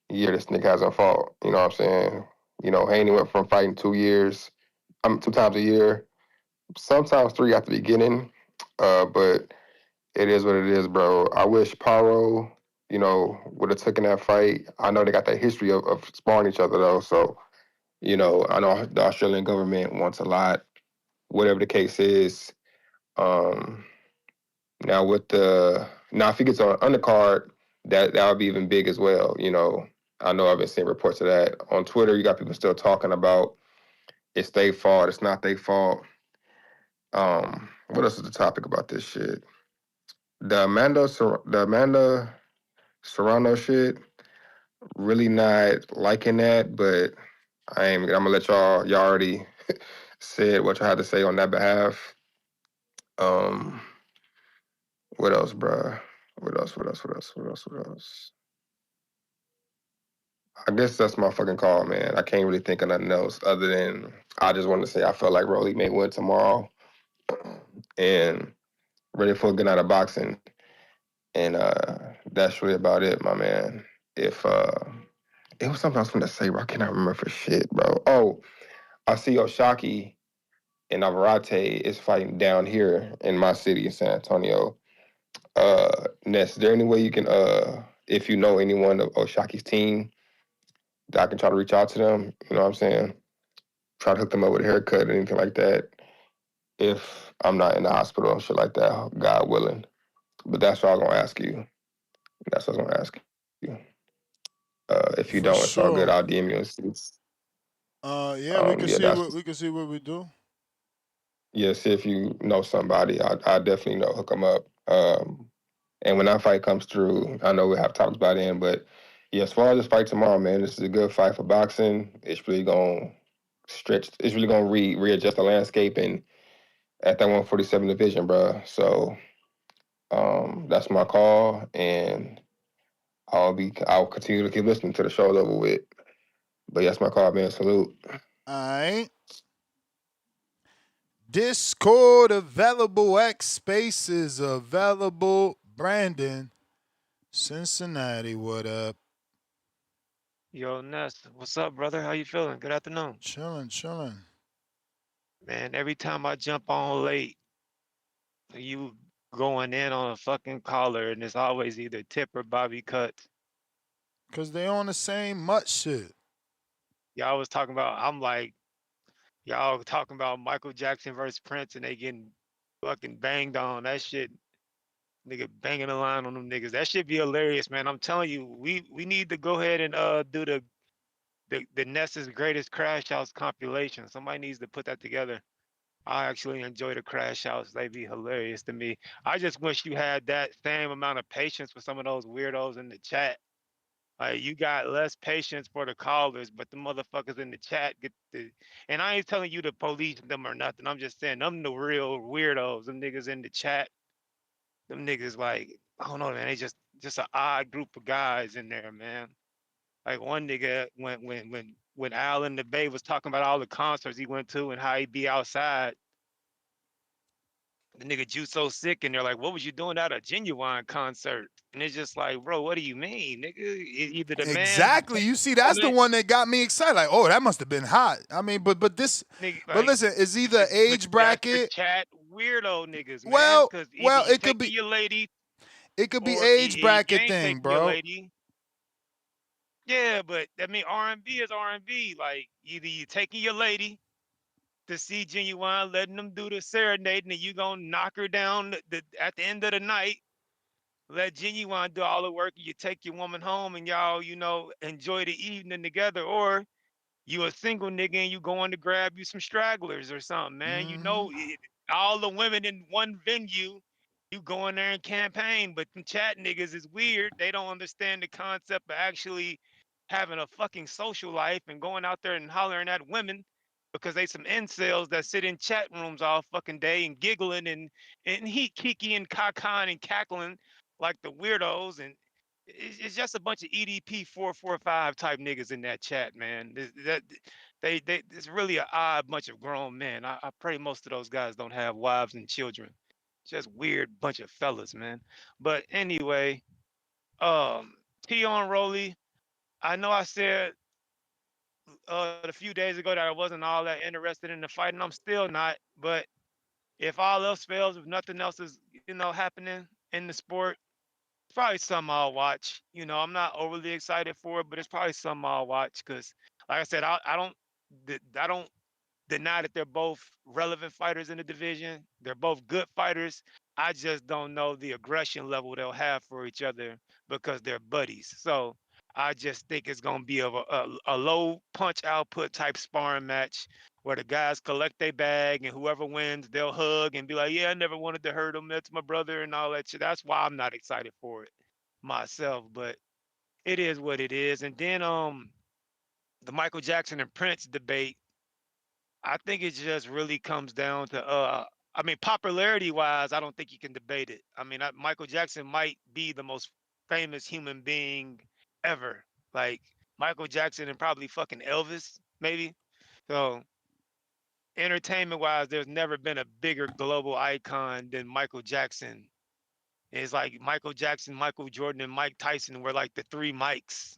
year this nigga hasn't fought. You know what I'm saying? You know, Haney went from fighting 2 years, 2 times a year, sometimes 3 at the beginning, but it is what it is, bro. I wish Paro, you know, would have taken that fight. I know they got that history of sparring each other, though, so, you know, I know the Australian government wants a lot, whatever the case is. Now if he gets on an undercard, that would be even big as well. You know, I know I've been seeing reports of that on Twitter. You got people still talking about it's their fault, it's not their fault. What else is the topic about this shit? The Amanda Serrano shit. Really not liking that, but I'm gonna let y'all already said what you had to say on that behalf. What else, bruh? What else? I guess that's my fucking call, man. I can't really think of nothing else other than I just wanted to say I felt like Rolly may win tomorrow and ready for a good night of boxing. And that's really about it, my man. If it was something I was gonna say, bro, I cannot remember for shit, bro. Oh, I see Oshaki and Alvarate is fighting down here in my city in San Antonio. Ness, is there any way you can if you know anyone of Oshaki's team, that I can try to reach out to them? You know what I'm saying? Try to hook them up with a haircut or anything like that. If I'm not in the hospital and shit like that, God willing. But that's what I'm gonna ask you. That's what I'm gonna ask you. If you For don't, it's all good. sure. I'll DM you and see. Yeah, we can Yeah, see that's what we do. yeah. See if you know somebody. I definitely know. Hook them up. And when that fight comes through, I know we'll have talks by then. But yeah, as far as this fight tomorrow, man, this is a good fight for boxing. It's really gonna stretch. It's really gonna readjust the landscape and at that 147 division, bro. So that's my call, and I'll continue to keep listening to the show over with. But that's my call, man. Salute. All right. Discord available. X Spaces available. Brandon, Cincinnati, what up? Yo, Ness, what's up, brother? How you feeling? Good afternoon. Chilling. Man, every time I jump on late, you going in on a fucking caller, and it's always either Tip or Bobby Cuts. Cause they on the same mutt shit. Y'all was talking about, I'm like, y'all talking about Michael Jackson versus Prince, and they getting fucking banged on. That shit, nigga banging the line on them niggas. That should be hilarious, man. I'm telling you, we need to go ahead and do the Ness's greatest crash house compilation. Somebody needs to put that together. I actually enjoy the crash outs. They be hilarious to me. I just wish you had that same amount of patience with some of those weirdos in the chat. Like you got less patience for the callers, but the motherfuckers in the chat get the. And I ain't telling you to police them or nothing. I'm just saying them the real weirdos. Them niggas in the chat. Them niggas like I don't know, man. They just an odd group of guys in there, man. Like one nigga when Al in the Bay was talking about all the concerts he went to and how he be outside. The nigga Juice so sick and they're like, what was you doing at a Genuine concert? And it's just like, bro, what do you mean, nigga? Either the man Exactly. You see, that's the one that got me excited. Like, oh, that must have been hot. I mean, but nigga, but listen, it's either age bracket. Chat weirdo niggas, man. Well, Because either you it could take be your lady, it could be or age you bracket ain't thing, taking your bro. lady. Yeah, but I mean R&B is R&B. Like either you taking your lady to see Genuine, letting them do the serenading, and you gonna knock her down at the end of the night. Let Genuine do all the work, and you take your woman home, and y'all, enjoy the evening together. Or you a single nigga and you going to grab you some stragglers or something, man. All the women in one venue, you go in there and campaign. But the chat niggas is weird. They don't understand the concept of actually having a fucking social life and going out there and hollering at women because they some incels that sit in chat rooms all fucking day and giggling and he kiki and kakan and cackling like the weirdos. And it's just a bunch of EDP 445 type niggas in that chat, man. It's really an odd bunch of grown men. I pray most of those guys don't have wives and children. Just weird bunch of fellas, man. But anyway, TEO and Rolly, I know I said a few days ago that I wasn't all that interested in the fight, and I'm still not. But if all else fails, if nothing else is, happening in the sport, it's probably something I'll watch. I'm not overly excited for it, but it's probably something I'll watch because, like I said, I don't deny that they're both relevant fighters in the division. They're both good fighters. I just don't know the aggression level they'll have for each other because they're buddies. So I just think it's going to be a low punch output type sparring match where the guys collect their bag and whoever wins, they'll hug and be like, yeah, I never wanted to hurt him. That's my brother and all that shit. That's why I'm not excited for it myself, but it is what it is. And then the Michael Jackson and Prince debate, I think it just really comes down to I mean popularity wise, I don't think you can debate it. I mean, Michael Jackson might be the most famous human being ever. Like Michael Jackson and probably fucking Elvis, maybe. So entertainment wise, there's never been a bigger global icon than Michael Jackson. It's like Michael Jackson, Michael Jordan, and Mike Tyson were like the three Mikes.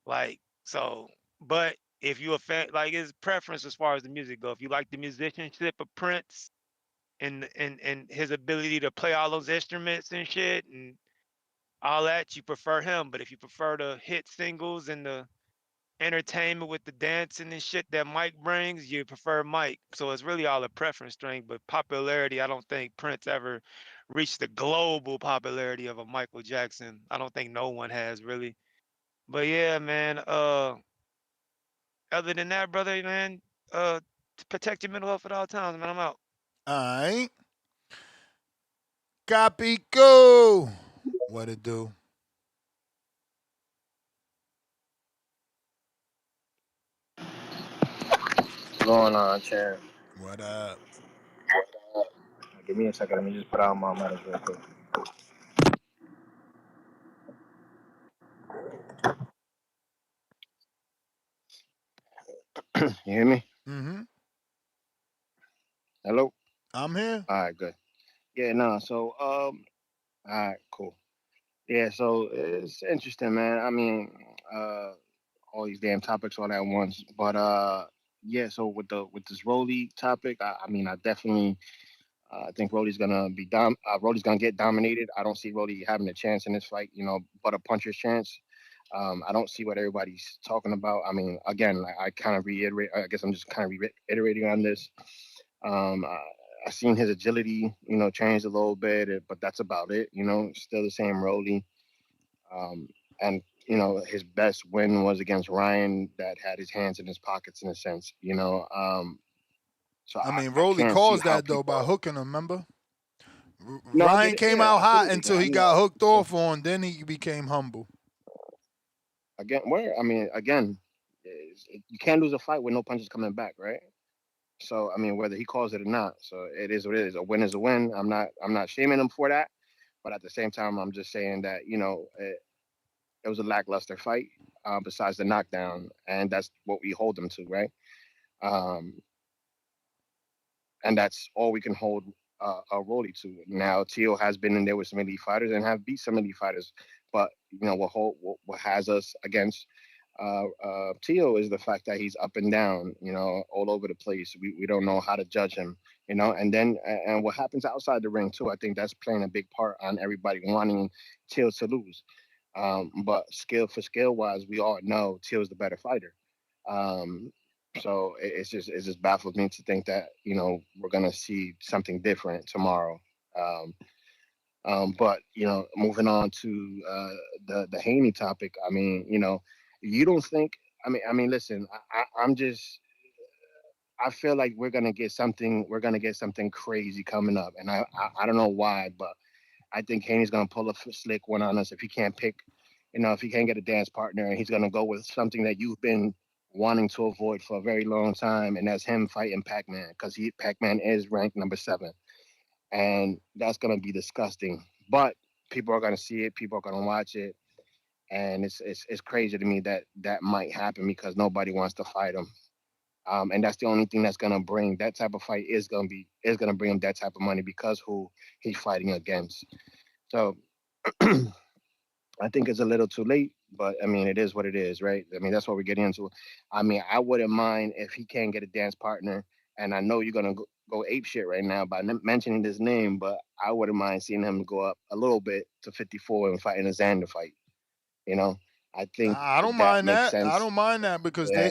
Like, so, but if you a fan, like his preference as far as the music go, if you like the musicianship of Prince and his ability to play all those instruments and shit and all that, you prefer him. But if you prefer the hit singles and the entertainment with the dancing and shit that Mike brings, you prefer Mike. So it's really all a preference thing. But popularity, I don't think Prince ever reached the global popularity of a Michael Jackson. I don't think no one has really. But yeah, man. Other than that, brother, man, protect your mental health at all times, man. I'm out. All right. Copy go. What it do? What's going on, Chair? What up? Give me a second. Let me just put out my medals real quick. You hear me? Mm-hmm. Hello? I'm here. All right, good. Yeah, no, so, all right, cool. Yeah, so it's interesting, man. I mean, all these damn topics all at once. But, yeah, so with this Rolly topic, I mean, I definitely I think Rolly's gonna be Rolly's gonna get dominated. I don't see Rolly having a chance in this fight, but a puncher's chance. I don't see what everybody's talking about. I mean, again, I kind of reiterate. I guess I'm just kind of reiterating on this. I seen his agility, change a little bit, but that's about it. Still the same Rolly. And his best win was against Ryan, that had his hands in his pockets in a sense. So I mean, I Rolly can't see caused how that though by people. hooking him. Remember, No, I get Ryan it. came Yeah, out hot absolutely. until he got hooked off on. Then he became humble. Again, you can't lose a fight with no punches coming back, right? So I mean, whether he calls it or not, so it is what it is. A win is a win. I'm not shaming him for that, but at the same time, I'm just saying that it was a lackluster fight. Besides the knockdown, and that's what we hold him to, right? Um, and that's all we can hold a Rolly to. Now, Teo has been in there with some elite fighters and have beat some elite fighters, but what has us against Teo is the fact that he's up and down, all over the place. We don't know how to judge him, and what happens outside the ring too. I think that's playing a big part on everybody wanting Teo to lose. But skill wise, we all know Teal's the better fighter. Um, so it just baffles me to think that we're gonna see something different tomorrow. Um, but moving on to the Haney topic. I mean, you don't think? I mean, listen. I'm just. I feel like we're gonna get something. We're gonna get something crazy coming up, and I don't know why, but I think Haney's gonna pull a slick one on us if he can't pick. If he can't get a dance partner, and he's gonna go with something that you've been wanting to avoid for a very long time, and that's him fighting Pac-Man, because Pac-Man is ranked number 7, and that's gonna be disgusting. But people are gonna see it. People are gonna watch it, and it's crazy to me that that might happen because nobody wants to fight him. And that's the only thing that's gonna bring that type of fight is gonna bring him that type of money because who he's fighting against. So I think it's a little too late, but I mean it is what it is, right? I mean that's what we're getting into. I mean I wouldn't mind if he can't get a dance partner, and I know you're gonna go ape shit right now by mentioning his name, but I wouldn't mind seeing him go up a little bit to 54 and fight in a Xander fight. You know, I think I don't that mind makes that. I sense. don't mind that because Yeah,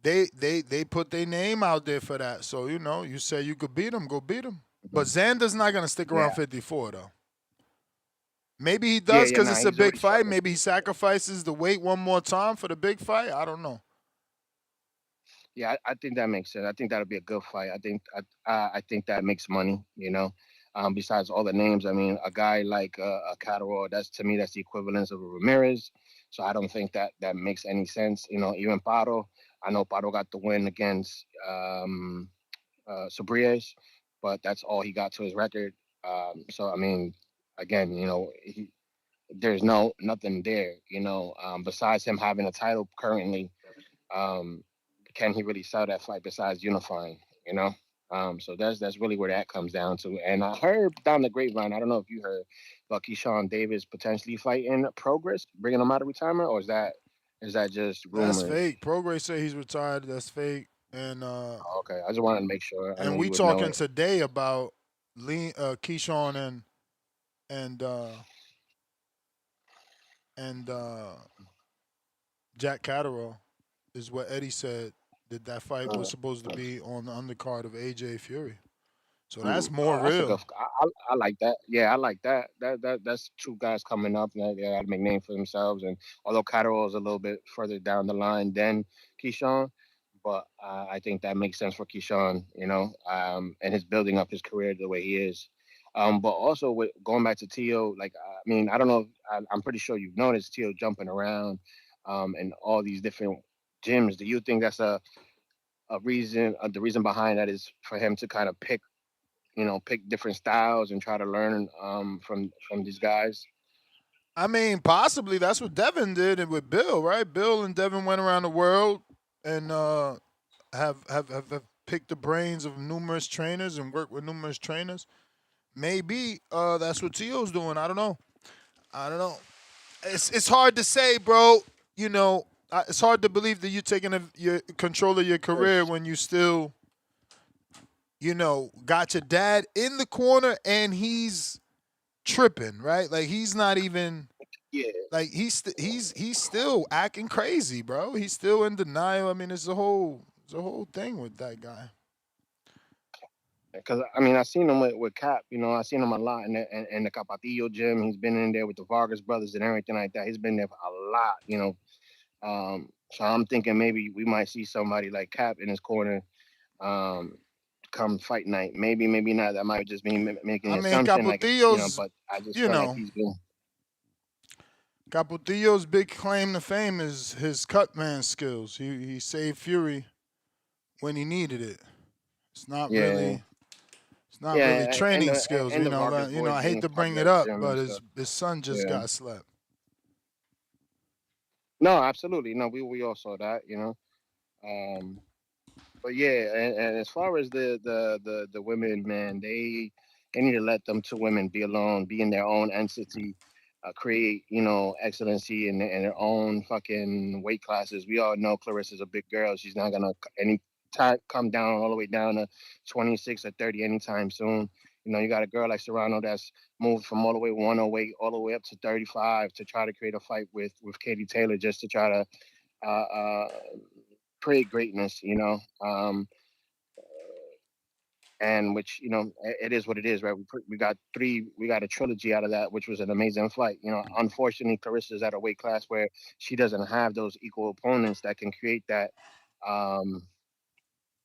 they put their name out there for that. So you say you could beat him, go beat him. But Xander's not gonna stick around yeah, 54 though. Maybe he yeah, does yeah. because Nah, it's a he's big already shot. fight. Maybe he sacrifices the weight one more time for the big fight. I don't know. Yeah, I think that makes sense. I think that'll be a good fight. I think that makes money. Besides all the names, I mean, a guy like a Catterall, that's to me that's the equivalence of a Ramirez. So I don't think that makes any sense. Even Paro, I know Paro got the win against Sabriez, but that's all he got to his record. So I mean, again, there's nothing there. Besides him having a title currently, um, can he really sell that fight besides unifying? You know, so that's really where that comes down to. And I heard down the grapevine, I don't know if you heard, about Keyshawn Davis potentially fighting Progress, bringing him out of retirement, or is that just That's rumors? fake. Progress say he's retired. That's fake. And Oh, okay, I just wanted to make sure. I know we you would know talking it. today about Keyshawn and Jack Catterall is what Eddie said that fight was supposed to be on the undercard of AJ Fury. So that's more Oh, that's a real. good. I like that. Yeah, I like that. That's two guys coming up that they got to make name for themselves. And although Catterall is a little bit further down the line than Keyshawn, but I think that makes sense for Keyshawn. And his building up his career the way he is. But also with going back to TEO, like I mean, I don't know. I'm pretty sure you've noticed TEO jumping around, and all these different gyms. Do you think that's a reason? The reason behind that is for him to kind of pick different styles and try to learn from these guys. I mean, possibly that's what Devin did with Bill, right? Bill and Devin went around the world and have picked the brains of numerous trainers and worked with numerous trainers. Maybe that's what Tio's doing. I don't know. I don't know. It's hard to say, bro. It's hard to believe that you're taking your control of your career when you still, got your dad in the corner and he's tripping, right? Like he's not even Yeah, like he's still acting crazy, bro. He's still in denial. I mean, it's a whole thing with that guy. because I mean I seen him with Cap. I seen him a lot in the Capatillo gym. He's been in there with the Vargas brothers and everything like that. He's been there for a lot. So I'm thinking maybe we might see somebody like Cap in his corner. Um, Come fight night. Maybe not. That might just be making I the mean, assumption, like Capotillo's, but I just you feel like know, he's been. Capotillo's big claim to fame is his cut man skills. He saved Fury when he needed it. It's not Yeah, really it's not really yeah, and training the skills. and the Vargas boys I hate being to part of bring it that up, gym but and his stuff. his son just Yeah. got slept. No, absolutely. No, we all saw that. Um, but yeah, and as far as the women, man, they need to let them two women be alone, be in their own entity, create excellency in their own fucking weight classes. We all know Clarissa's a big girl. She's not gonna any time come down all the way down to 26 or 30 anytime soon. You got a girl like Serrano that's moved from all the way 108 all the way up to 35 to try to create a fight with Katie Taylor just to try to create greatness. And which it is what it is, right? We got a trilogy out of that, which was an amazing fight. Unfortunately, Clarissa's at a weight class where she doesn't have those equal opponents that can create that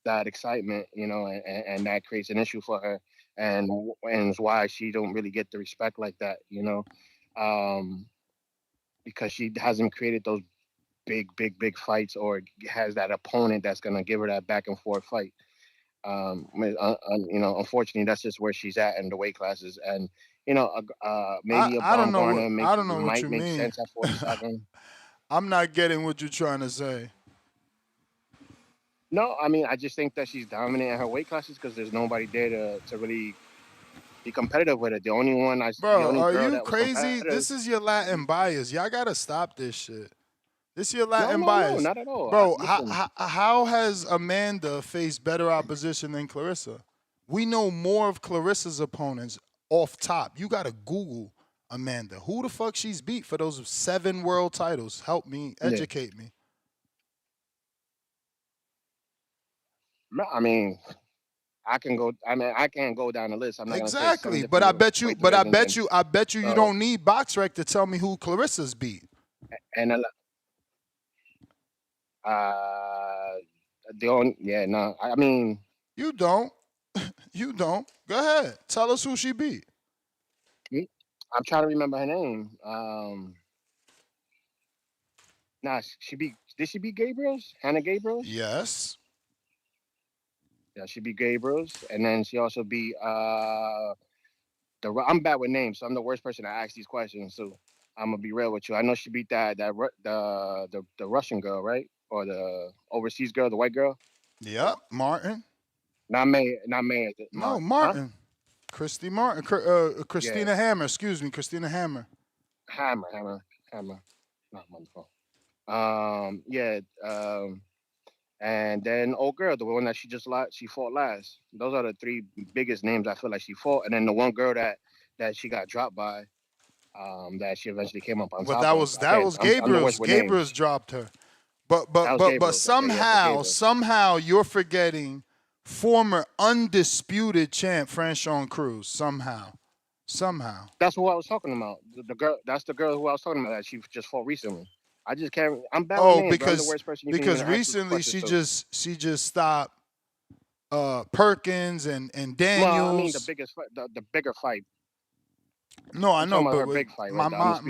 that excitement, and that creates an issue for her, and it's why she don't really get the respect like that, because she hasn't created those big fights or has that opponent that's gonna give her that back and forth fight. Unfortunately, that's just where she's at in the weight classes, and maybe a I don't know Baumgartner what might you make mean. sense at 47. I'm not getting what you're trying to say. No, I mean, I just think that she's dominant in her weight classes because there's nobody there to really be competitive with it. The only Bro, are girl you that was crazy? competitive. This is your Latin bias. Y'all gotta stop this shit. This is your No, Latin no, bias. not at all. Bro, Listen, how has Amanda faced better opposition than Clarissa? We know more of Clarissa's opponents off top. You gotta Google Amanda. Who the fuck she's beat for those 7 world titles? Help me, educate me. I mean, I can go. I mean, I can't go down the list. I'm not gonna say 7 Exactly, different but I bet you, weight but I divisions bet you, I bet you, you so- don't need BoxRec to tell me who Clarissa's beat. And the only no. I mean, You don't. You don't. Go ahead. Tell us who she beat. I'm trying to remember her name. Did she beat Gabriels? Hannah Gabriels? Yes. Yeah, she beat Gabriels, and then she also beat I'm bad with names, so I'm the worst person to ask these questions. So I'm gonna be real with you. I know she beat the Russian girl, right? Or the overseas girl, the white girl. Yep, Martin. Not May. No, Martin. Huh? Christy Martin. Christina Hammer. Excuse me, Christina Hammer. Hammer. Not wonderful. And then old girl, the one that she fought last. Those are the 3 biggest names I feel like she fought. And then the one girl that she got dropped by, that she eventually came up on top. But that was Gabriel's. Gabriel's dropped her. But somehow you're forgetting former undisputed champ Franchon Cruz. Somehow. That's who I was talking about. The girl. That's the girl who I was talking about that she just fought recently. I just can't. I'm bad with names, I'm the worst person you because can even recently she just stopped Perkins and Daniels. Well, I mean the biggest fight, the bigger fight. No, I know, but big fight, my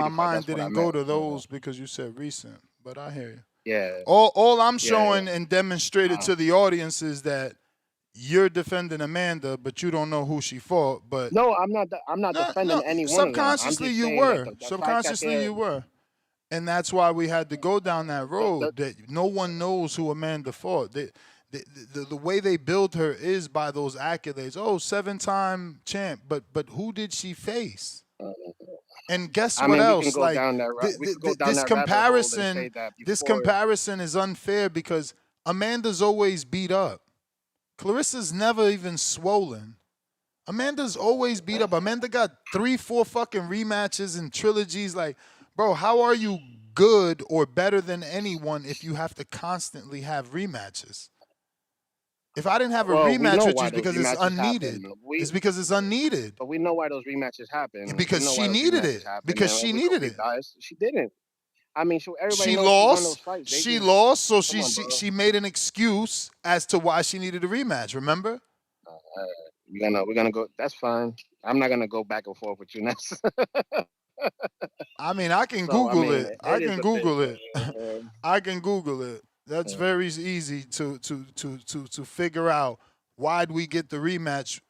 mind didn't go to those because you said recent. But I hear you. Yeah. All I'm showing and demonstrated to the audience is that you're defending Amanda, but you don't know who she fought. But no, I'm not defending any one of them. Subconsciously you were. Subconsciously you were. And that's why we had to go down that road that no one knows who Amanda fought. The way they build her is by those accolades. Oh, 7-time champ, but who did she face? And guess what else? Like this comparison is unfair because Amanda's always beat up. Clarissa's never even swollen. Amanda's always beat up. Amanda got 3-4 fucking rematches and trilogies. Like, bro, how are you good or better than anyone if you have to constantly have rematches? If I didn't have a rematch with you, it's because it's unneeded. It's because it's unneeded. But we know why those rematches happen. Because she needed it. Because she needed it. She didn't. I mean, everybody she lost. She lost, so she made an excuse as to why she needed a rematch. Remember? We're gonna go. That's fine. I'm not gonna go back and forth with you next. I mean, I can Google it. I can Google it. I can Google it. That's very easy to figure out. Why'd we get the rematch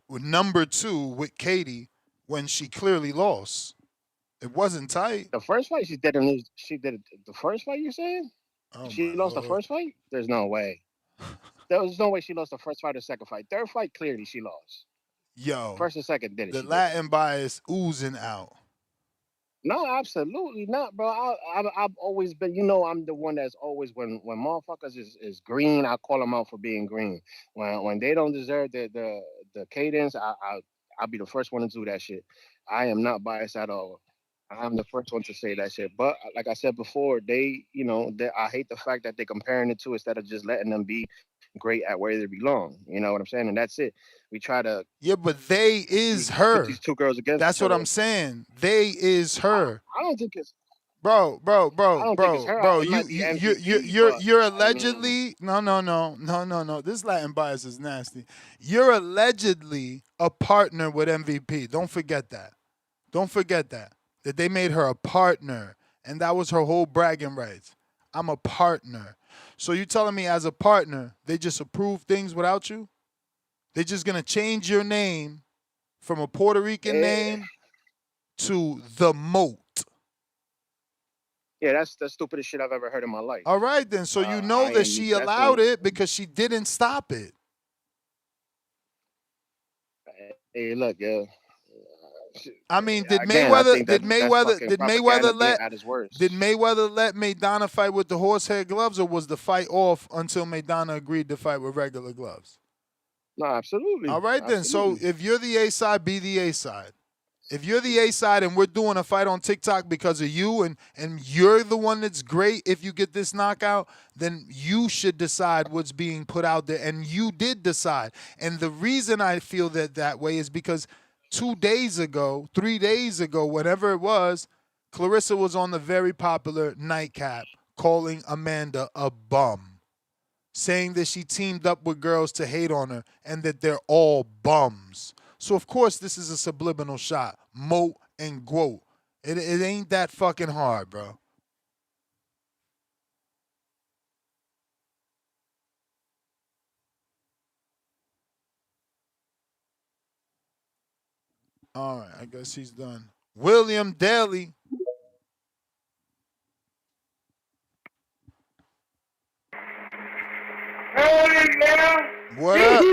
with number 2 with Katie when she clearly lost? It wasn't tight. The first fight she did it. The first fight you saying? Oh, she lost the first fight? There's no way. There was no way she lost the first fight or second fight. Third fight, clearly she lost. Yo. First and second did it. The Latin bias oozing out. No, absolutely not, bro. I've always been, I'm the one that's always when motherfuckers is green, I call them out for being green. When they don't deserve the cadence, I'll be the first one to do that shit. I am not biased at all. I'm the first one to say that shit. But like I said before, I hate the fact that they're comparing it to instead of just letting them be great at where they belong. You know what I'm saying? And that's it. We try to. Yeah, but they is her. Put these two girls against That's each what other. I'm saying. They is her. I don't think it's. Bro, I don't think it's her. You're allegedly no. This Latin bias is nasty. You're allegedly a partner with MVP. Don't forget that. That they made her a partner, and that was her whole bragging rights. I'm a partner. So you telling me as a partner, they just approve things without you? They're just gonna change your name from a Puerto Rican name to the Moat. Yeah, that's the stupidest shit I've ever heard in my life. All right, then. So you know that she allowed it because she didn't stop it. Hey, look, yo. I mean, did Again, Mayweather did Mayweather let Maidana fight with the horsehead gloves, or was the fight off until Maidana agreed to fight with regular gloves? No, absolutely. All right, then. So if you're the A side, be the A side. If you're the A side and we're doing a fight on TikTok because of you and you're the one that's great if you get this knockout, then you should decide what's being put out there. And you did decide. And the reason I feel that way is because 3 days ago, whatever it was, Clarissa was on the very popular Nightcap calling Amanda a bum, saying that she teamed up with girls to hate on her and that they're all bums. So, of course, this is a subliminal shot. Moat and Guo. It ain't that fucking hard, bro. All right, I guess he's done. William Daly. What up?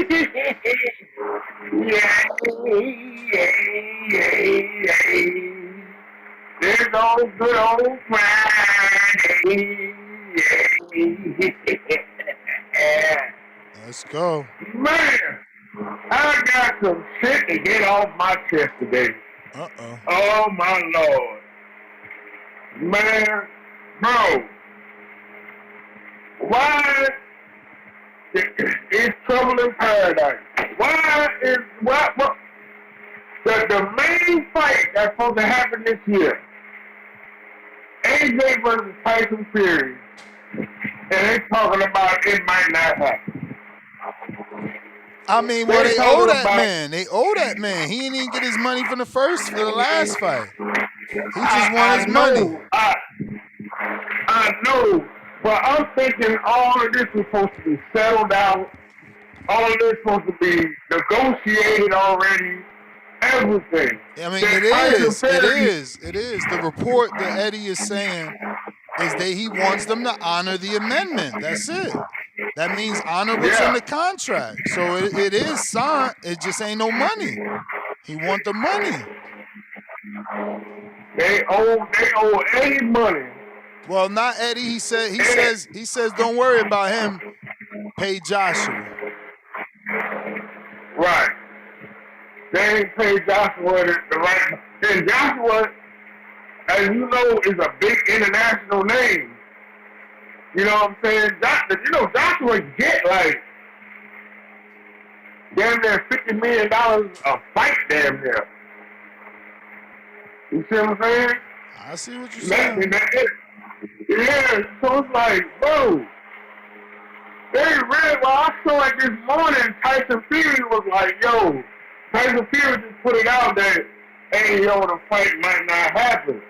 There's old good old Friday. Let's go. Man, I got some shit to get off my chest today. Uh-oh. Oh, my Lord. Man, bro. Why is trouble in paradise? The main fight that's supposed to happen this year, AJ versus Tyson Fury, and they're talking about it might not happen. I mean, well, they owe that man. They owe that man. He didn't even get his money for the last fight. He just won his money. I know, but I'm thinking all of this was supposed to be settled out. All of this supposed to be negotiated already. Everything. I mean, it is. The report that Eddie is saying is that he wants them to honor the amendment. That's it. That means honor what's in the contract. So it is signed. It just ain't no money. He want the money. They owe Eddie money. Well, not Eddie. He says don't worry about him. Pay Joshua. Right. They ain't paid Joshua the right. And Joshua, as you know, is a big international name. You know what I'm saying? Joshua get like damn near $50 million a fight damn near. You see what I'm saying? I see what you're saying. Yeah, so it's like, bro, I saw it this morning, Tyson Fury was like, yo, Tyson Fury just put it out that, hey, yo, the fight might not happen.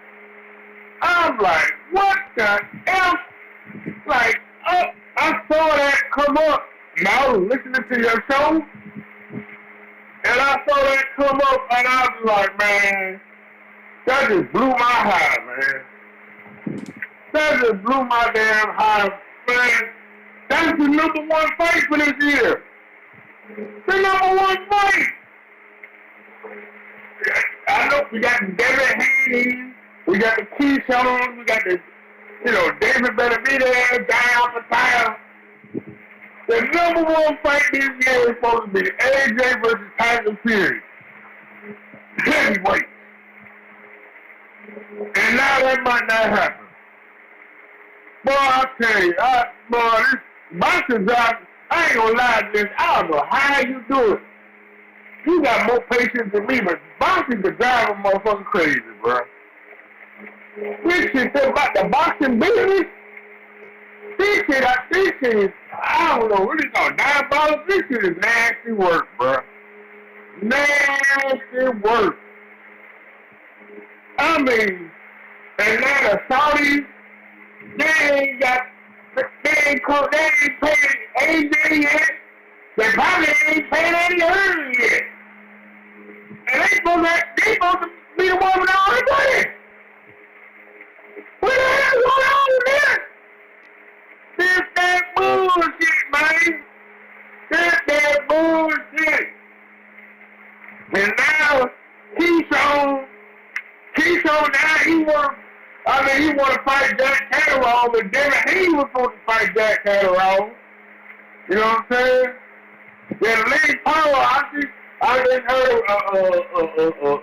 I'm like, what the F? Like, I saw that come up. Now, listening to your show, and I saw that come up, and I was like, man, that just blew my high, man. That just blew my damn high, man. That's the #1 fight for this year. The #1 fight. I know we got Devin Haney, we got the Keyshawn, we got the, David better be there, down for time. The #1 fight this year is supposed to be AJ versus Tyson Fury. heavyweight. And now that might not happen. Boy, I tell you, this boxing job, I ain't gonna lie to this. I don't know how you do it. You got more patience than me, but boxing could drive a motherfucker crazy, bro. This shit about the boxing business. This shit, I don't know what it's called, diabolical. This shit is nasty work, bro. Nasty work. I mean, and now the Saudis, they ain't paid AJ yet. They probably ain't paid Eddie Hearn yet. And they supposed to be the one with all the money. What the hell going on with this? This that bullshit, man. This that bullshit. And now Keyshawn now he want to fight Jack Catterall, but Devin Haney was supposed to fight Jack Catterall. You know what I'm saying? Then Haney-Paro, I just heard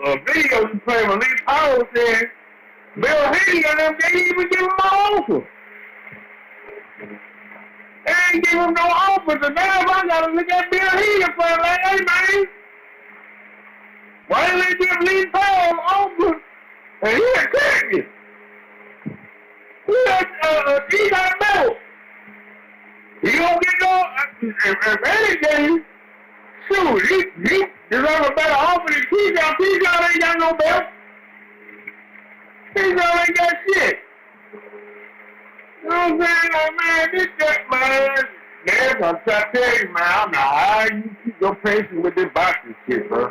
a video you playing with Haney-Paro saying Bill Haney and them, they didn't even give him no offer. They ain't give him no offer, so now I gotta look at Bill Haney and say, like, hey man, why didn't they give Haney-Paro an offer? And he accepted. He got medal. He don't get no, if anything, shoot, he deserves a better offer than Keyshawn. Keyshawn ain't got no belt. Keyshawn ain't got shit. You know what I'm saying? Like, man, this that, man. That's what I'm trying to tell you, man. I don't know how you keep your patience with this boxing shit, bro.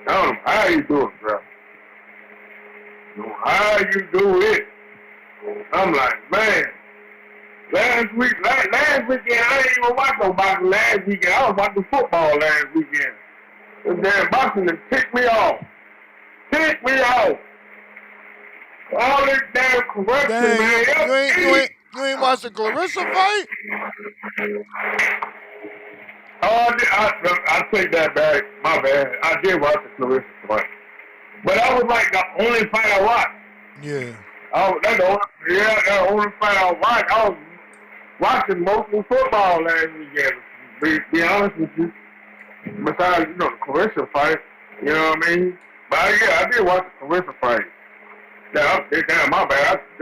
I don't know how you do it, bro. I don't know how you do it. I'm like, man. Last weekend, I ain't even watch no boxing last weekend. I was watching football last weekend. This damn boxing that ticked me off. All this damn corruption, man. You ain't watched the Clarissa fight? Oh, I take that back. My bad. I did watch the Clarissa fight. But that was like the only fight I watched. Yeah. That's the only fight I watched. I was watching mostly football last weekend. Be honest with you. Besides, the Clarissa fight. You know what I mean? But yeah, I did watch the Clarissa fight. Damn, my bad. I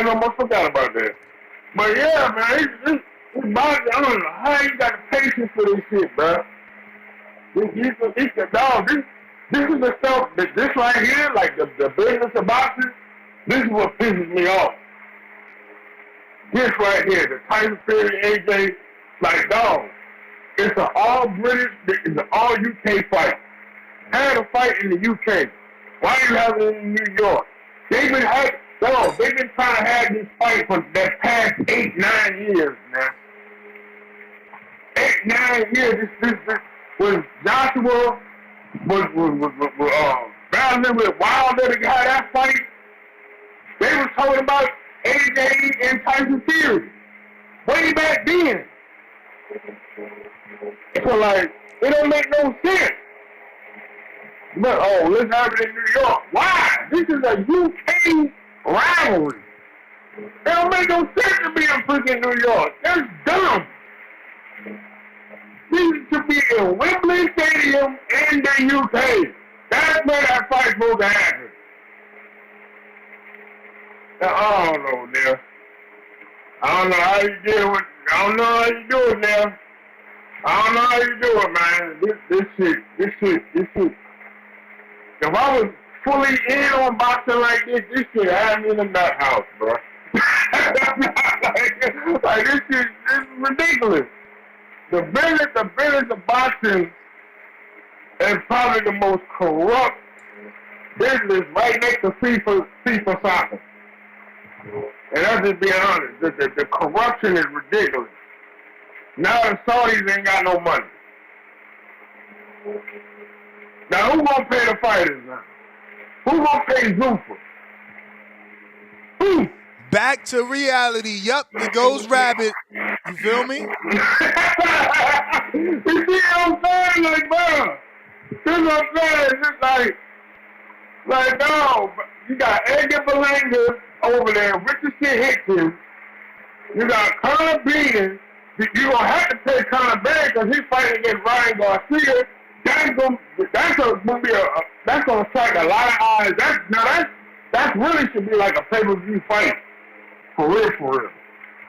almost forgot about that. But yeah, man, this boxing, I don't know how you got the patience for this shit, bro. This is the stuff, this right here, like the business of boxing, this is what pisses me off. This right here, the Tyson Fury, AJ, like, dog, it's an all British, it's an all UK fight. Had a fight in the UK. Why you have it in New York? They've been trying to have this fight for the past 8-9 years, man. 8-9 years. This when Joshua was battling with Wilder to have that fight, they was talking about AJ and Tyson Fury way back then. So like, it don't make no sense. But let's have it in New York. Why? This is a UK rivalry. It don't make no sense to be in freaking New York. That's dumb. This should be in Wembley Stadium in the UK. That's where that fight's supposed to happen. I don't know, Neil. I don't know how you do it. I don't know how you do it, Neil. I don't know how you do it, man. This shit. If I was fully in on boxing like this shit had me in the nut house, bro. like this shit is ridiculous. The business of boxing is probably the most corrupt business right next to FIFA soccer. And that's just being honest. The corruption is ridiculous. Now the Saudis ain't got no money. Now who gonna pay the fighters now? Who gonna pay Zuffa? Who? Back to reality. Yup, it goes rabbit. You feel me? You see what I'm saying? Like, bro, This is what I'm saying. It's just like, no, you got Edgar Berlanga over there. Richard shit hits him. You got Conor Benn. You're going to have to pay Conor Benn because he's fighting against Ryan Garcia. That's going to strike a lot of eyes. That really should be like a pay-per-view fight. For real.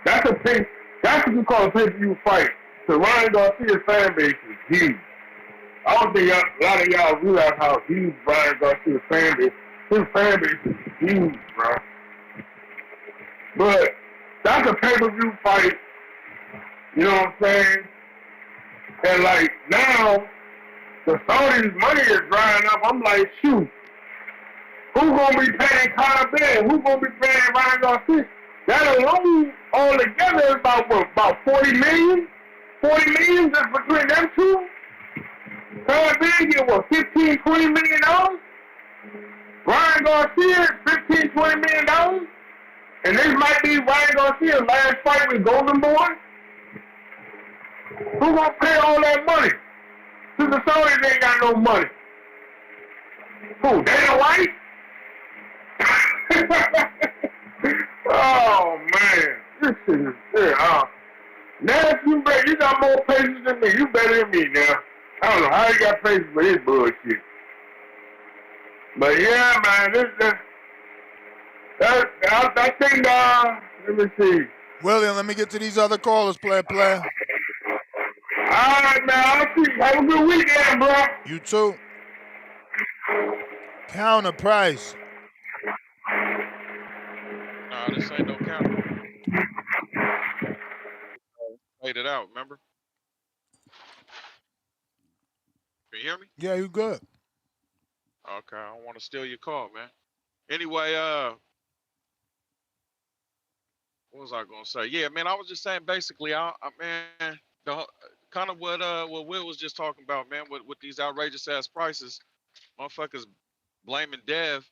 That's what you call a pay-per-view fight. The Ryan Garcia's fan base is huge. I don't think a lot of y'all realize how huge Ryan Garcia's fan base. His fan base is huge, bro. But that's a pay-per-view fight. You know what I'm saying? And like now, the Saudis' money is drying up. I'm like, shoot, who gonna be paying Conor Benn? Who gonna be paying Ryan Garcia? That alone, all together, is about 40 million? 40 million just between them two? Conor Benn get what, 15, 20 million dollars? Ryan Garcia, 15, 20 million dollars? And this might be Ryan Garcia's last fight with Golden Boy? Who gonna pay all that money? Since the Saudis ain't got no money. Who, Dana White? Oh man, this shit is shit. Now you got more patience than me. You better than me now. I don't know how you got patience for this bullshit. But yeah, man, I think, let me see. William, let me get to these other callers, player. Alright, man, I'll see you. Have a good weekend, bro. You too. Counter price. Nah, this ain't no counter. Played it out, remember? Can you hear me? Yeah, you good. Okay, I don't want to steal your call, man. Anyway, what was I gonna say? Yeah, man, I was just saying basically, man, kind of what Will was just talking about, man, with these outrageous ass prices, motherfuckers blaming Dev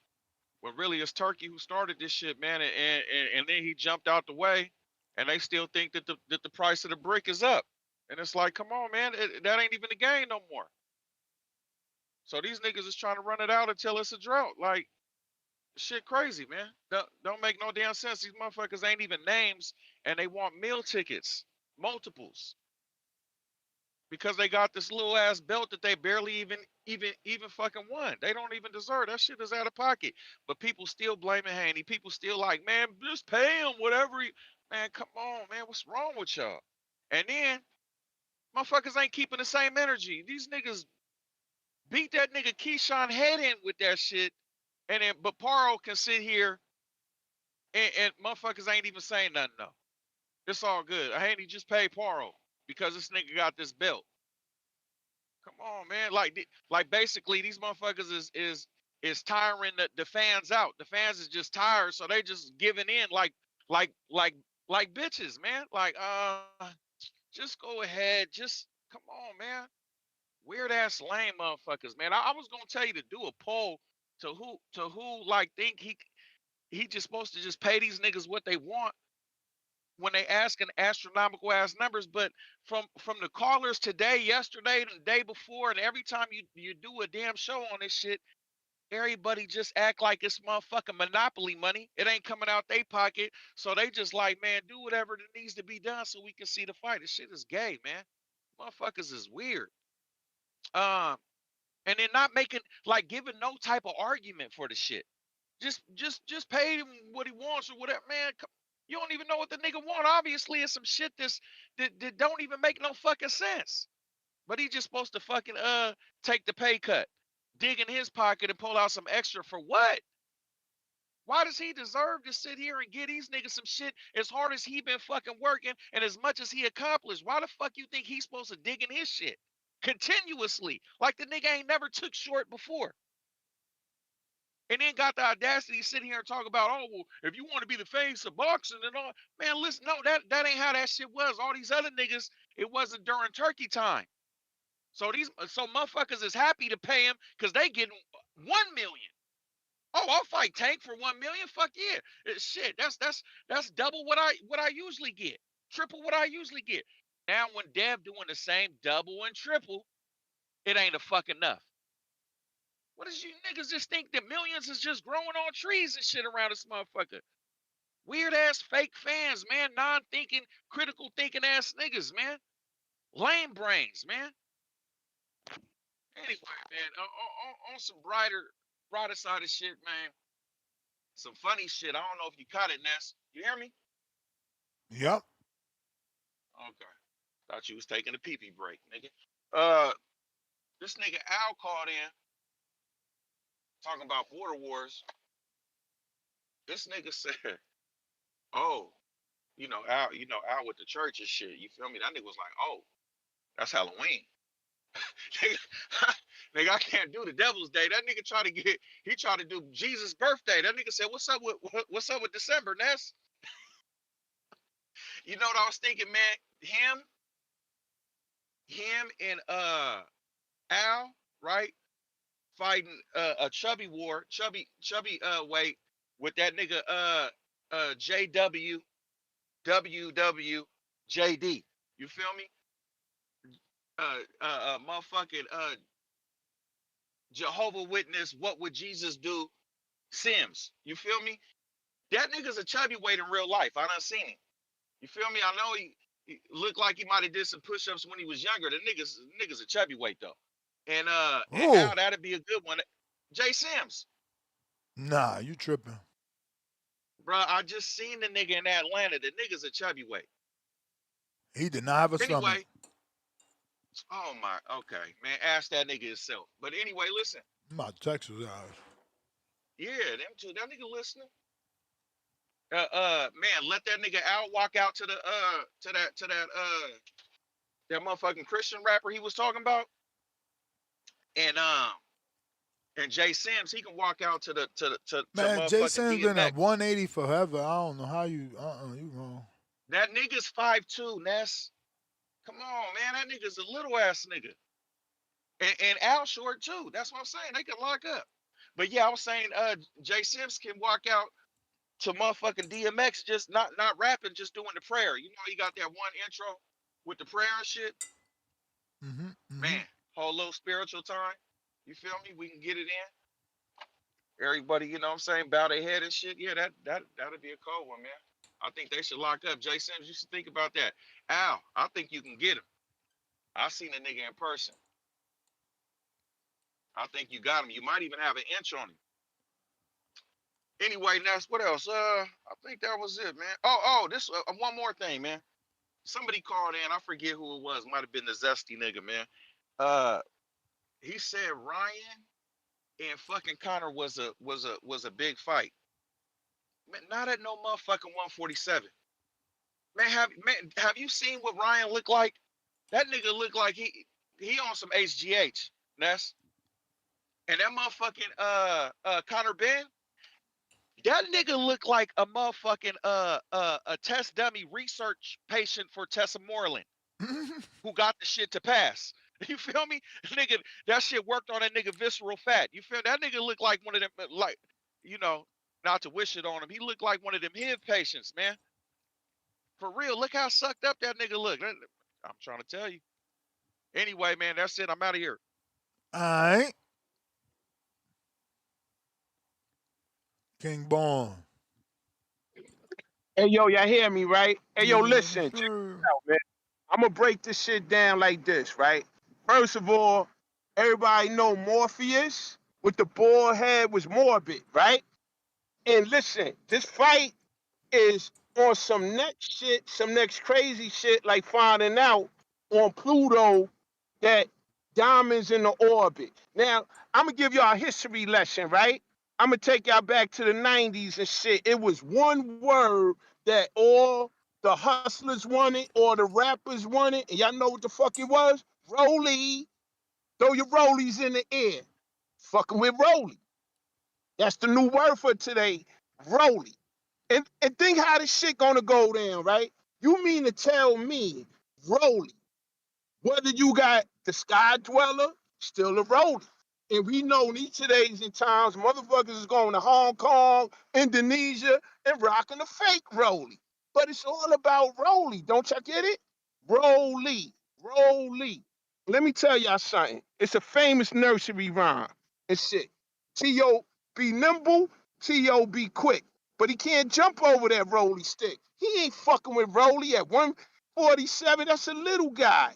when really it's Turkey who started this shit, man, and then he jumped out the way, and they still think that the price of the brick is up, and it's like, come on, man, that ain't even the game no more. So these niggas is trying to run it out until it's a drought, like. Shit crazy, man. Don't make no damn sense. These motherfuckers ain't even names, and they want meal tickets, multiples, because they got this little ass belt that they barely even fucking won. They don't even deserve. That shit is out of pocket. But people still blaming Haney. People still like, man, just pay him whatever. Man, come on, man. What's wrong with y'all? And then motherfuckers ain't keeping the same energy. These niggas beat that nigga Keyshawn head in with that shit. And then, but Paro can sit here and motherfuckers ain't even saying nothing though. It's all good. I ain't just pay Paro because this nigga got this belt. Come on, man. Like basically these motherfuckers is tiring the fans out. The fans is just tired, so they just giving in like bitches, man. Like just go ahead. Just come on, man. Weird ass lame motherfuckers, man. I was gonna tell you to do a poll to who like think he just supposed to just pay these niggas what they want when they asking astronomical ass numbers. But from the callers today, yesterday, and the day before, and every time you do a damn show on this shit, everybody just act like it's motherfucking monopoly money. It ain't coming out they pocket, so they just like, man, do whatever that needs to be done so we can see the fight. This shit is gay, man. Motherfuckers is weird. And then not making like giving no type of argument for the shit. Just pay him what he wants or whatever, man. You don't even know what the nigga want. Obviously, it's some shit that don't even make no fucking sense. But he just supposed to fucking take the pay cut, dig in his pocket and pull out some extra for what? Why does he deserve to sit here and get these niggas some shit as hard as he been fucking working and as much as he accomplished? Why the fuck you think he's supposed to dig in his shit continuously like the nigga ain't never took short before? And then got the audacity to sit here and talk about, oh, well, if you want to be the face of boxing and all, man, listen, no, that ain't how that shit was. All these other niggas, it wasn't during turkey time. So motherfuckers is happy to pay him because they getting 1 million. Oh, I'll fight Tank for 1 million. Fuck yeah, shit. That's double what I usually get, triple what I usually get. Now when Dev doing the same double and triple, it ain't a fuck enough. What does you niggas just think that millions is just growing on trees and shit around this motherfucker? Weird ass fake fans, man. Non-thinking, critical thinking ass niggas, man. Lame brains, man. Anyway, man, on some brighter side of shit, man. Some funny shit. I don't know if you caught it, Ness. You hear me? Yep. Okay. Thought you was taking a pee-pee break, nigga. This nigga Al called in talking about border wars. This nigga said, "Oh, Al with the church and shit." You feel me? That nigga was like, "Oh, that's Halloween." Nigga, I can't do the Devil's Day. That nigga he tried to do Jesus' birthday. That nigga said, "What's up with December, Ness?" You know what I was thinking, man? Him and Al, right? Fighting a chubby weight with that nigga JW WWJD. You feel me? Motherfucking Jehovah Witness, what would Jesus do? Sims. You feel me? That nigga's a chubby weight in real life. I done seen him. You feel me? I know he looked like he might have did some push-ups when he was younger. The nigga's a chubby weight though. And Al, that'd be a good one. Jay Sims. Nah, you tripping. Bro, I just seen the nigga in Atlanta. The nigga's a chubby weight. He did not have a stomach. Anyway, oh my, okay, man. Ask that nigga himself. But anyway, listen. My Texas eyes. Yeah, them two. That nigga listening. Man, let that nigga Al walk out to that motherfucking Christian rapper he was talking about. And Jay Sims, he can walk out to man, Jay Sims DMX. been at 180 forever. I don't know how you you wrong. That nigga's 5'2", Ness. Come on, man. That nigga's a little ass nigga. And Al short too. That's what I'm saying. They can lock up. But yeah, I was saying Jay Sims can walk out to motherfucking DMX just not rapping, just doing the prayer. You know, he got that one intro with the prayer and shit. Man, whole little spiritual time. You feel me? We can get it in. Everybody, you know what I'm saying, bow their head and shit. Yeah, that'd be a cold one, man. I think they should lock up. Jay Sims, you should think about that. Al, I think you can get him. I seen a nigga in person. I think you got him. You might even have an inch on him. Anyway, Ness, what else? I think that was it, man. Oh, this one more thing, man. Somebody called in. I forget who it was. Might have been the zesty nigga, man. He said Ryan and fucking Connor was a big fight. Man, not at no motherfucking 147. Man, have you seen what Ryan looked like? That nigga looked like he on some HGH, Ness. And that motherfucking Connor Ben, that nigga looked like a motherfucking a test dummy research patient for Tessa Moreland who got the shit to pass. You feel me? Nigga, that shit worked on that nigga visceral fat. You feel that nigga looked like one of them, like, you know, not to wish it on him. He looked like one of them HIV patients, man. For real, look how sucked up that nigga looked. I'm trying to tell you. Anyway, man, that's it. I'm out of here. All right. King Bond. Hey, yo, y'all hear me, right? Hey, yo, listen. Check this out, man. I'm going to break this shit down like this, right? First of all, everybody know Morpheus with the bald head was morbid, right? And listen, this fight is on some next shit, some next crazy shit, like finding out on Pluto that diamonds in the orbit. Now, I'm going to give y'all a history lesson, right? I'm going to take y'all back to the 90s and shit. It was one word that all the hustlers wanted or the rappers wanted. And y'all know what the fuck it was? Rolly. Throw your rollies in the air. Fucking with Rolly. That's the new word for today. Rolly. And think how this shit gonna go down, right? You mean to tell me, Rolly, whether you got the Sky Dweller, still a Rolly. And we know in each of days and times, motherfuckers is going to Hong Kong, Indonesia, and rocking a fake Rolly. But it's all about Rolly. Don't y'all get it? Rolly. Rolly. Let me tell y'all something. It's a famous nursery rhyme. and shit. T.O. be nimble, T.O. be quick. But he can't jump over that Rolly stick. He ain't fucking with Rolly at 147. That's a little guy.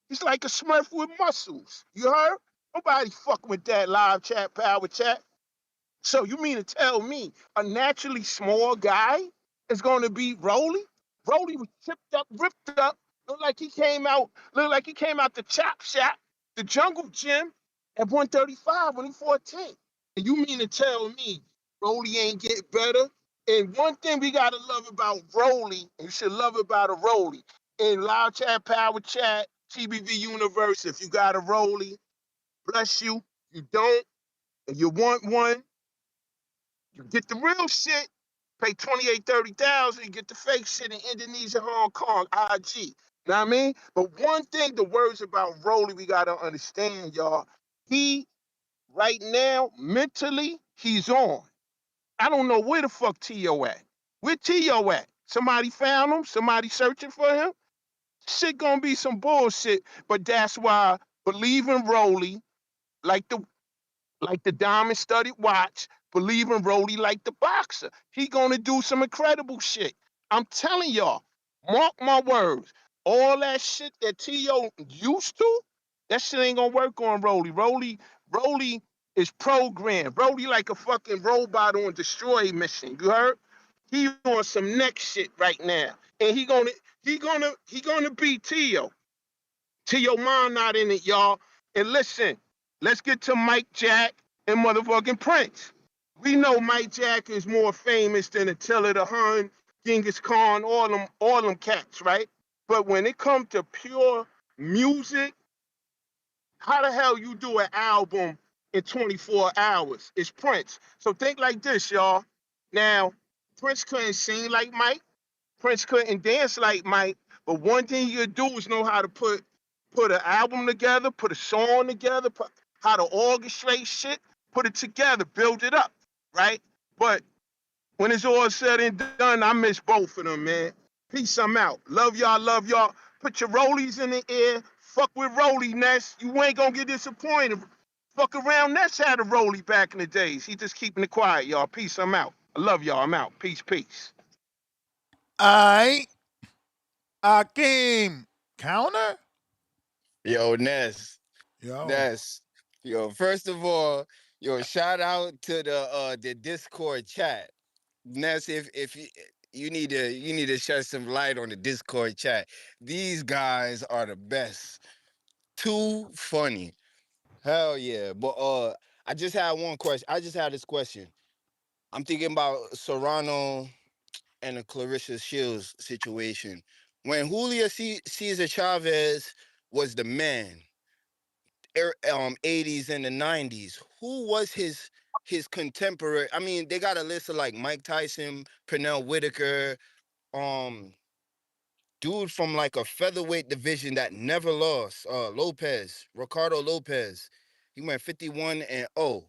He's like a Smurf with muscles. You heard? Nobody fucking with that live chat, power chat. So you mean to tell me a naturally small guy is going to beat Rolly? Rolly was chipped up, ripped up, looked like he came out the chop shop, the jungle gym at 135 when he 14. And you mean to tell me Rolly ain't get better? And one thing we gotta love about Rolly, and you should love about a Rolly, in live chat, power chat, TBV universe, if you got a Rolly, bless you. You don't, and you want one, you get the real shit, pay 28, 30,000, you get the fake shit in Indonesia, Hong Kong, IG. Know what I mean? But one thing, the words about Rolly, we gotta understand, y'all. He, right now, mentally, he's on. I don't know where the fuck T.O. at. Where T.O. at? Somebody found him? Somebody searching for him? Shit gonna be some bullshit. But that's why believe in Rolly, like the diamond studded watch, believe in Rolly like the boxer. He gonna do some incredible shit. I'm telling y'all, mark my words. All that shit that T.O. used to, that shit ain't gonna work on Rolly. Rolly is programmed. Rolly like a fucking robot on destroy mission. You heard? He on some next shit right now. And he gonna beat T.O. T.O. mind not in it, y'all. And listen, let's get to Mike Jack and motherfucking Prince. We know Mike Jack is more famous than Attila the Hun, Genghis Khan, all them cats, right? But when it comes to pure music, how the hell you do an album in 24 hours? It's Prince. So think like this, y'all. Now, Prince couldn't sing like Mike. Prince couldn't dance like Mike, but one thing you could do is know how to put an album together, put a song together, how to orchestrate shit, put it together, build it up, right? But when it's all said and done, I miss both of them, man. Peace, I'm out. Love y'all, love y'all. Put your rollies in the air. Fuck with Rolly, Ness. You ain't gonna get disappointed. Fuck around, Ness had a Rolly back in the days. He just keeping it quiet, y'all. Peace, I'm out. I love y'all, I'm out. Peace, peace. Akeem. Counter? Yo, Ness. Yo. Ness. Yo, first of all, shout out to the Discord chat. Ness, if you need to shed some light on the Discord chat. These guys are the best. Too funny. Hell yeah. But I just had one question. I just had this question. I'm thinking about Serrano and the Clarissa Shields situation. When Julio Cesar Chavez was the man, 80s and the 90s, who was his contemporary? I mean, they got a list of like Mike Tyson, Pernell Whitaker, dude from like a featherweight division that never lost, Ricardo Lopez. He went 51-0.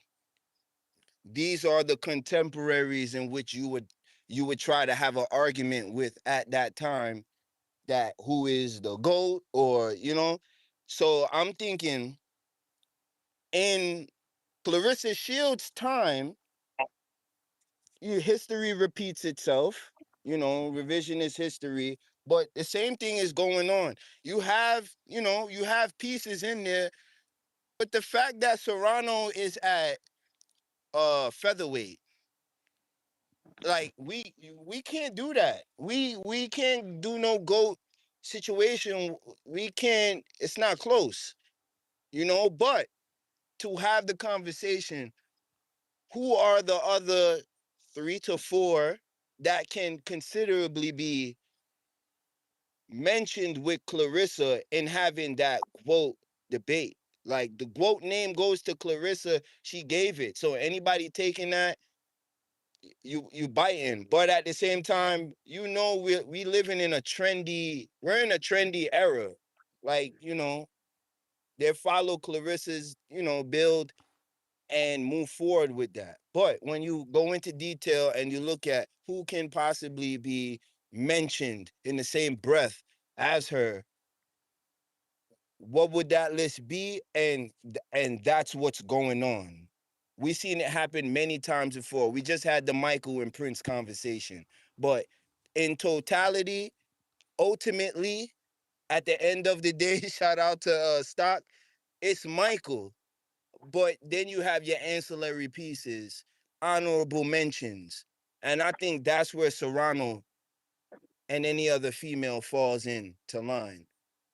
These are the contemporaries in which you would try to have an argument with at that time, that who is the GOAT, or so I'm thinking in Clarissa Shields' time, history repeats itself. Revisionist history, but the same thing is going on. You have pieces in there, but the fact that Serrano is at featherweight, like we can't do that. We can't do no GOAT situation. We can't. It's not close, But to have the conversation, who are the other 3 to 4 that can considerably be mentioned with Clarissa in having that quote debate? Like the quote name goes to Clarissa, she gave it. So anybody taking that, you biting. But at the same time, we living in we're in a trendy era. Like, they follow Clarissa's, build and move forward with that. But when you go into detail and you look at who can possibly be mentioned in the same breath as her, what would that list be? And that's what's going on. We've seen it happen many times before. We just had the Michael and Prince conversation. But in totality, ultimately, at the end of the day, shout out to Stock, it's Michael. But then you have your ancillary pieces, honorable mentions. And I think that's where Serrano and any other female falls into line.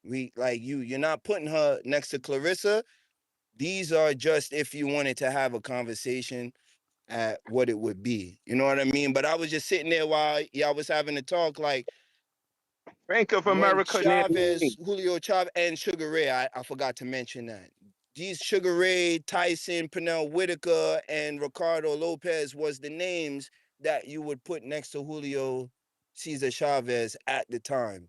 You're not putting her next to Clarissa. These are just if you wanted to have a conversation at what it would be. You know what I mean? But I was just sitting there while y'all was having a talk, like Bank of when America near me. Chavez, Julio Chavez, and Sugar Ray, I forgot to mention that. These Sugar Ray, Tyson, Pernell Whitaker, and Ricardo Lopez was the names that you would put next to Julio Cesar Chavez at the time.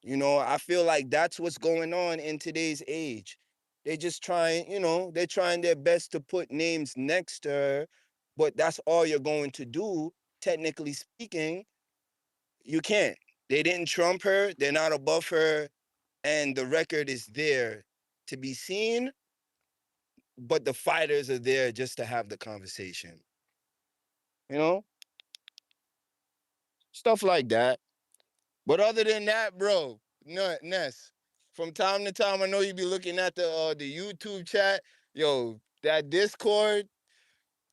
You know, I feel like that's what's going on in today's age. They just trying, they're trying their best to put names next to her, but that's all you're going to do, technically speaking. You can't. They didn't trump her. They're not above her. And the record is there to be seen, but the fighters are there just to have the conversation. You know? Stuff like that. But other than that, bro, Ness, from time to time, I know you be looking at the YouTube chat. Yo, that Discord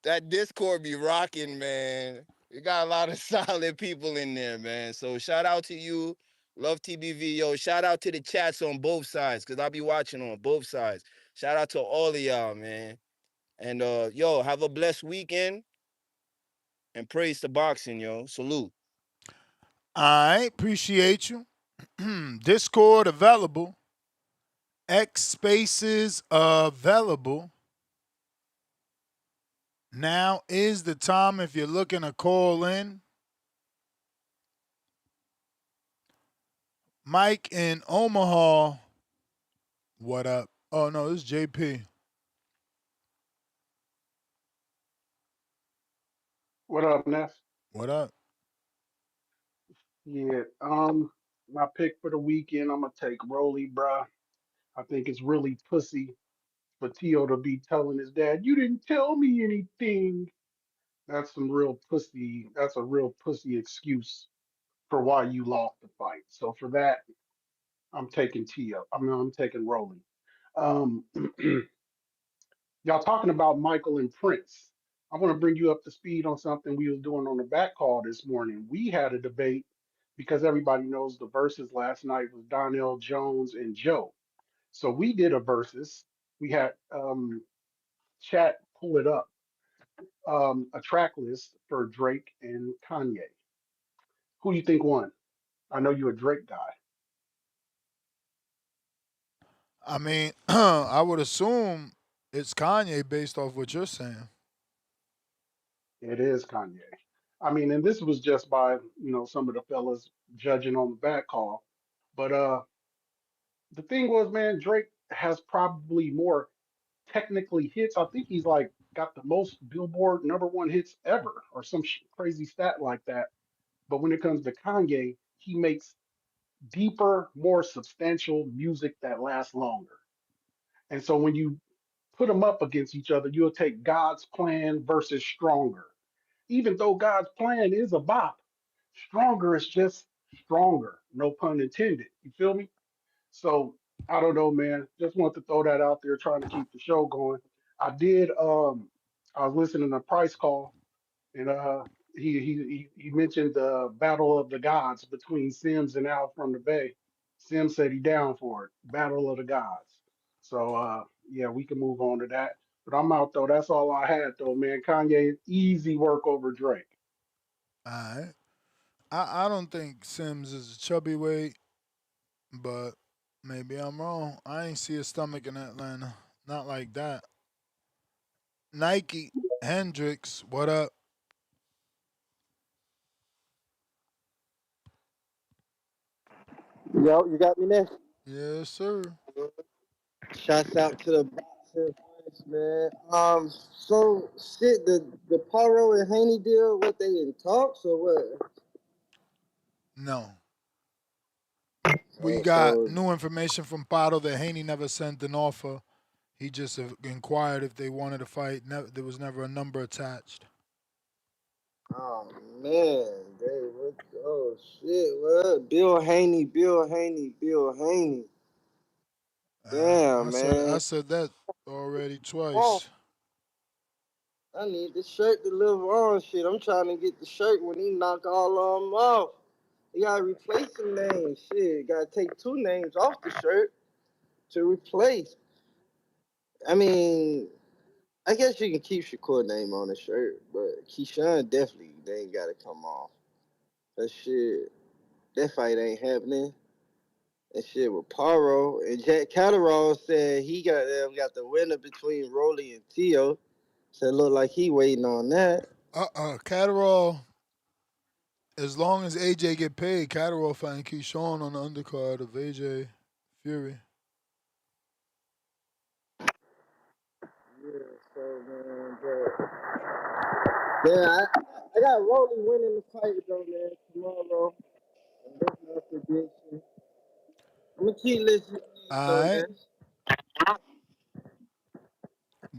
be rocking, man. You got a lot of solid people in there, man. So shout out to you. Love TBV, yo. Shout out to the chats on both sides, because I'll be watching on both sides. Shout out to all of y'all, man. And yo, have a blessed weekend. And praise to boxing, yo. Salute. I appreciate you. Discord available. X spaces available. Now is the time if you're looking to call in. Mike in Omaha. What up? Oh no, this is JP. What up, Neff? What up? Yeah, my pick for the weekend, I'm gonna take Rolly, bruh. I think it's really pussy for Tio to be telling his dad, "You didn't tell me anything." That's some real pussy. That's a real pussy excuse for why you lost the fight. So for that, I'm taking Tio. I'm taking Rolly. Um, y'all talking about Michael and Prince. I want to bring you up to speed on something we was doing on the back call this morning. We had a debate because everybody knows the verses last night was Donnell Jones and Joe. So we did a versus. We had chat pull it up, a track list for Drake and Kanye. Who do you think won? I know you're a Drake guy. I mean, I would assume it's Kanye based off what you're saying. It is Kanye. I mean, and this was just by some of the fellas judging on the back call, but the thing was, man, Drake has probably more technically hits. I think he's like got the most Billboard #1 hits ever, or some crazy stat like that. But when it comes to Kanye, he makes deeper, more substantial music that lasts longer. And so when you put them up against each other, you'll take God's Plan versus Stronger. Even though God's Plan is a bop, Stronger is just stronger. No pun intended. You feel me? So I don't know, man. Just want to throw that out there, trying to keep the show going. I did. I was listening to Price Call, and he mentioned the Battle of the Gods between Sims and Al from the Bay. Sims said he down for it. Battle of the Gods. So yeah, we can move on to that. But I'm out though. That's all I had though, man. Kanye, easy work over Drake. All right. I don't think Sims is a chubby weight, but maybe I'm wrong. I ain't see a stomach in Atlanta. Not like that. Nike, Hendrix, what up? Yo, you got me there? Yes, sir. Shouts out to the boxing fans, man. So shit, the Paro and Haney deal, what they in talks or what? No. We got So new information from Pato that Haney never sent an offer He just inquired if they wanted to fight. There was never a number attached. Oh man, oh shit, what? Bill Haney. Damn, I man. said that already Oh, twice. I need the shirt to live on. Shit, I'm trying to get the shirt when he knock all of them off. You gotta replace some names. Shit, gotta take 2 names off the shirt to replace. I mean, I guess you can keep Shakur name on the shirt, but Keyshawn definitely they ain't gotta come off. That shit, that fight ain't happening. That shit with Paro and Jack Catterall said he got the winner between Rolly and TEO. So it look like he waiting on that. Catterall, as long as AJ get paid, Catterall fighting Keyshawn on the undercard of AJ Fury. Yeah, so man, but yeah, I got Rolly winning the fight though, man, tomorrow. And that's my prediction. I'm gonna keep listening All though, right. man.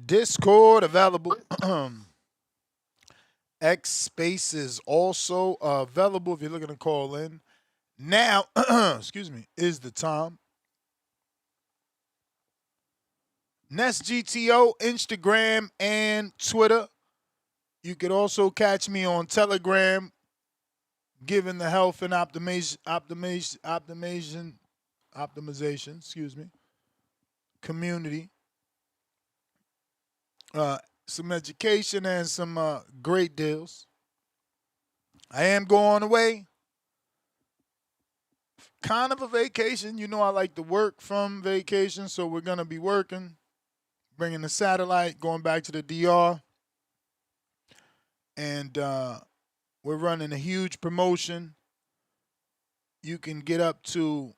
Discord available. X Space is also available if you're looking to call in. Now, excuse me, is the time. Nest GTO, Instagram, and Twitter. You could also catch me on Telegram, given the health and optimization, excuse me, community. Some education and some great deals. I am going away. Kind of a vacation. You know I like to work from vacation, so we're going to be working, bringing the satellite, going back to the DR. And we're running a huge promotion. You can get up to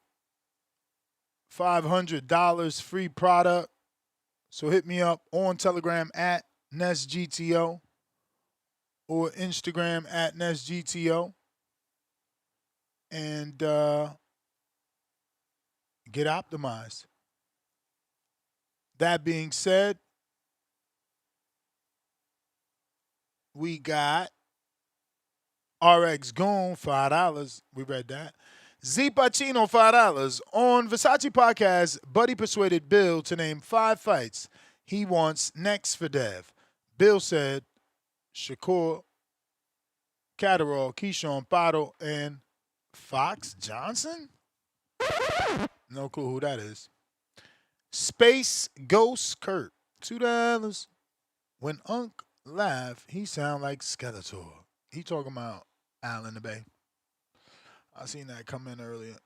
$500 free product. So hit me up on Telegram at NestGTO or Instagram at NestGTO and get optimized. That being said, we got RX Goon, $5. We read that. Z Pacino, $5. On Versace Podcast, Buddy persuaded Bill to name 5 fights he wants next for Dev. Bill said Shakur, Catterall, Keyshawn-Catterall, and Fox Johnson? No clue who that is. Space Ghost Kurt, $2. When Unc laugh, he sound like Skeletor. He talking about Al in the Bay. I seen that come in earlier.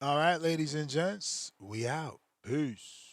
All right, ladies and gents, we out. Peace.